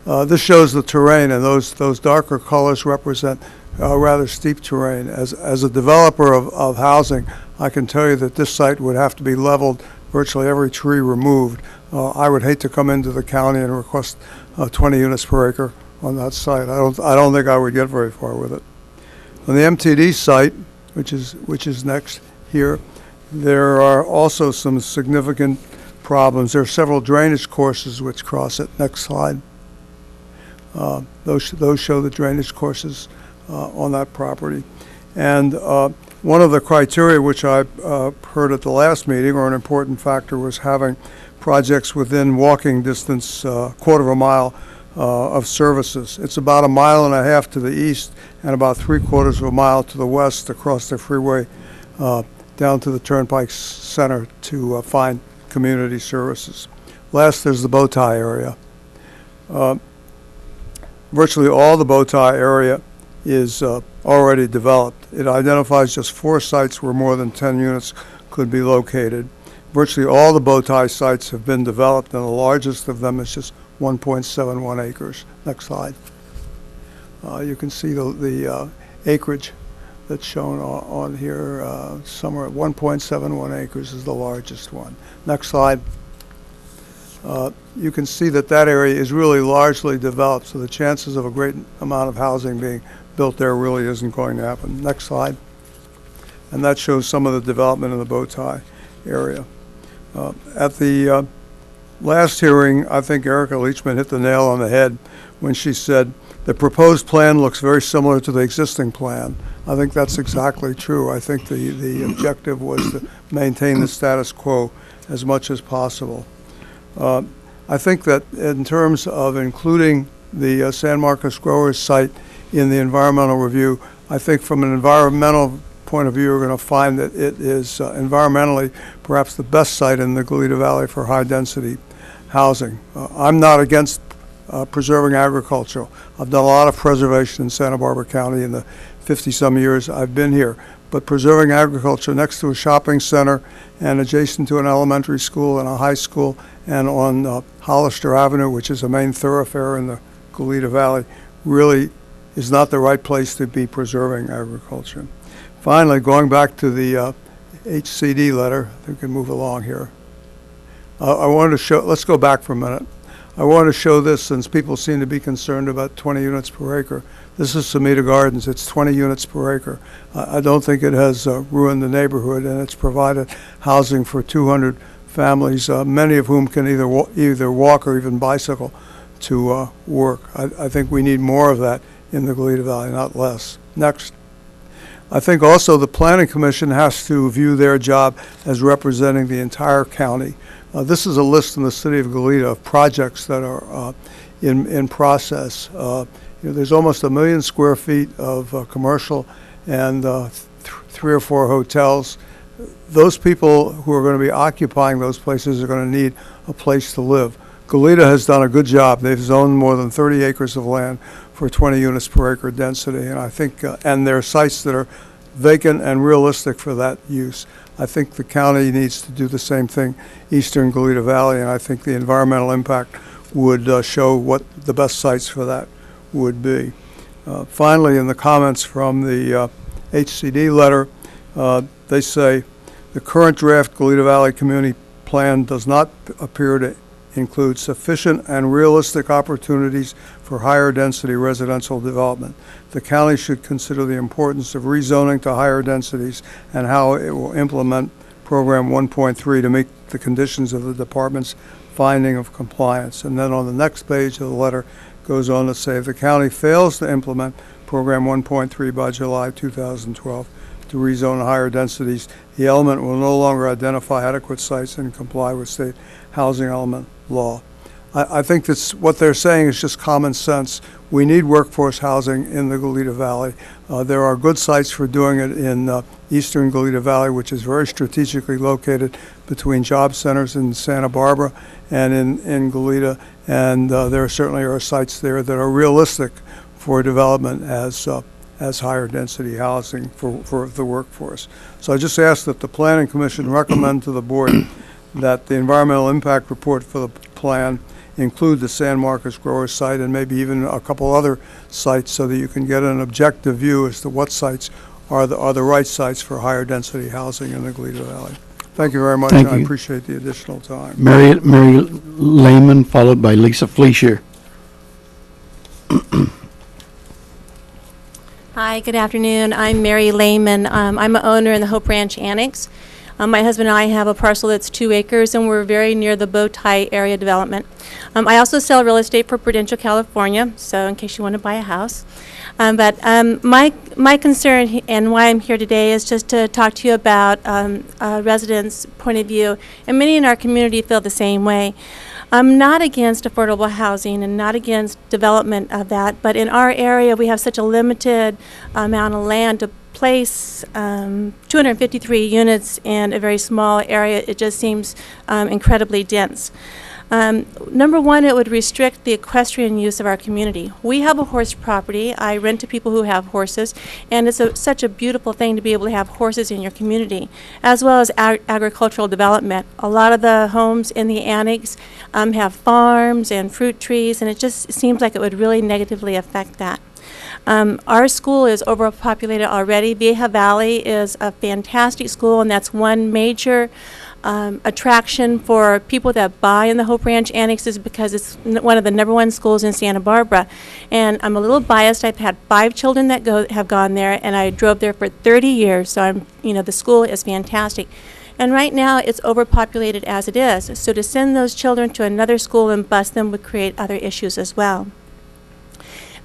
This shows the terrain, and those darker colors represent rather steep terrain. As a developer of housing, I can tell you that this site would have to be leveled, virtually every tree removed. I would hate to come into the county and request 20 units per acre on that site. I don't think I would get very far with it. On the MTD site, which is next here, there are also some significant problems. There are several drainage courses which cross it. Next slide. Those show the drainage courses on that property. And one of the criteria which I heard at the last meeting, or an important factor, was having projects within walking distance, quarter of a mile of services. It's about 1.5 miles to the east and about 3/4 of a mile to the west across the freeway down to the Turnpike Center to find community services. Last, there's the bow tie area. Virtually all the bow tie area is already developed. It identifies just 4 sites where more than 10 units could be located. Virtually all the bow tie sites have been developed, and the largest of them is just 1.71 acres. Next slide. You can see the acreage that's shown on here. Somewhere at 1.71 acres is the largest one. Next slide. You can see that area is really largely developed, so the chances of a great amount of housing being built there really isn't going to happen. Next slide. And that shows some of the development in the bow tie area. At the last hearing, I think Erica Leachman hit the nail on the head when she said the proposed plan looks very similar to the existing plan. I think that's exactly true. I think the objective was to maintain the status quo as much as possible. I think that in terms of including the San Marcos Growers site in the environmental review, I think from an environmental point of view, you're going to find that it is environmentally perhaps the best site in the Goleta Valley for high-density housing. I'm not against preserving agriculture. I've done a lot of preservation in Santa Barbara County in the 50-some years I've been here. But preserving agriculture next to a shopping center and adjacent to an elementary school and a high school and on Hollister Avenue, which is a main thoroughfare in the Goleta Valley, really is not the right place to be preserving agriculture. Finally, going back to the HCD letter, we can move along here. I wanted to show, let's go back for a minute. I wanted to show this since people seem to be concerned about 20 units per acre. This is Semita Gardens. It's 20 units per acre. I don't think it has ruined the neighborhood, and it's provided housing for 200 families, many of whom can either walk or even bicycle to work. I think we need more of that in the Goleta Valley, not less. Next. I think also the Planning Commission has to view their job as representing the entire county. This is a list in the city of Goleta of projects that are in process. There's almost 1 million square feet of commercial and 3 or 4 hotels. Those people who are going to be occupying those places are going to need a place to live. Goleta has done a good job. They've zoned more than 30 acres of land for 20 units per acre density, and I think, and there are sites that are vacant and realistic for that use. I think the county needs to do the same thing, Eastern Goleta Valley, and I think the environmental impact would show what the best sites for that would be. Finally, in the comments from the HCD letter, they say, the current draft Goleta Valley Community Plan does not appear to include sufficient and realistic opportunities for higher density residential development. The county should consider the importance of rezoning to higher densities and how it will implement Program 1.3 to meet the conditions of the department's finding of compliance. And then on the next page of the letter goes on to say, if the county fails to implement Program 1.3 by July 2012 to rezone higher densities, the element will no longer identify adequate sites and comply with state housing element law. I think that's what they're saying is just common sense. We need workforce housing in the Goleta Valley. There are good sites for doing it in eastern Goleta Valley, which is very strategically located between job centers in Santa Barbara and in Goleta, and there certainly are sites there that are realistic for development as higher density housing for the workforce. So I just ask that the Planning Commission recommend to the board that the environmental impact report for the plan include the San Marcos Grower site and maybe even a couple other sites so that you can get an objective view as to what sites are the right sites for higher density housing in the Goleta Valley. Thank you very much, Thank and I you. appreciate the additional time. Mary Lehman, followed by Lisa Fleischer. Hi, good afternoon. I'm Mary Lehman. I'm an owner in the Hope Ranch Annex. My husband and I have a parcel that's 2 acres, and we're very near the Bow Tie area development. I also sell real estate for Prudential, California, so in case you want to buy a house. But my concern and why I'm here today is just to talk to you about a residents' point of view, and many in our community feel the same way. I'm not against affordable housing and not against development of that, but in our area we have such a limited amount of land to place 253 units in a very small area. It just seems incredibly dense. Number one, it would restrict the equestrian use of our community. We have a horse property. I rent to people who have horses, and it's such a beautiful thing to be able to have horses in your community, as well as agricultural development. A lot of the homes in the annex have farms and fruit trees, and it just seems like it would really negatively affect that. Our school is overpopulated already. Vieja Valley is a fantastic school, and that's one major attraction for people that buy in the Hope Ranch Annexes because it's one of the #1 schools in Santa Barbara. And I'm a little biased. I've had 5 children that have gone there, and I drove there for 30 years. So the school is fantastic. And right now it's overpopulated as it is. So to send those children to another school and bus them would create other issues as well.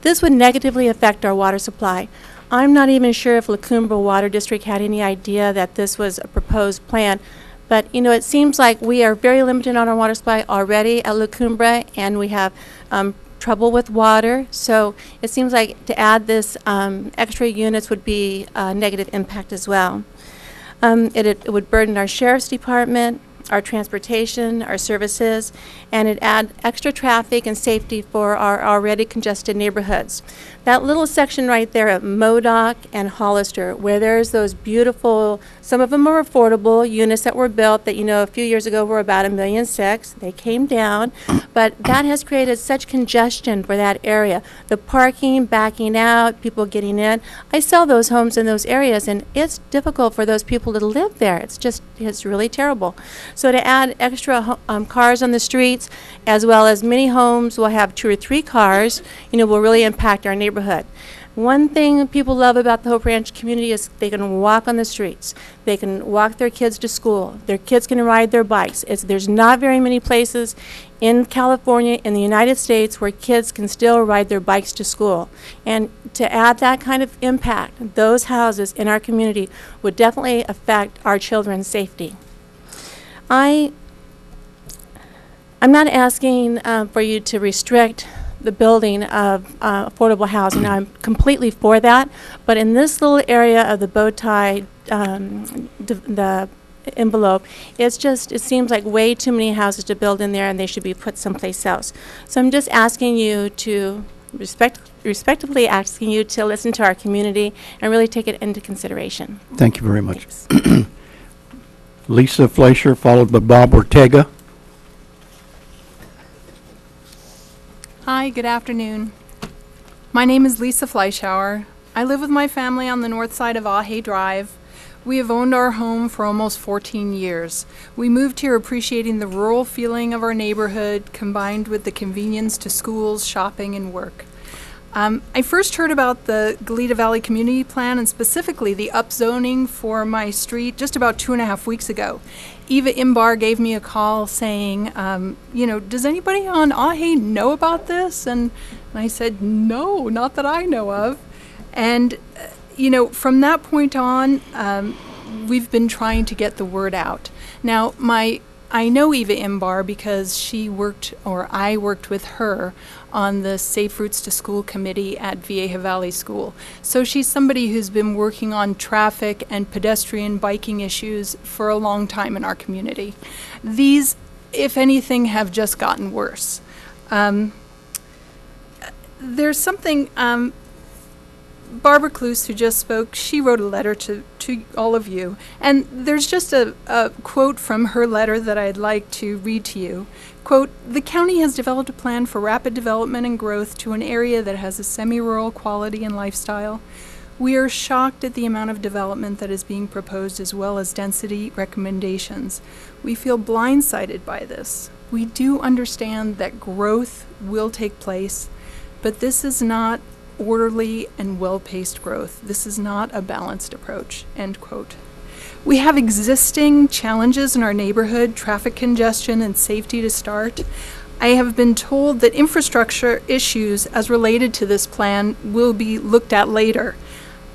This would negatively affect our water supply. I'm not even sure if La Cumbre Water District had any idea that this was a proposed plan. But, it seems like we are very limited on our water supply already at La Cumbre, and we have trouble with water. So it seems like to add this extra units would be a negative impact as well. It would burden our sheriff's department, our transportation, our services, and it add extra traffic and safety for our already congested neighborhoods. That little section right there at Modoc and Hollister, where there's those beautiful, some of them are affordable units that were built that, a few years ago were about $1.6 million. They came down, but that has created such congestion for that area. The parking, backing out, people getting in. I sell those homes in those areas, and it's difficult for those people to live there. It's really terrible. So to add extra cars on the streets, as well as many homes will have 2 or 3 cars, will really impact our neighborhood. One thing people love about the Hope Ranch community is they can walk on the streets. They can walk their kids to school. Their kids can ride their bikes. There's not very many places in California, in the United States, where kids can still ride their bikes to school. And to add that kind of impact, those houses in our community would definitely affect our children's safety. I'm not asking for you to restrict the building of affordable housing. I'm completely for that, but in this little area of the bow tie, the envelope, it seems like way too many houses to build in there, and they should be put someplace else. So I'm just asking you to respectively asking you to listen to our community and really take it into consideration. Thank you very much. Lisa Fleischer, followed by Bob Ortega. Hi, good afternoon. My name is Lisa Fleischhauer. I live with my family on the north side of Ahe Drive. We have owned our home for almost 14 years. We moved here appreciating the rural feeling of our neighborhood combined with the convenience to schools, shopping, and work. I first heard about the Goleta Valley Community Plan and specifically the upzoning for my street just about 2.5 weeks ago. Eva Imbar gave me a call saying, does anybody on Ahe know about this? And I said, no, not that I know of. And, from that point on, we've been trying to get the word out. Now, I know Eva Imbar because I worked with her on the Safe Routes to School committee at Vieja Valley School. So she's somebody who's been working on traffic and pedestrian biking issues for a long time in our community. These, if anything, have just gotten worse. There's something, Barbara Kloos, who just spoke, she wrote a letter to all of you. And there's just a quote from her letter that I'd like to read to you. Quote, "The county has developed a plan for rapid development and growth to an area that has a semi-rural quality and lifestyle. We are shocked at the amount of development that is being proposed as well as density recommendations. We feel blindsided by this. We do understand that growth will take place, but this is not orderly and well-paced growth. This is not a balanced approach," end quote. We have existing challenges in our neighborhood, traffic congestion and safety to start. I have been told that infrastructure issues as related to this plan will be looked at later.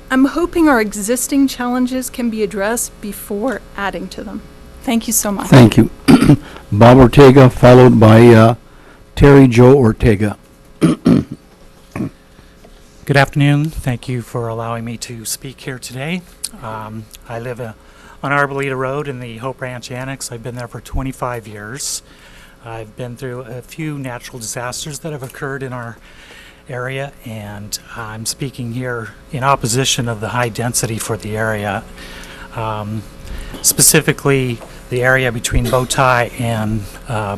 I'm hoping our existing challenges can be addressed before adding to them. Thank you so much. Thank you. Bob Ortega, followed by Terry Jo Ortega. Good afternoon. Thank you for allowing me to speak here today. I live on Arboleta Road in the Hope Ranch Annex. I've been there for 25 years. I've been through a few natural disasters that have occurred in our area, and I'm speaking here in opposition of the high density for the area, specifically the area between Bowtie and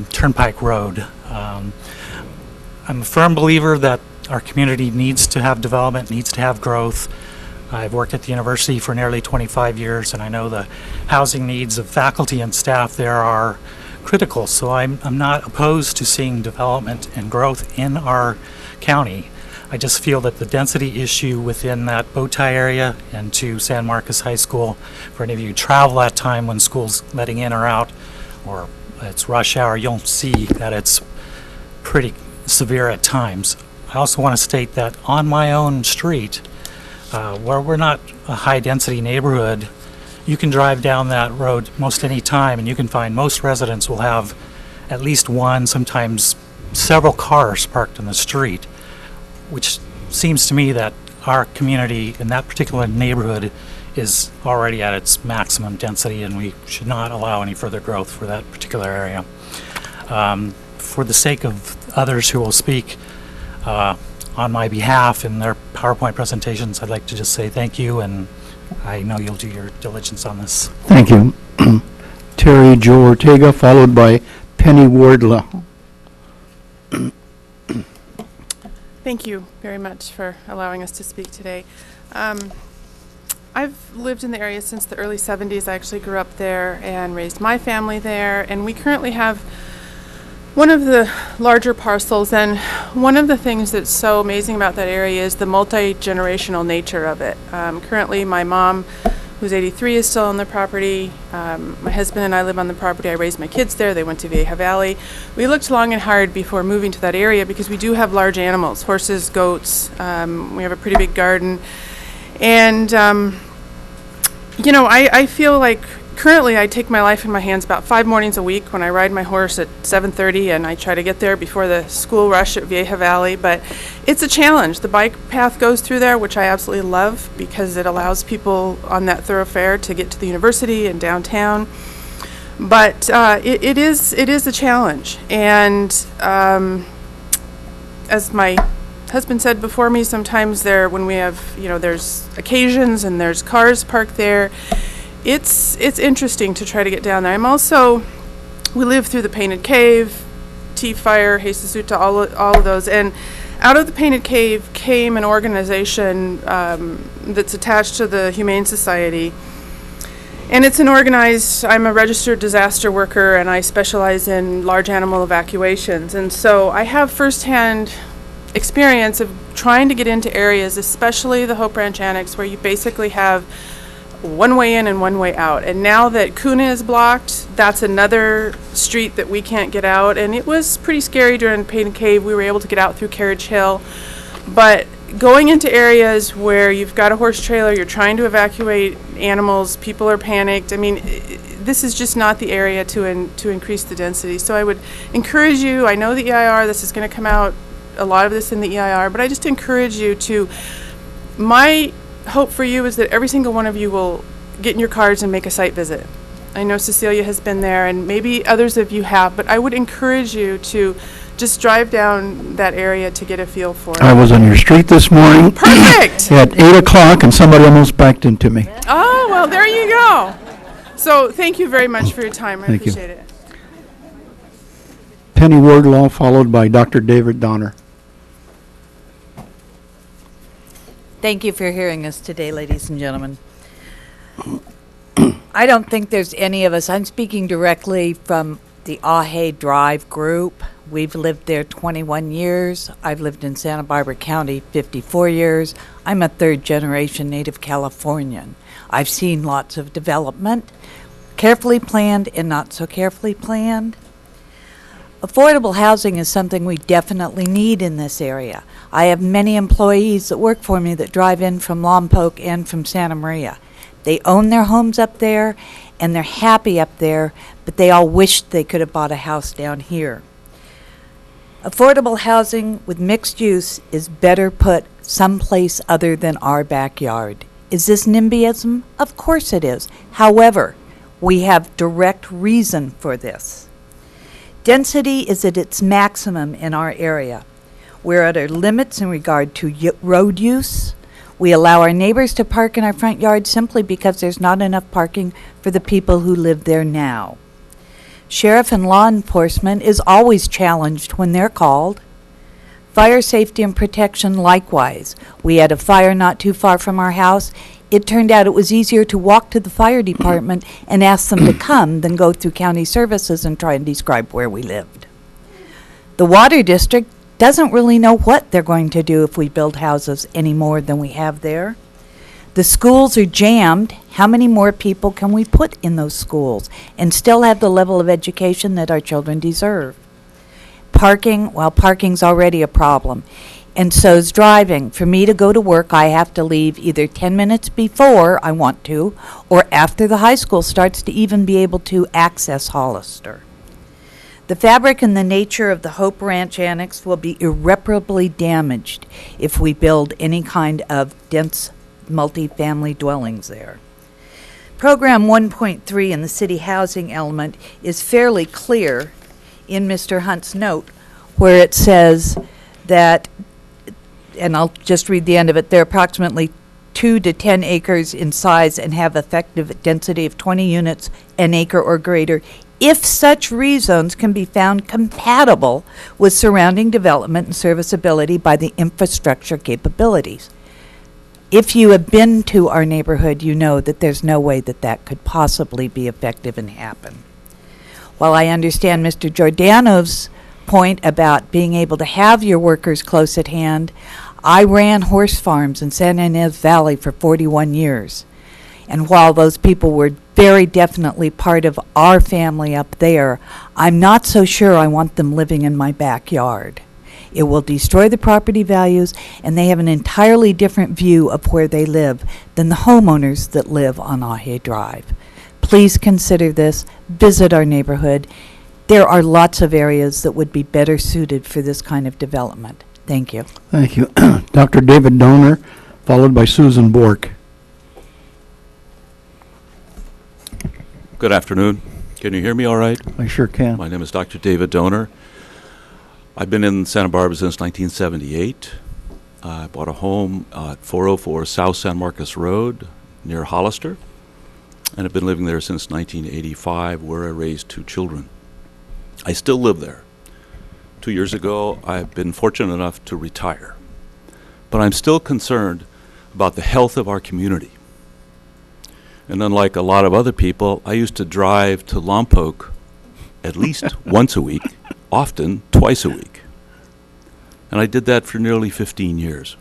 Turnpike Road. I'm a firm believer that our community needs to have development, needs to have growth. I've worked at the university for nearly 25 years, and I know the housing needs of faculty and staff there are critical. So I'm not opposed to seeing development and growth in our county. I just feel that the density issue within that Bowtie area and to San Marcos High School, for any of you who travel that time when school's letting in or out, or it's rush hour, you'll see that it's pretty severe at times. I also want to state that on my own street, where we're not a high-density neighborhood, you can drive down that road most any time and you can find most residents will have at least one, sometimes several cars parked in the street, which seems to me that our community in that particular neighborhood is already at its maximum density and we should not allow any further growth for that particular area. For the sake of others who will speak on my behalf in their PowerPoint presentations, I'd like to just say thank you, and I know you'll do your diligence on this. Thank you. Terry Jo Ortega, followed by Penny Wardlaw. Thank you very much for allowing us to speak today. I've lived in the area since the early 70s. I actually grew up there and raised my family there, and we currently have one of the larger parcels, and one of the things that's so amazing about that area is the multi-generational nature of it. Currently, my mom, who's 83, is still on the property. My husband and I live on the property. I raised my kids there. They went to Vieja Valley. We looked long and hard before moving to that area because we do have large animals, horses, goats. We have a pretty big garden. And, I feel like currently I take my life in my hands about 5 mornings a week when I ride my horse at 7:30, and I try to get there before the school rush at Vieja Valley. But it's a challenge. The bike path goes through there, which I absolutely love because it allows people on that thoroughfare to get to the university and downtown. But it is a challenge, and as my husband said before me, sometimes when we have, there's occasions and there's cars parked there, it's interesting to try to get down there. We live through the Painted Cave, T-Fire, Jesusuta, all of those, and out of the Painted Cave came an organization that's attached to the Humane Society. And it's I'm a registered disaster worker, and I specialize in large animal evacuations. And so I have firsthand experience of trying to get into areas, especially the Hope Ranch Annex, where you basically have one way in and one way out. And now that Kuna is blocked, that's another street that we can't get out. And it was pretty scary during Painted Cave. We were able to get out through Carriage Hill. But going into areas where you've got a horse trailer, you're trying to evacuate animals, people are panicked. I mean, this is just not the area to increase the density. So I would encourage you, I know the EIR, this is going to come out, a lot of this in the EIR, but I just encourage you my hope for you is that every single one of you will get in your cars and make a site visit. I know Cecilia has been there, and maybe others of you have, but I would encourage you to just drive down that area to get a feel for it. I was on your street this morning. Perfect! At 8 o'clock, and somebody almost backed into me. Oh, well, there you go. So thank you very much for your time. I Thank you. appreciate it. Penny Wardlaw, followed by Dr. David Donner. Thank you for hearing us today, ladies and gentlemen. I don't think there's any of us, I'm speaking directly from the Ahe Drive group. We've lived there 21 years. I've lived in Santa Barbara County 54 years. I'm a third-generation native Californian. I've seen lots of development, carefully planned and not so carefully planned. Affordable housing is something we definitely need in this area. I have many employees that work for me that drive in from Lompoc and from Santa Maria. They own their homes up there, and they're happy up there, but they all wish they could have bought a house down here. Affordable housing with mixed use is better put someplace other than our backyard. Is this NIMBYism? Of course it is. However, we have direct reason for this. Density is at its maximum in our area. We're at our limits in regard to road use. We allow our neighbors to park in our front yard simply because there's not enough parking for the people who live there now. Sheriff and law enforcement is always challenged when they're called. Fire safety and protection likewise. We had a fire not too far from our house. It turned out it was easier to walk to the fire department and ask them to come than go through county services and try and describe where we lived. The water district doesn't really know what they're going to do if we build houses any more than we have there. The schools are jammed. How many more people can we put in those schools and still have the level of education that our children deserve? Parking, well, parking's already a problem. And so's driving. For me to go to work, I have to leave either 10 minutes before I want to, or after the high school starts to even be able to access Hollister. The fabric and the nature of the Hope Ranch Annex will be irreparably damaged if we build any kind of dense multifamily dwellings there. Program 1.3 in the city housing element is fairly clear in Mr. Hunt's note, where it says that, and I'll just read the end of it, they're approximately 2 to 10 acres in size and have effective density of 20 units an acre or greater, if such rezones can be found compatible with surrounding development and serviceability by the infrastructure capabilities. If you have been to our neighborhood, you know that there's no way that that could possibly be effective and happen. While I understand Mr. Giordano's point about being able to have your workers close at hand, I ran horse farms in San Ynez Valley for 41 years. And while those people were very definitely part of our family up there, I'm not so sure I want them living in my backyard. It will destroy the property values, and they have an entirely different view of where they live than the homeowners that live on Ahe Drive. please consider this. Visit our neighborhood. There are lots of areas that would be better suited for this kind of development. Thank you. Thank you. Dr. David Donor, followed by Susan Bork. Good afternoon. Can you hear me all right? I sure can. My name is Dr. David Donor. I've been in Santa Barbara since 1978. I bought a home at 404 South San Marcos Road near Hollister, and I've been living there since 1985, where I raised 2 children. I still live there. 2 years ago, I've been fortunate enough to retire, but I'm still concerned about the health of our community. And unlike a lot of other people, I used to drive to Lompoc at least once a week, often twice a week. And I did that for nearly 15 years,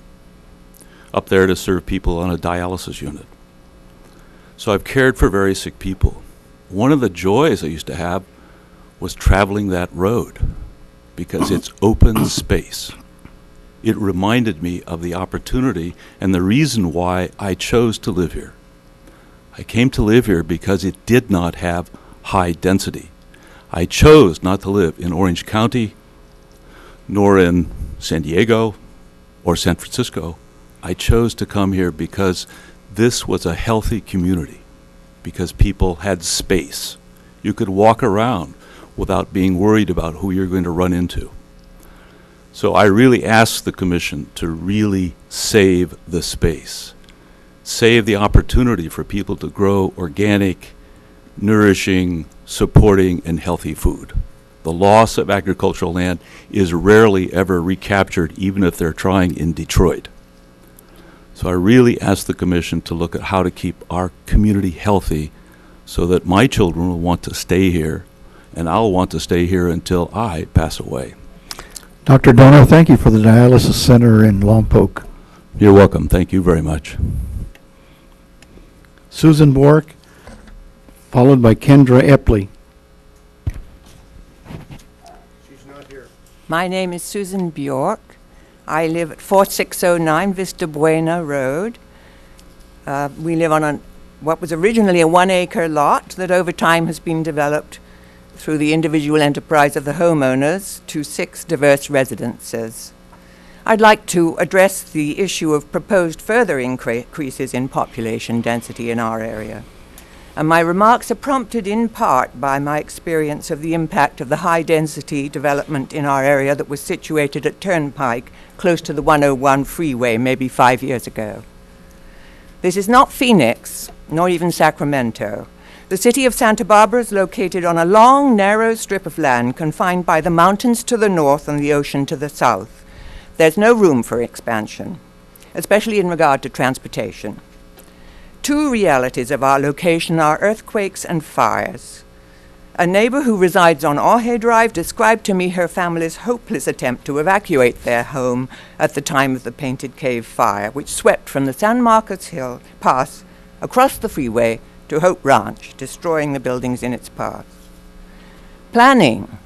up there to serve people on a dialysis unit. So I've cared for very sick people. One of the joys I used to have was traveling that road because it's open space. It reminded me of the opportunity and the reason why I chose to live here. I came to live here because it did not have high density. I chose not to live in Orange County, nor in San Diego or San Francisco. I chose to come here because this was a healthy community, because people had space. You could walk around without being worried about who you're going to run into. So I really ask the Commission to really save the space, save the opportunity for people to grow organic, nourishing, supporting, and healthy food. The loss of agricultural land is rarely ever recaptured, even if they're trying in Detroit. So I really ask the Commission to look at how to keep our community healthy so that my children will want to stay here, and I'll want to stay here until I pass away. Dr. Donor, thank you for the dialysis center in Lompoc. You're welcome. Thank you very much. Susan Bork, followed by Kendra Epley. My name is Susan Bjork. I live at 4609 Vista Buena Road. We live on what was originally a 1-acre lot that over time has been developed through the individual enterprise of the homeowners to 6 diverse residences. I'd like to address the issue of proposed further increases in population density in our area. And my remarks are prompted in part by my experience of the impact of the high-density development in our area that was situated at Turnpike, close to the 101 freeway, maybe 5 years ago. This is not Phoenix, nor even Sacramento. The city of Santa Barbara is located on a long, narrow strip of land confined by the mountains to the north and the ocean to the south. There's no room for expansion, especially in regard to transportation. 2 realities of our location are earthquakes and fires. A neighbor who resides on Ahe Drive described to me her family's hopeless attempt to evacuate their home at the time of the Painted Cave fire, which swept from the San Marcos Hill Pass across the freeway to Hope Ranch, destroying the buildings in its path. Planning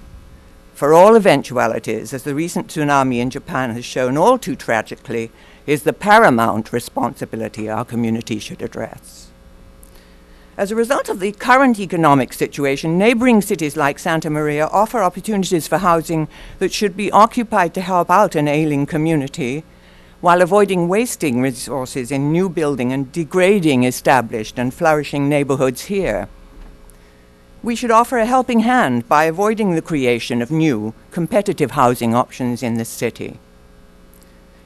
for all eventualities, as the recent tsunami in Japan has shown all too tragically, is the paramount responsibility our community should address. As a result of the current economic situation, neighboring cities like Santa Maria offer opportunities for housing that should be occupied to help out an ailing community, while avoiding wasting resources in new building and degrading established and flourishing neighborhoods here. We should offer a helping hand by avoiding the creation of new, competitive housing options in this city.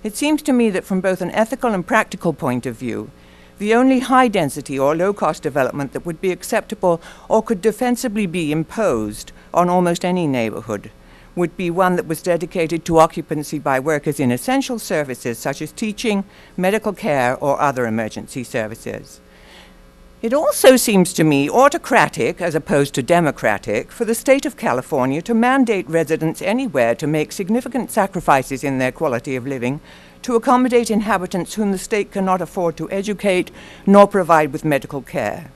It seems to me that from both an ethical and practical point of view, the only high-density or low-cost development that would be acceptable or could defensibly be imposed on almost any neighborhood would be one that was dedicated to occupancy by workers in essential services such as teaching, medical care, or other emergency services. It also seems to me autocratic, as opposed to democratic, for the state of California to mandate residents anywhere to make significant sacrifices in their quality of living to accommodate inhabitants whom the state cannot afford to educate nor provide with medical care.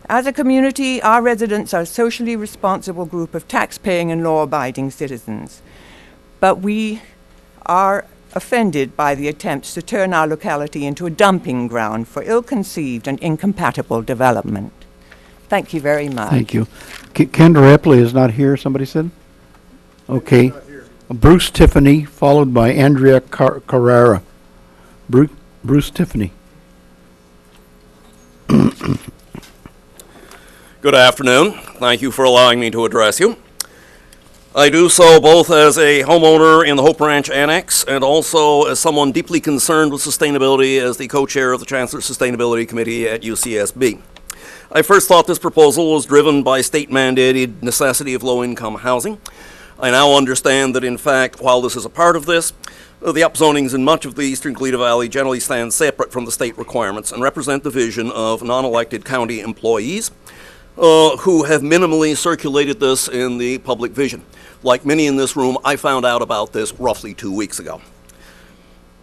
As a community, our residents are a socially responsible group of tax-paying and law-abiding citizens, but we are offended by the attempts to turn our locality into a dumping ground for ill-conceived and incompatible development. Thank you very much. Thank you. Kendra Epley is not here, somebody said? Okay. Bruce Tiffany, followed by Andrea Carrera. Bruce Tiffany. Good afternoon. Thank you for allowing me to address you. I do so both as a homeowner in the Hope Ranch Annex and also as someone deeply concerned with sustainability as the co-chair of the Chancellor Sustainability Committee at UCSB. I first thought this proposal was driven by state-mandated necessity of low-income housing. I now understand that, in fact, while this is a part of this, the upzonings in much of the eastern Goleta Valley generally stand separate from the state requirements and represent the vision of non-elected county employees who have minimally circulated this in the public vision. Like many in this room, I found out about this roughly 2 weeks ago.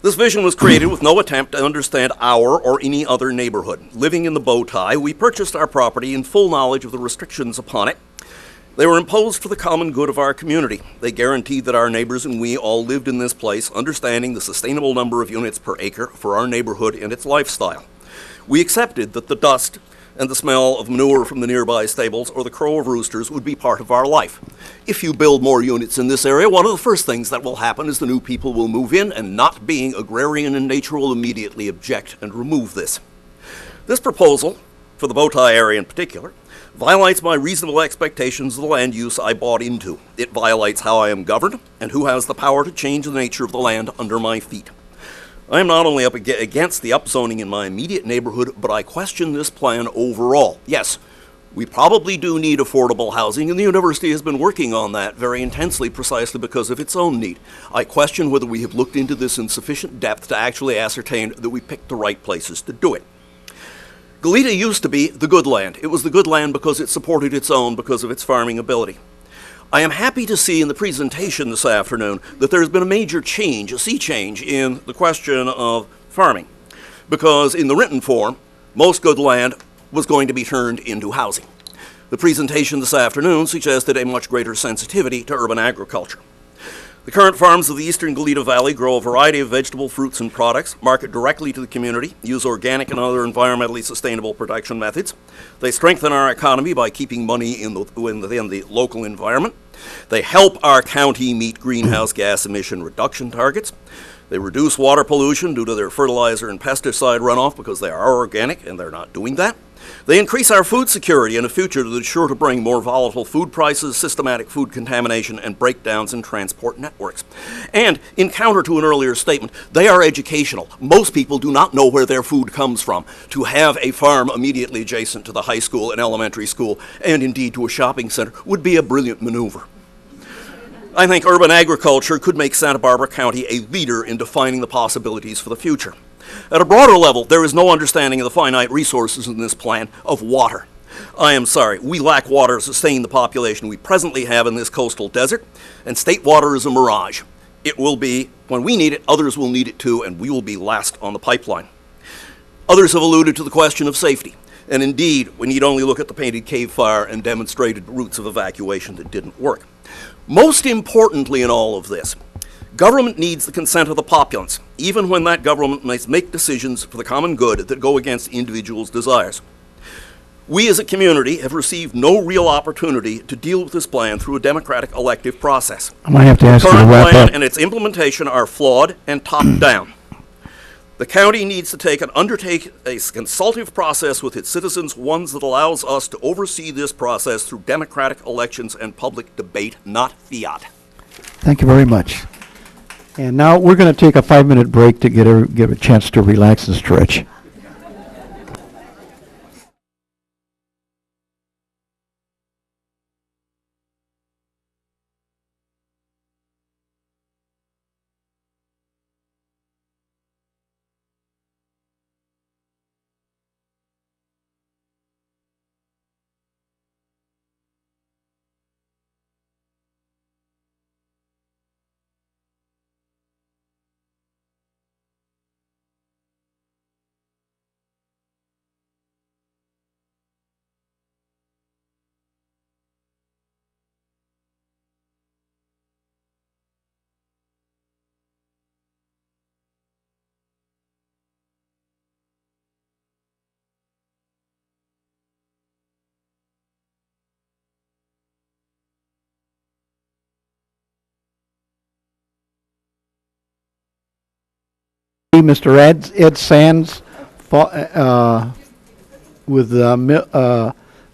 This vision was created with no attempt to understand our or any other neighborhood. Living in the bow tie, we purchased our property in full knowledge of the restrictions upon it. They were imposed for the common good of our community. They guaranteed that our neighbors and we all lived in this place, understanding the sustainable number of units per acre for our neighborhood and its lifestyle. We accepted that the dust and the smell of manure from the nearby stables or the crow of roosters would be part of our life. If you build more units in this area, one of the first things that will happen is the new people will move in, and not being agrarian in nature will immediately object and remove this. This proposal, for the Bowtie area in particular, violates my reasonable expectations of the land use I bought into. It violates how I am governed and who has the power to change the nature of the land under my feet. I am not only up against the upzoning in my immediate neighborhood, but I question this plan overall. Yes, we probably do need affordable housing, and the university has been working on that very intensely precisely because of its own need. I question whether we have looked into this in sufficient depth to actually ascertain that we picked the right places to do it. Goleta used to be the good land. It was the good land because it supported its own because of its farming ability. I am happy to see in the presentation this afternoon that there's been a major change, a sea change in the question of farming, because in the written form, most good land was going to be turned into housing. The presentation this afternoon suggested a much greater sensitivity to urban agriculture. The current farms of the eastern Goleta Valley grow a variety of vegetable, fruits, and products, market directly to the community, use organic and other environmentally sustainable production methods. They strengthen our economy by keeping money in the local environment. They help our county meet greenhouse gas emission reduction targets. They reduce water pollution due to their fertilizer and pesticide runoff because they are organic and they're not doing that. They increase our food security in a future that is sure to bring more volatile food prices, systematic food contamination, and breakdowns in transport networks. And, in counter to an earlier statement, they are educational. Most people do not know where their food comes from. To have a farm immediately adjacent to the high school and elementary school, and indeed to a shopping center, would be a brilliant maneuver. I think urban agriculture could make Santa Barbara County a leader in defining the possibilities for the future. At a broader level, there is no understanding of the finite resources in this plan of water. I am sorry, we lack water to sustain the population we presently have in this coastal desert, and state water is a mirage. It will be, when we need it, others will need it too, and we will be last on the pipeline. Others have alluded to the question of safety, and indeed, we need only look at the Painted Cave fire and demonstrated routes of evacuation that didn't work. Most importantly in all of this, government needs the consent of the populace, even when that government must make decisions for the common good that go against individuals' desires. We as a community have received no real opportunity to deal with this plan through a democratic elective process. I'm going to have to ask you to The current wrap plan up. and its implementation are flawed and top-down. The county needs to undertake a consultative process with its citizens, one that allows us to oversee this process through democratic elections and public debate, not fiat. Thank you very much. And now we're going to take a 5-minute break to give a chance to relax and stretch. Mr. Ed Sands, with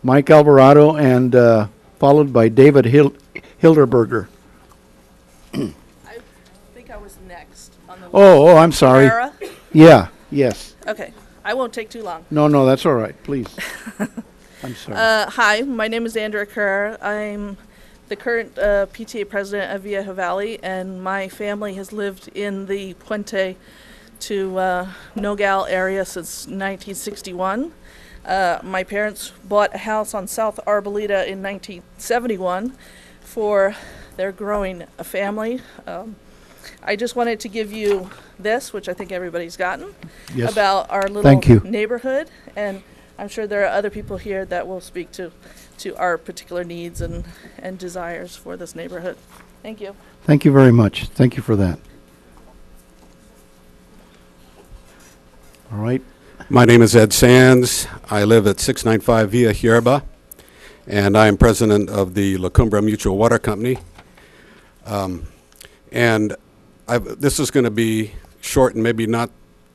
Mike Alvarado, and followed by David Hilderberger. I think I was next on the list. Oh, I'm sorry. Carrera? Yeah, yes. Okay, I won't take too long. No, that's all right, please. I'm sorry. Hi, my name is Andrea Carrera. I'm the current PTA president of Viejo Valley, and my family has lived in the Puente to Nogal area since 1961. My parents bought a house on South Arboleda in 1971 for their growing family. I just wanted to give you this, which I think everybody's gotten, Yes. about our little Thank you. neighborhood, and I'm sure there are other people here that will speak to our particular needs and desires for this neighborhood. Thank you. Thank you very much. Thank you for that. All right. My name is Ed Sands. I live at 695 Via Hierba, and I am president of the La Cumbra Mutual Water Company. This is going to be short and maybe not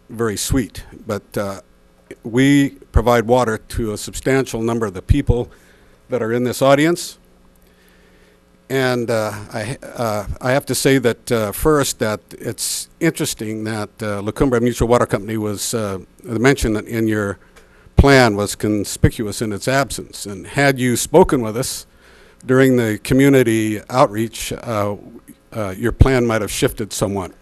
very sweet, but we provide water to a substantial number of the people that are in this audience. And I have to say that first that it's interesting that La Cumbra Mutual Water Company was mentioned in your plan was conspicuous in its absence. And had you spoken with us during the community outreach, your plan might have shifted somewhat.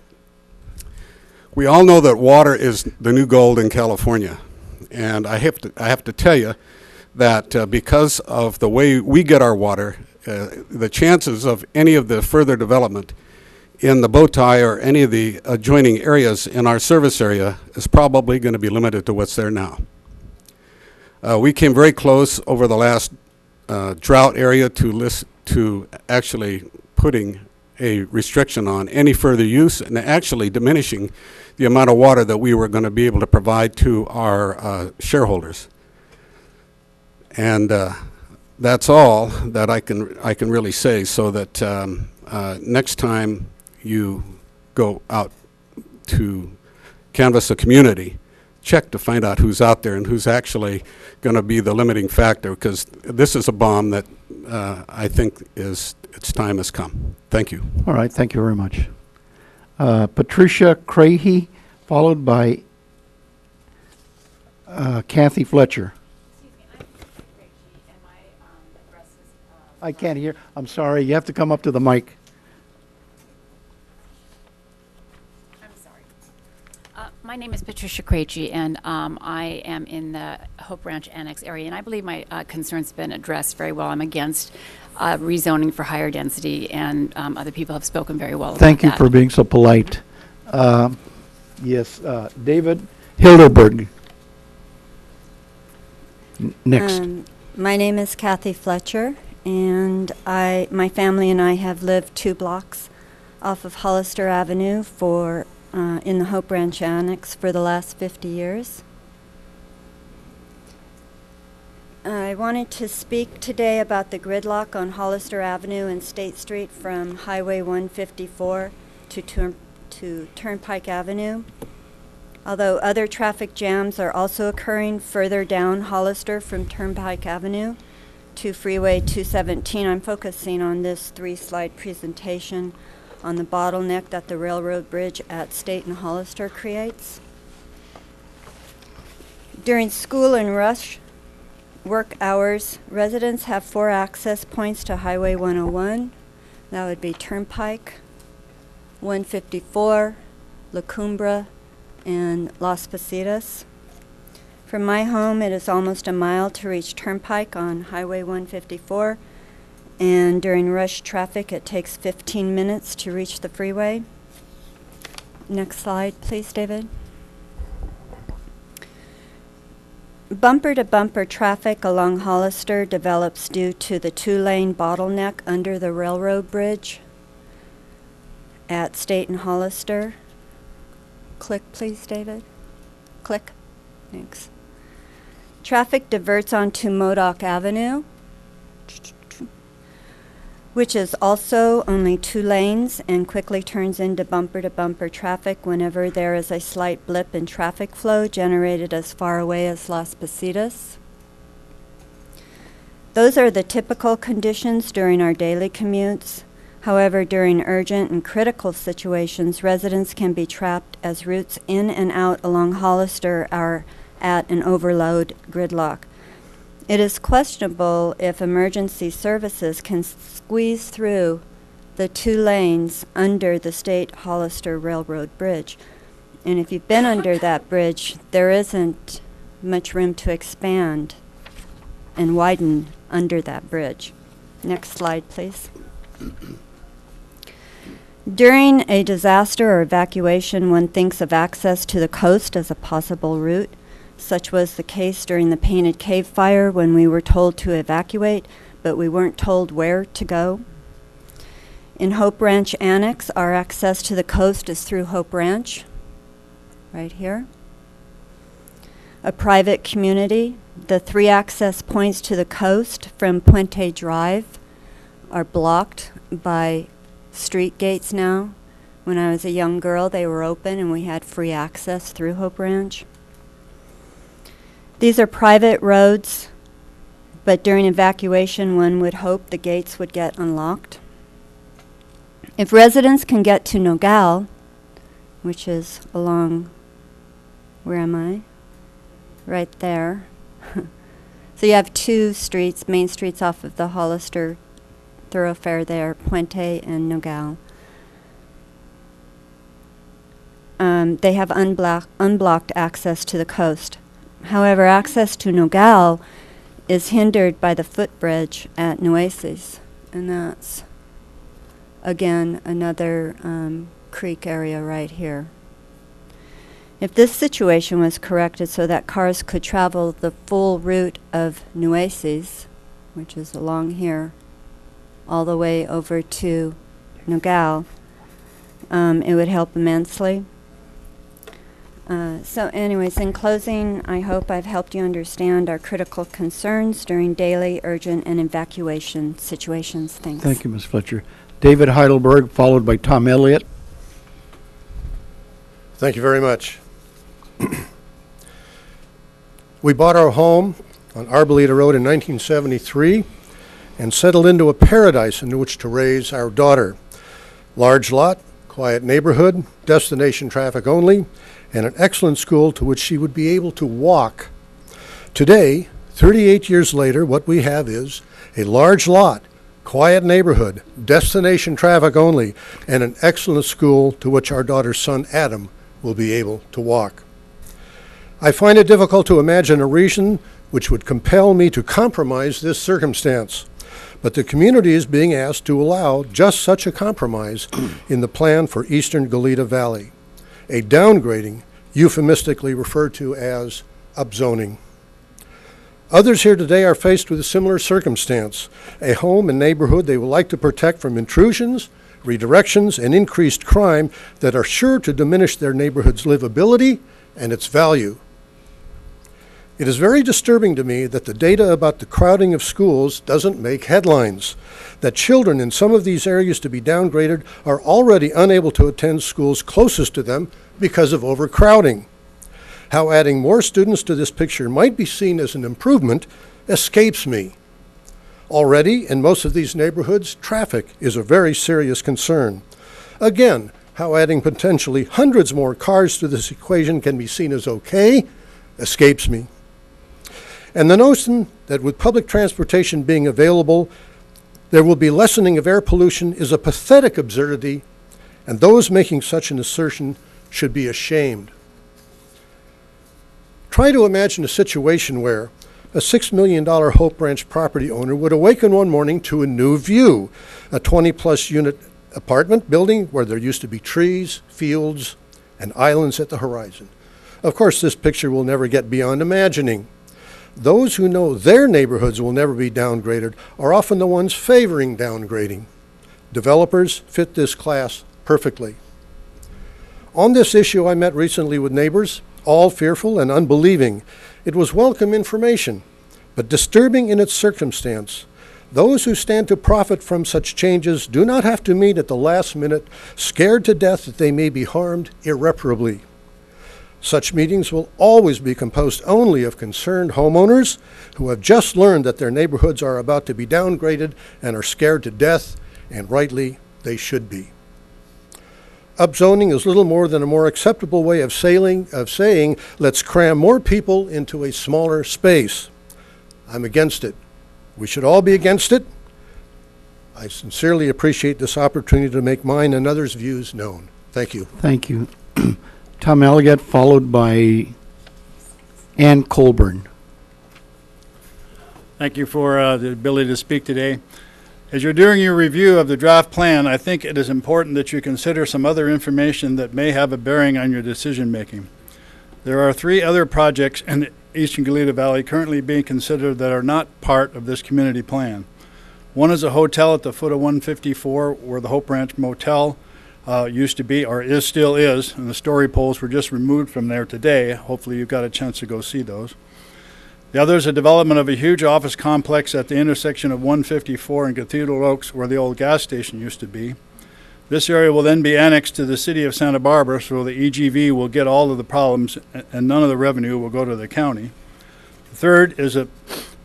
We all know that water is the new gold in California, and I have to tell you that because of the way we get our water, the chances of any of the further development in the Bowtie or any of the adjoining areas in our service area is probably going to be limited to what's there now. We came very close over the last drought area to actually putting a restriction on any further use and actually diminishing the amount of water that we were going to be able to provide to our shareholders. And that's all that I can really say, so that next time you go out to canvass a community, check to find out who's out there and who's actually going to be the limiting factor, because this is a bomb that I think its time has come. Thank you. All right, thank you very much. Patricia Crahy, followed by Kathy Fletcher. I can't hear. I'm sorry. You have to come up to the mic. My name is Patricia Krejci, and I am in the Hope Ranch Annex area, and I believe my concern's been addressed very well. I'm against rezoning for higher density, and other people have spoken very well about that. Thank you for being so polite. Yes, David Hilderberg. Next. My name is Kathy Fletcher, and my family and I have lived 2 blocks off of Hollister Avenue in the Hope Ranch Annex for the last 50 years. I wanted to speak today about the gridlock on Hollister Avenue and State Street from Highway 154 to Turnpike Avenue. Although other traffic jams are also occurring further down Hollister from Turnpike Avenue to Freeway 217, I'm focusing on this 3-slide presentation on the bottleneck that the railroad bridge at State and Hollister creates. During school and rush work hours, residents have 4 access points to Highway 101. That would be Turnpike, 154, La Cumbra, and Las Positas. From my home, it is almost a mile to reach Turnpike on Highway 154, and during rush traffic, it takes 15 minutes to reach the freeway. Next slide, please, David. Bumper-to-bumper traffic along Hollister develops due to the 2-lane bottleneck under the railroad bridge at State and Hollister. Click, please, David. Click. Thanks. Traffic diverts onto Modoc Avenue. which is also only 2 lanes and quickly turns into bumper-to-bumper traffic whenever there is a slight blip in traffic flow generated as far away as Las Positas. Those are the typical conditions during our daily commutes. However, during urgent and critical situations, residents can be trapped as routes in and out along Hollister are at an overload gridlock. It is questionable if emergency services can squeeze through the 2 lanes under the State Hollister Railroad Bridge. And if you've been under that bridge, there isn't much room to expand and widen under that bridge. Next slide, please. During a disaster or evacuation, one thinks of access to the coast as a possible route. Such was the case during the Painted Cave fire when we were told to evacuate, but we weren't told where to go. In Hope Ranch Annex, our access to the coast is through Hope Ranch, right here. A private community. The 3 access points to the coast from Puente Drive are blocked by street gates now. When I was a young girl, they were open and we had free access through Hope Ranch. These are private roads, but during evacuation, one would hope the gates would get unlocked. If residents can get to Nogales, which is along, where am I? Right there. So you have 2 streets, main streets off of the Hollister thoroughfare there, Puente and Nogales. They have unblocked access to the coast. However, access to Nogales is hindered by the footbridge at Nueces, and that's, again, another creek area right here. If this situation was corrected so that cars could travel the full route of Nueces, which is along here, all the way over to Nogales, it would help immensely. So anyways, in closing, I hope I've helped you understand our critical concerns during daily, urgent, and evacuation situations. Thanks. Thank you, Ms. Fletcher. David Heidelberg, followed by Tom Elliott. Thank you very much. We bought our home on Arboleda Road in 1973 and settled into a paradise in which to raise our daughter. Large lot, quiet neighborhood, destination traffic only, and an excellent school to which she would be able to walk. Today, 38 years later, what we have is a large lot, quiet neighborhood, destination traffic only, and an excellent school to which our daughter's son Adam will be able to walk. I find it difficult to imagine a reason which would compel me to compromise this circumstance, but the community is being asked to allow just such a compromise in the plan for Eastern Goleta Valley, a downgrading euphemistically referred to as upzoning. Others here today are faced with a similar circumstance, a home and neighborhood they would like to protect from intrusions, redirections, and increased crime that are sure to diminish their neighborhood's livability and its value. It is very disturbing to me that the data about the crowding of schools doesn't make headlines, that children in some of these areas to be downgraded are already unable to attend schools closest to them because of overcrowding. How adding more students to this picture might be seen as an improvement escapes me. Already, in most of these neighborhoods, traffic is a very serious concern. Again, how adding potentially hundreds more cars to this equation can be seen as okay escapes me. And the notion that with public transportation being available, there will be lessening of air pollution is a pathetic absurdity, and those making such an assertion should be ashamed. Try to imagine a situation where a $6 million Hope Ranch property owner would awaken one morning to a new view, a 20-plus unit apartment building where there used to be trees, fields, and islands at the horizon. Of course, this picture will never get beyond imagining. Those who know their neighborhoods will never be downgraded are often the ones favoring downgrading. Developers fit this class perfectly. On this issue, I met recently with neighbors, all fearful and unbelieving. It was welcome information, but disturbing in its circumstance. Those who stand to profit from such changes do not have to meet at the last minute, scared to death that they may be harmed irreparably. Such meetings will always be composed only of concerned homeowners who have just learned that their neighborhoods are about to be downgraded and are scared to death, and rightly they should be. Upzoning is little more than a more acceptable way of saying, let's cram more people into a smaller space. I'm against it. We should all be against it. I sincerely appreciate this opportunity to make mine and others' views known. Thank you. Thank you. Tom Elliott, followed by Ann Colburn. Thank you for the ability to speak today. As you're doing your review of the draft plan, I think it is important that you consider some other information that may have a bearing on your decision making. There are 3 other projects in the Eastern Goleta Valley currently being considered that are not part of this community plan. One is a hotel at the foot of 154 where the Hope Ranch Motel used to be, or still is, and the story poles were just removed from there today. Hopefully you've got a chance to go see those. The other is a development of a huge office complex at the intersection of 154 and Cathedral Oaks where the old gas station used to be. This area will then be annexed to the city of Santa Barbara, so the EGV will get all of the problems and none of the revenue will go to the county. The third is a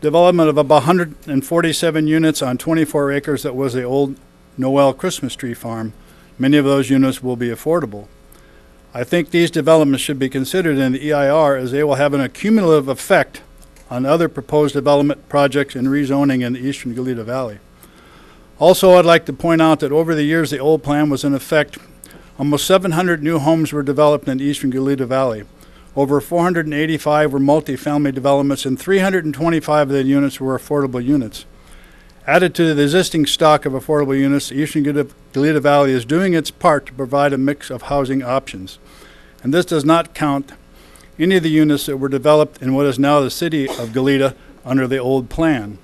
development of about 147 units on 24 acres that was the old Noel Christmas tree farm. Many of those units will be affordable. I think these developments should be considered in the EIR as they will have an accumulative effect on other proposed development projects and rezoning in the Eastern Goleta Valley. Also, I'd like to point out that over the years the old plan was in effect. Almost 700 new homes were developed in the Eastern Goleta Valley. Over 485 were multifamily developments and 325 of the units were affordable units. Added to the existing stock of affordable units, the Eastern Goleta Valley is doing its part to provide a mix of housing options. And this does not count any of the units that were developed in what is now the city of Goleta under the old plan.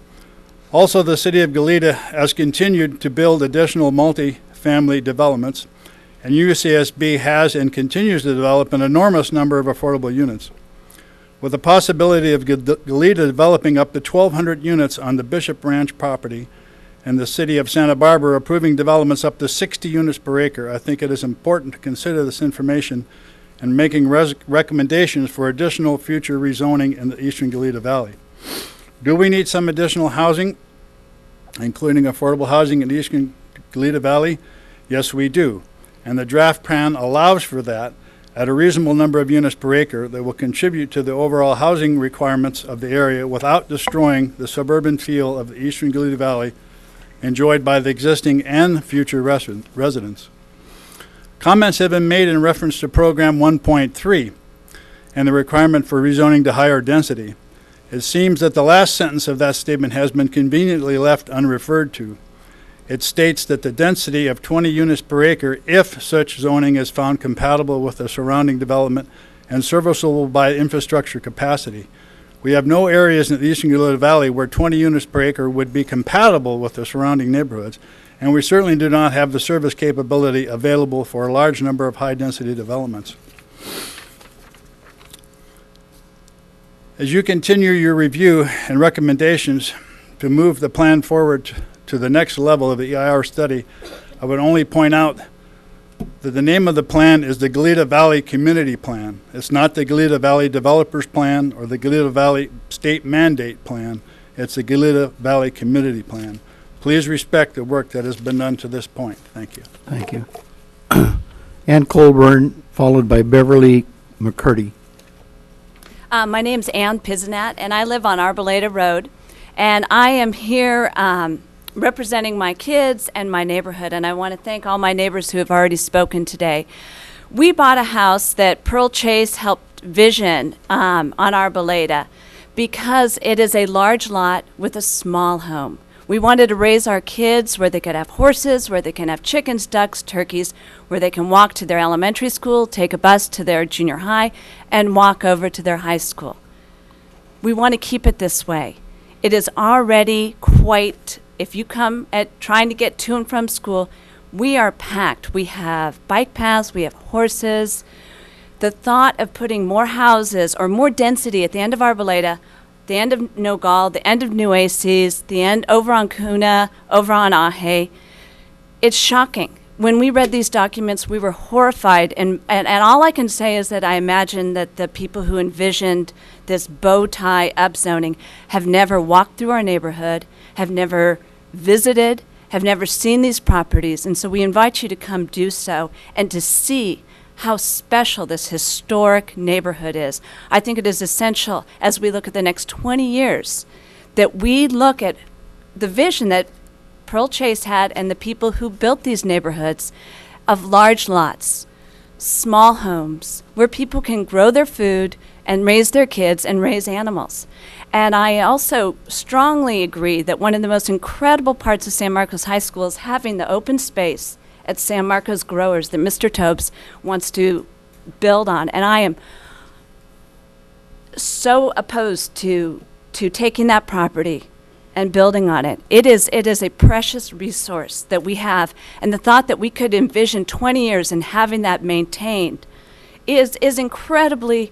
Also, the city of Goleta has continued to build additional multi-family developments, and UCSB has and continues to develop an enormous number of affordable units. With the possibility of Goleta developing up to 1,200 units on the Bishop Ranch property and the city of Santa Barbara approving developments up to 60 units per acre, I think it is important to consider this information and making recommendations for additional future rezoning in the Eastern Goleta Valley. Do we need some additional housing, including affordable housing in the Eastern Goleta Valley? Yes, we do. And the draft plan allows for that at a reasonable number of units per acre that will contribute to the overall housing requirements of the area without destroying the suburban feel of the Eastern Goleta Valley enjoyed by the existing and future residents. Comments have been made in reference to Program 1.3 and the requirement for rezoning to higher density. It seems that the last sentence of that statement has been conveniently left unreferred to. It states that the density of 20 units per acre, if such zoning is found compatible with the surrounding development and serviceable by infrastructure capacity. We have no areas in the Eastern Goleta Valley where 20 units per acre would be compatible with the surrounding neighborhoods, and we certainly do not have the service capability available for a large number of high-density developments. As you continue your review and recommendations to move the plan forward to the next level of the EIR study, I would only point out that the name of the plan is the Goleta Valley Community Plan. It's not the Goleta Valley Developers Plan or the Goleta Valley State Mandate Plan. It's the Goleta Valley Community Plan. Please respect the work that has been done to this point. Thank you. Thank you. Ann Colburn, followed by Beverly McCurdy. My name's Ann Piznat, and I live on Arboleda Road. And I am here representing my kids and my neighborhood, and I want to thank all my neighbors who have already spoken today. We bought a house that Pearl Chase helped vision on Arboleda because it is a large lot with a small home. We wanted to raise our kids where they could have horses, where they can have chickens, ducks, turkeys, where they can walk to their elementary school, take a bus to their junior high, and walk over to their high school. We want to keep it this way. It is already quite, if you come at trying to get to and from school, we are packed. We have bike paths, we have horses. The thought of putting more houses or more density at the end of Arboleda, the end of Nogal, the end of Nueces, the end over on Kuna, over on Ahe. It's shocking. When we read these documents, we were horrified, and all I can say is that I imagine that the people who envisioned this bow tie upzoning have never walked through our neighborhood, have never visited, have never seen these properties, and so we invite you to come do so and to see how special this historic neighborhood is. I think it is essential as we look at the next 20 years that we look at the vision that Pearl Chase had and the people who built these neighborhoods of large lots, small homes, where people can grow their food and raise their kids and raise animals. And I also strongly agree that one of the most incredible parts of San Marcos High School is having the open space at San Marcos Growers that Mr. Tobes wants to build on. And I am so opposed to taking that property and building on it. It is a precious resource that we have, and the thought that we could envision 20 years and having that maintained is incredibly.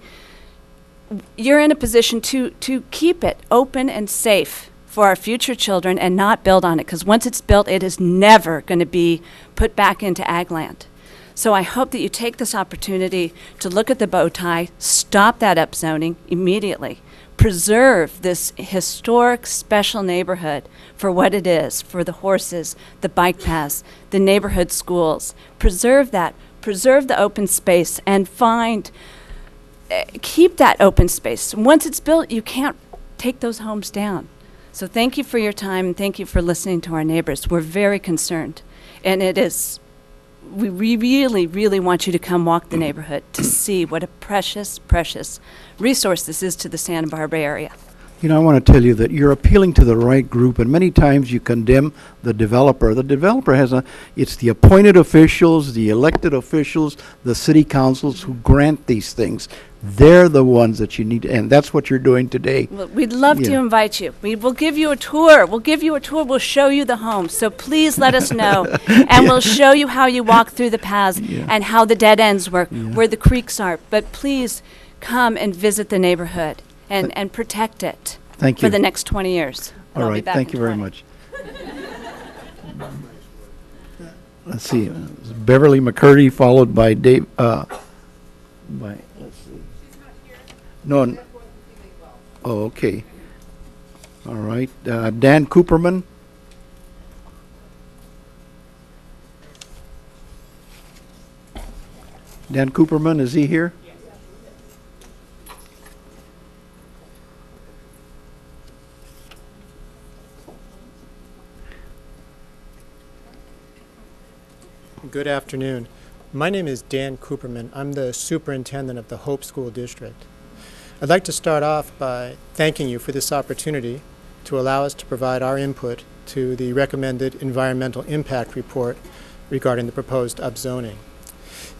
You're in a position to keep it open and safe for our future children and not build on it, because once it's built, it is never going to be put back into ag land. So I hope that you take this opportunity to look at the bow tie, stop that upzoning immediately, preserve this historic special neighborhood for what it is, for the horses, the bike paths, the neighborhood schools. Preserve that, preserve the open space, and keep that open space. Once it's built, you can't take those homes down. So thank you for your time, and thank you for listening to our neighbors. We're very concerned, and we really, really want you to come walk the neighborhood to see what a precious, precious resource this is to the Santa Barbara area. You know, I want to tell you that you're appealing to the right group, and many times you condemn the developer. The developer it's the appointed officials, the elected officials, the city councils who grant these things. They're the ones that you need, and that's what you're doing today. Well, we'd love to invite you. We will give you a tour. We'll show you the home. So please let us know, and we'll show you how you walk through the paths and how the dead ends work, where the creeks are. But please come and visit the neighborhood and protect it. Thank you. For the next 20 years. All right, thank you very much. Let's see, Beverly McCurdy, followed by Dave, let's see. No. Oh, okay. All right, Dan Cooperman. Dan Cooperman, is he here? Good afternoon. My name is Dan Cooperman. I'm the superintendent of the Hope School District. I'd like to start off by thanking you for this opportunity to allow us to provide our input to the recommended environmental impact report regarding the proposed upzoning.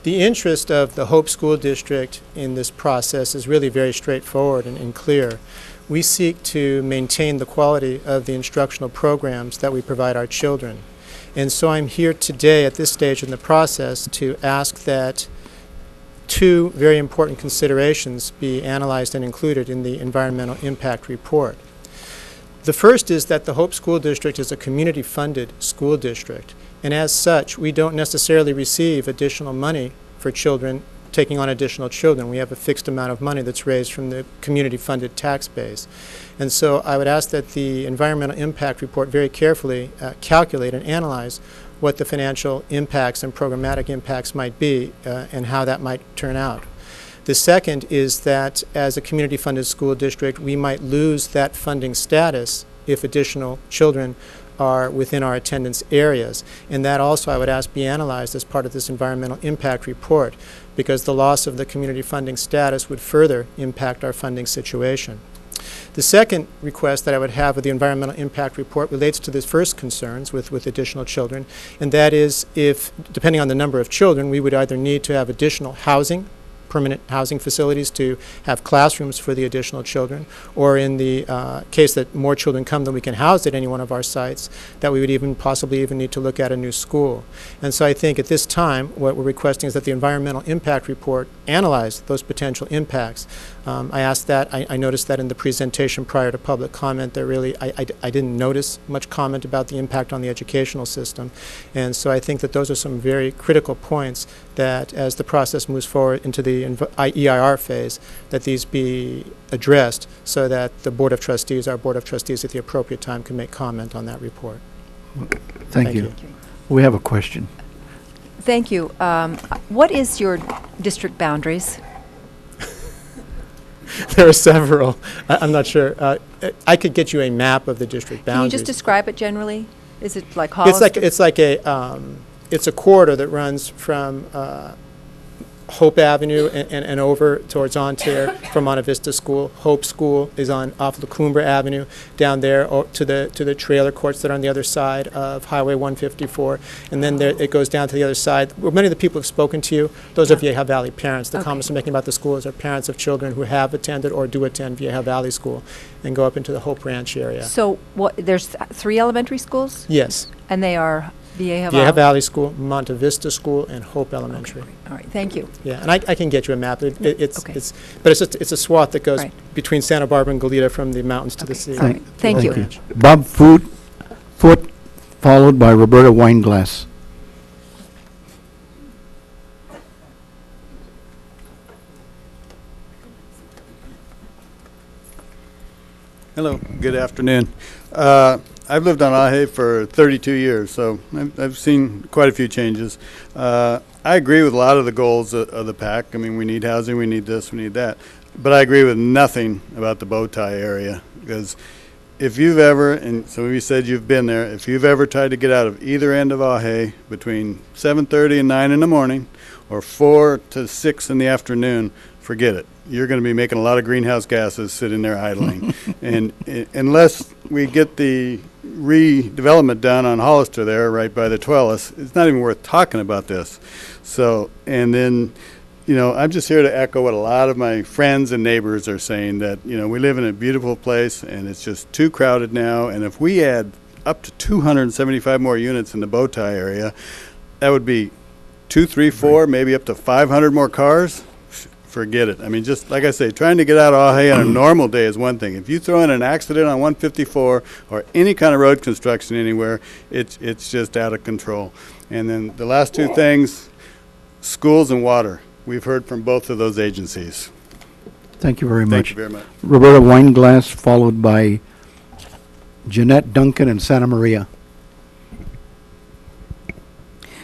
The interest of the Hope School District in this process is really very straightforward and clear. We seek to maintain the quality of the instructional programs that we provide our children. And so I'm here today at this stage in the process to ask that two very important considerations be analyzed and included in the environmental impact report. The first is that the Hope School District is a community-funded school district, and as such, we don't necessarily receive additional money for children taking on additional children. We have a fixed amount of money that's raised from the community-funded tax base. And so I would ask that the environmental impact report very carefully calculate and analyze what the financial impacts and programmatic impacts might be and how that might turn out. The second is that as a community-funded school district, we might lose that funding status if additional children are within our attendance areas. And that also I would ask be analyzed as part of this environmental impact report, because the loss of the community funding status would further impact our funding situation. The second request that I would have with the environmental impact report relates to the first concerns with additional children, and that is if, depending on the number of children, we would either need to have additional housing permanent housing facilities to have classrooms for the additional children, or in the case that more children come than we can house at any one of our sites, that we would even possibly even need to look at a new school. And so I think at this time, what we're requesting is that the environmental impact report analyze those potential impacts. I asked that. I noticed that in the presentation prior to public comment, there really, I didn't notice much comment about the impact on the educational system. And so I think that those are some very critical points that as the process moves forward into the EIR phase, that these be addressed so that the Board of Trustees, our Board of Trustees at the appropriate time, can make comment on that report. Thank you. We have a question. Thank you. What is your district boundaries? There are several. I'm not sure. I could get you a map of the district boundaries. Can you just describe it generally? Is it like Hollister? It's a corridor that runs from Hope Avenue and over towards Ontario from Monte Vista School. Hope School is off Lacumbre Avenue down there to the trailer courts that are on the other side of Highway 154, and then it goes down to the other side. Well, many of the people who have spoken to you, those are Vieja Valley parents. The comments I'm making about the schools are parents of children who have attended or do attend Vieja Valley School and go up into the Hope Ranch area. So there's 3 elementary schools? Yes. And they are Vieja Vieja Valley School, Monte Vista School, and Hope Elementary. Okay. All right, thank you. Yeah, and I can get you a map. But it's a swath that goes between Santa Barbara and Goleta from the mountains to the sea. Thank you. Bob Foote, followed by Roberta Weinglass. Hello, good afternoon. I've lived on Ahe for 32 years, so I've seen quite a few changes. I agree with a lot of the goals of the PAC. I mean, we need housing, we need this, we need that. But I agree with nothing about the bow tie area, because if you've ever, and some of you said you've been there, if you've ever tried to get out of either end of Ahe between 7:30 and 9 in the morning or 4 to 6 in the afternoon, forget it. You're going to be making a lot of greenhouse gases sitting there idling. And unless we get the redevelopment done on Hollister there, right by the Twellis, it's not even worth talking about this. So, and then, you know, I'm just here to echo what a lot of my friends and neighbors are saying, that, you know, we live in a beautiful place and it's just too crowded now. And if we add up to 275 more units in the bow tie area, that would be 2, 3, 4, maybe up to 500 more cars. Forget it. I mean, just like I say, trying to get out of Ahe on a normal day is one thing. If you throw in an accident on 154 or any kind of road construction anywhere, it's just out of control. And then the last 2 things, schools and water. We've heard from both of those agencies. Thank you very much. Thank you very much. Roberta Weinglass, followed by Jeanette Duncan and Santa Maria.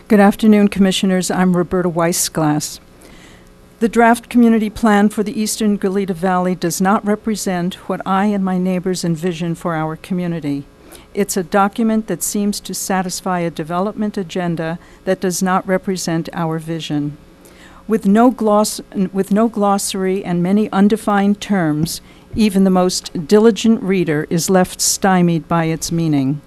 Good afternoon, Commissioners. I'm Roberta Weissglass. The draft community plan for the Eastern Goleta Valley does not represent what I and my neighbors envision for our community. It's a document that seems to satisfy a development agenda that does not represent our vision. With no glossary and many undefined terms, even the most diligent reader is left stymied by its meaning.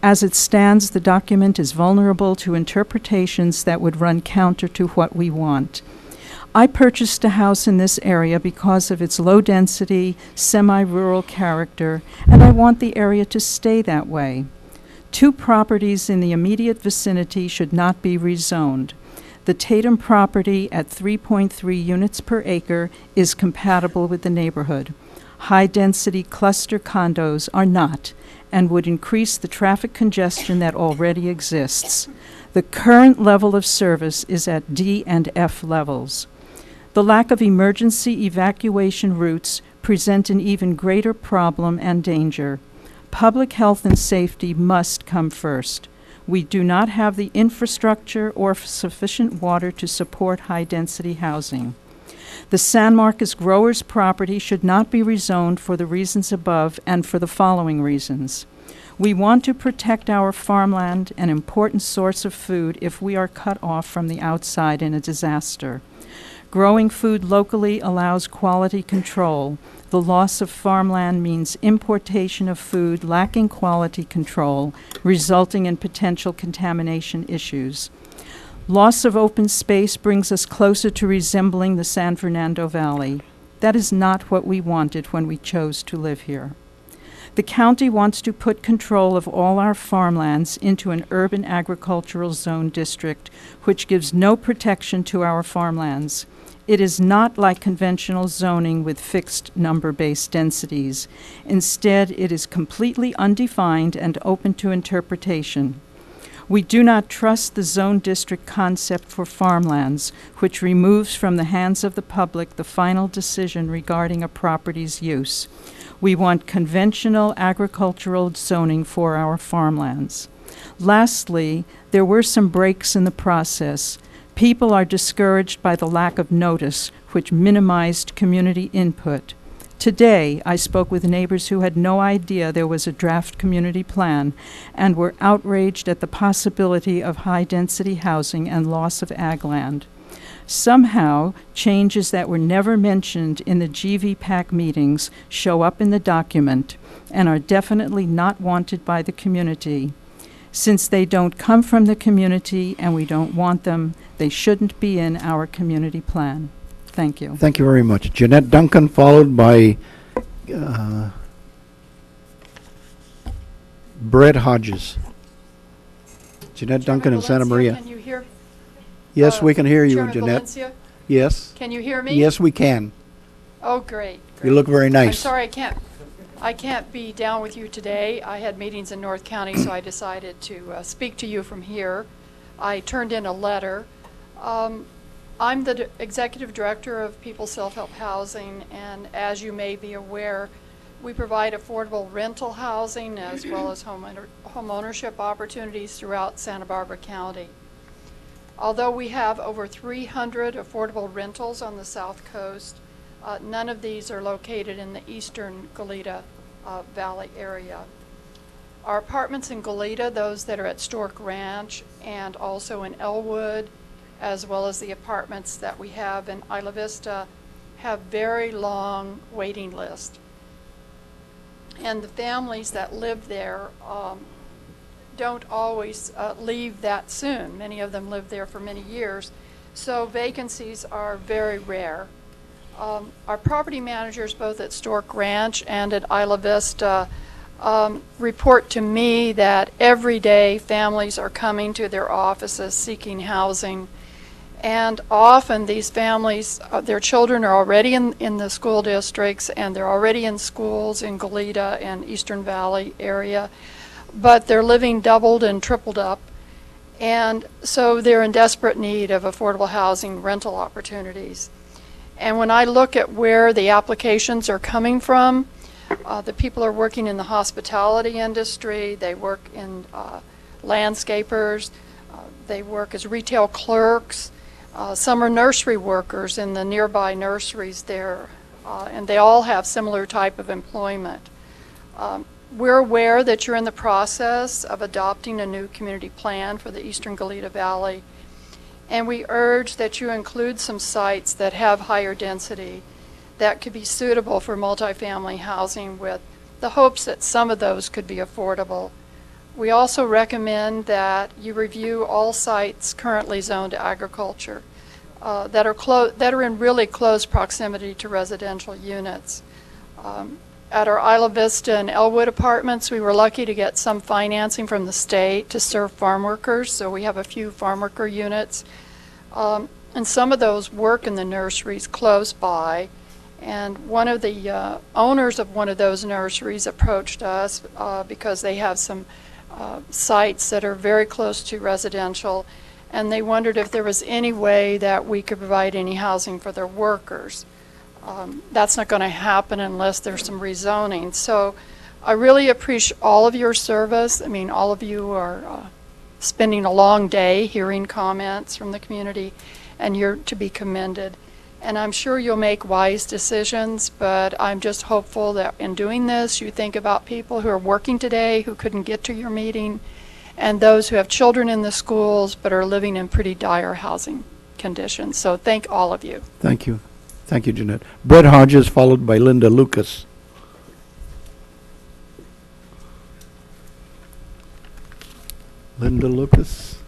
As it stands, the document is vulnerable to interpretations that would run counter to what we want. I purchased a house in this area because of its low-density, semi-rural character, and I want the area to stay that way. 2 properties in the immediate vicinity should not be rezoned. The Tatum property at 3.3 units per acre is compatible with the neighborhood. High-density cluster condos are not, and would increase the traffic congestion that already exists. The current level of service is at D and F levels. The lack of emergency evacuation routes present an even greater problem and danger. Public health and safety must come first. We do not have the infrastructure or sufficient water to support high-density housing. The San Marcos growers' property should not be rezoned for the reasons above and for the following reasons. We want to protect our farmland, an important source of food, if we are cut off from the outside in a disaster. Growing food locally allows quality control. The loss of farmland means importation of food lacking quality control, resulting in potential contamination issues. Loss of open space brings us closer to resembling the San Fernando Valley. That is not what we wanted when we chose to live here. The county wants to put control of all our farmlands into an urban agricultural zone district, which gives no protection to our farmlands. It is not like conventional zoning with fixed number-based densities. Instead, it is completely undefined and open to interpretation. We do not trust the zone district concept for farmlands, which removes from the hands of the public the final decision regarding a property's use. We want conventional agricultural zoning for our farmlands. Lastly, there were some breaks in the process. People are discouraged by the lack of notice, which minimized community input. Today, I spoke with neighbors who had no idea there was a draft community plan and were outraged at the possibility of high-density housing and loss of ag land. Somehow, changes that were never mentioned in the GVPAC meetings show up in the document and are definitely not wanted by the community. Since they don't come from the community and we don't want them, they shouldn't be in our community plan. Thank you. Thank you very much. Jeanette Duncan, followed by Brett Hodges. Jeanette Duncan and Santa Maria. Can you hear? Yes, we can hear you, Chairman Jeanette. Valencia? Yes. Can you hear me? Yes, we can. Oh, great. You look very I'm nice. sorry I can't be down with you today. I had meetings in North County, so I decided to speak to you from here. I turned in a letter. I'm the executive director of People Self-Help Housing, and as you may be aware, we provide affordable rental housing as well as home ownership opportunities throughout Santa Barbara County. Although we have over 300 affordable rentals on the South Coast, none of these are located in the eastern Goleta Valley area. Our apartments in Goleta, those that are at Stork Ranch and also in Elwood, as well as the apartments that we have in Isla Vista, have very long waiting lists. And the families that live there don't always leave that soon. Many of them live there for many years, so vacancies are very rare. Our property managers, both at Stork Ranch and at Isla Vista, report to me that every day families are coming to their offices seeking housing. And often these families, their children are already in the school districts and they're already in schools in Goleta and Eastern Valley area, but they're living doubled and tripled up. And so they're in desperate need of affordable housing rental opportunities. And when I look at where the applications are coming from, the people are working in the hospitality industry, they work in landscapers, they work as retail clerks, some are nursery workers in the nearby nurseries there, and they all have similar type of employment. We're aware that you're in the process of adopting a new community plan for the Eastern Goleta Valley, and we urge that you include some sites that have higher density that could be suitable for multifamily housing, with the hopes that some of those could be affordable. We also recommend that you review all sites currently zoned to agriculture that are in really close proximity to residential units. At our Isla Vista and Elwood apartments, we were lucky to get some financing from the state to serve farm workers, so we have a few farm worker units. And some of those work in the nurseries close by. And one of the owners of one of those nurseries approached us because they have some sites that are very close to residential, and they wondered if there was any way that we could provide any housing for their workers. That's not going to happen unless there's some rezoning. So I really appreciate all of your service. I mean, all of you are spending a long day hearing comments from the community, and you're to be commended. And I'm sure you'll make wise decisions, but I'm just hopeful that in doing this, you think about people who are working today who couldn't get to your meeting, and those who have children in the schools but are living in pretty dire housing conditions. So thank all of you. Thank you. Thank you, Jeanette. Brett Hodges, followed by Linda Lucas. Linda Lucas.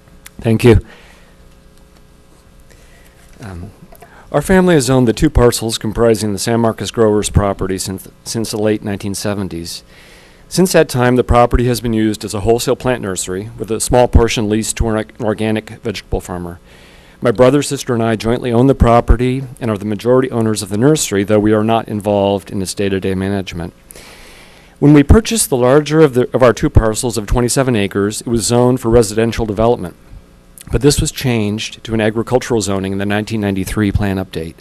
Thank you. Our family has owned the 2 parcels comprising the San Marcos Growers property since the late 1970s. Since that time, the property has been used as a wholesale plant nursery, with a small portion leased to an organic vegetable farmer. My brother, sister, and I jointly own the property and are the majority owners of the nursery, though we are not involved in its day-to-day management. When we purchased the larger of our 2 parcels of 27 acres, it was zoned for residential development. But this was changed to an agricultural zoning in the 1993 plan update.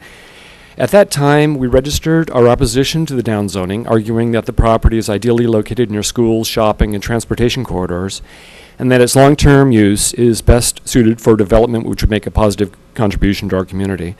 At that time, we registered our opposition to the downzoning, arguing that the property is ideally located near schools, shopping, and transportation corridors, and that its long-term use is best suited for development which would make a positive contribution to our community.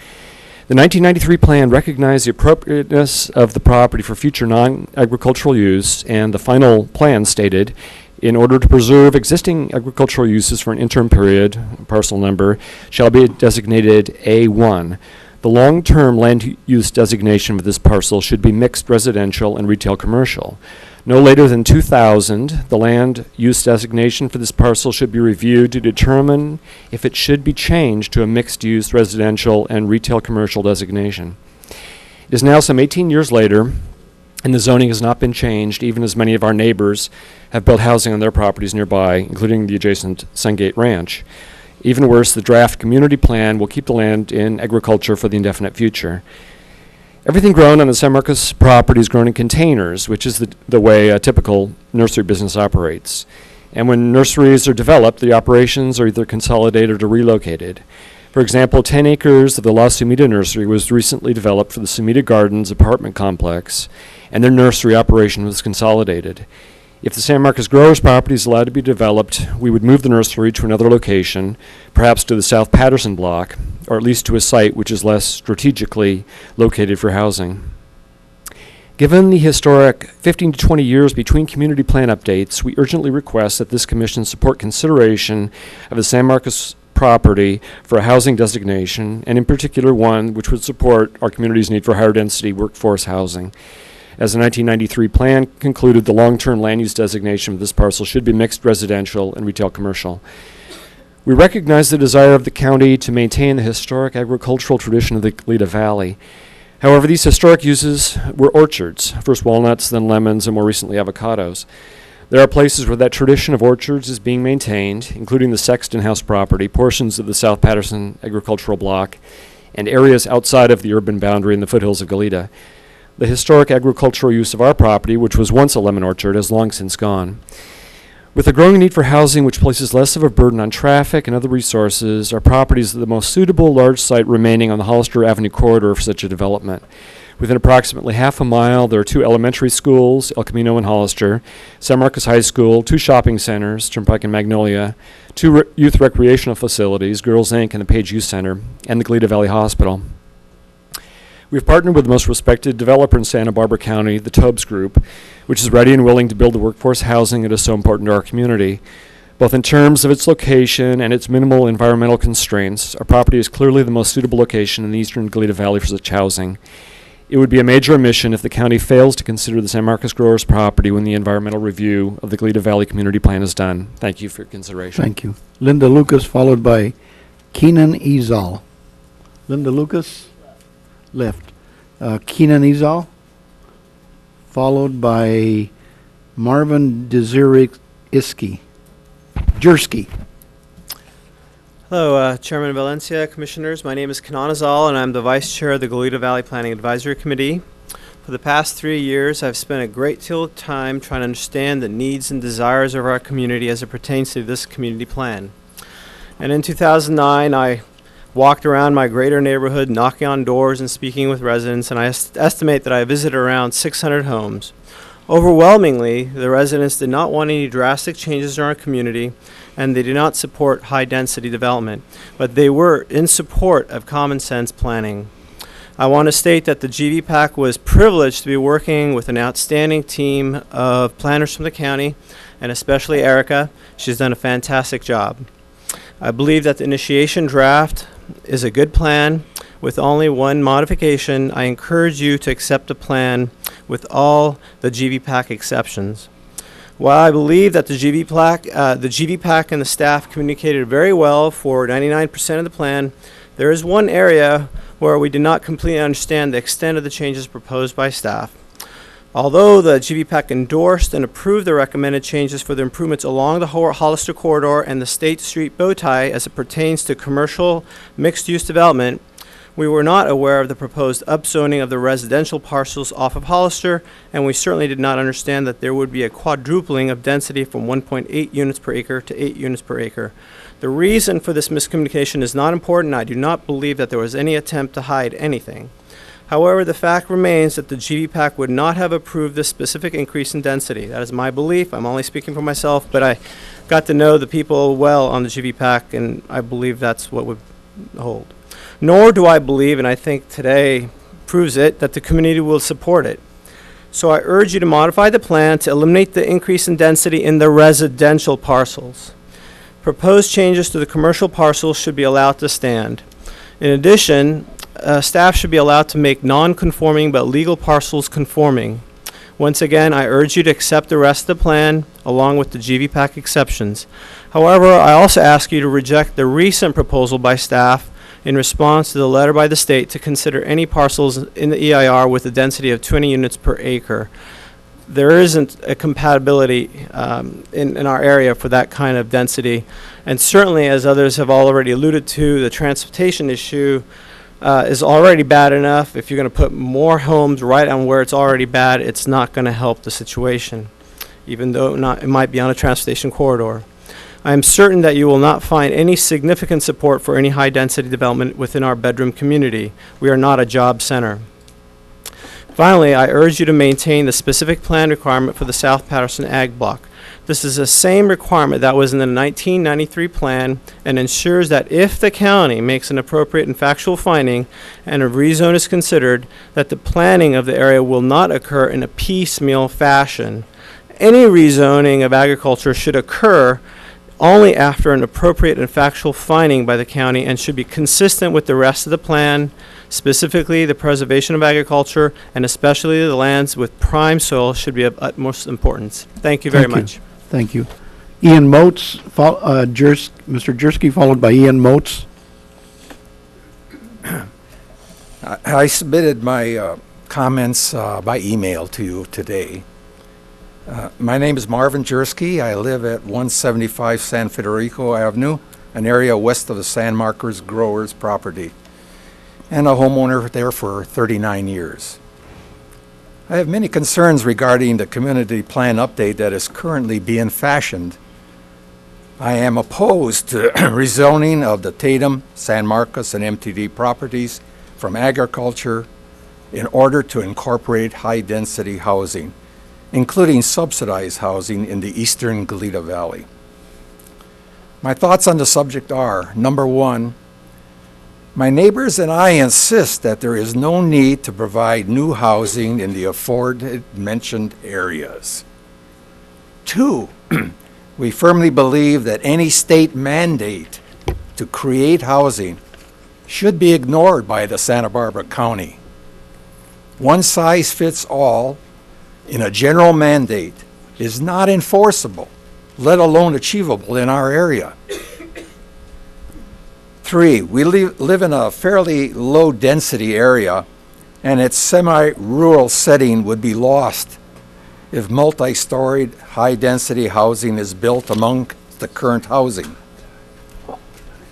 The 1993 plan recognized the appropriateness of the property for future non-agricultural use, and the final plan stated, in order to preserve existing agricultural uses for an interim period, parcel number shall be designated A1. The long-term land use designation of this parcel should be mixed residential and retail commercial. No later than 2000, the land use designation for this parcel should be reviewed to determine if it should be changed to a mixed-use residential and retail commercial designation. It is now some 18 years later, and the zoning has not been changed, even as many of our neighbors have built housing on their properties nearby, including the adjacent Sungate Ranch. Even worse, the draft community plan will keep the land in agriculture for the indefinite future. Everything grown on the San Marcos property is grown in containers, which is the way a typical nursery business operates. And when nurseries are developed, the operations are either consolidated or relocated. For example, 10 acres of the La Sumida nursery was recently developed for the Sumida Gardens apartment complex, and their nursery operation was consolidated. If the San Marcos Growers property is allowed to be developed, we would move the nursery to another location, perhaps to the South Patterson block, or at least to a site which is less strategically located for housing. Given the historic 15 to 20 years between community plan updates, we urgently request that this commission support consideration of the San Marcos property for a housing designation, and in particular one which would support our community's need for higher density workforce housing. As the 1993 plan concluded, the long-term land use designation of this parcel should be mixed residential and retail commercial. We recognize the desire of the county to maintain the historic agricultural tradition of the Goleta Valley. However, these historic uses were orchards, first walnuts, then lemons, and more recently avocados. There are places where that tradition of orchards is being maintained, including the Sexton House property, portions of the South Patterson agricultural block, and areas outside of the urban boundary in the foothills of Goleta. The historic agricultural use of our property, which was once a lemon orchard, has long since gone. With the growing need for housing, which places less of a burden on traffic and other resources, our property is the most suitable large site remaining on the Hollister Avenue corridor for such a development. Within approximately half a mile, there are 2 elementary schools, El Camino and Hollister, San Marcos High School, 2 shopping centers, Turnpike and Magnolia, 2 youth recreational facilities, Girls Inc. and the Page Youth Center, and the Goleta Valley Hospital. We've partnered with the most respected developer in Santa Barbara County, the Tobes Group, which is ready and willing to build the workforce housing that is so important to our community. Both in terms of its location and its minimal environmental constraints, our property is clearly the most suitable location in the eastern Goleta Valley for such housing. It would be a major omission if the county fails to consider the San Marcos Growers property when the environmental review of the Goleta Valley Community Plan is done. Thank you for your consideration. Thank you. Linda Lucas, followed by Keenan Ezal. Linda Lucas, left. Keenan Ezal, followed by Marvin Jersky. Hello, Chairman Valencia, Commissioners. My name is Kenan Azal, and I'm the Vice Chair of the Goleta Valley Planning Advisory Committee. For the past 3 years, I've spent a great deal of time trying to understand the needs and desires of our community as it pertains to this community plan. And in 2009, I walked around my greater neighborhood, knocking on doors and speaking with residents, and I estimate that I visited around 600 homes. Overwhelmingly, the residents did not want any drastic changes in our community, and they did not support high-density development, but they were in support of common-sense planning. I want to state that the GVPAC was privileged to be working with an outstanding team of planners from the county, and especially Erica. She's done a fantastic job. I believe that the initiation draft is a good plan with only one modification. I encourage you to accept the plan with all the GVPAC exceptions. While I believe that the GVPAC and the staff communicated very well for 99% of the plan, There is one area where we do not completely understand the extent of the changes proposed by staff. Although the GVPAC endorsed and approved the recommended changes for the improvements along the Hollister corridor and the State Street bow tie as it pertains to commercial mixed-use development, we were not aware of the proposed upzoning of the residential parcels off of Hollister, and we certainly did not understand that there would be a quadrupling of density from 1.8 units per acre to 8 units per acre. The reason for this miscommunication is not important. I do not believe that there was any attempt to hide anything. However, the fact remains that the GVPAC would not have approved this specific increase in density. That is my belief. I'm only speaking for myself, but I got to know the people well on the GVPAC, and I believe that's what would hold. Nor do I believe, and I think today proves it, that the community will support it. So I urge you to modify the plan to eliminate the increase in density in the residential parcels. Proposed changes to the commercial parcels should be allowed to stand. In addition, staff should be allowed to make non-conforming but legal parcels conforming. Once again, I urge you to accept the rest of the plan along with the GVPAC exceptions. However, I also ask you to reject the recent proposal by staff in response to the letter by the state to consider any parcels in the EIR with a density of 20 units per acre. There isn't a compatibility in our area for that kind of density. And certainly, as others have already alluded to, the transportation issue is already bad enough. If you're going to put more homes right on where it's already bad, it's not going to help the situation, even though it might be on a transportation corridor. I am certain that you will not find any significant support for any high-density development within our bedroom community. We are not a job center. Finally, I urge you to maintain the specific plan requirement for the South Patterson Ag Block. This is the same requirement that was in the 1993 plan and ensures that if the county makes an appropriate and factual finding and a rezone is considered, that the planning of the area will not occur in a piecemeal fashion. Any rezoning of agriculture should occur only after an appropriate and factual finding by the county and should be consistent with the rest of the plan, specifically the preservation of agriculture and especially the lands with prime soil should be of utmost importance. Thank you very much. Thank you. Ian Moats, Mr. Jersky, followed by Ian Moats. I submitted my comments by email to you today. My name is Marvin Jersky. I live at 175 San Federico Avenue, an area west of the San Marcos Growers property, and a homeowner there for 39 years. I have many concerns regarding the community plan update that is currently being fashioned. I am opposed to rezoning of the Tatum, San Marcos, and MTD properties from agriculture in order to incorporate high-density housing, including subsidized housing in the eastern Goleta Valley. My thoughts on the subject are, number one, my neighbors and I insist that there is no need to provide new housing in the aforementioned areas. Two, we firmly believe that any state mandate to create housing should be ignored by the Santa Barbara County. One size fits all in a general mandate is not enforceable, let alone achievable in our area. Three, we live in a fairly low-density area, and its semi-rural setting would be lost if multi-storied, high-density housing is built among the current housing.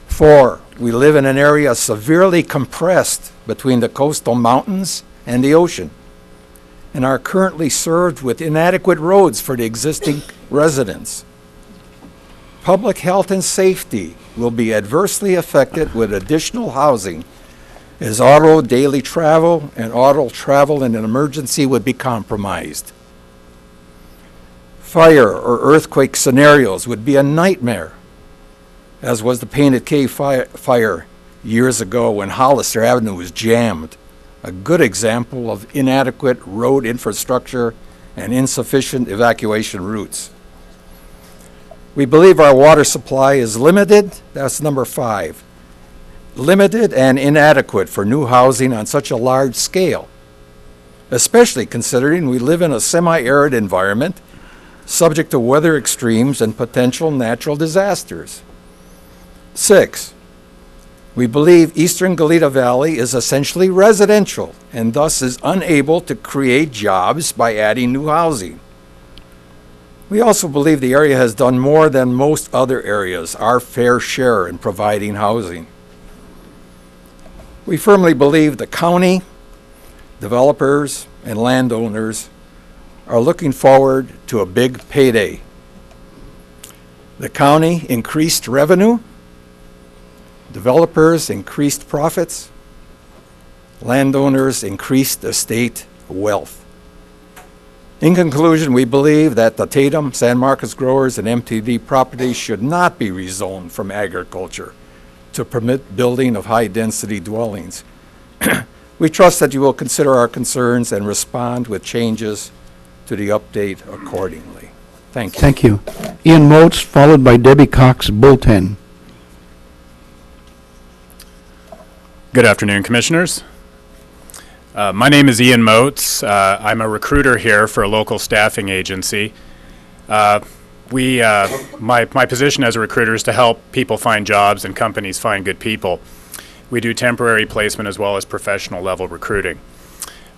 Four, we live in an area severely compressed between the coastal mountains and the ocean, and are currently served with inadequate roads for the existing residents. Public health and safety will be adversely affected with additional housing, as auto daily travel and auto travel in an emergency would be compromised. Fire or earthquake scenarios would be a nightmare, as was the Painted Cave fire years ago when Hollister Avenue was jammed. A good example of inadequate road infrastructure and insufficient evacuation routes. We believe our water supply is limited. That's number 5. Limited and inadequate for new housing on such a large scale, especially considering we live in a semi-arid environment subject to weather extremes and potential natural disasters. 6. We believe Eastern Goleta Valley is essentially residential and thus is unable to create jobs by adding new housing. We also believe the area has done more than most other areas, our fair share in providing housing. We firmly believe the county, developers, and landowners are looking forward to a big payday. The county increased revenue, developers increased profits, landowners increased estate wealth. In conclusion, we believe that the Tatum, San Marcos Growers, and MTD properties should not be rezoned from agriculture to permit building of high-density dwellings. We trust that you will consider our concerns and respond with changes to the update accordingly. Thank you. Thank you. Ian Motes, followed by Debbie Cox Bulten. Good afternoon, Commissioners. My name is Ian Motes. I'm a recruiter here for a local staffing agency. My position as a recruiter is to help people find jobs and companies find good people. We do temporary placement as well as professional level recruiting.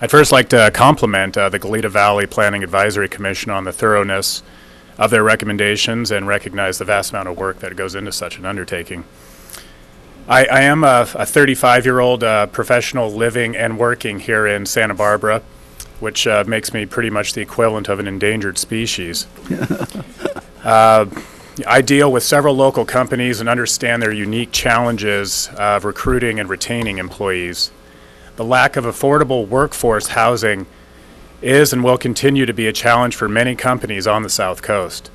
I'd first like to compliment the Goleta Valley Planning Advisory Commission on the thoroughness of their recommendations and recognize the vast amount of work that goes into such an undertaking. I am a 35-year-old professional living and working here in Santa Barbara, which makes me pretty much the equivalent of an endangered species. I deal with several local companies and understand their unique challenges of recruiting and retaining employees. The lack of affordable workforce housing is and will continue to be a challenge for many companies on the South Coast.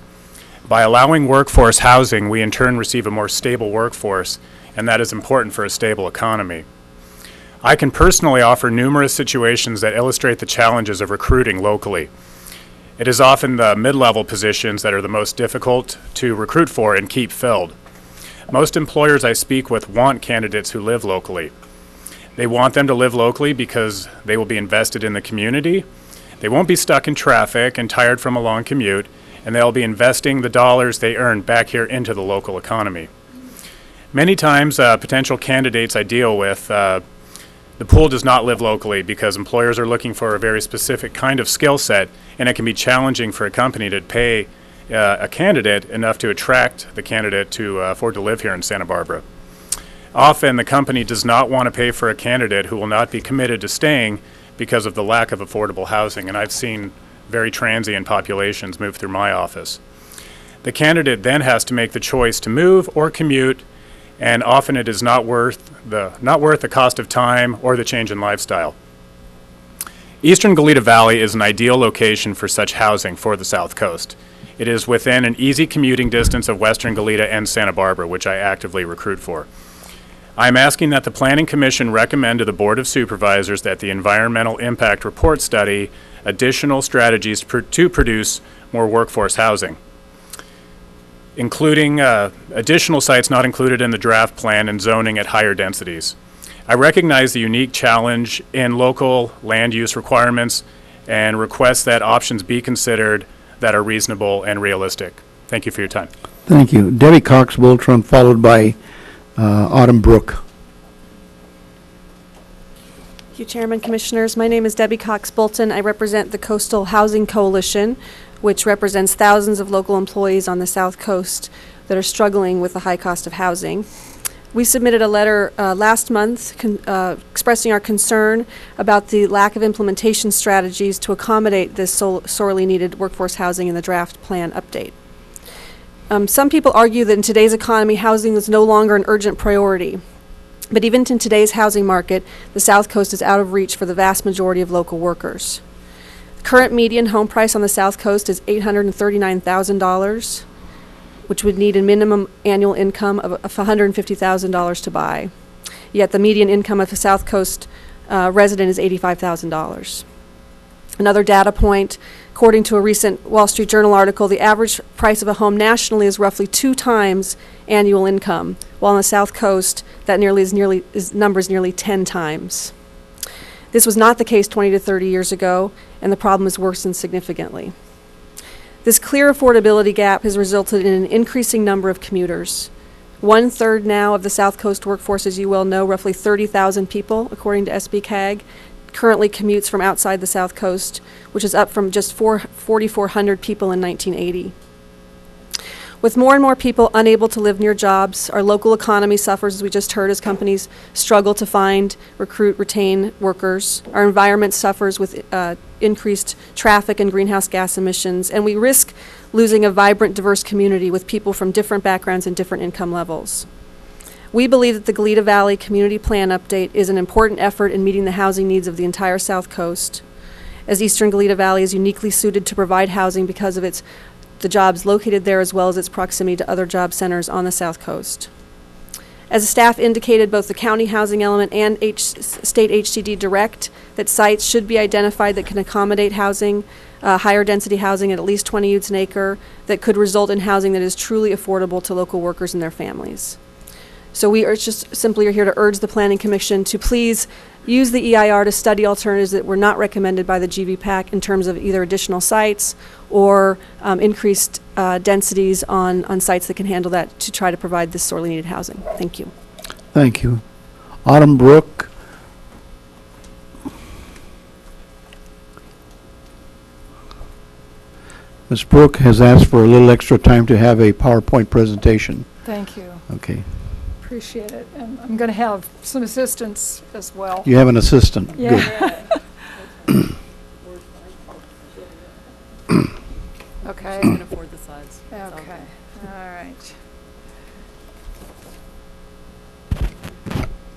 By allowing workforce housing, we in turn receive a more stable workforce, and that is important for a stable economy. I can personally offer numerous situations that illustrate the challenges of recruiting locally. It is often the mid-level positions that are the most difficult to recruit for and keep filled. Most employers I speak with want candidates who live locally. They want them to live locally because they will be invested in the community, they won't be stuck in traffic and tired from a long commute, and they'll be investing the dollars they earn back here into the local economy. Many times, potential candidates I deal with, the pool does not live locally because employers are looking for a very specific kind of skill set, and it can be challenging for a company to pay a candidate enough to attract the candidate to afford to live here in Santa Barbara. Often, the company does not want to pay for a candidate who will not be committed to staying because of the lack of affordable housing, and I've seen very transient populations move through my office. The candidate then has to make the choice to move or commute, and often it is not worth the cost of time or the change in lifestyle. Eastern Goleta Valley is an ideal location for such housing for the South Coast. It is within an easy commuting distance of Western Goleta and Santa Barbara, which I actively recruit for. I am asking that the Planning Commission recommend to the Board of Supervisors that the Environmental Impact Report study additional strategies to produce more workforce housing, including additional sites not included in the draft plan and zoning at higher densities. I recognize the unique challenge in local land use requirements and request that options be considered that are reasonable and realistic. Thank you for your time. Thank you. Debbie Cox Bultron, followed by Autumn Brook. Thank you, Chairman, Commissioners. My name is Debbie Cox Bolton. I represent the Coastal Housing Coalition, which represents thousands of local employees on the South Coast that are struggling with the high cost of housing. We submitted a letter last month expressing our concern about the lack of implementation strategies to accommodate this sorely needed workforce housing in the draft plan update. Some people argue that in today's economy, housing is no longer an urgent priority. But even in today's housing market, the South Coast is out of reach for the vast majority of local workers. The current median home price on the South Coast is $839,000, which would need a minimum annual income of $150,000 to buy. Yet the median income of a South Coast resident is $85,000. Another data point, according to a recent Wall Street Journal article, the average price of a home nationally is roughly 2 times annual income, while on the South Coast, that number is nearly 10 times. This was not the case 20 to 30 years ago, and the problem has worsened significantly. This clear affordability gap has resulted in an increasing number of commuters. 1/3 now of the South Coast workforce, as you well know, roughly 30,000 people, according to SBCAG, currently commutes from outside the South Coast, which is up from just 4,400 people in 1980. With more and more people unable to live near jobs, our local economy suffers, as we just heard, as companies struggle to find, recruit, retain workers. Our environment suffers with increased traffic and greenhouse gas emissions, and we risk losing a vibrant, diverse community with people from different backgrounds and different income levels. We believe that the Goleta Valley Community Plan Update is an important effort in meeting the housing needs of the entire South Coast, as Eastern Goleta Valley is uniquely suited to provide housing because of the jobs located there, as well as its proximity to other job centers on the South Coast. As the staff indicated, both the county housing element and state HCD direct that sites should be identified that can accommodate housing, higher density housing at least 20 units an acre, that could result in housing that is truly affordable to local workers and their families. So we are just simply are here to urge the Planning Commission to please use the EIR to study alternatives that were not recommended by the GVPAC in terms of either additional sites or increased densities on sites that can handle that, to try to provide this sorely needed housing. Thank you. Thank you. Autumn Brook. Ms. Brook has asked for a little extra time to have a PowerPoint presentation. Thank you. Okay. Appreciate it. And I'm going to have some assistance as well. You have an assistant? Yeah. Good. Okay. I can afford the slides. Okay. All right.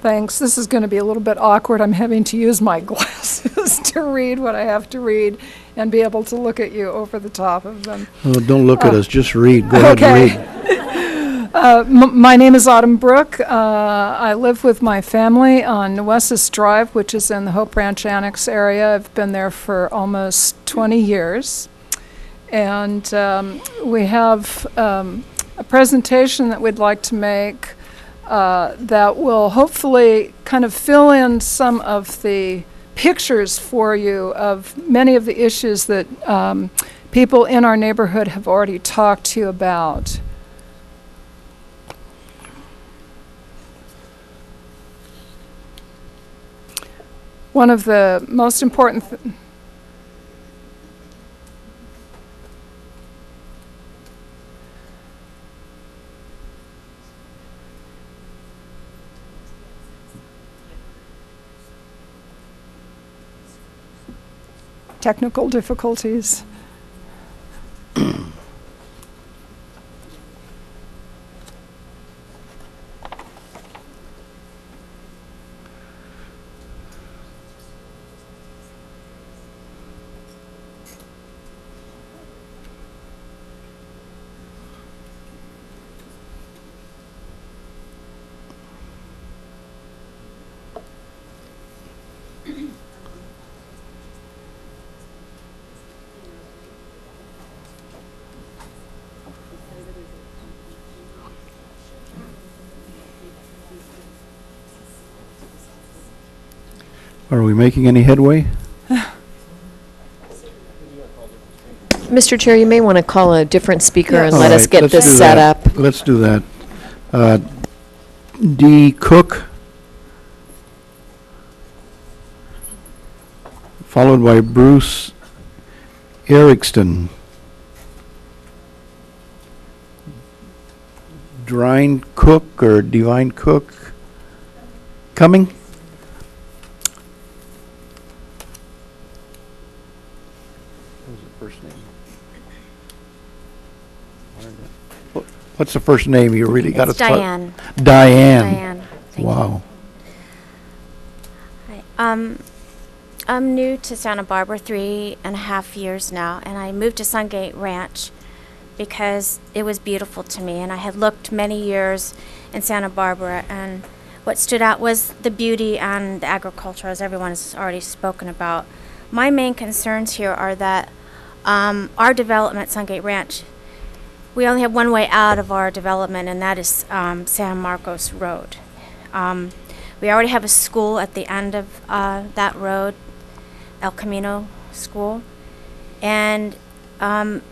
Thanks. This is going to be a little bit awkward. I'm having to use my glasses to read what I have to read and be able to look at you over the top of them. Oh, don't look at us, just read. Go ahead and read. My name is Autumn Brook. I live with my family on Nueces Drive, which is in the Hope Ranch Annex area. I've been there for almost 20 years. And we have a presentation that we'd like to make that will hopefully kind of fill in some of the pictures for you of many of the issues that people in our neighborhood have already talked to you about. One of the most important technical difficulties. Are we making any headway? Mr. Chair, you may want to call a different speaker and All let us right, get let's this do set that. up. Let's do that. D. Cook, followed by Bruce Erikston. Divine Cook or Divine Cook coming? What's the first name? You really got to start. Diane. Diane. Diane. Thank Wow. you. Hi. I'm new to Santa Barbara 3.5 years now, and I moved to Sungate Ranch because it was beautiful to me, and I had looked many years in Santa Barbara, and what stood out was the beauty and the agriculture, as everyone has already spoken about. My main concerns here are that our development, Sungate Ranch, we only have one way out of our development, and that is San Marcos Road. We already have a school at the end of that road, El Camino School, and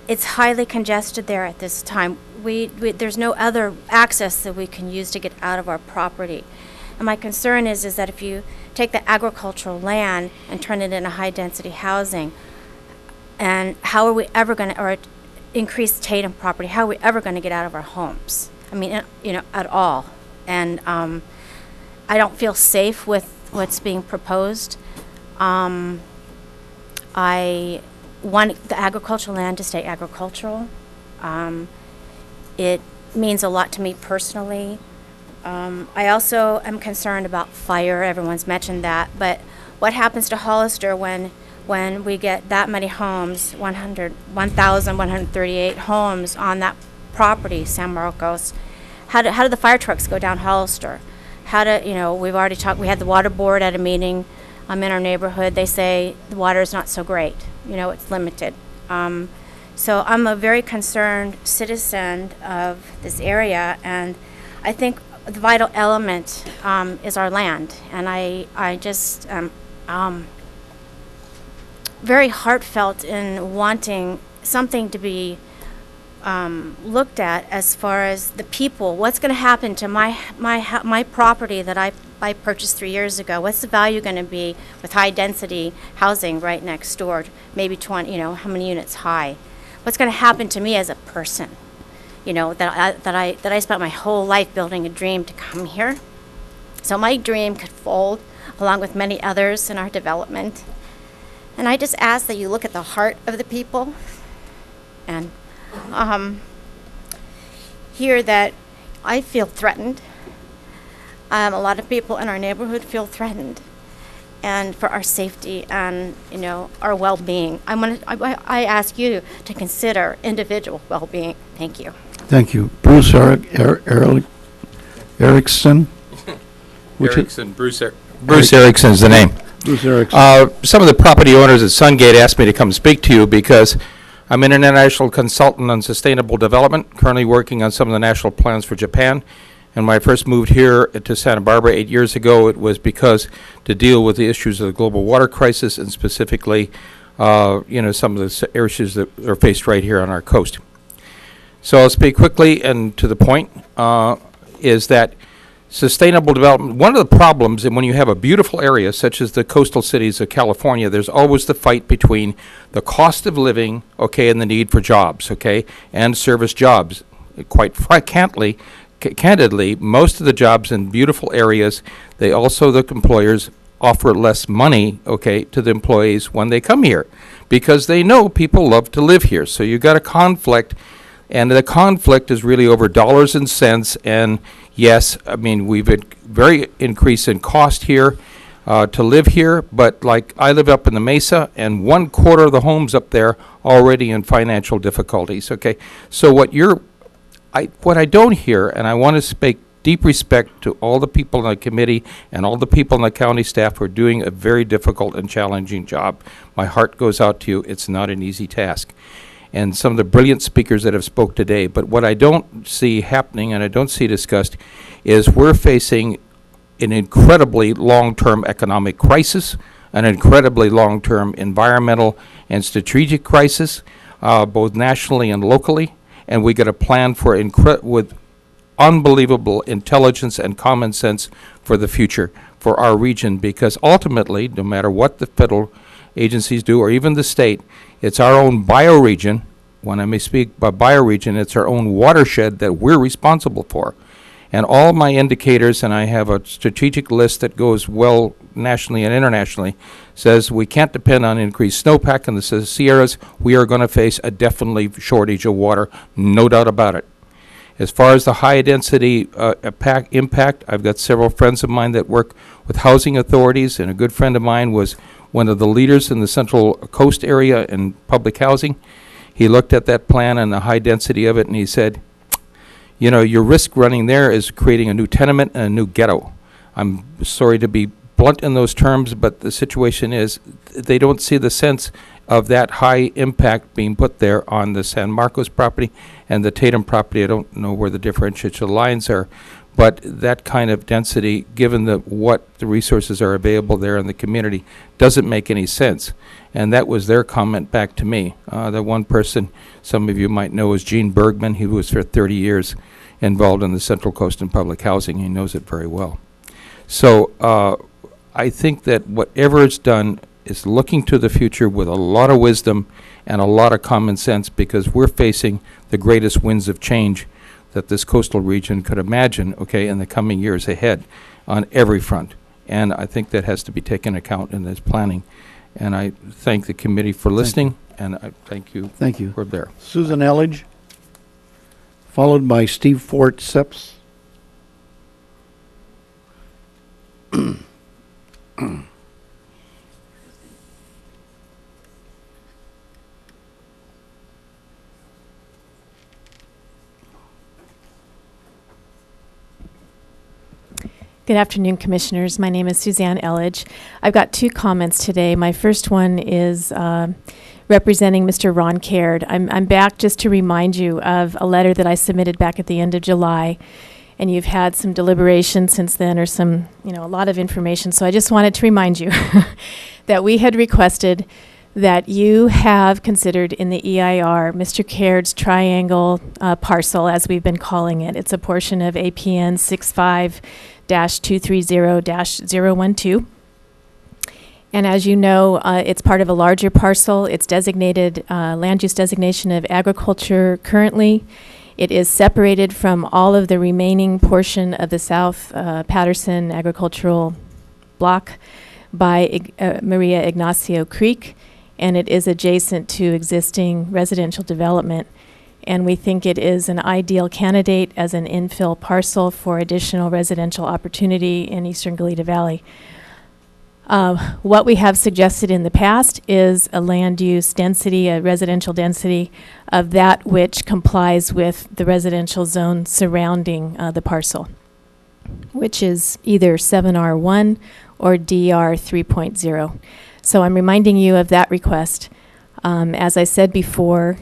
it's highly congested there at this time. there's no other access that we can use to get out of our property. And my concern is that if you take the agricultural land and turn it into high-density housing, and how are we ever going to, or increase Tatum property, how are we ever going to get out of our homes? I mean, you know, at all. And I don't feel safe with what's being proposed. I want the agricultural land to stay agricultural. It means a lot to me personally. I also am concerned about fire. Everyone's mentioned that. But what happens to Hollister when we get that many homes, 1,138 homes on that property, San Marcos? How do the fire trucks go down Hollister? You know, we've already talked, we had the water board at a meeting in our neighborhood. They say the water is not so great. You know, it's limited. So I'm a very concerned citizen of this area, and I think the vital element is our land. And I just very heartfelt in wanting something to be looked at as far as the people. What's going to happen to my property that I purchased 3 years ago? What's the value going to be with high density housing right next door? Maybe 20, you know, how many units high? What's going to happen to me as a person? You know, that I spent my whole life building a dream to come here. So my dream could fold along with many others in our development. And I just ask that you look at the heart of the people and hear that I feel threatened. A lot of people in our neighborhood feel threatened, and for our safety and, you know, our well-being. I ask you to consider individual well-being. Thank you. Thank you. Bruce Erickson? Erickson, Bruce Erickson is the name. Bruce Erickson. Some of the property owners at Sungate asked me to come speak to you because I'm an international consultant on sustainable development, currently working on some of the national plans for Japan. And when I first moved here to Santa Barbara 8 years ago, it was because to deal with the issues of the global water crisis and specifically, you know, some of the issues that are faced right here on our coast. So I'll speak quickly and to the point, is that sustainable development, one of the problems, and when you have a beautiful area such as the coastal cities of California, there's always the fight between the cost of living, okay, and the need for jobs, okay, and service jobs. Quite candidly, most of the jobs in beautiful areas, the employers offer less money, okay, to the employees when they come here because they know people love to live here. So you've got a conflict, and the conflict is really over dollars and cents. And yes, I mean, we've had very increase in cost here to live here, but like I live up in the Mesa, and 1/4 of the homes up there already in financial difficulties, okay? So what I don't hear, and I want to speak deep respect to all the people in the committee and all the people in the county staff who are doing a very difficult and challenging job. My heart goes out to you. It's not an easy task. And some of the brilliant speakers that have spoke today. But what I don't see happening, and I don't see discussed, is we're facing an incredibly long-term economic crisis, an incredibly long-term environmental and strategic crisis, both nationally and locally. And we got a plan for with unbelievable intelligence and common sense for the future for our region, because ultimately, no matter what the federal agencies do or even the state, it's our own bioregion. When I may speak by bioregion, it's our own watershed that we're responsible for. And all my indicators, and I have a strategic list that goes well nationally and internationally, says we can't depend on increased snowpack in the Sierras. We are going to face a definitely shortage of water, no doubt about it. As far as the high density impact, I've got several friends of mine that work with housing authorities, and a good friend of mine was one of the leaders in the Central Coast area in public housing. He looked at that plan and the high density of it, and he said, you know, your risk running there is creating a new tenement and a new ghetto. I'm sorry to be blunt in those terms, but the situation is they don't see the sense of that high impact being put there on the San Marcos property and the Tatum property. I don't know where the differential lines are, but that kind of density, given what the resources are available there in the community, doesn't make any sense. And that was their comment back to me. The one person some of you might know is Gene Bergman. He was for 30 years involved in the Central Coast and public housing. He knows it very well. So I think that whatever is done is looking to the future with a lot of wisdom and a lot of common sense, because we're facing the greatest winds of change that this coastal region could imagine, okay, in the coming years ahead on every front. And I think that has to be taken account in this planning. And I thank the committee for listening, and I thank you. Thank you. For there. Susan Elledge, followed by Steve Fort Seps. Good afternoon, Commissioners. My name is Suzanne Elledge. I've got two comments today. My first one is representing Mr. Ron Caird. I'm back just to remind you of a letter that I submitted back at the end of July, and you've had some deliberation since then, or some, a lot of information. So I just wanted to remind you that we had requested that you have considered in the EIR Mr. Caird's triangle parcel, as we've been calling it. It's a portion of APN 65-230-012. And as you know, it's part of a larger parcel. It's designated land use designation of agriculture currently. It is separated from all of the remaining portion of the South Patterson agricultural block by Maria Ignacio Creek, and it is adjacent to existing residential development. And we think it is an ideal candidate as an infill parcel for additional residential opportunity in Eastern Goleta Valley. What we have suggested in the past is a land use density, a residential density of that which complies with the residential zone surrounding the parcel, which is either 7R1 or DR 3.0. So I'm reminding you of that request. As I said before,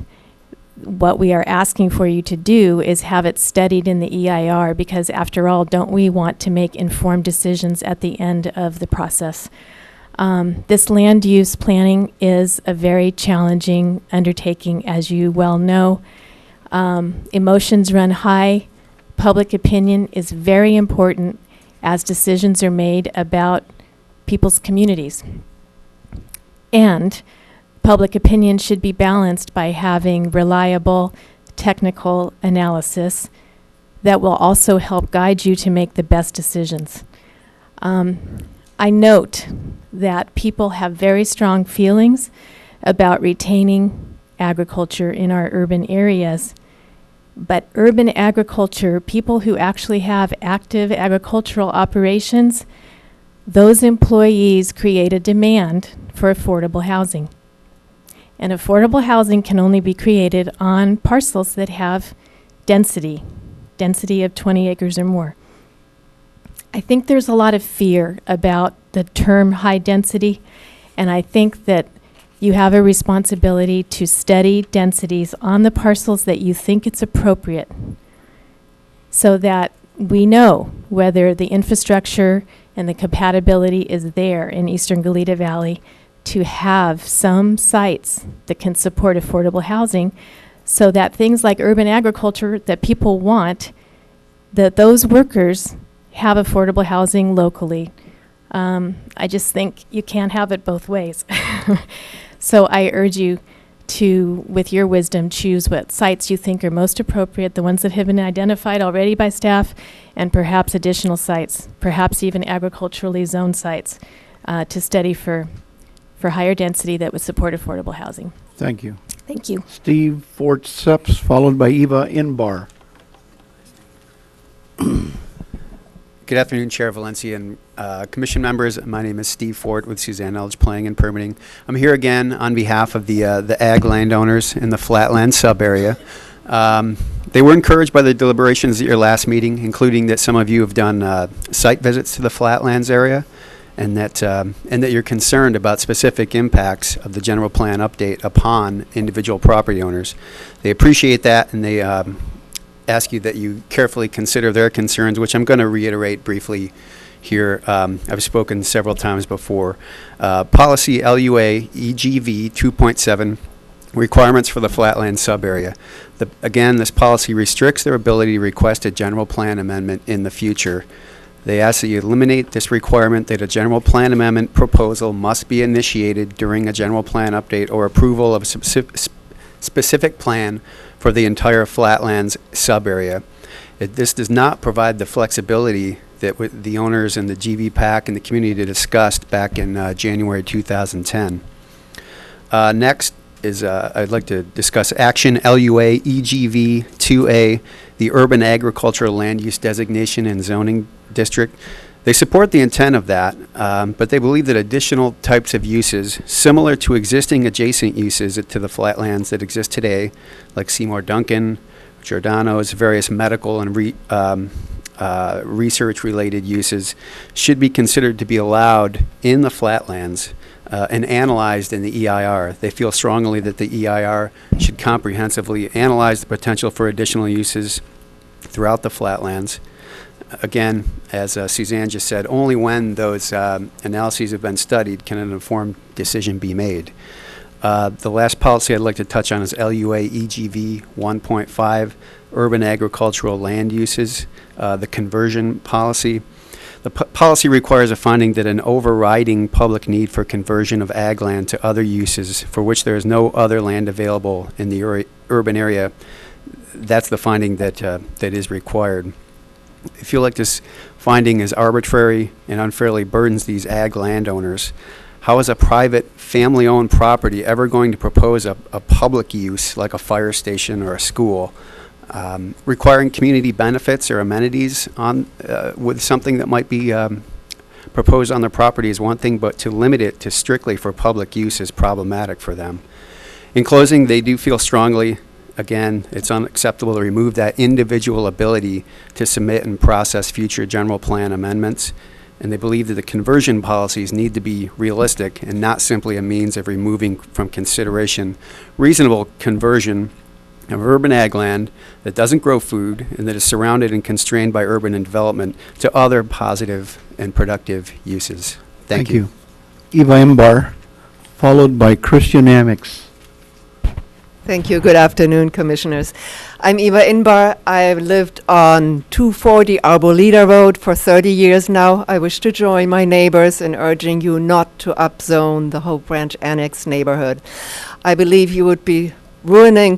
what we are asking for you to do is have it studied in the EIR, because after all, don't we want to make informed decisions at the end of the process? This land use planning is a very challenging undertaking, as you well know. Emotions run high. Public opinion is very important as decisions are made about people's communities. And public opinion should be balanced by having reliable technical analysis that will also help guide you to make the best decisions. I note that people have very strong feelings about retaining agriculture in our urban areas, but urban agriculture, people who actually have active agricultural operations, those employees create a demand for affordable housing. And affordable housing can only be created on parcels that have density of 20 acres or more. I think there's a lot of fear about the term high density, and I think that you have a responsibility to study densities on the parcels that you think it's appropriate, so that we know whether the infrastructure and the compatibility is there in Eastern Goleta Valley to have some sites that can support affordable housing, so that things like urban agriculture that people want, that those workers have affordable housing locally. I just think you can't have it both ways. So I urge you to, with your wisdom, choose what sites you think are most appropriate, the ones that have been identified already by staff, and perhaps additional sites, perhaps even agriculturally zoned sites, to study for higher density that would support affordable housing. Thank you. Thank you. Steve Fort Seps, followed by Eva Inbar. Good afternoon, Chair Valencia and Commission members. My name is Steve Fort with Suzanne Elledge Planning and Permitting. I'm here again on behalf of the ag landowners in the Flatland sub-area. They were encouraged by the deliberations at your last meeting, including that some of you have done site visits to the Flatlands area, and that you're concerned about specific impacts of the general plan update upon individual property owners. They appreciate that, and they ask you that you carefully consider their concerns, which I'm going to reiterate briefly here. I've spoken several times before. Policy LUA EGV 2.7, requirements for the flatland sub-area. Again, this policy restricts their ability to request a general plan amendment in the future. They ask that you eliminate this requirement that a general plan amendment proposal must be initiated during a general plan update or approval of a specific plan for the entire flatlands sub-area. This does not provide the flexibility that the owners and the GVPAC and the community discussed back in January 2010. Next is I'd like to discuss Action LUA EGV 2A, the Urban Agricultural Land Use Designation and Zoning District. They support the intent of that, but they believe that additional types of uses similar to existing adjacent uses to the flatlands that exist today, like Seymour Duncan, Giordano's, various medical and research-related uses, should be considered to be allowed in the flatlands and analyzed in the EIR. They feel strongly that the EIR should comprehensively analyze the potential for additional uses throughout the flatlands. Again, as Suzanne just said, only when those analyses have been studied can an informed decision be made. The last policy I'd like to touch on is LUA EGV 1.5, Urban Agricultural Land Uses, the conversion policy. The policy requires a finding that an overriding public need for conversion of ag land to other uses for which there is no other land available in the urban area. That's the finding that is required. I feel like this finding is arbitrary and unfairly burdens these ag landowners. How is a private family-owned property ever going to propose a public use like a fire station or a school? Requiring community benefits or amenities on with something that might be proposed on their property is one thing, but to limit it to strictly for public use is problematic for them. In closing, they do feel strongly, again, it's unacceptable to remove that individual ability to submit and process future general plan amendments, and they believe that the conversion policies need to be realistic and not simply a means of removing from consideration reasonable conversion of urban ag land that doesn't grow food and that is surrounded and constrained by urban development to other positive and productive uses. Thank you. Eva Imbar, followed by Christian Amix. Thank you. Good afternoon, Commissioners. I'm Eva Inbar. I've lived on 240 Arboleda Road for 30 years now. I wish to join my neighbors in urging you not to upzone the Hope Ranch Annex neighborhood. I believe you would be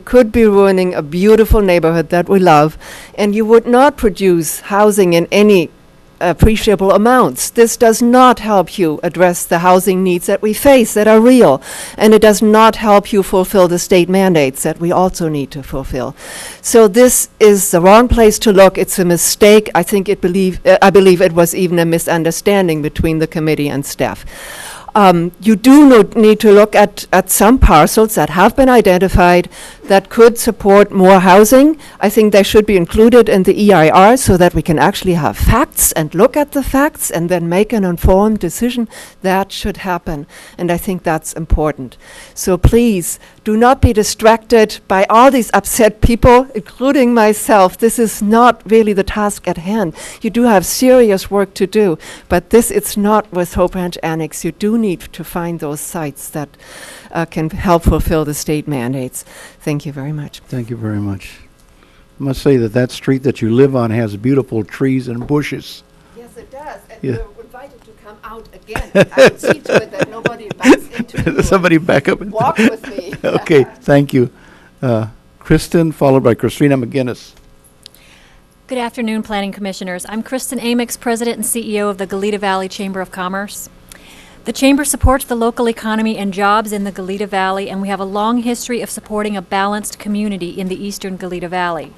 could be ruining a beautiful neighborhood that we love, and you would not produce housing in any appreciable amounts. This does not help you address the housing needs that we face that are real, and it does not help you fulfill the state mandates that we also need to fulfill. So this is the wrong place to look. It's a mistake. I believe it was even a misunderstanding between the committee and staff. You do need to look at some parcels that have been identified that could support more housing. I think they should be included in the EIR so that we can actually have facts and look at the facts and then make an informed decision. That should happen, and I think that's important. So please, do not be distracted by all these upset people, including myself. This is not really the task at hand. You do have serious work to do, but it's not with Hope Ranch Annex. You do need to find those sites that can help fulfill the state mandates. Thank you very much. Thank you very much. I must say that street that you live on has beautiful trees and bushes. Yes, it does. And Yeah. you're invited to come out again. I will see to it that nobody backs into you. Somebody back up and walk with me. Okay, thank you. Kristen, followed by Christina McGinnis. Good afternoon, Planning Commissioners. I'm Kristen Amix, President and CEO of the Goleta Valley Chamber of Commerce. The Chamber supports the local economy and jobs in the Goleta Valley, and we have a long history of supporting a balanced community in the eastern Goleta Valley.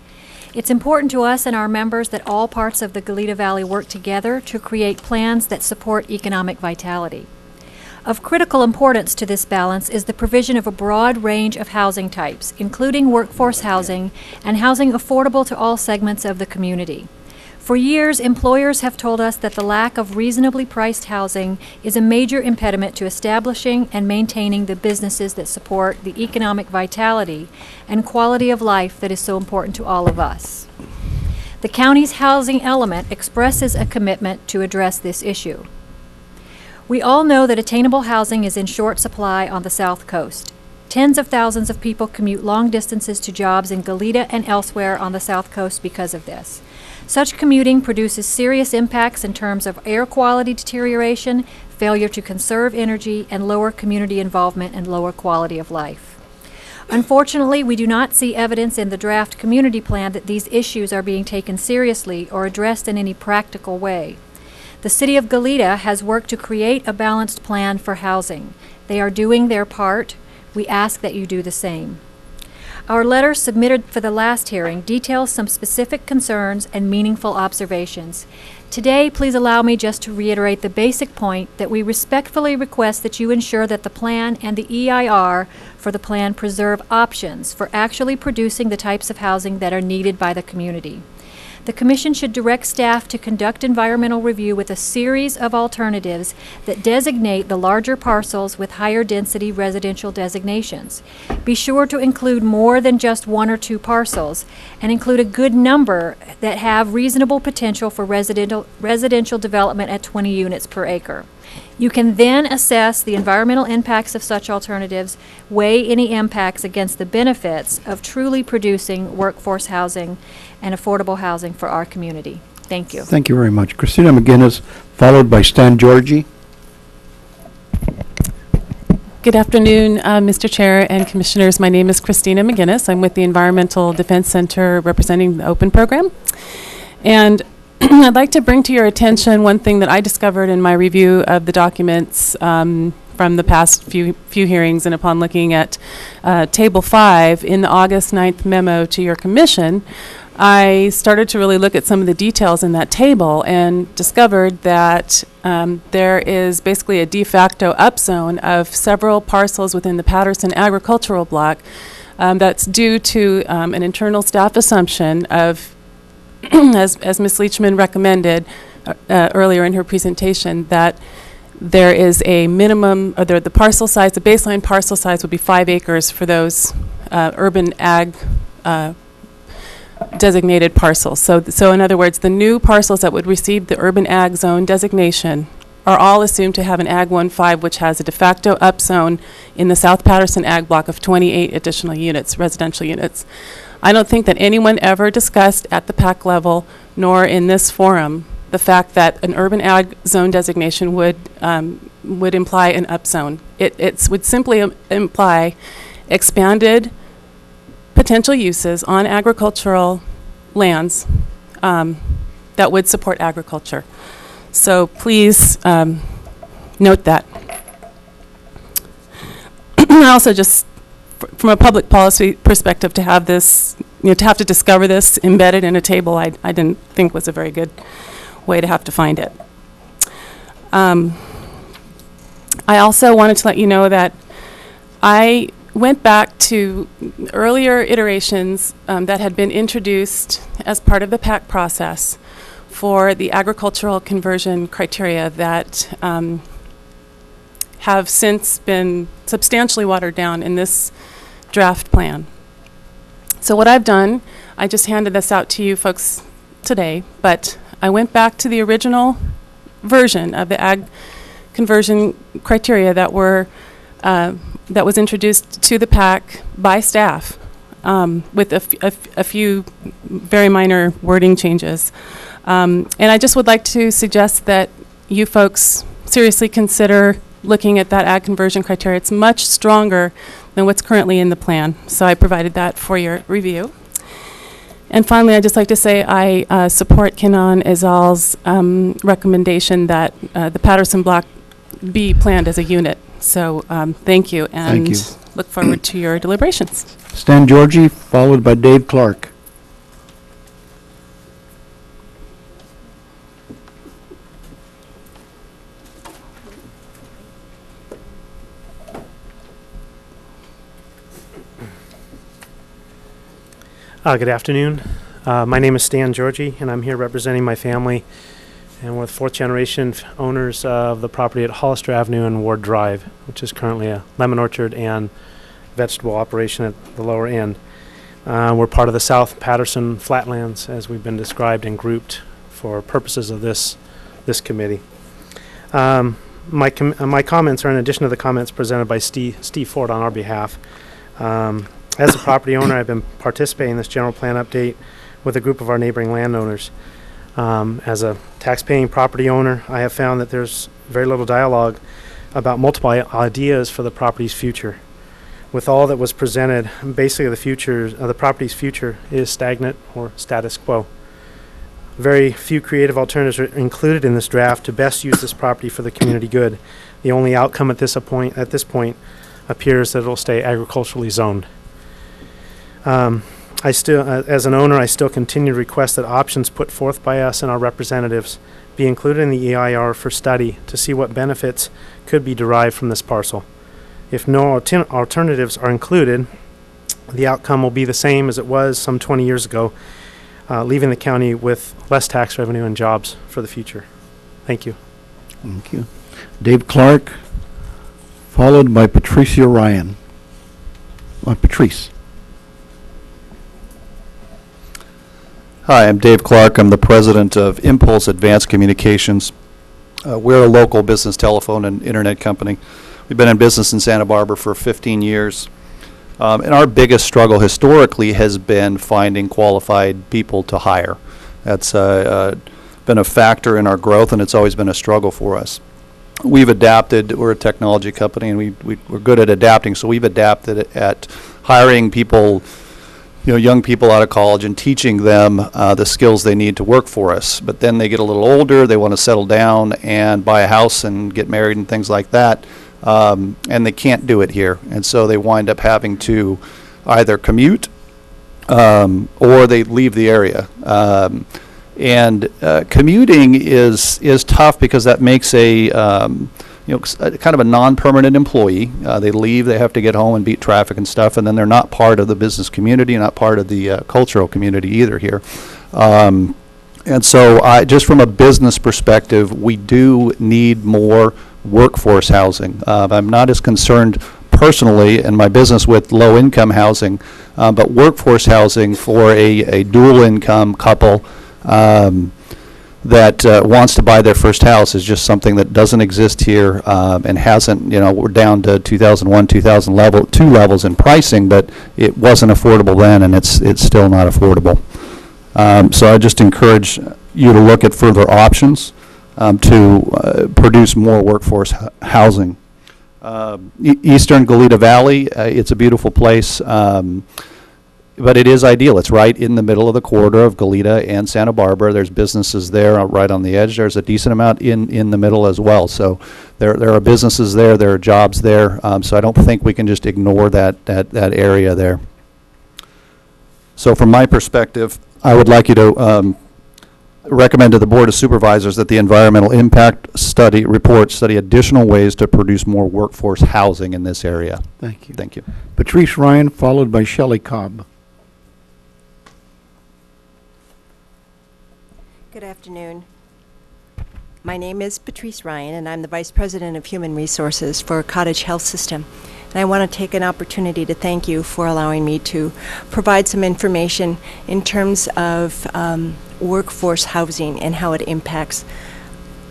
It's important to us and our members that all parts of the Goleta Valley work together to create plans that support economic vitality. Of critical importance to this balance is the provision of a broad range of housing types, including workforce housing and housing affordable to all segments of the community. For years, employers have told us that the lack of reasonably priced housing is a major impediment to establishing and maintaining the businesses that support the economic vitality and quality of life that is so important to all of us. The county's housing element expresses a commitment to address this issue. We all know that attainable housing is in short supply on the South Coast. Tens of thousands of people commute long distances to jobs in Goleta and elsewhere on the South Coast because of this. Such commuting produces serious impacts in terms of air quality deterioration, failure to conserve energy, and lower community involvement and lower quality of life. Unfortunately, we do not see evidence in the draft community plan that these issues are being taken seriously or addressed in any practical way. The City of Goleta has worked to create a balanced plan for housing. They are doing their part. We ask that you do the same. Our letter submitted for the last hearing details some specific concerns and meaningful observations. Today, please allow me just to reiterate the basic point that we respectfully request that you ensure that the plan and the EIR for the plan preserve options for actually producing the types of housing that are needed by the community. The Commission should direct staff to conduct environmental review with a series of alternatives that designate the larger parcels with higher density residential designations. Be sure to include more than just 1 or 2 parcels, and include a good number that have reasonable potential for residential development at 20 units per acre. You can then assess the environmental impacts of such alternatives, weigh any impacts against the benefits of truly producing workforce housing and affordable housing for our community. Thank you. Thank you very much. Christina McGinnis, followed by Stan Georgie. Good afternoon, Mr. Chair and Commissioners. My name is Christina McGinnis. I'm with the Environmental Defense Center representing the OPEN program. And I'd like to bring to your attention one thing that I discovered in my review of the documents from the past few hearings, and upon looking at Table 5 in the August 9th memo to your Commission. I started to really look at some of the details in that table and discovered that there is basically a de facto upzone of several parcels within the Patterson agricultural block that's due to an internal staff assumption of, as Ms. Leachman recommended earlier in her presentation, that there is a minimum, or the parcel size, the baseline parcel size would be 5 acres for those urban ag designated parcels. So in other words, the new parcels that would receive the urban ag zone designation are all assumed to have an Ag 1-5, which has a de facto upzone in the South Patterson ag block of 28 additional units, residential units. I don't think that anyone ever discussed at the PAC level, nor in this forum, the fact that an urban ag zone designation would imply an upzone. It would simply imply expanded potential uses on agricultural lands that would support agriculture. So please note that. Also, just from a public policy perspective, to have this, to have to discover this embedded in a table, I didn't think was a very good way to have to find it. I also wanted to let you know that I went back to earlier iterations that had been introduced as part of the PAC process for the agricultural conversion criteria that have since been substantially watered down in this draft plan. So what I've done, I just handed this out to you folks today, but I went back to the original version of the ag conversion criteria that were that was introduced to the PAC by staff with a few very minor wording changes. And I just would like to suggest that you folks seriously consider looking at that ag conversion criteria. It's much stronger than what's currently in the plan. So I provided that for your review. And finally, I'd just like to say I support Kenan Ezal's recommendation that the Patterson block be planned as a unit. So thank you, and look forward to your deliberations. Stan Georgie, followed by Dave Clark. Good afternoon. My name is Stan Georgie, and I'm here representing my family, and we're fourth generation owners of the property at Hollister Avenue and Ward Drive, which is currently a lemon orchard and vegetable operation at the lower end. We're part of the South Patterson Flatlands, as we've been described and grouped for purposes of this committee. My comments are in addition to the comments presented by Steve Ford on our behalf. As a property owner, I've been participating in this general plan update with a group of our neighboring landowners. As a tax-paying property owner, I have found that there's very little dialogue about multiple ideas for the property's future. With all that was presented, basically the property's future is stagnant or status quo. Very few creative alternatives are included in this draft to best use this property for the community good. The only outcome at this point appears that it will stay agriculturally zoned. As an owner, I still continue to request that options put forth by us and our representatives be included in the EIR for study to see what benefits could be derived from this parcel. If no alternatives are included, the outcome will be the same as it was some 20 years ago, leaving the county with less tax revenue and jobs for the future. Thank you. Thank you. Dave Clark, followed by Patricia Ryan. Patrice. Hi, I'm Dave Clark. I'm the president of Impulse Advanced Communications. We're a local business telephone and internet company. We've been in business in Santa Barbara for 15 years. And our biggest struggle historically has been finding qualified people to hire. That's been a factor in our growth, and it's always been a struggle for us. We've adapted. We're a technology company, and we're good at adapting, so we've adapted at hiring people, young people out of college, and teaching them the skills they need to work for us. But then they get a little older, they want to settle down and buy a house and get married and things like that. And they can't do it here, and so they wind up having to either commute or they leave the area. Commuting is tough because that makes a kind of a non-permanent employee. They leave, they have to get home and beat traffic and stuff, and then they're not part of the business community, not part of the cultural community either here. And so just from a business perspective, we do need more workforce housing. I'm not as concerned personally in my business with low-income housing, but workforce housing for a dual-income couple that wants to buy their first house is just something that doesn't exist here and hasn't, we're down to 2001, 2002 levels in pricing, but it wasn't affordable then, and it's still not affordable. So I just encourage you to look at further options to produce more workforce housing. Eastern Goleta Valley, it's a beautiful place, but it is ideal. It's right in the middle of the corridor of Goleta and Santa Barbara. There's businesses there right on the edge. There's a decent amount in the middle as well. So there are businesses there. There are jobs there. So I don't think we can just ignore that area there. So from my perspective, I would like you to recommend to the Board of Supervisors that the Environmental Impact Report study additional ways to produce more workforce housing in this area. Thank you. Thank you. Patrice Ryan, followed by Shelley Cobb. Good afternoon. My name is Patrice Ryan, and I'm the Vice President of Human Resources for Cottage Health System. And I want to take an opportunity to thank you for allowing me to provide some information in terms of workforce housing and how it impacts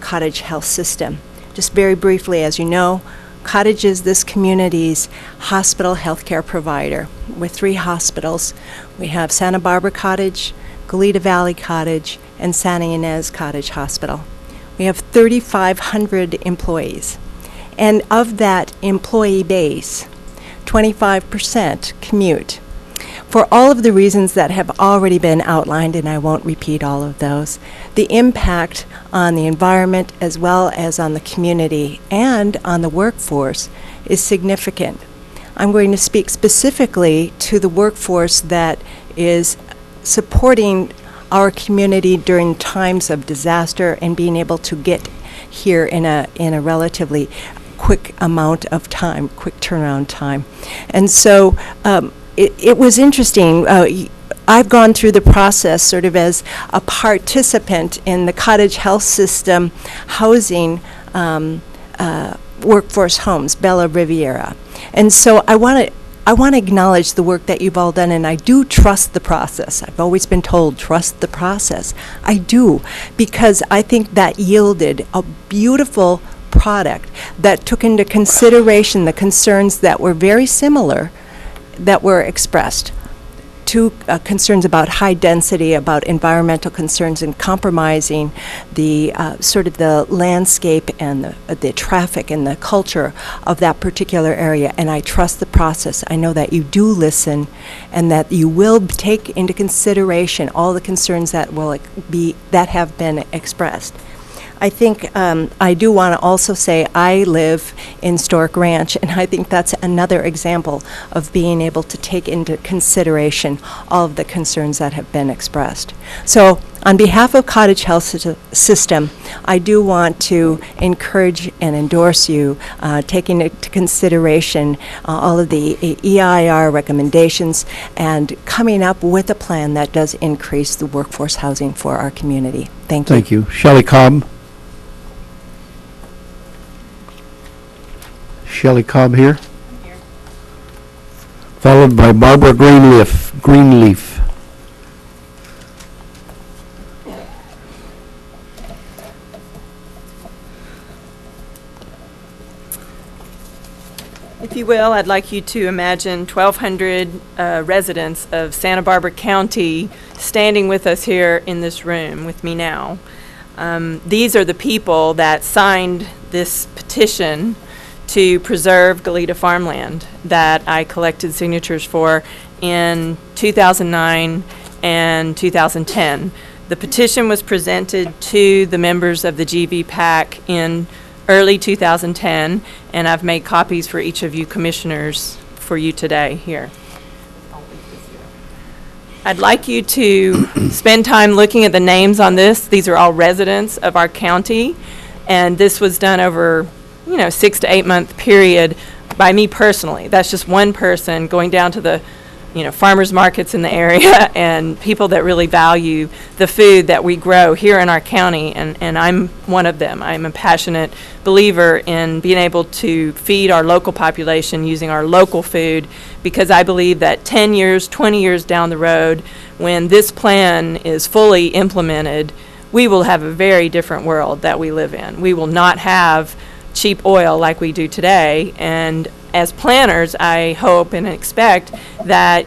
Cottage Health System. Just very briefly, as you know, Cottage is this community's hospital healthcare provider with 3 hospitals. We have Santa Barbara Cottage, Goleta Valley Cottage, and Santa Ynez Cottage Hospital. We have 3,500 employees. And of that employee base, 25% commute. For all of the reasons that have already been outlined, and I won't repeat all of those, the impact on the environment as well as on the community and on the workforce is significant. I'm going to speak specifically to the workforce that is supporting our community during times of disaster and being able to get here in a relatively quick amount of time, quick turnaround time. And so it was interesting. I've gone through the process sort of as a participant in the Cottage Health System housing workforce homes, Bella Riviera. And so I want to I want to acknowledge the work that you've all done, and I do trust the process. I've always been told, trust the process. I do, because I think that yielded a beautiful product that took into consideration the concerns that were very similar that were expressed. Two concerns about high density, about environmental concerns, and compromising the sort of the landscape and the traffic and the culture of that particular area. And I trust the process. I know that you do listen, and that you will take into consideration all the concerns that have been expressed. I think I do want to also say I live in Stork Ranch, and I think that's another example of being able to take into consideration all of the concerns that have been expressed. So on behalf of Cottage Health System, I do want to encourage and endorse you taking into consideration all of the EIR recommendations and coming up with a plan that does increase the workforce housing for our community. Thank you. Thank you. Shelley Cobb. Shelley Cobb here. Followed by Barbara Greenleaf. If you will, I'd like you to imagine 1,200 residents of Santa Barbara County standing with us here in this room with me now. These are the people that signed this petition to preserve Goleta farmland that I collected signatures for in 2009 and 2010. The petition was presented to the members of the GV PAC in early 2010, and I've made copies for each of you commissioners for you today here. I'd like you to spend time looking at the names on this. These are all residents of our county, and this was done over 6 to 8 month period by me personally. That's just one person going down to the farmers markets in the area and people that really value the food that we grow here in our county, and I'm one of them. I'm a passionate believer in being able to feed our local population using our local food, because I believe that 10 years, 20 years down the road, when this plan is fully implemented, we will have a very different world that we live in. We will not have cheap oil like we do today, and as planners, I hope and expect that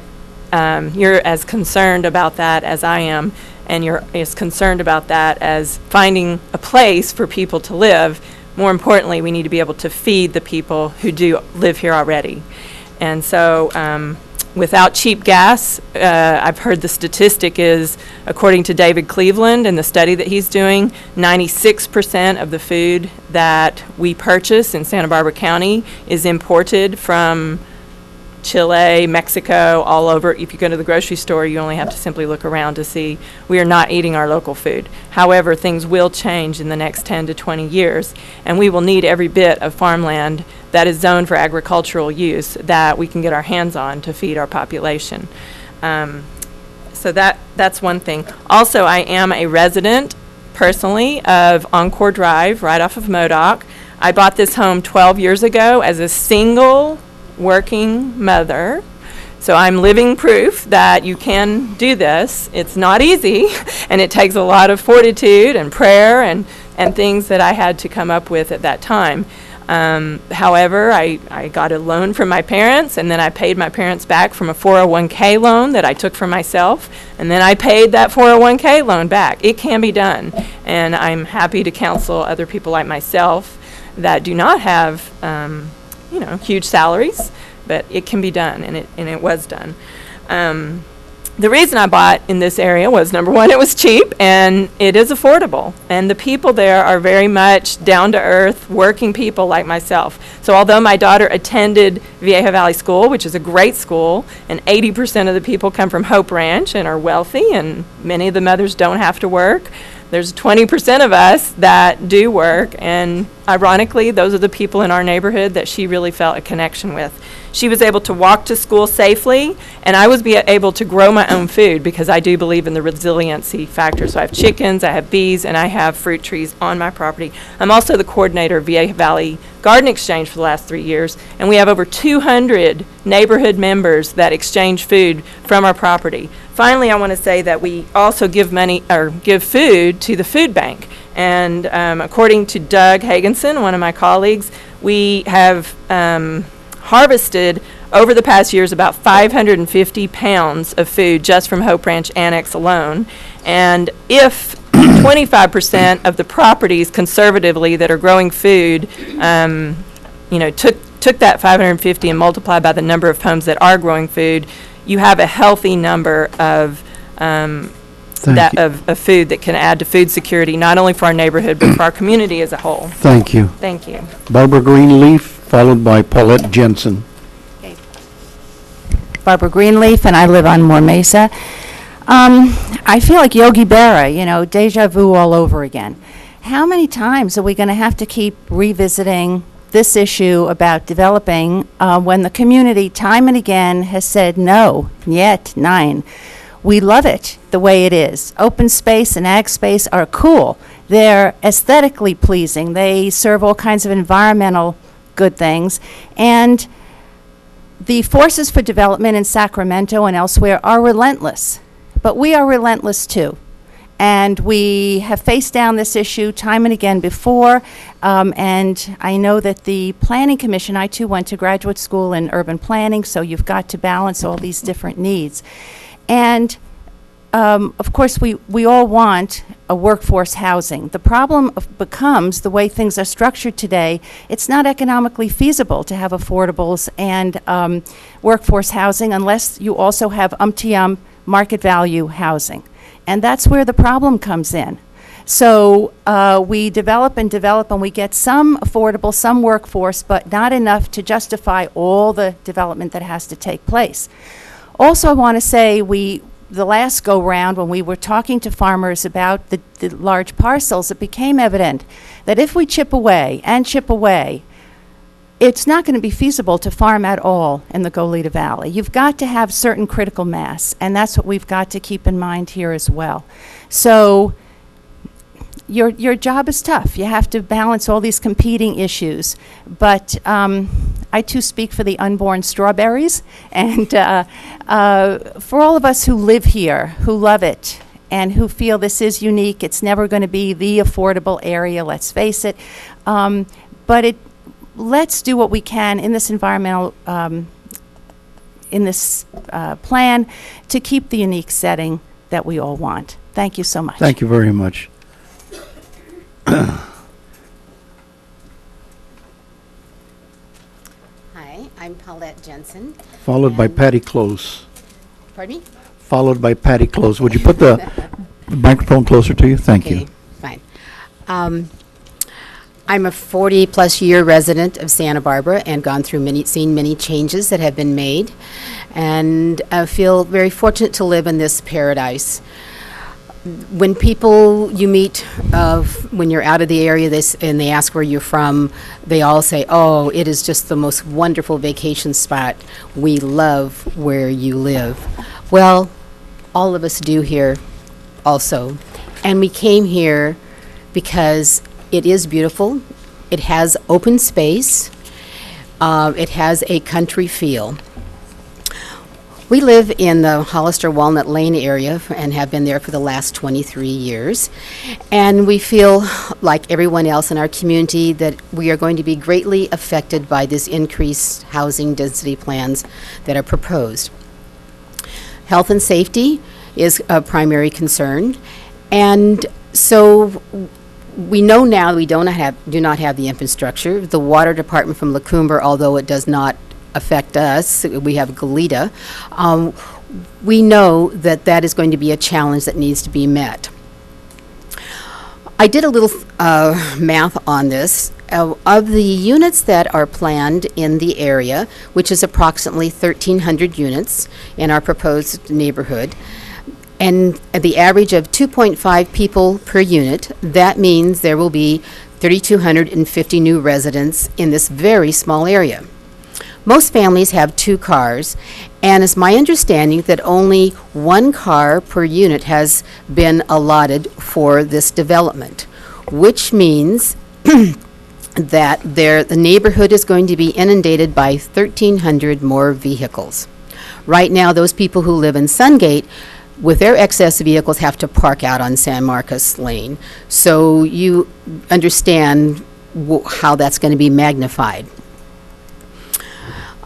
you're as concerned about that as I am, and you're as concerned about that as finding a place for people to live. More importantly, we need to be able to feed the people who do live here already. And so without cheap gas, I've heard the statistic is, according to David Cleveland and the study that he's doing, 96% of the food that we purchase in Santa Barbara County is imported from Chile, Mexico, all over. If you go to the grocery store, you only have to simply look around to see we are not eating our local food. However, things will change in the next 10 to 20 years, and we will need every bit of farmland that is zoned for agricultural use that we can get our hands on to feed our population. So that's one thing. Also, I am a resident personally of Encore Drive right off of Modoc. I bought this home 12 years ago as a single working mother. So I'm living proof that you can do this. It's not easy, and it takes a lot of fortitude and prayer and things that I had to come up with at that time. However, I got a loan from my parents, and then I paid my parents back from a 401k loan that I took for myself, and then I paid that 401k loan back. It can be done, and I'm happy to counsel other people like myself that do not have huge salaries, but it can be done, and it was done. The reason I bought in this area was, number one, it was cheap, and it is affordable, and the people there are very much down-to-earth, working people like myself. So although my daughter attended Vieja Valley School, which is a great school, and 80% of the people come from Hope Ranch and are wealthy, and many of the mothers don't have to work, there's 20% of us that do work, and ironically, those are the people in our neighborhood that she really felt a connection with. She was able to walk to school safely, and I was able to grow my own food because I do believe in the resiliency factor. So I have chickens, I have bees, and I have fruit trees on my property. I'm also the coordinator of VA Valley Garden Exchange for the last 3 years, and we have over 200 neighborhood members that exchange food from our property. Finally, I want to say that we also give money or give food to the food bank. And according to Doug Hagenson, one of my colleagues, we have harvested over the past years about 550 pounds of food just from Hope Ranch Annex alone. And if 25% of the properties conservatively that are growing food, took that 550 and multiplied by the number of homes that are growing food, you have a healthy number of of food that can add to food security, not only for our neighborhood, but for our community as a whole. Thank you. Thank you. Barbara Greenleaf, followed by Paulette Jensen. Barbara Greenleaf, and I live on Moore Mesa. I feel like Yogi Berra, deja vu all over again. How many times are we going to have to keep revisiting this issue about developing when the community time and again has said no, yet, nein. We love it the way it is. Open space and ag space are cool. They're aesthetically pleasing. They serve all kinds of environmental good things. And the forces for development in Sacramento and elsewhere are relentless. But we are relentless too. And we have faced down this issue time and again before. And I know that the Planning Commission, I too went to graduate school in urban planning, so you've got to balance all these different needs. And of course, we all want a workforce housing. The problem becomes the way things are structured today. It's not economically feasible to have affordables and workforce housing unless you also have market value housing. And that's where the problem comes in. So we develop and we get some affordable, some workforce, but not enough to justify all the development that has to take place. Also, I want to say the last go-round when we were talking to farmers about the large parcels, it became evident that if we chip away, it's not going to be feasible to farm at all in the Goleta Valley. You've got to have certain critical mass, and that's what we've got to keep in mind here as well. So your job is tough. You have to balance all these competing issues. But I too speak for the unborn strawberries, and for all of us who live here, who love it, and who feel this is unique. It's never going to be the affordable area, let's face it. But let's do what we can in this environmental, plan to keep the unique setting that we all want. Thank you so much. Thank you very much. Hi, I'm Paulette Jensen. Followed by Patty Close. Pardon me? Followed by Patty Close. Would you put the microphone closer to you? Thank you. Fine. I'm a 40-plus year resident of Santa Barbara and seen many changes that have been made, and I feel very fortunate to live in this paradise. When people you meet, when you're out of the area, and they ask where you're from, they all say, "Oh, it is just the most wonderful vacation spot. We love where you live." Well, all of us do here also. And we came here because it is beautiful. It has open space. It has a country feel. We live in the Hollister Walnut Lane area and have been there for the last 23 years. And we feel, like everyone else in our community, that we are going to be greatly affected by this increased housing density plans that are proposed. Health and safety is a primary concern. And so we know now we do not have the infrastructure. The water department from Lacumber, although it does not affect us, we have Goleta, we know that is going to be a challenge that needs to be met. I did a little math on this. Of the units that are planned in the area, which is approximately 1,300 units in our proposed neighborhood, and at the average of 2.5 people per unit, that means there will be 3,250 new residents in this very small area. Most families have 2 cars, and it's my understanding that only 1 car per unit has been allotted for this development, which means that the neighborhood is going to be inundated by 1,300 more vehicles. Right now, those people who live in Sungate with their excess vehicles have to park out on San Marcos Lane. So you understand how that's going to be magnified.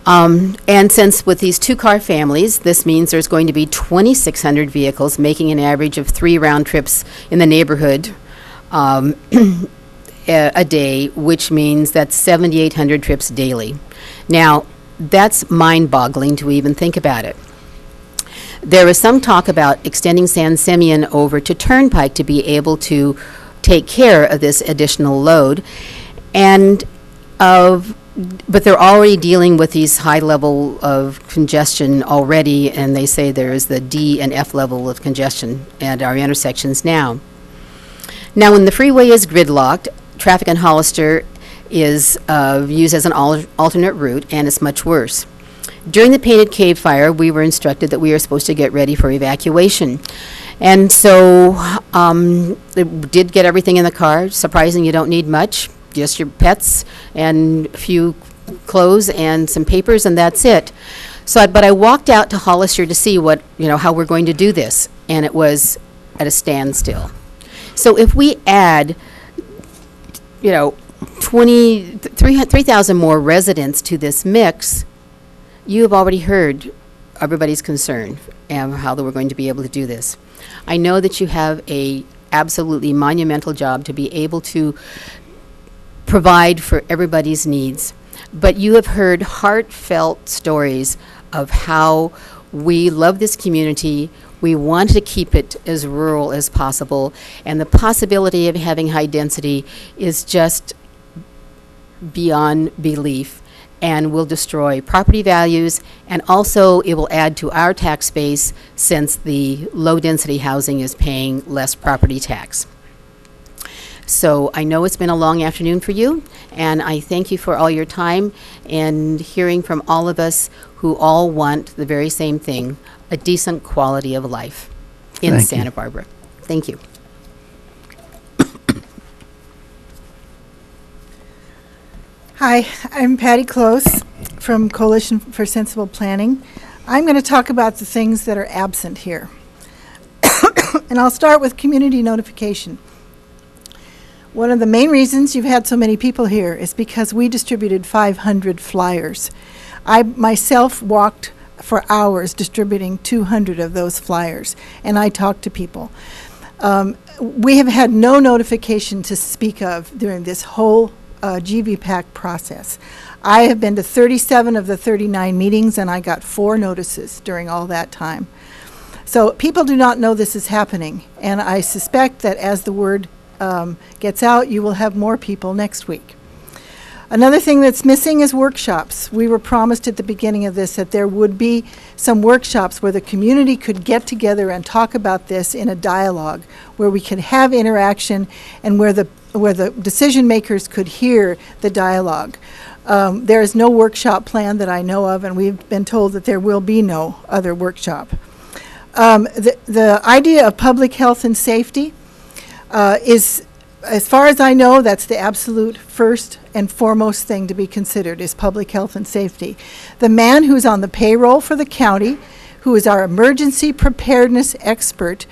And since with these 2-car families, this means there's going to be 2,600 vehicles, making an average of 3 round trips in the neighborhood a day, which means that's 7,800 trips daily. Now, that's mind-boggling to even think about it. There is some talk about extending San Simeon over to Turnpike to be able to take care of this additional load, but they're already dealing with these high level of congestion already, and they say there is the D and F level of congestion at our intersections now. Now, when the freeway is gridlocked, traffic in Hollister is used as an alternate route, and it's much worse. During the Painted Cave fire, we were instructed that we are supposed to get ready for evacuation. And so they did get everything in the car. Surprising, you don't need much, just your pets and a few clothes and some papers, and that's it. But I walked out to Hollister to see how we're going to do this, and it was at a standstill. So if we add 3,000 more residents to this mix, you have already heard everybody's concern and how we're going to be able to do this. I know that you have a absolutely monumental job to be able to provide for everybody's needs, but you have heard heartfelt stories of how we love this community. We want to keep it as rural as possible, and the possibility of having high density is just beyond belief and will destroy property values, and also it will add to our tax base since the low density housing is paying less property tax. So I know it's been a long afternoon for you, and I thank you for all your time and hearing from all of us who all want the very same thing, a decent quality of life in Santa Barbara. Thank you. Hi, I'm Patty Close from Coalition for Sensible Planning. I'm going to talk about the things that are absent here. And I'll start with community notification. One of the main reasons you've had so many people here is because we distributed 500 flyers. I myself walked for hours distributing 200 of those flyers, and I talked to people. We have had no notification to speak of during this whole GVPAC process. I have been to 37 of the 39 meetings, and I got 4 notices during all that time. So people do not know this is happening, and I suspect that as the word gets out, you will have more people next week. Another thing that's missing is workshops. We were promised at the beginning of this that there would be some workshops where the community could get together and talk about this in a dialogue, where we could have interaction and where the decision makers could hear the dialogue. There is no workshop plan that I know of, and we've been told that there will be no other workshop. The idea of public health and safety is, as far as I know, that's the absolute first and foremost thing to be considered, is public health and safety. The man who's on the payroll for the county, who is our emergency preparedness expert,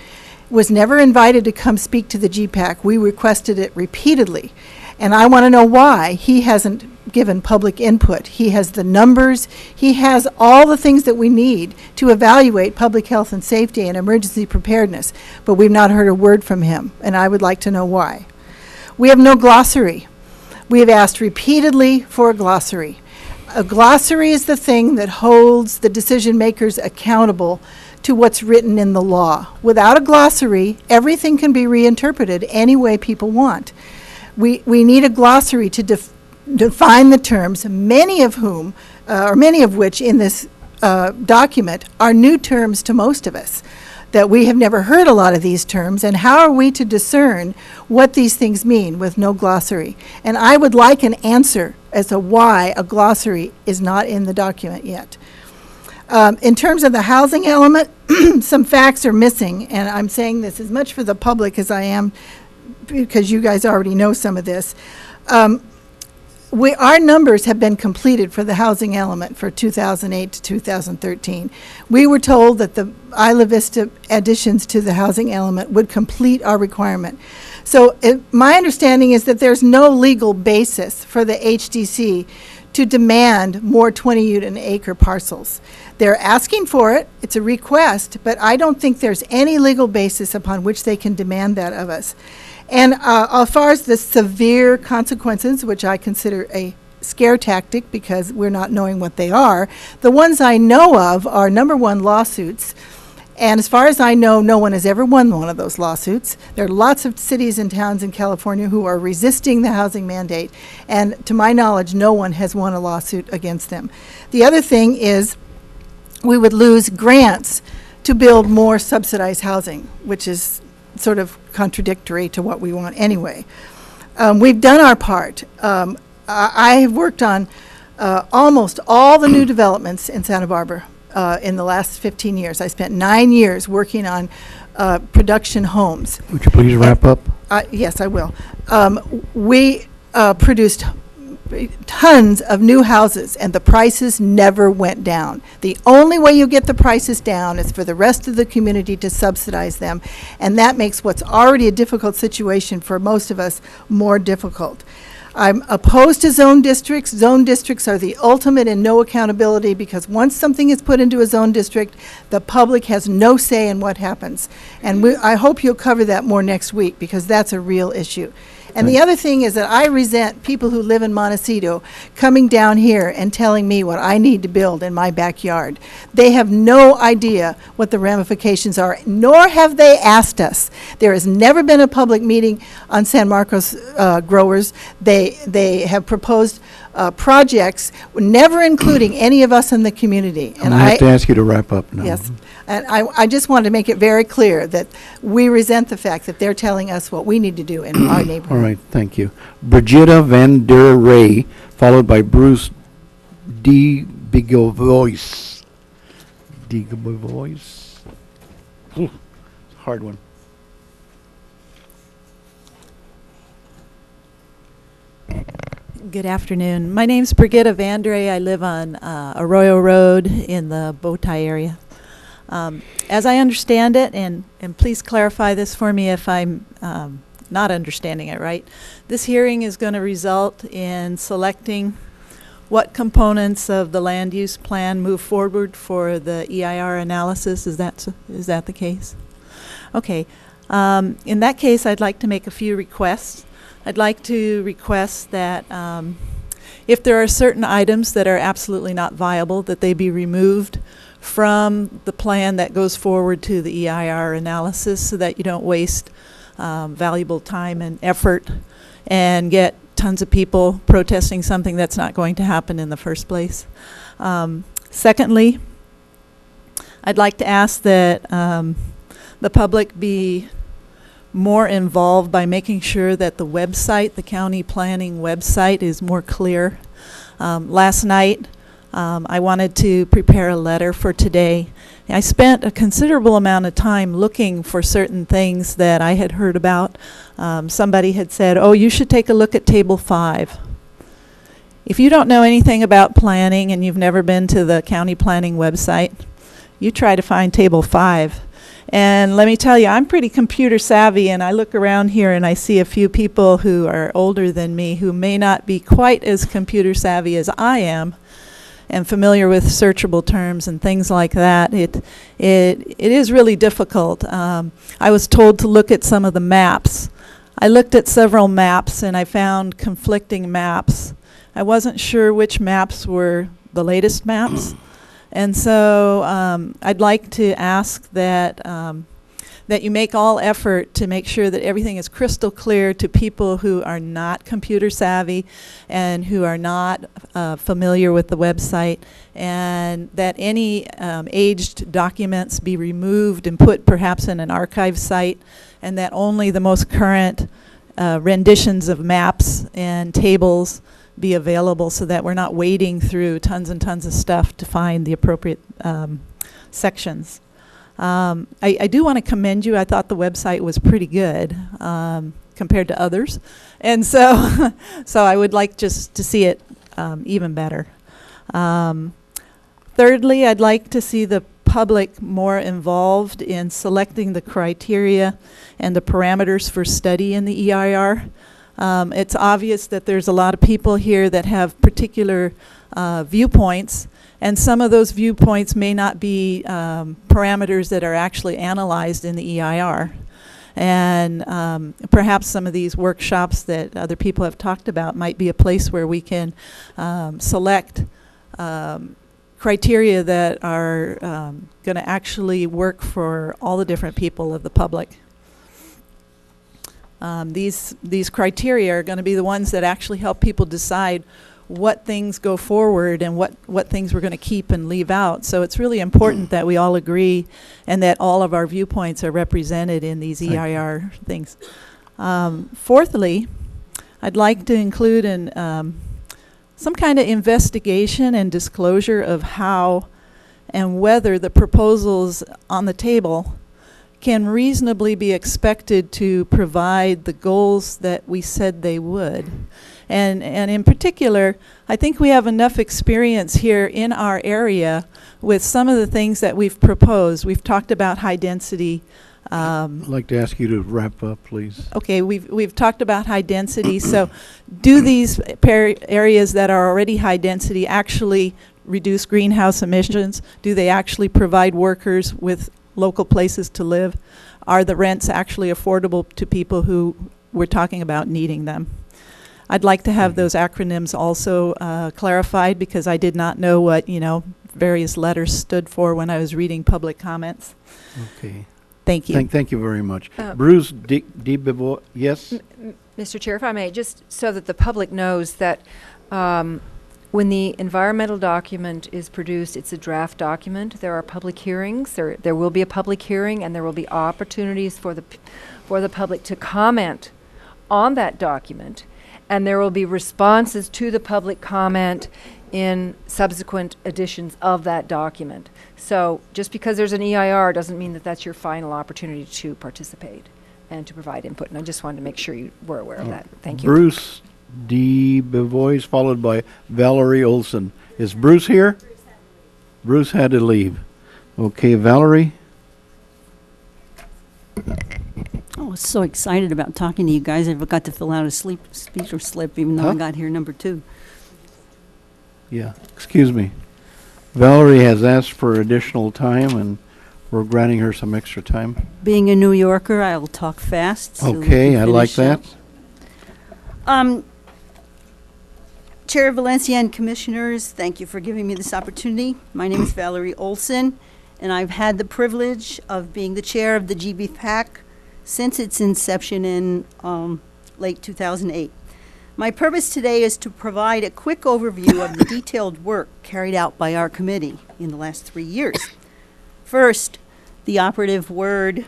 was never invited to come speak to the GPAC. We requested it repeatedly, and I want to know why he hasn't given public input. He has the numbers, he has all the things that we need to evaluate public health and safety and emergency preparedness, but we've not heard a word from him, and I would like to know why. We have no glossary. We have asked repeatedly for a glossary. A glossary is the thing that holds the decision makers accountable to what's written in the law. Without a glossary, everything can be reinterpreted any way people want. We need a glossary to define the terms, many of which in this document are new terms to most of us. that we have never heard a lot of these terms, and how are we to discern what these things mean with no glossary? And I would like an answer as to why a glossary is not in the document yet. In terms of the housing element, some facts are missing, and I'm saying this as much for the public as I am because you guys already know some of this. Our numbers have been completed for the housing element for 2008 to 2013. We were told that the Isla Vista additions to the housing element would complete our requirement. So my understanding is that there's no legal basis for the HDC to demand more 20-unit and acre parcels. They're asking for it, it's a request, but I don't think there's any legal basis upon which they can demand that of us. And as far as the severe consequences, which I consider a scare tactic because we're not knowing what they are, the ones I know of are, number one, lawsuits. And as far as I know, no one has ever won one of those lawsuits. There are lots of cities and towns in California who are resisting the housing mandate. And to my knowledge, no one has won a lawsuit against them. The other thing is we would lose grants to build more subsidized housing, which is sort of contradictory to what we want anyway. We've done our part. I have worked on almost all the new developments in Santa Barbara in the last 15 years. I spent 9 years working on production homes. Would you please wrap up? Yes, I will. We produced tons of new houses, and the prices never went down. The only way you get the prices down is for the rest of the community to subsidize them, and that makes what's already a difficult situation for most of us more difficult. I'm opposed to zone districts. Zone districts are the ultimate in no accountability because once something is put into a zone district, the public has no say in what happens. And I hope you'll cover that more next week because that's a real issue. And the other thing is that I resent people who live in Montecito coming down here and telling me what I need to build in my backyard. They have no idea what the ramifications are, nor have they asked us. There has never been a public meeting on San Marcos growers. They have proposed projects, never including any of us in the community. And I have to ask you to wrap up now. Yes. And I just wanted to make it very clear that we resent the fact that they're telling us what we need to do in our neighborhood. All right, thank you. Brigitta Van der Ray, followed by Bruce D. Bigovois. Bigovois? Hard one. Good afternoon. My name's Brigitta Van der Ray. I live on Arroyo Road in the Bowtie area. As I understand it, and please clarify this for me if I'm not understanding it right, this hearing is going to result in selecting what components of the land use plan move forward for the EIR analysis. Is that the case? Okay. In that case, I'd like to make a few requests. I'd like to request that if there are certain items that are absolutely not viable, that they be removed from the plan that goes forward to the EIR analysis so that you don't waste valuable time and effort and get tons of people protesting something that's not going to happen in the first place. Secondly, I'd like to ask that the public be more involved by making sure that the website, the county planning website, is more clear. Last night, I wanted to prepare a letter for today. I spent a considerable amount of time looking for certain things that I had heard about. Somebody had said, oh, you should take a look at Table 5. If you don't know anything about planning and you've never been to the county planning website, you try to find Table 5. And let me tell you, I'm pretty computer savvy, and I look around here and I see a few people who are older than me who may not be quite as computer savvy as I am and familiar with searchable terms and things like that. It is really difficult. I was told to look at some of the maps. I looked at several maps and I found conflicting maps. I wasn't sure which maps were the latest maps. And so I'd like to ask that that you make all effort to make sure that everything is crystal clear to people who are not computer savvy and who are not familiar with the website, and that any aged documents be removed and put perhaps in an archive site, and that only the most current renditions of maps and tables be available, so that we're not wading through tons and tons of stuff to find the appropriate sections. I do want to commend you. I thought the website was pretty good compared to others, and so so I would like just to see it even better. Thirdly, I'd like to see the public more involved in selecting the criteria and the parameters for study in the EIR. It's obvious that there's a lot of people here that have particular viewpoints, and some of those viewpoints may not be parameters that are actually analyzed in the EIR. And perhaps some of these workshops that other people have talked about might be a place where we can select criteria that are going to actually work for all the different people of the public. These criteria are going to be the ones that actually help people decide what things go forward and what things we're going to keep and leave out. So it's really important that we all agree and that all of our viewpoints are represented in these EIR things. Fourthly, I'd like to include some kind of investigation and disclosure of how and whether the proposals on the table can reasonably be expected to provide the goals that we said they would. And in particular, I think we have enough experience here in our area with some of the things that we've proposed. We've talked about high density. I'd like to ask you to wrap up, please. Okay, we've talked about high density. So do these areas that are already high density actually reduce greenhouse emissions? Do they actually provide workers with local places to live? Are the rents actually affordable to people who we're talking about needing them? I'd like to have those acronyms also clarified, because I did not know what, various letters stood for when I was reading public comments. Okay. Thank you. Thank you very much. Bruce DeBevois, yes? Mr. Chair, if I may, just so that the public knows that when the environmental document is produced, it's a draft document. There are public hearings. There will be a public hearing, and there will be opportunities for the public to comment on that document, and there will be responses to the public comment in subsequent editions of that document. So just because there's an EIR doesn't mean that that's your final opportunity to participate and to provide input. And I just wanted to make sure you were aware of that. Thank you. Bruce DeBevois, followed by Valerie Olson. Is Bruce here? Bruce had to leave. Okay, Valerie? I was so excited about talking to you guys. I forgot to fill out a speaker slip, even though I got here number 2. Yeah, excuse me. Valerie has asked for additional time, and we're granting her some extra time. Being a New Yorker, I will talk fast. So Okay, I like that. Chair Valencia and Commissioners, thank you for giving me this opportunity. My name is Valerie Olson, and I've had the privilege of being the chair of the GBPAC since its inception in late 2008. My purpose today is to provide a quick overview of the detailed work carried out by our committee in the last 3 years. First, the operative word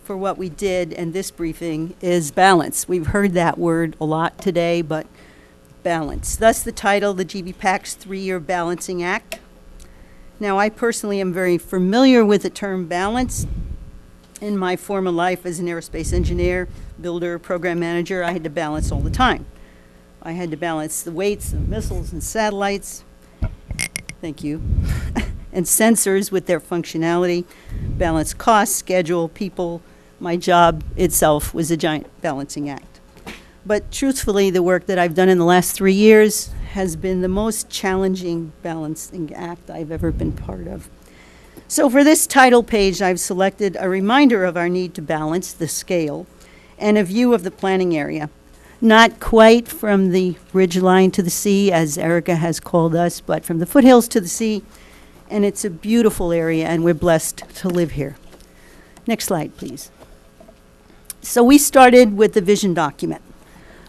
for what we did in this briefing is balance. We've heard that word a lot today, but balance. Thus the title, the GBPAC's 3-Year Balancing Act. Now, I personally am very familiar with the term balance. In my former life as an aerospace engineer, builder, program manager, I had to balance all the time. I had to balance the weights of missiles and satellites, thank you, and sensors with their functionality, balance cost, schedule, people. My job itself was a giant balancing act. But truthfully, the work that I've done in the last 3 years has been the most challenging balancing act I've ever been part of. So for this title page, I've selected a reminder of our need to balance the scale and a view of the planning area. Not quite from the ridgeline to the sea, as Erica has called us, but from the foothills to the sea. And it's a beautiful area, and we're blessed to live here. Next slide, please. So we started with the vision document,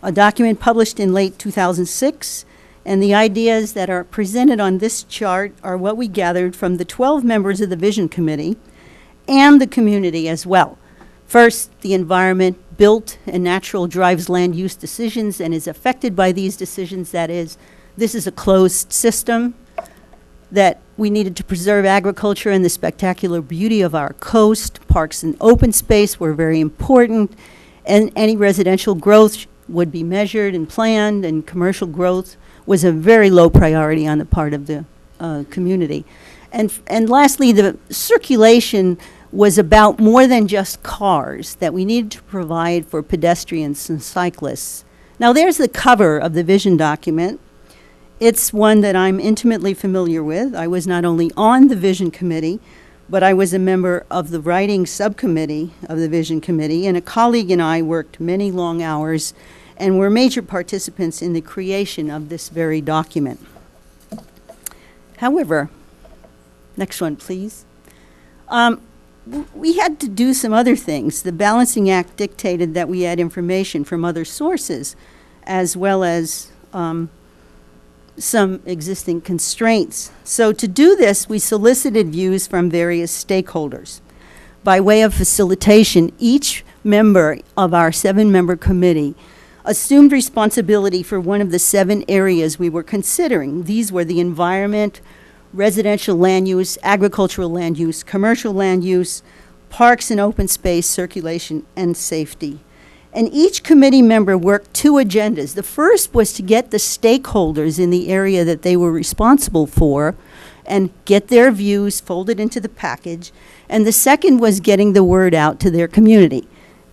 a document published in late 2006, and the ideas that are presented on this chart are what we gathered from the 12 members of the Vision Committee and the community as well. First, the environment built and natural drives land use decisions and is affected by these decisions. That is, this is a closed system, that we needed to preserve agriculture and the spectacular beauty of our coast. Parks and open space were very important, and any residential growth would be measured and planned, and commercial growth was a very low priority on the part of the community. And lastly, the circulation was about more than just cars, that we needed to provide for pedestrians and cyclists. Now there's the cover of the vision document. It's one that I'm intimately familiar with. I was not only on the Vision Committee, but I was a member of the writing subcommittee of the Vision Committee, and a colleague and I worked many long hours and were major participants in the creation of this very document. However, next one, please. We had to do some other things. The Balancing Act dictated that we had information from other sources, as well as some existing constraints. So to do this, we solicited views from various stakeholders. By way of facilitation, each member of our 7-member committee assumed responsibility for one of the 7 areas we were considering. These were the environment, residential land use, agricultural land use, commercial land use, parks and open space, circulation, and safety. And each committee member worked 2 agendas. The first was to get the stakeholders in the area that they were responsible for and get their views folded into the package. And the second was getting the word out to their community.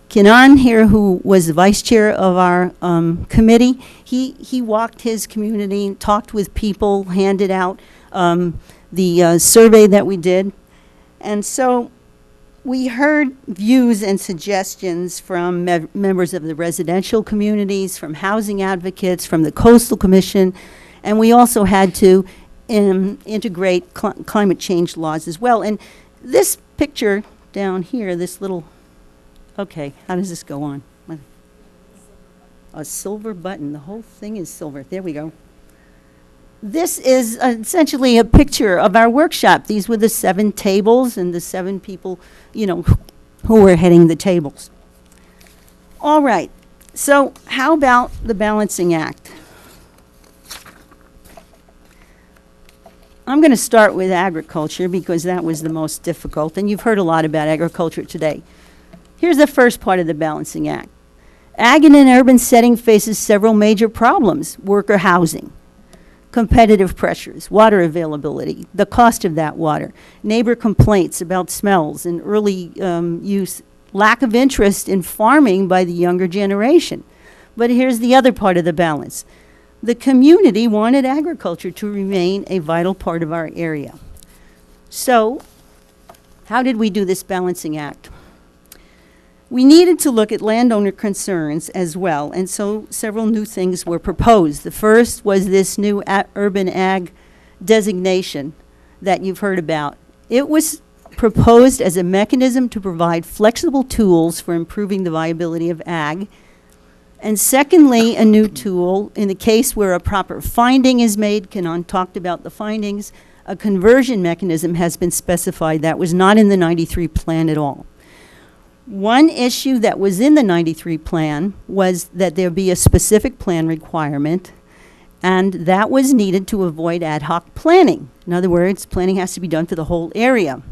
Kinan here, who was the vice chair of our committee, he walked his community, talked with people, handed out the survey that we did. And so we heard views and suggestions from members of the residential communities, from housing advocates, from the Coastal Commission, and we also had to integrate climate change laws as well. And this picture down here, this little, okay, how does this go on? A silver button, the whole thing is silver. There we go. This is essentially a picture of our workshop. These were the 7 tables and the 7 people, you know, who were heading the tables. All right, so how about the Balancing Act? I'm going to start with agriculture because that was the most difficult, and you've heard a lot about agriculture today. Here's the first part of the Balancing Act. Ag in an urban setting faces several major problems: worker housing, competitive pressures, water availability, the cost of that water, neighbor complaints about smells and early use, lack of interest in farming by the younger generation. But here's the other part of the balance. The community wanted agriculture to remain a vital part of our area. So, how did we do this Balancing Act? We needed to look at landowner concerns as well, and so several new things were proposed. The first was this new urban ag designation that you've heard about. It was proposed as a mechanism to provide flexible tools for improving the viability of ag. And secondly, a new tool in the case where a proper finding is made. Kinan talked about the findings. A conversion mechanism has been specified that was not in the 93 plan at all. One issue that was in the 93 plan was that there be a specific plan requirement, and that was needed to avoid ad hoc planning. In other words, planning has to be done for the whole area.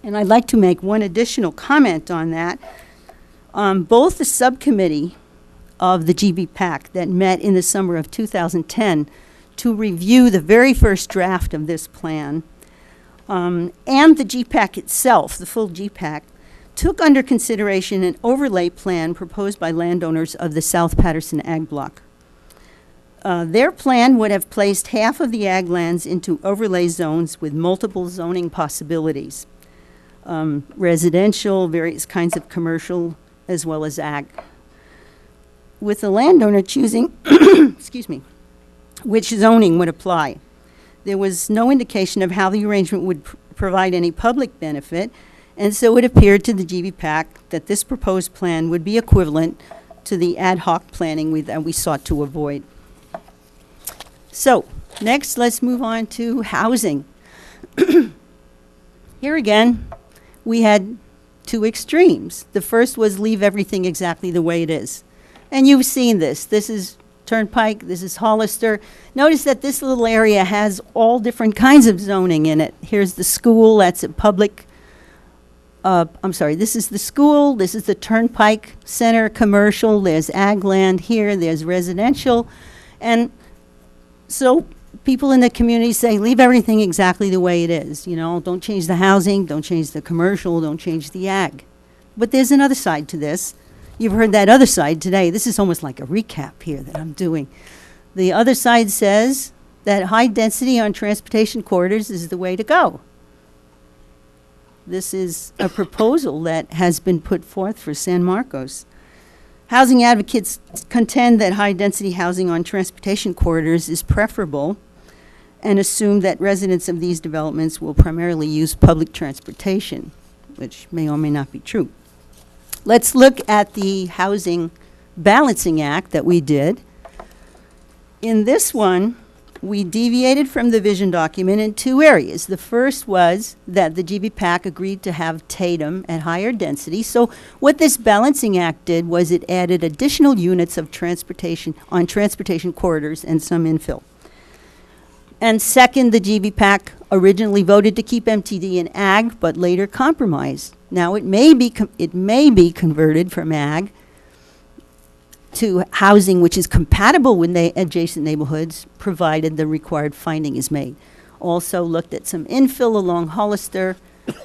And I'd like to make one additional comment on that. Both the subcommittee of the GBPAC that met in the summer of 2010 to review the very first draft of this plan, and the GPAC itself, the full GPAC, took under consideration an overlay plan proposed by landowners of the South Patterson Ag Block. Their plan would have placed half of the ag lands into overlay zones with multiple zoning possibilities. Residential, various kinds of commercial, as well as ag. With the landowner choosing, excuse me, which zoning would apply. There was no indication of how the arrangement would provide any public benefit, And so it appeared to the GBPAC that this proposed plan would be equivalent to the ad hoc planning that we sought to avoid. So, next, let's move on to housing. Here again, we had two extremes. The first was leave everything exactly the way it is. And you've seen this. This is Turnpike, this is Hollister. Notice that this little area has all different kinds of zoning in it. Here's the school, that's a public, this is the school, this is the Turnpike Center commercial, there's ag land here, there's residential. And so people in the community say, leave everything exactly the way it is. You know, don't change the housing, don't change the commercial, don't change the ag. But there's another side to this. You've heard that other side today. This is almost like a recap here that I'm doing. The other side says that high density on transportation corridors is the way to go. This is a proposal that has been put forth for San Marcos. Housing advocates contend that high density housing on transportation corridors is preferable and assume that residents of these developments will primarily use public transportation, which may or may not be true. Let's look at the Housing Balancing Act that we did. In this one, we deviated from the vision document in two areas. The first was that the GBPAC agreed to have Tatum at higher density. So what this Balancing Act did was it added additional units of transportation on transportation corridors and some infill. And second, the GBPAC originally voted to keep MTD in ag, but later compromised. Now it may be converted from ag to housing which is compatible with adjacent neighborhoods, provided the required finding is made. Also looked at some infill along Hollister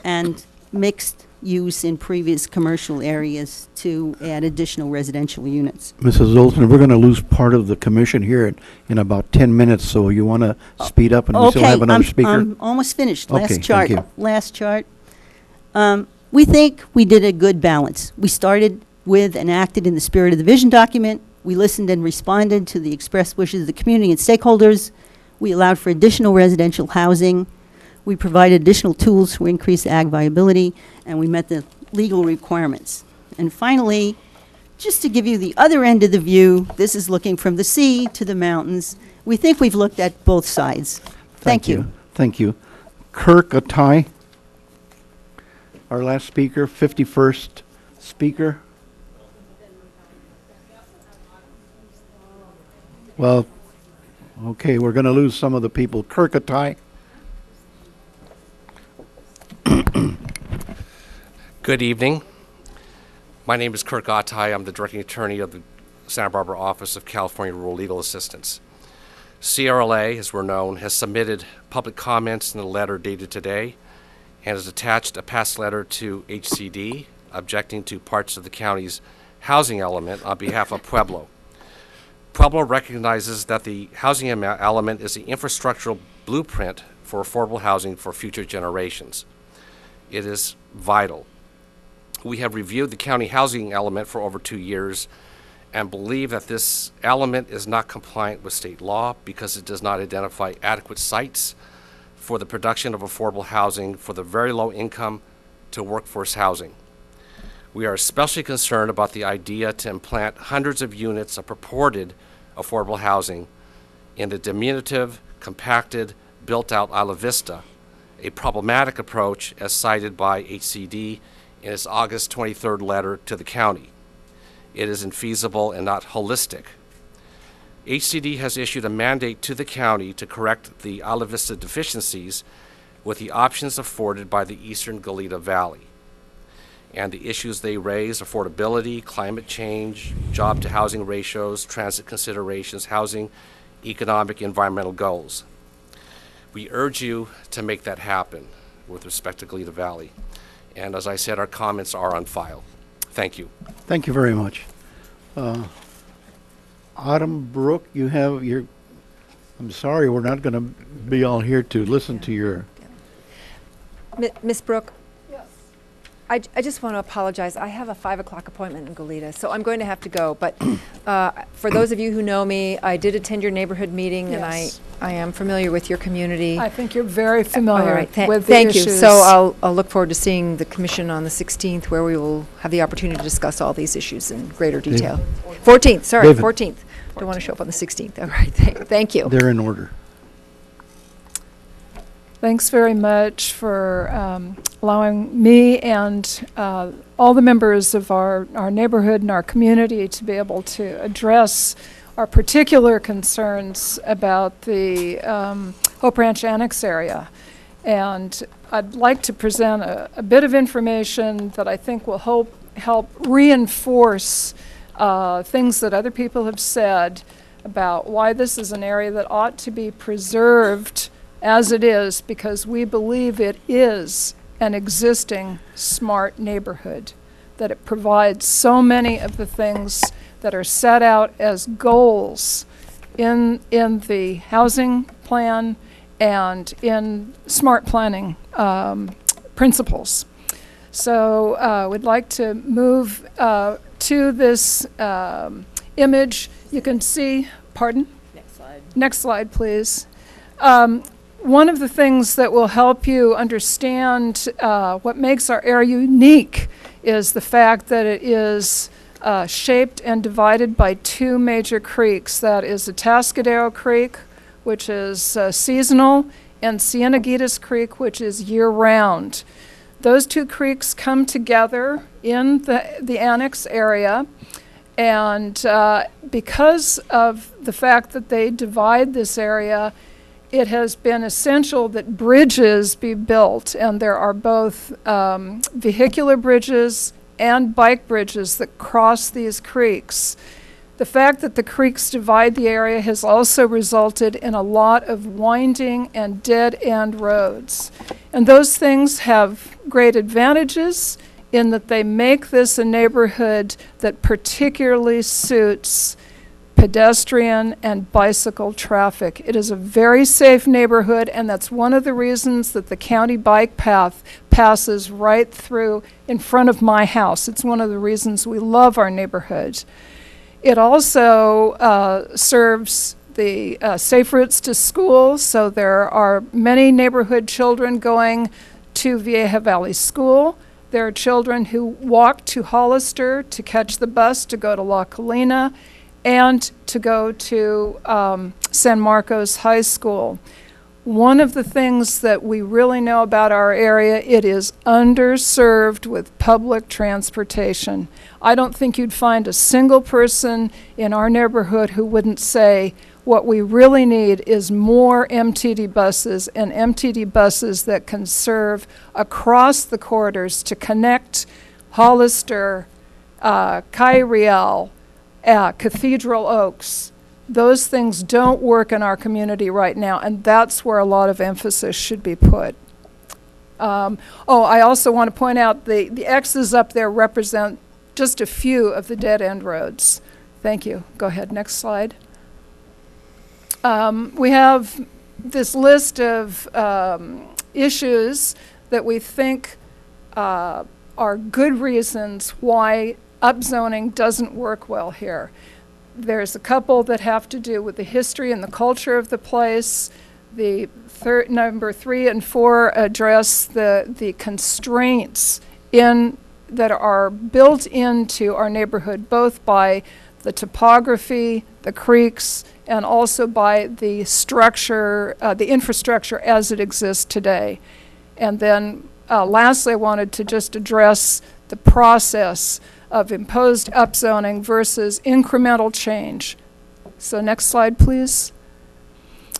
and mixed use in previous commercial areas to add additional residential units. Mrs. Olson, we're going to lose part of the commission here in about 10 minutes, so you want to speed up and we still have another speaker? I'm almost finished. Okay, Last chart. thank you. Last chart. We think we did a good balance. We started with and acted in the spirit of the vision document. We listened and responded to the expressed wishes of the community and stakeholders. We allowed for additional residential housing. We provided additional tools to increase ag viability, and we met the legal requirements. And finally, just to give you the other end of the view, this is looking from the sea to the mountains. We think we've looked at both sides. Thank you. Thank you. Kirk Atai, our last speaker, 51st speaker. Well, okay, we're going to lose some of the people. Kirk Atai. Good evening. My name is Kirk Atai. I'm the Directing Attorney of the Santa Barbara Office of California Rural Legal Assistance. CRLA, as we're known, has submitted public comments in a letter dated today and has attached a past letter to HCD objecting to parts of the county's housing element on behalf of Pueblo. Pueblo recognizes that the housing element is the infrastructural blueprint for affordable housing for future generations. It is vital. We have reviewed the county housing element for over 2 years and believe that this element is not compliant with state law because it does not identify adequate sites for the production of affordable housing for the very low income to workforce housing. We are especially concerned about the idea to implant hundreds of units of purported affordable housing in the diminutive, compacted, built-out Isla Vista, a problematic approach as cited by HCD in its August 23rd letter to the county. It is infeasible and not holistic. HCD has issued a mandate to the county to correct the Isla Vista deficiencies with the options afforded by the Eastern Goleta Valley. And the issues they raise, affordability, climate change, job to housing ratios, transit considerations, housing, economic, environmental goals. We urge you to make that happen with respect to Goleta Valley. And as I said, our comments are on file. Thank you. Thank you very much. Autumn Brook, you have your, I'm sorry, we're not going to be all here to listen to your. Ms. Brook? Yes. I just want to apologize. I have a 5 o'clock appointment in Goleta, so I'm going to have to go. But for those of you who know me, I did attend your neighborhood meeting, and I I am familiar with your community. I think you're very familiar All right, with the thank you. issues. So I'll look forward to seeing the commission on the 16th, where we will have the opportunity to discuss all these issues in greater detail. 14th, sorry, David. 14th. Don't want to show up on the 16th. All right, thank you. They're in order. Thanks very much for allowing me and all the members of our neighborhood and our community to be able to address our particular concerns about the Hope Ranch Annex area. And I'd like to present a bit of information that I think will help reinforce things that other people have said about why this is an area that ought to be preserved as it is, because we believe it is an existing smart neighborhood, that it provides so many of the things that are set out as goals in the housing plan and in smart planning principles. So we'd like to move to this image. You can see, pardon? Next slide. Next slide, please. One of the things that will help you understand what makes our area unique is the fact that it is shaped and divided by two major creeks. That is Atascadero Creek, which is seasonal, and Cieneguitas Creek, which is year-round. Those two creeks come together in the annex area, and because of the fact that they divide this area, it has been essential that bridges be built, and there are both vehicular bridges and bike bridges that cross these creeks. The fact that the creeks divide the area has also resulted in a lot of winding and dead-end roads. And those things have great advantages in that they make this a neighborhood that particularly suits pedestrian and bicycle traffic. It is a very safe neighborhood, and that's one of the reasons that the county bike path passes right through in front of my house. It's one of the reasons we love our neighborhood. It also serves the safe routes to school, so there are many neighborhood children going to Vieja Valley School. There are children who walk to Hollister to catch the bus to go to La Colina and to go to San Marcos High School. One of the things that we really know about our area, it is underserved with public transportation. I don't think you'd find a single person in our neighborhood who wouldn't say what we really need is more MTD buses, and MTD buses that can serve across the corridors to connect Hollister, Kyriel, Cathedral Oaks. Those things don't work in our community right now, and that's where a lot of emphasis should be put. I also want to point out the X's up there represent just a few of the dead-end roads. Thank you. Go ahead, next slide. We have this list of issues that we think are good reasons why upzoning doesn't work well here. There's a couple that have to do with the history and the culture of the place. The number 3 and 4 address the constraints that are built into our neighborhood, both by the topography, the creeks, and also by the structure, the infrastructure as it exists today. And then lastly, I wanted to just address the process of imposed upzoning versus incremental change. So next slide, please.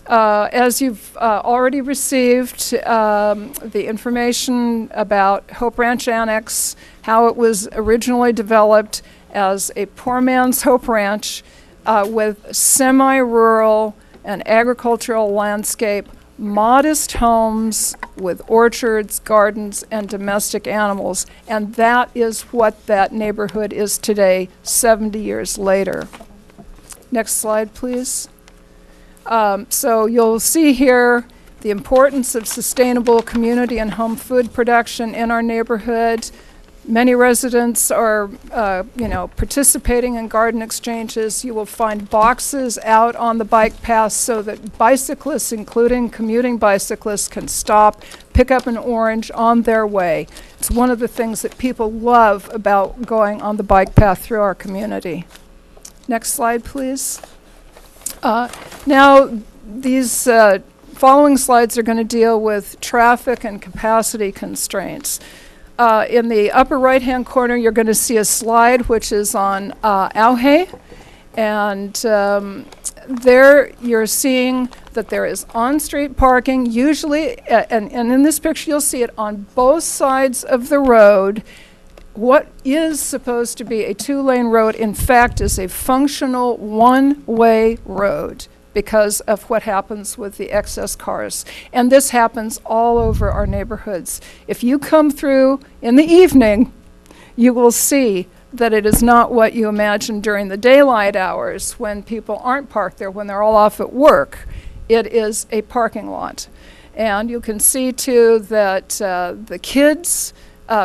As you've already received the information about Hope Ranch Annex, how it was originally developed as a poor man's Hope Ranch with semi-rural and agricultural landscape, modest homes with orchards, gardens, and domestic animals. And that is what that neighborhood is today, 70 years later. Next slide, please. So you'll see here the importance of sustainable community and home food production in our neighborhood. Many residents are, participating in garden exchanges. You will find boxes out on the bike paths so that bicyclists, including commuting bicyclists, can stop, pick up an orange on their way. It's one of the things that people love about going on the bike path through our community. Next slide, please. Now, these following slides are going to deal with traffic and capacity constraints. In the upper right-hand corner, you're going to see a slide which is on Auhe. And there you're seeing that there is on-street parking, usually, and in this picture you'll see it on both sides of the road. What is supposed to be a two-lane road, in fact, is a functional one-way road because of what happens with the excess cars. And this happens all over our neighborhoods. If you come through in the evening, you will see that it is not what you imagine during the daylight hours when people aren't parked there, when they're all off at work. It is a parking lot. And you can see, too, that the kids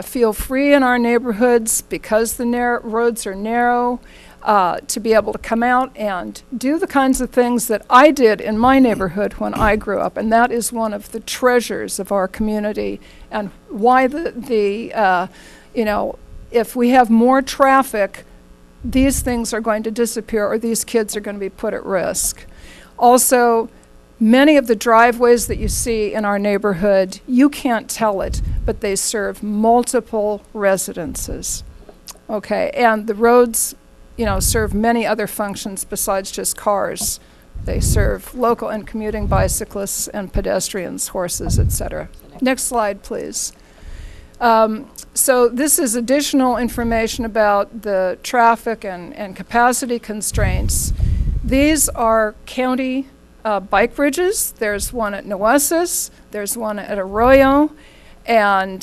feel free in our neighborhoods because the roads are narrow. To be able to come out and do the kinds of things that I did in my neighborhood when I grew up. And that is one of the treasures of our community, and why if we have more traffic, these things are going to disappear, or these kids are going to be put at risk. Also, many of the driveways that you see in our neighborhood, you can't tell it, but they serve multiple residences. Okay, and the roads serve many other functions besides just cars. They serve local and commuting bicyclists and pedestrians, horses, etc. Next slide, please. So this is additional information about the traffic and capacity constraints. These are county bike bridges. There's one at Nueces, there's one at Arroyo, and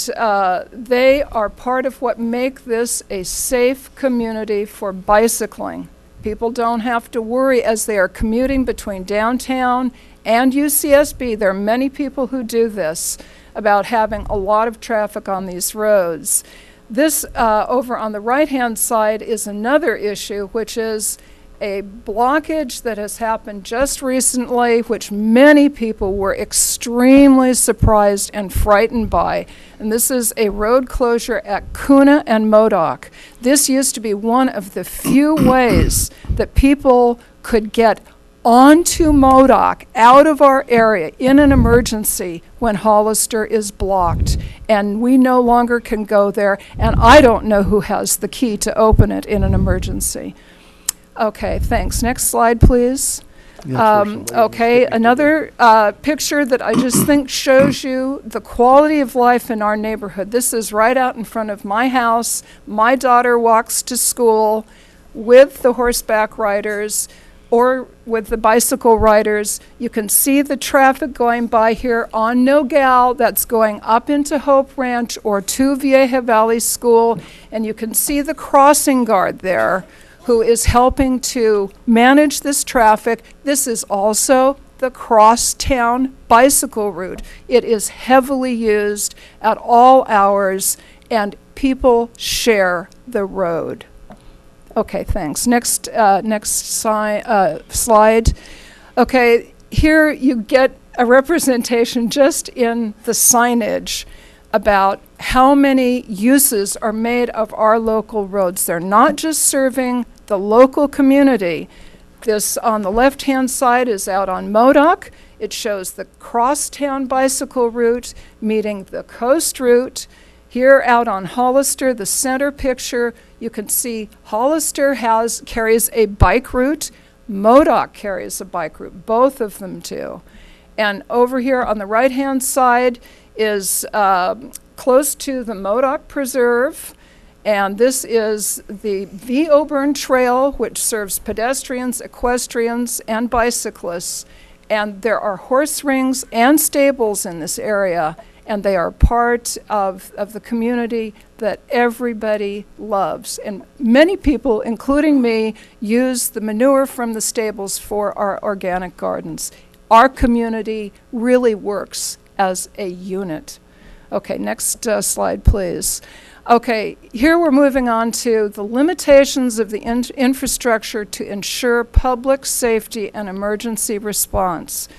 they are part of what make this a safe community for bicycling. People don't have to worry as they are commuting between downtown and UCSB. There are many people who do this, about having a lot of traffic on these roads. This over on the right-hand side is another issue, which is a blockage that has happened just recently, which many people were extremely surprised and frightened by. And this is a road closure at Kuna and Modoc. This used to be one of the few ways that people could get onto Modoc, out of our area, in an emergency when Hollister is blocked. And we no longer can go there, and I don't know who has the key to open it in an emergency. Okay, thanks. Next slide, please. Okay, another picture that I just think shows you the quality of life in our neighborhood. This is right out in front of my house. My daughter walks to school with the horseback riders or with the bicycle riders. You can see the traffic going by here on Nogal that's going up into Hope Ranch or to Vieja Valley School, and you can see the crossing guard there who is helping to manage this traffic. This is also the crosstown bicycle route. It is heavily used at all hours, and people share the road. Okay, thanks. Next slide. Okay, here you get a representation just in the signage about how many uses are made of our local roads. They're not just serving the local community. This on the left-hand side is out on Modoc. It shows the crosstown bicycle route meeting the coast route. Here out on Hollister, the center picture, you can see Hollister carries a bike route. Modoc carries a bike route, both of them do. And over here on the right-hand side is close to the Modoc Preserve, and this is the V. Oburn Trail, which serves pedestrians, equestrians, and bicyclists. And there are horse rings and stables in this area, and they are part of the community that everybody loves. And many people, including me, use the manure from the stables for our organic gardens. Our community really works as a unit. Okay, next slide, please. Okay, here we're moving on to the limitations of the infrastructure to ensure public safety and emergency response.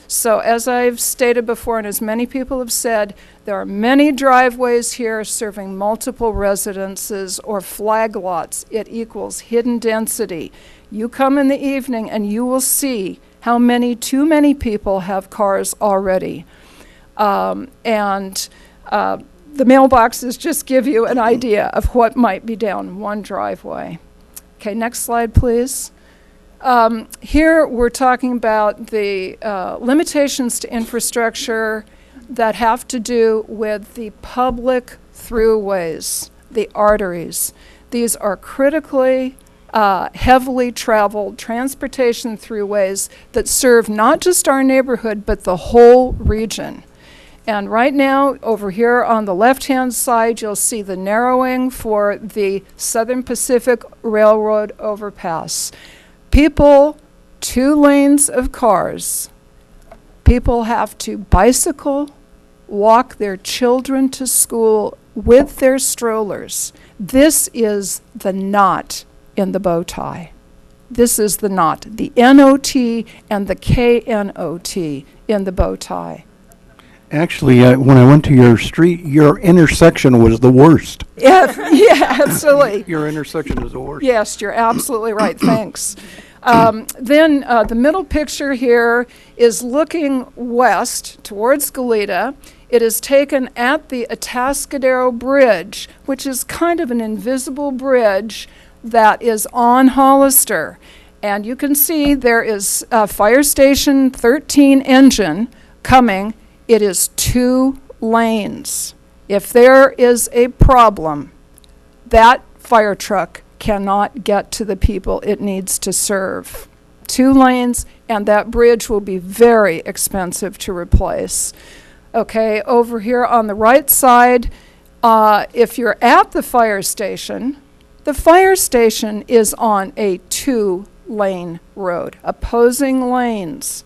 So as I've stated before, and as many people have said, there are many driveways here serving multiple residences or flag lots. It equals hidden density. You come in the evening and you will see how too many people have cars already. The mailboxes just give you an idea of what might be down one driveway. Okay, next slide, please. Here we're talking about the limitations to infrastructure that have to do with the public throughways, the arteries. These are critically heavily traveled transportation throughways that serve not just our neighborhood but the whole region. And right now, over here on the left-hand side, you'll see the narrowing for the Southern Pacific Railroad overpass. People, 2 lanes of cars. People have to bicycle, walk their children to school with their strollers. This is the knot in the bow tie. This is the knot, the N-O-T and the K-N-O-T in the bow tie. Actually, when I went to your street, your intersection was the worst. Yeah, absolutely. Your intersection is the worst. Yes, you're absolutely right. Thanks. Then the middle picture here is looking west towards Goleta. It is taken at the Atascadero Bridge, which is kind of an invisible bridge that is on Hollister. And you can see there is a Fire Station 13 engine coming. It is 2 lanes. If there is a problem, that fire truck cannot get to the people it needs to serve. 2 lanes, and that bridge will be very expensive to replace. Okay, over here on the right side, if you're at the fire station is on a 2-lane road, opposing lanes.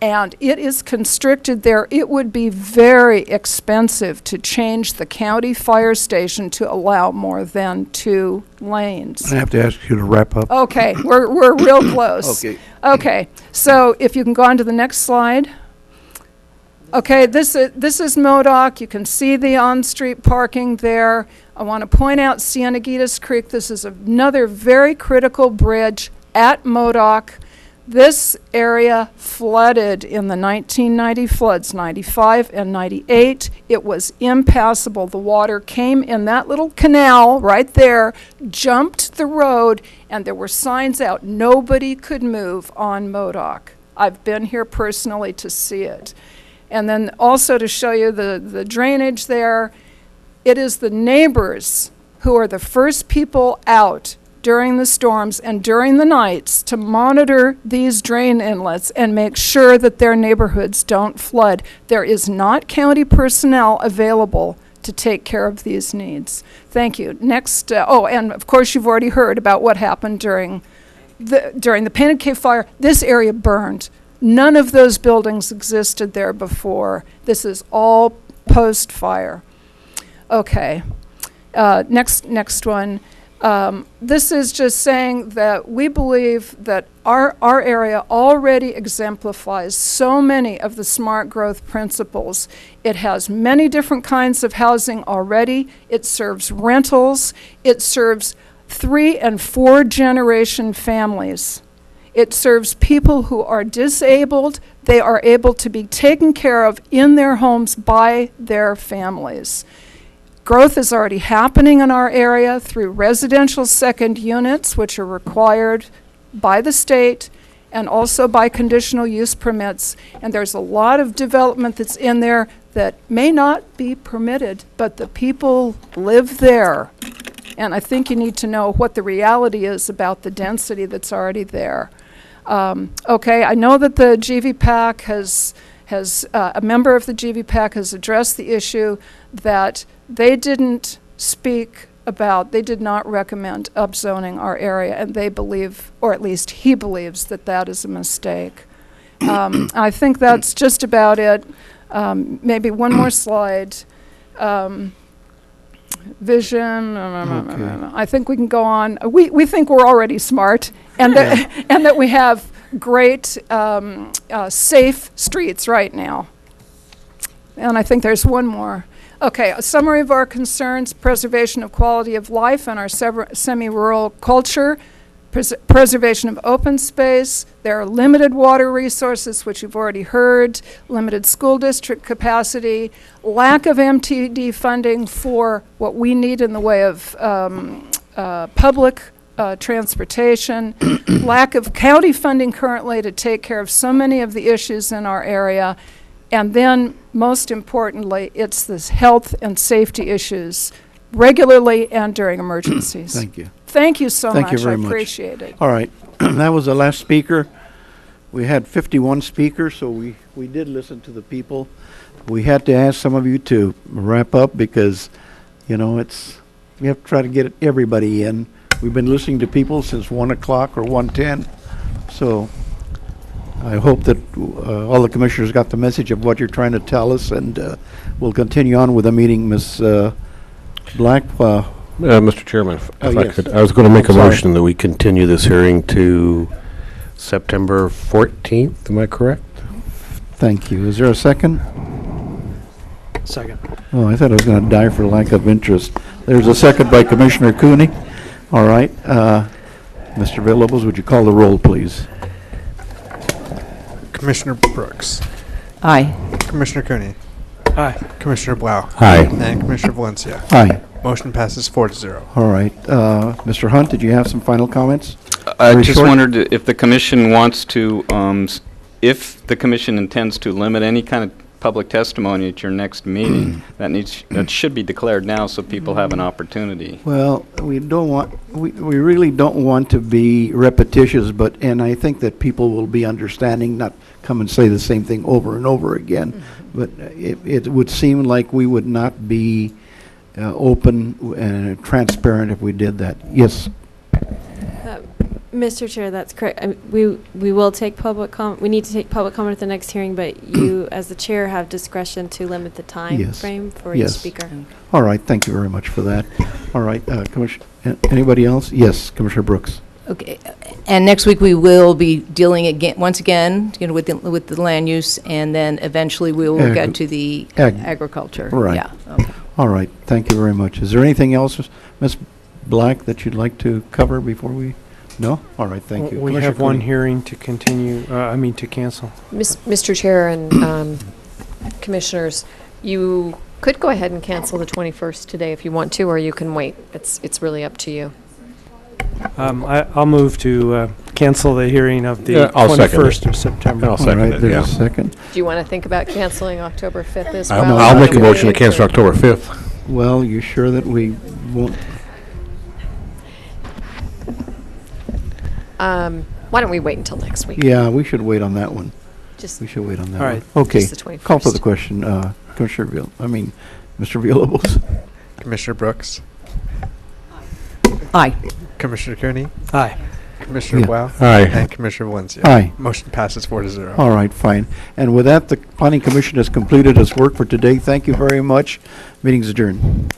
And it is constricted there. It would be very expensive to change the county fire station to allow more than 2 lanes. I have to ask you to wrap up. Okay, we're real close. Okay, so if you can go on to the next slide. Okay, this is MODOC. You can see the on-street parking there. I want to point out Cieneguitas Creek. This is another very critical bridge at MODOC. This area flooded in the 1990 floods, 95 and 98. It was impassable. The water came in that little canal right there, jumped the road, and there were signs out. Nobody could move on MODOC. I've been here personally to see it. And then also to show you the drainage there, it is the neighbors who are the first people out during the storms and during the nights to monitor these drain inlets and make sure that their neighborhoods don't flood. There is not county personnel available to take care of these needs. Thank you. Next, and of course you've already heard about what happened during the Painted Cave fire. This area burned. None of those buildings existed there before. This is all post-fire. Okay, next one. This is just saying that we believe that our area already exemplifies so many of the smart growth principles. It has many different kinds of housing already. It serves rentals. It serves 3- and 4-generation families. It serves people who are disabled. They are able to be taken care of in their homes by their families. Growth is already happening in our area through residential second units, which are required by the state and also by conditional use permits. And there's a lot of development that's in there that may not be permitted, but the people live there. And I think you need to know what the reality is about the density that's already there. Okay, I know that the GVPAC a member of the GVPAC has addressed the issue that they didn't they did not recommend upzoning our area, and they believe, or at least he believes, that that is a mistake. I think that's just about it. Maybe one more slide. vision. Okay. I think we can go on. We think we're already smart, and that and that we have great safe streets right now. And I think there's one more. Okay, a summary of our concerns: preservation of quality of life and our semi-rural culture, preservation of open space. There are limited water resources, which you've already heard, limited school district capacity, lack of MTD funding for what we need in the way of public transportation, lack of county funding currently to take care of so many of the issues in our area, and then, most importantly, it's this health and safety issues regularly and during emergencies. Thank you. Thank you so Thank much. you very I much. appreciate it. All right, that was the last speaker. We had 51 speakers, so we did listen to the people. We had to ask some of you to wrap up because, you know, we have to try to get everybody in. We've been listening to people since 1 o'clock or 1:10, so I hope that all the commissioners got the message of what you're trying to tell us, and we'll continue on with the meeting. Ms. Black? Mr. Chairman, if I yes. could, I was going to make I'm a sorry. motion that we continue this hearing to September 14th. Am I correct? Thank you. Is there a second? Second. Oh, I thought I was going to die for lack of interest. There's a second by Commissioner Cooney. All right. Mr. Villalobos, would you call the roll, please? Commissioner Brooks. Aye. Commissioner Cooney. Aye. Commissioner Blau. Aye. And Commissioner Valencia. Aye. Motion passes 4-0. All right. Mr. Hunt, did you have some final comments? I Very just short? wondered if the commission wants to, if the commission intends to limit any kind of public testimony at your next meeting, that should be declared now so people have an opportunity. Well, we really don't want to be repetitious, and I think that people will be understanding, not come and say the same thing over and over again. But it would seem like we would not be open and transparent if we did that. Yes. Mr. Chair, that's correct. We will take public we need to take public comment at the next hearing, but you, as the chair, have discretion to limit the time frame for each speaker. All right. Thank you very much for that. All right. Anybody else? Yes, Commissioner Brooks. Okay. And next week we will be dealing once again, with the land use, and then eventually we will get to the agriculture. Right. Yeah. Okay. All right. Thank you very much. Is there anything else, Ms. Black, that you'd like to cover before we? No? All right, thank you. We have one hearing to continue, to cancel. Mr. Chair and Commissioners, you could go ahead and cancel the 21st today if you want to, or you can wait. It's really up to you. I'll move to cancel the hearing of the I'll second 21st of September. I'll second All right, it, there's yeah. a second. Do you want to think about canceling October 5th as well? I'll make a motion to cancel October 5th. Well, you sure that we won't? Why don't we wait until next week? Yeah, we should wait on that one. Just we should wait on that all one. right. Okay. Just the 21st. Call for the question, Mr. Villalobos. Commissioner Brooks. Aye. Commissioner Cooney. Aye. Commissioner Yeah. Blau. Aye. And Commissioner Valencia. Aye. Motion passes 4-0. All right, fine. And with that, the Planning Commission has completed its work for today. Thank you very much. Meeting's adjourned.